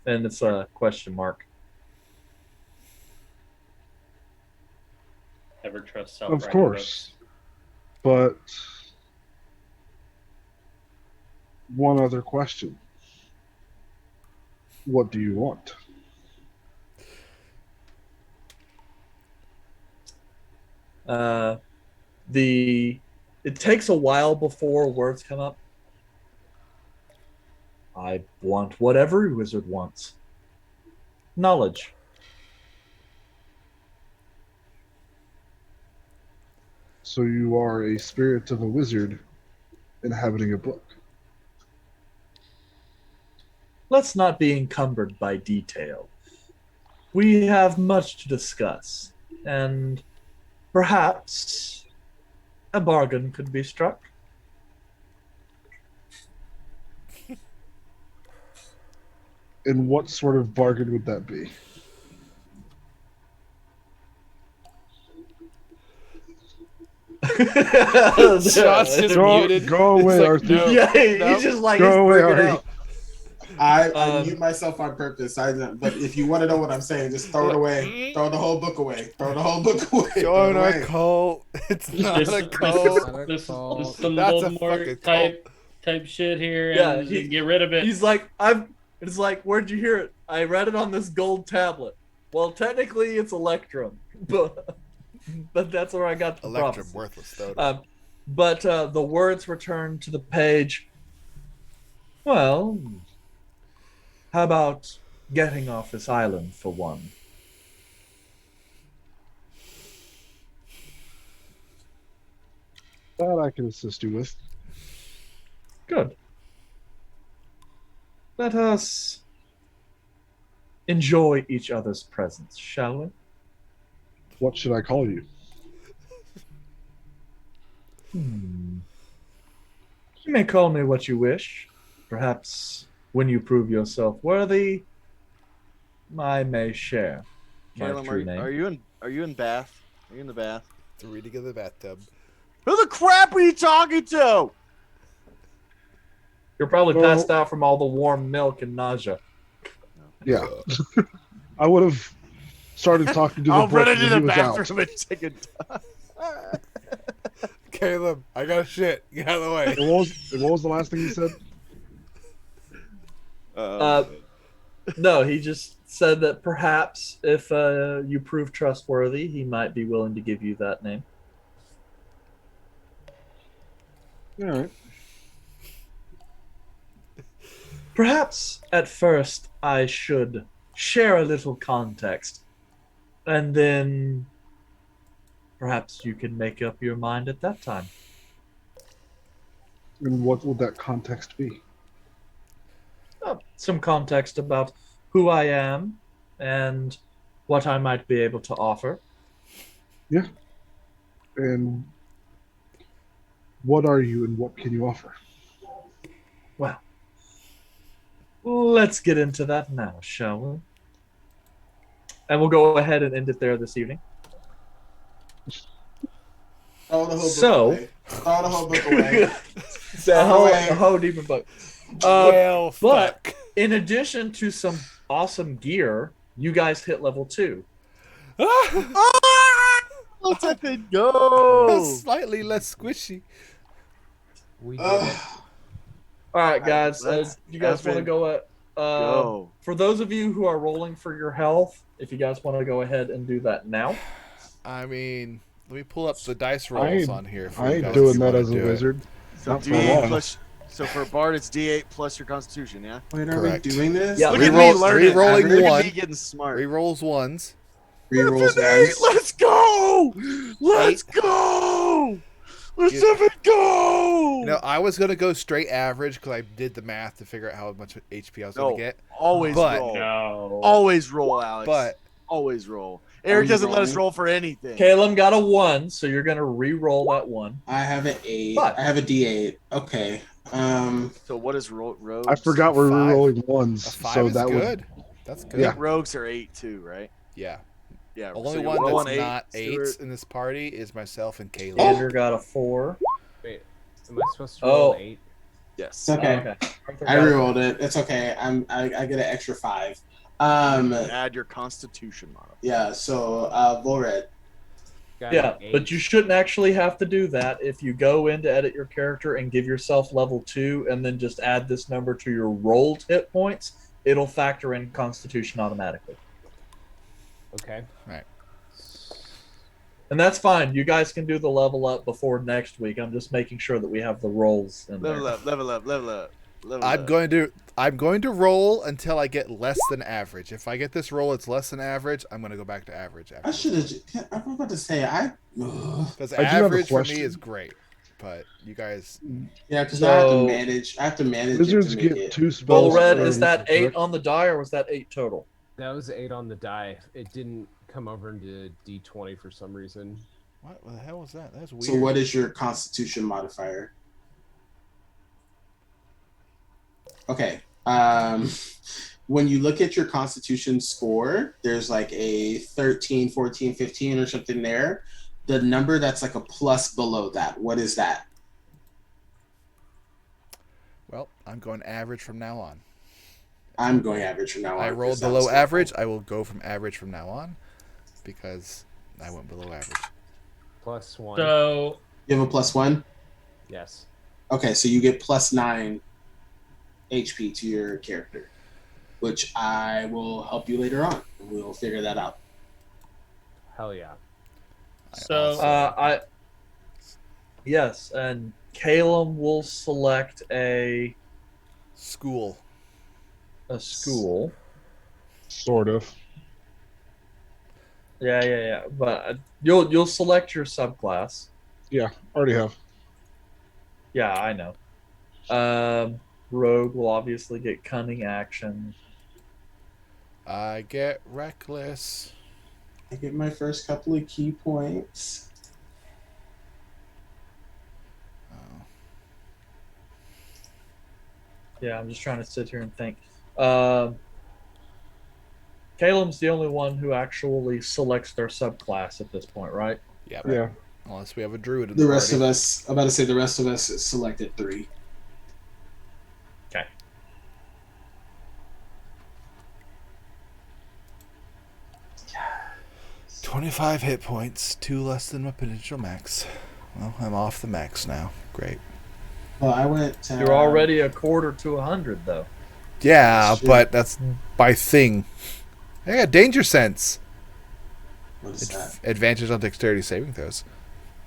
C: And it's a question mark.
E: Ever trust
B: Of course. But one other question. What do you want?
C: It takes a while before words come up. I want what every wizard wants. Knowledge.
B: So you are a spirit of a wizard inhabiting a book.
C: Let's not be encumbered by detail. We have much to discuss, and perhaps a bargain could be struck.
B: And what sort of bargain would that be?
F: Shots just muted.
B: Go away,
F: It's like,
B: Arthur.
F: no,
C: Yeah,
F: no.
C: he's just like,
B: Go away,
C: bring it
B: Ari.
C: out.
D: I mute myself on purpose. But if you want to know what I'm saying, just throw it away. Throw the whole book away. Throw the whole book away.
F: Join
D: Throw it
F: our
D: away.
F: cult. It's not
E: This,
F: a
E: this,
F: cult.
E: this, this,
I: cult.
E: this a
F: That's
E: little
F: a
E: more
F: fucking
E: type shit here,
C: Yeah,
E: and get rid of it.
C: He's like, it's like, where'd you hear it? I read it on this gold tablet. Well, technically, it's Electrum, but that's where I got the
F: Electrum
C: prophecy.
F: worthless though.
C: But the words return to the page. Well, how about getting off this island for one?
B: That I can assist you with.
C: Good. Let us enjoy each other's presence, shall we?
B: What should I call you?
C: You may call me what you wish. Perhaps when you prove yourself worthy, I may share my
M: Caleb,
C: true name.
M: are you in bath? Are you in the bath?
F: The reading of the bathtub.
J: Who the crap are you talking to?
C: You're probably
B: Well-
C: passed out from all the warm milk and nausea.
B: Yeah. I would have started talking to the
J: I'll
B: book
J: run into
B: when
J: the
B: he was out.
J: bathroom and take a
F: Caleb, I got shit. Get out of the way.
B: And what was the last thing he said?
C: No, he just said that perhaps if you prove trustworthy, he might be willing to give you that name.
B: All right.
C: Perhaps at first I should share a little context, and then perhaps you can make up your mind at that time.
B: And what would that context be?
C: Some context about who I am and what I might be able to offer.
B: Yeah. And what are you and what can you offer?
C: Well, let's get into that now, shall we? And we'll go ahead and end it there this evening.
D: Throw the whole book
C: So-
D: away. Throw the whole book away.
C: The whole demon book.
F: Well,
C: But
F: fuck.
C: in addition to some awesome gear, you guys hit level 2.
J: Let's let it go.
F: Slightly less squishy.
I: We did
D: Ugh.
I: it.
C: All right, guys.
M: Let's
C: You guys want to
M: effing
C: go?
M: Go.
C: For those of you who are rolling for your health, if you guys want to go ahead and do that now.
F: I mean, let me pull up the dice
B: I
F: rolls
B: ain't-
F: on here. For
B: I
F: you
B: ain't
F: guys
B: doing
F: if you
B: that
F: wanna
B: as a
F: do it.
B: wizard.
M: So
B: Not for a
M: D8
B: while.
M: plus. So for a bard, it's D8 plus your Constitution. Yeah.
D: Wait, are
F: Correct.
D: we doing this?
C: Yeah.
M: Look at me
F: Reroll-
M: learning.
F: rerolling
M: Look at
F: one.
M: me getting smart.
F: Rerolls ones.
D: Rerolls
J: Hey,
D: ones.
J: let's go. Let's go. Let's
F: You-
J: have it go.
F: No, I was gonna go straight average because I did the math to figure out how much HP I was gonna
M: No.
F: get.
M: Always
F: But-
M: roll.
E: No.
M: Always roll, Alex.
F: But
M: always roll. Eric
D: you
M: doesn't let us
D: rolling?
M: roll for anything.
C: Caleb got a 1, so you're going to re-roll that 1.
D: I have an 8.
C: But-
D: I have a D8. Okay.
M: So what is rogues?
B: I forgot we're
F: Five.
B: rerolling ones,
F: a 5
B: so
F: is
B: that
F: good.
B: would.
F: That's
M: I
F: good.
B: Yeah.
M: think rogues are 8 too, right?
F: Yeah.
M: Yeah.
F: Only
M: so you're
F: one
M: rolling
F: that's not
M: Stuart.
F: 8s in this party is myself and Caleb.
C: Andrew got a 4.
I: Wait, am I supposed to roll an 8?
M: Yes.
D: Okay.
C: Oh, okay. Arthur
D: I
C: got a-
D: rerolled it. It's okay. I get an extra 5.
M: Add your Constitution model.
D: Yeah. So Volred.
I: Got
C: Yeah,
I: an
C: but you
I: 8.
C: shouldn't actually have to do that. If you go in to edit your character and give yourself level 2 and then just add this number to your rolled hit points, it'll factor in Constitution automatically.
I: Okay.
F: Right.
C: And that's fine. You guys can do the level up before next week. I'm just making sure that we have the rolls in
M: Level
C: there.
M: up, level up, level up, level
F: I'm
M: up.
F: going to roll until I get less than average. If I get this roll, it's less than average. I'm going to go back to average.
D: I should have. I was about to say
F: Because
B: I do have a
F: average for me
B: question.
F: is great, but you guys.
D: Yeah, because I have to manage. I have to manage
B: Wizards
D: it to make
B: get
D: it.
B: 2 spells.
C: Bull Red,
B: per
C: is that
B: level,
C: 8
B: correct?
C: on the die or was that 8 total?
I: That was 8 on the die. It didn't come over into D20 for some reason.
F: What the hell was that? That's weird.
D: So, what is your Constitution modifier? Okay. When you look at your Constitution score, there's like a 13, 14, 15 or something there. The number that's like a plus below that, what is that?
F: Well, I'm going average from now on.
D: I'm going average from now on.
F: I rolled
D: 'cause that was
F: below
D: helpful.
F: average. I will go from average from now on because I went below average.
I: +1.
E: So
D: You have a +1?
I: Yes.
D: Okay, so you get +9 HP to your character, which I will help you later on. We'll figure that out.
I: Hell yeah.
E: So
C: Yes, and Calum will select a
F: school.
B: Sort of.
C: Yeah. But you'll select your subclass.
B: Yeah, already have.
C: Yeah, I know. Rogue will obviously get cunning action.
F: I get reckless.
D: I get my first couple of key points.
C: Yeah, I'm just trying to sit here and think. Calum's the only one who actually selects their subclass at this point, right?
F: Yep.
B: Yeah.
F: Unless we have a druid in
D: The
F: the
D: rest
F: party.
D: of us, I'm about to say the rest of us selected 3.
C: Okay.
F: Yes. 25 hit points, 2 less than my potential max. Well, I'm off the max now. Great.
D: Well, I went.
C: You're already a quarter to 100, though.
F: Yeah,
D: That's true.
F: but that's by thing. I got danger sense.
D: What is that?
F: Advantage on dexterity saving throws.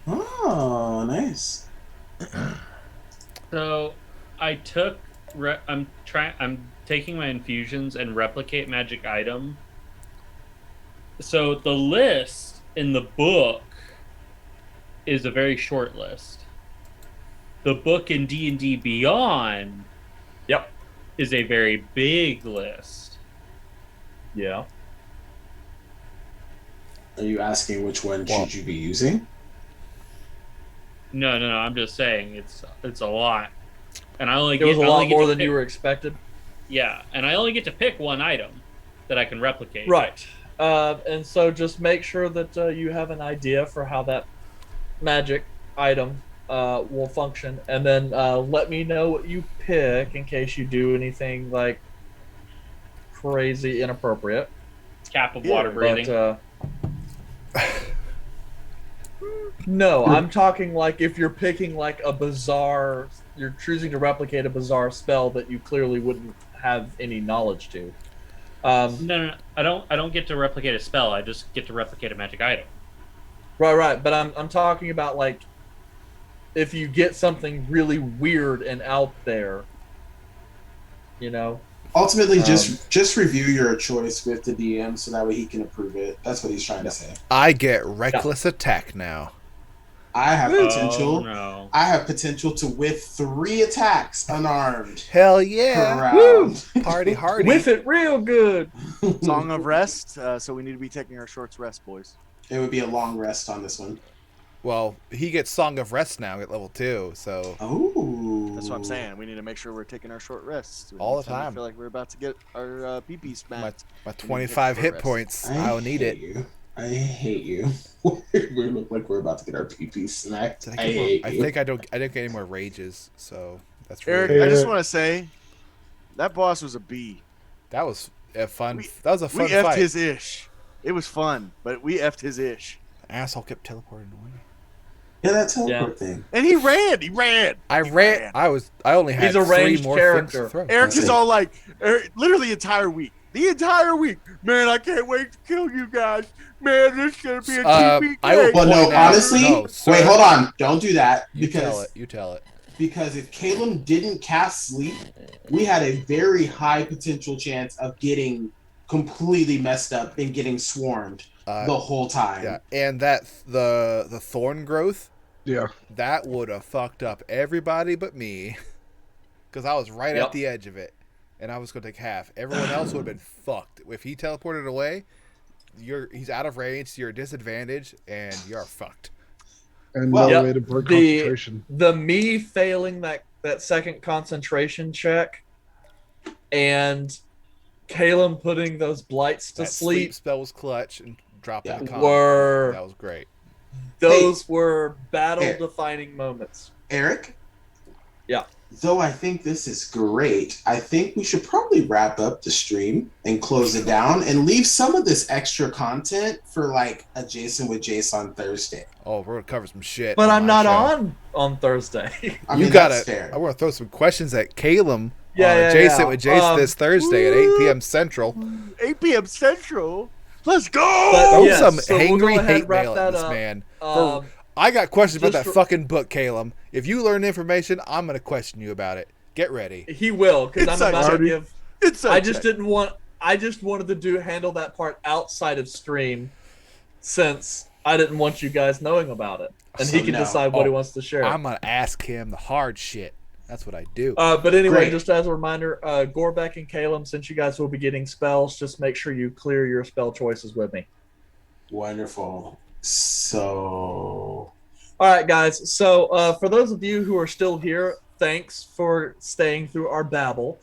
D: Oh, nice.
E: So I took. I'm taking my infusions and replicate magic item. So the list in the book is a very short list. The book in D&D Beyond, is a very big list.
C: Yeah.
D: Are you asking which one should you be using?
E: No. I'm just saying it's a lot, and I only
C: It was a lot more than
E: pick,
C: you were expected.
E: Yeah, and I only get to pick one item that I can replicate.
C: Right. And so just make sure that you have an idea for how that magic item will function, and then let me know what you pick in case you do anything like crazy inappropriate.
E: Cap of water breathing.
C: No, I'm talking like if you're picking like a bizarre, you're choosing to replicate a bizarre spell that you clearly wouldn't have any knowledge to.
E: No, I don't get to replicate a spell. I just get to replicate a magic item.
C: Right. But I'm talking about like if you get something really weird and out there, you know.
D: Ultimately, just review your choice with the DM so that way he can approve it. That's what he's trying to say.
F: I get reckless attack now.
D: I have potential.
E: Oh, no.
D: I have potential to whiff 3 attacks unarmed.
F: Hell yeah!
D: Woo!
F: Party hardy.
C: Whiff it real good.
M: Song of rest. So we need to be taking our short rest, boys.
D: It would be a long rest on this one.
F: Well, he gets Song of Rest now at level 2, so...
D: Oh.
M: That's what I'm saying. We need to make sure we're taking our short rests.
F: All the
M: I
F: time.
M: feel like we're about to get our PP smacked.
F: My 25 hit points. I'll need it.
D: I hate you. We look like we're about to get our PP smacked. I hate you.
F: I don't get any more rages, so that's
M: Eric,
F: really
M: I just want to say, that boss was a B.
F: That was a fun. That was a fun
M: We effed
F: fight.
M: his ish. It was fun, but we effed his ish.
F: asshole kept teleporting away.
D: Yeah, that teleport thing.
J: And he ran.
F: I ran. I only had
I: He's a
F: 3
I: ranged
F: more
I: character.
F: things to throw.
J: Eric is all like, literally the entire week. Man, I can't wait to kill you guys. Man, this is gonna be a TPK.
D: Well, no, honestly, wait, hold on. Don't do that.
F: You tell it.
D: Because if Caleb didn't cast sleep, we had a very high potential chance of getting completely messed up and getting swarmed the whole time.
F: Yeah, and that the thorn growth.
B: Yeah,
F: that would have fucked up everybody but me, because I was right at the edge of it, and I was going to take half. Everyone else would have been fucked if he teleported away. He's out of range. You're a disadvantage, and you're fucked.
B: And no way to break concentration.
C: The me failing that second concentration check, and Caleb putting those blights to sleep
F: spell was clutch and dropping the con. That was great.
C: Those were battle-defining moments.
D: Eric?
C: Yeah.
D: Though I think this is great, I think we should probably wrap up the stream and close it down and leave some of this extra content for like a Jason with Jace on Thursday.
F: Oh, we're gonna cover some shit.
C: But I'm not on Thursday.
D: I mean, that's fair.
F: I want to throw some questions at Caleb.
C: Yeah,
F: Jason with Jace this Thursday at 8 p.m. Central.
J: 8 p.m. Central. Let's go.
F: Throw some angry hate mail at this man. I got questions about that fucking book, Caleb. If you learn information, I'm going to question you about it. Get ready.
C: He will, because I'm about to give.
J: I
C: just wanted to handle that part outside of stream, since I didn't want you guys knowing about it, and he can decide what he wants to share.
F: I'm going to ask him the hard shit. That's what I do.
C: But anyway, just as a reminder, Gorbeck and Caleb, since you guys will be getting spells, just make sure you clear your spell choices with me.
D: Wonderful. So,
C: all right, guys. So, for those of you who are still here, thanks for staying through our babble.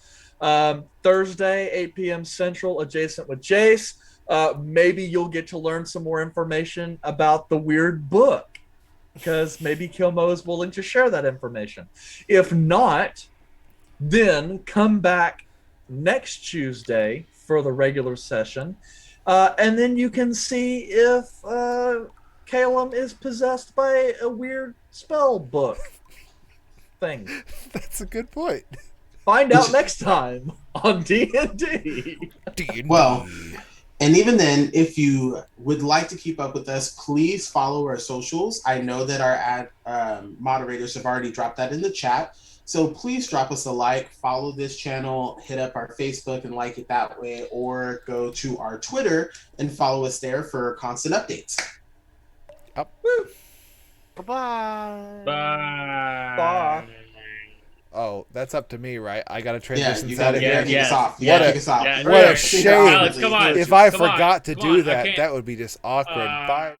C: Thursday, 8 p.m. Central, adjacent with Jace. Maybe you'll get to learn some more information about the weird book, because maybe Kilmo is willing to share that information. If not, then come back next Tuesday for the regular session. And then you can see if Caleb is possessed by a weird spell book thing.
F: That's a good point.
C: Find out next time on D&D.
D: Well, and even then, if you would like to keep up with us, please follow our socials. I know that our moderators have already dropped that in the chat. So please drop us a like, follow this channel, hit up our Facebook and like it that way, or go to our Twitter and follow us there for constant updates.
F: Up.
J: Bye-bye.
E: Bye.
F: Oh, that's up to me, right? I got to transition out of
D: here.
F: What
D: What
F: a shame.
E: Alex, come on.
F: If I forgot to do that, that would be just awkward. Bye.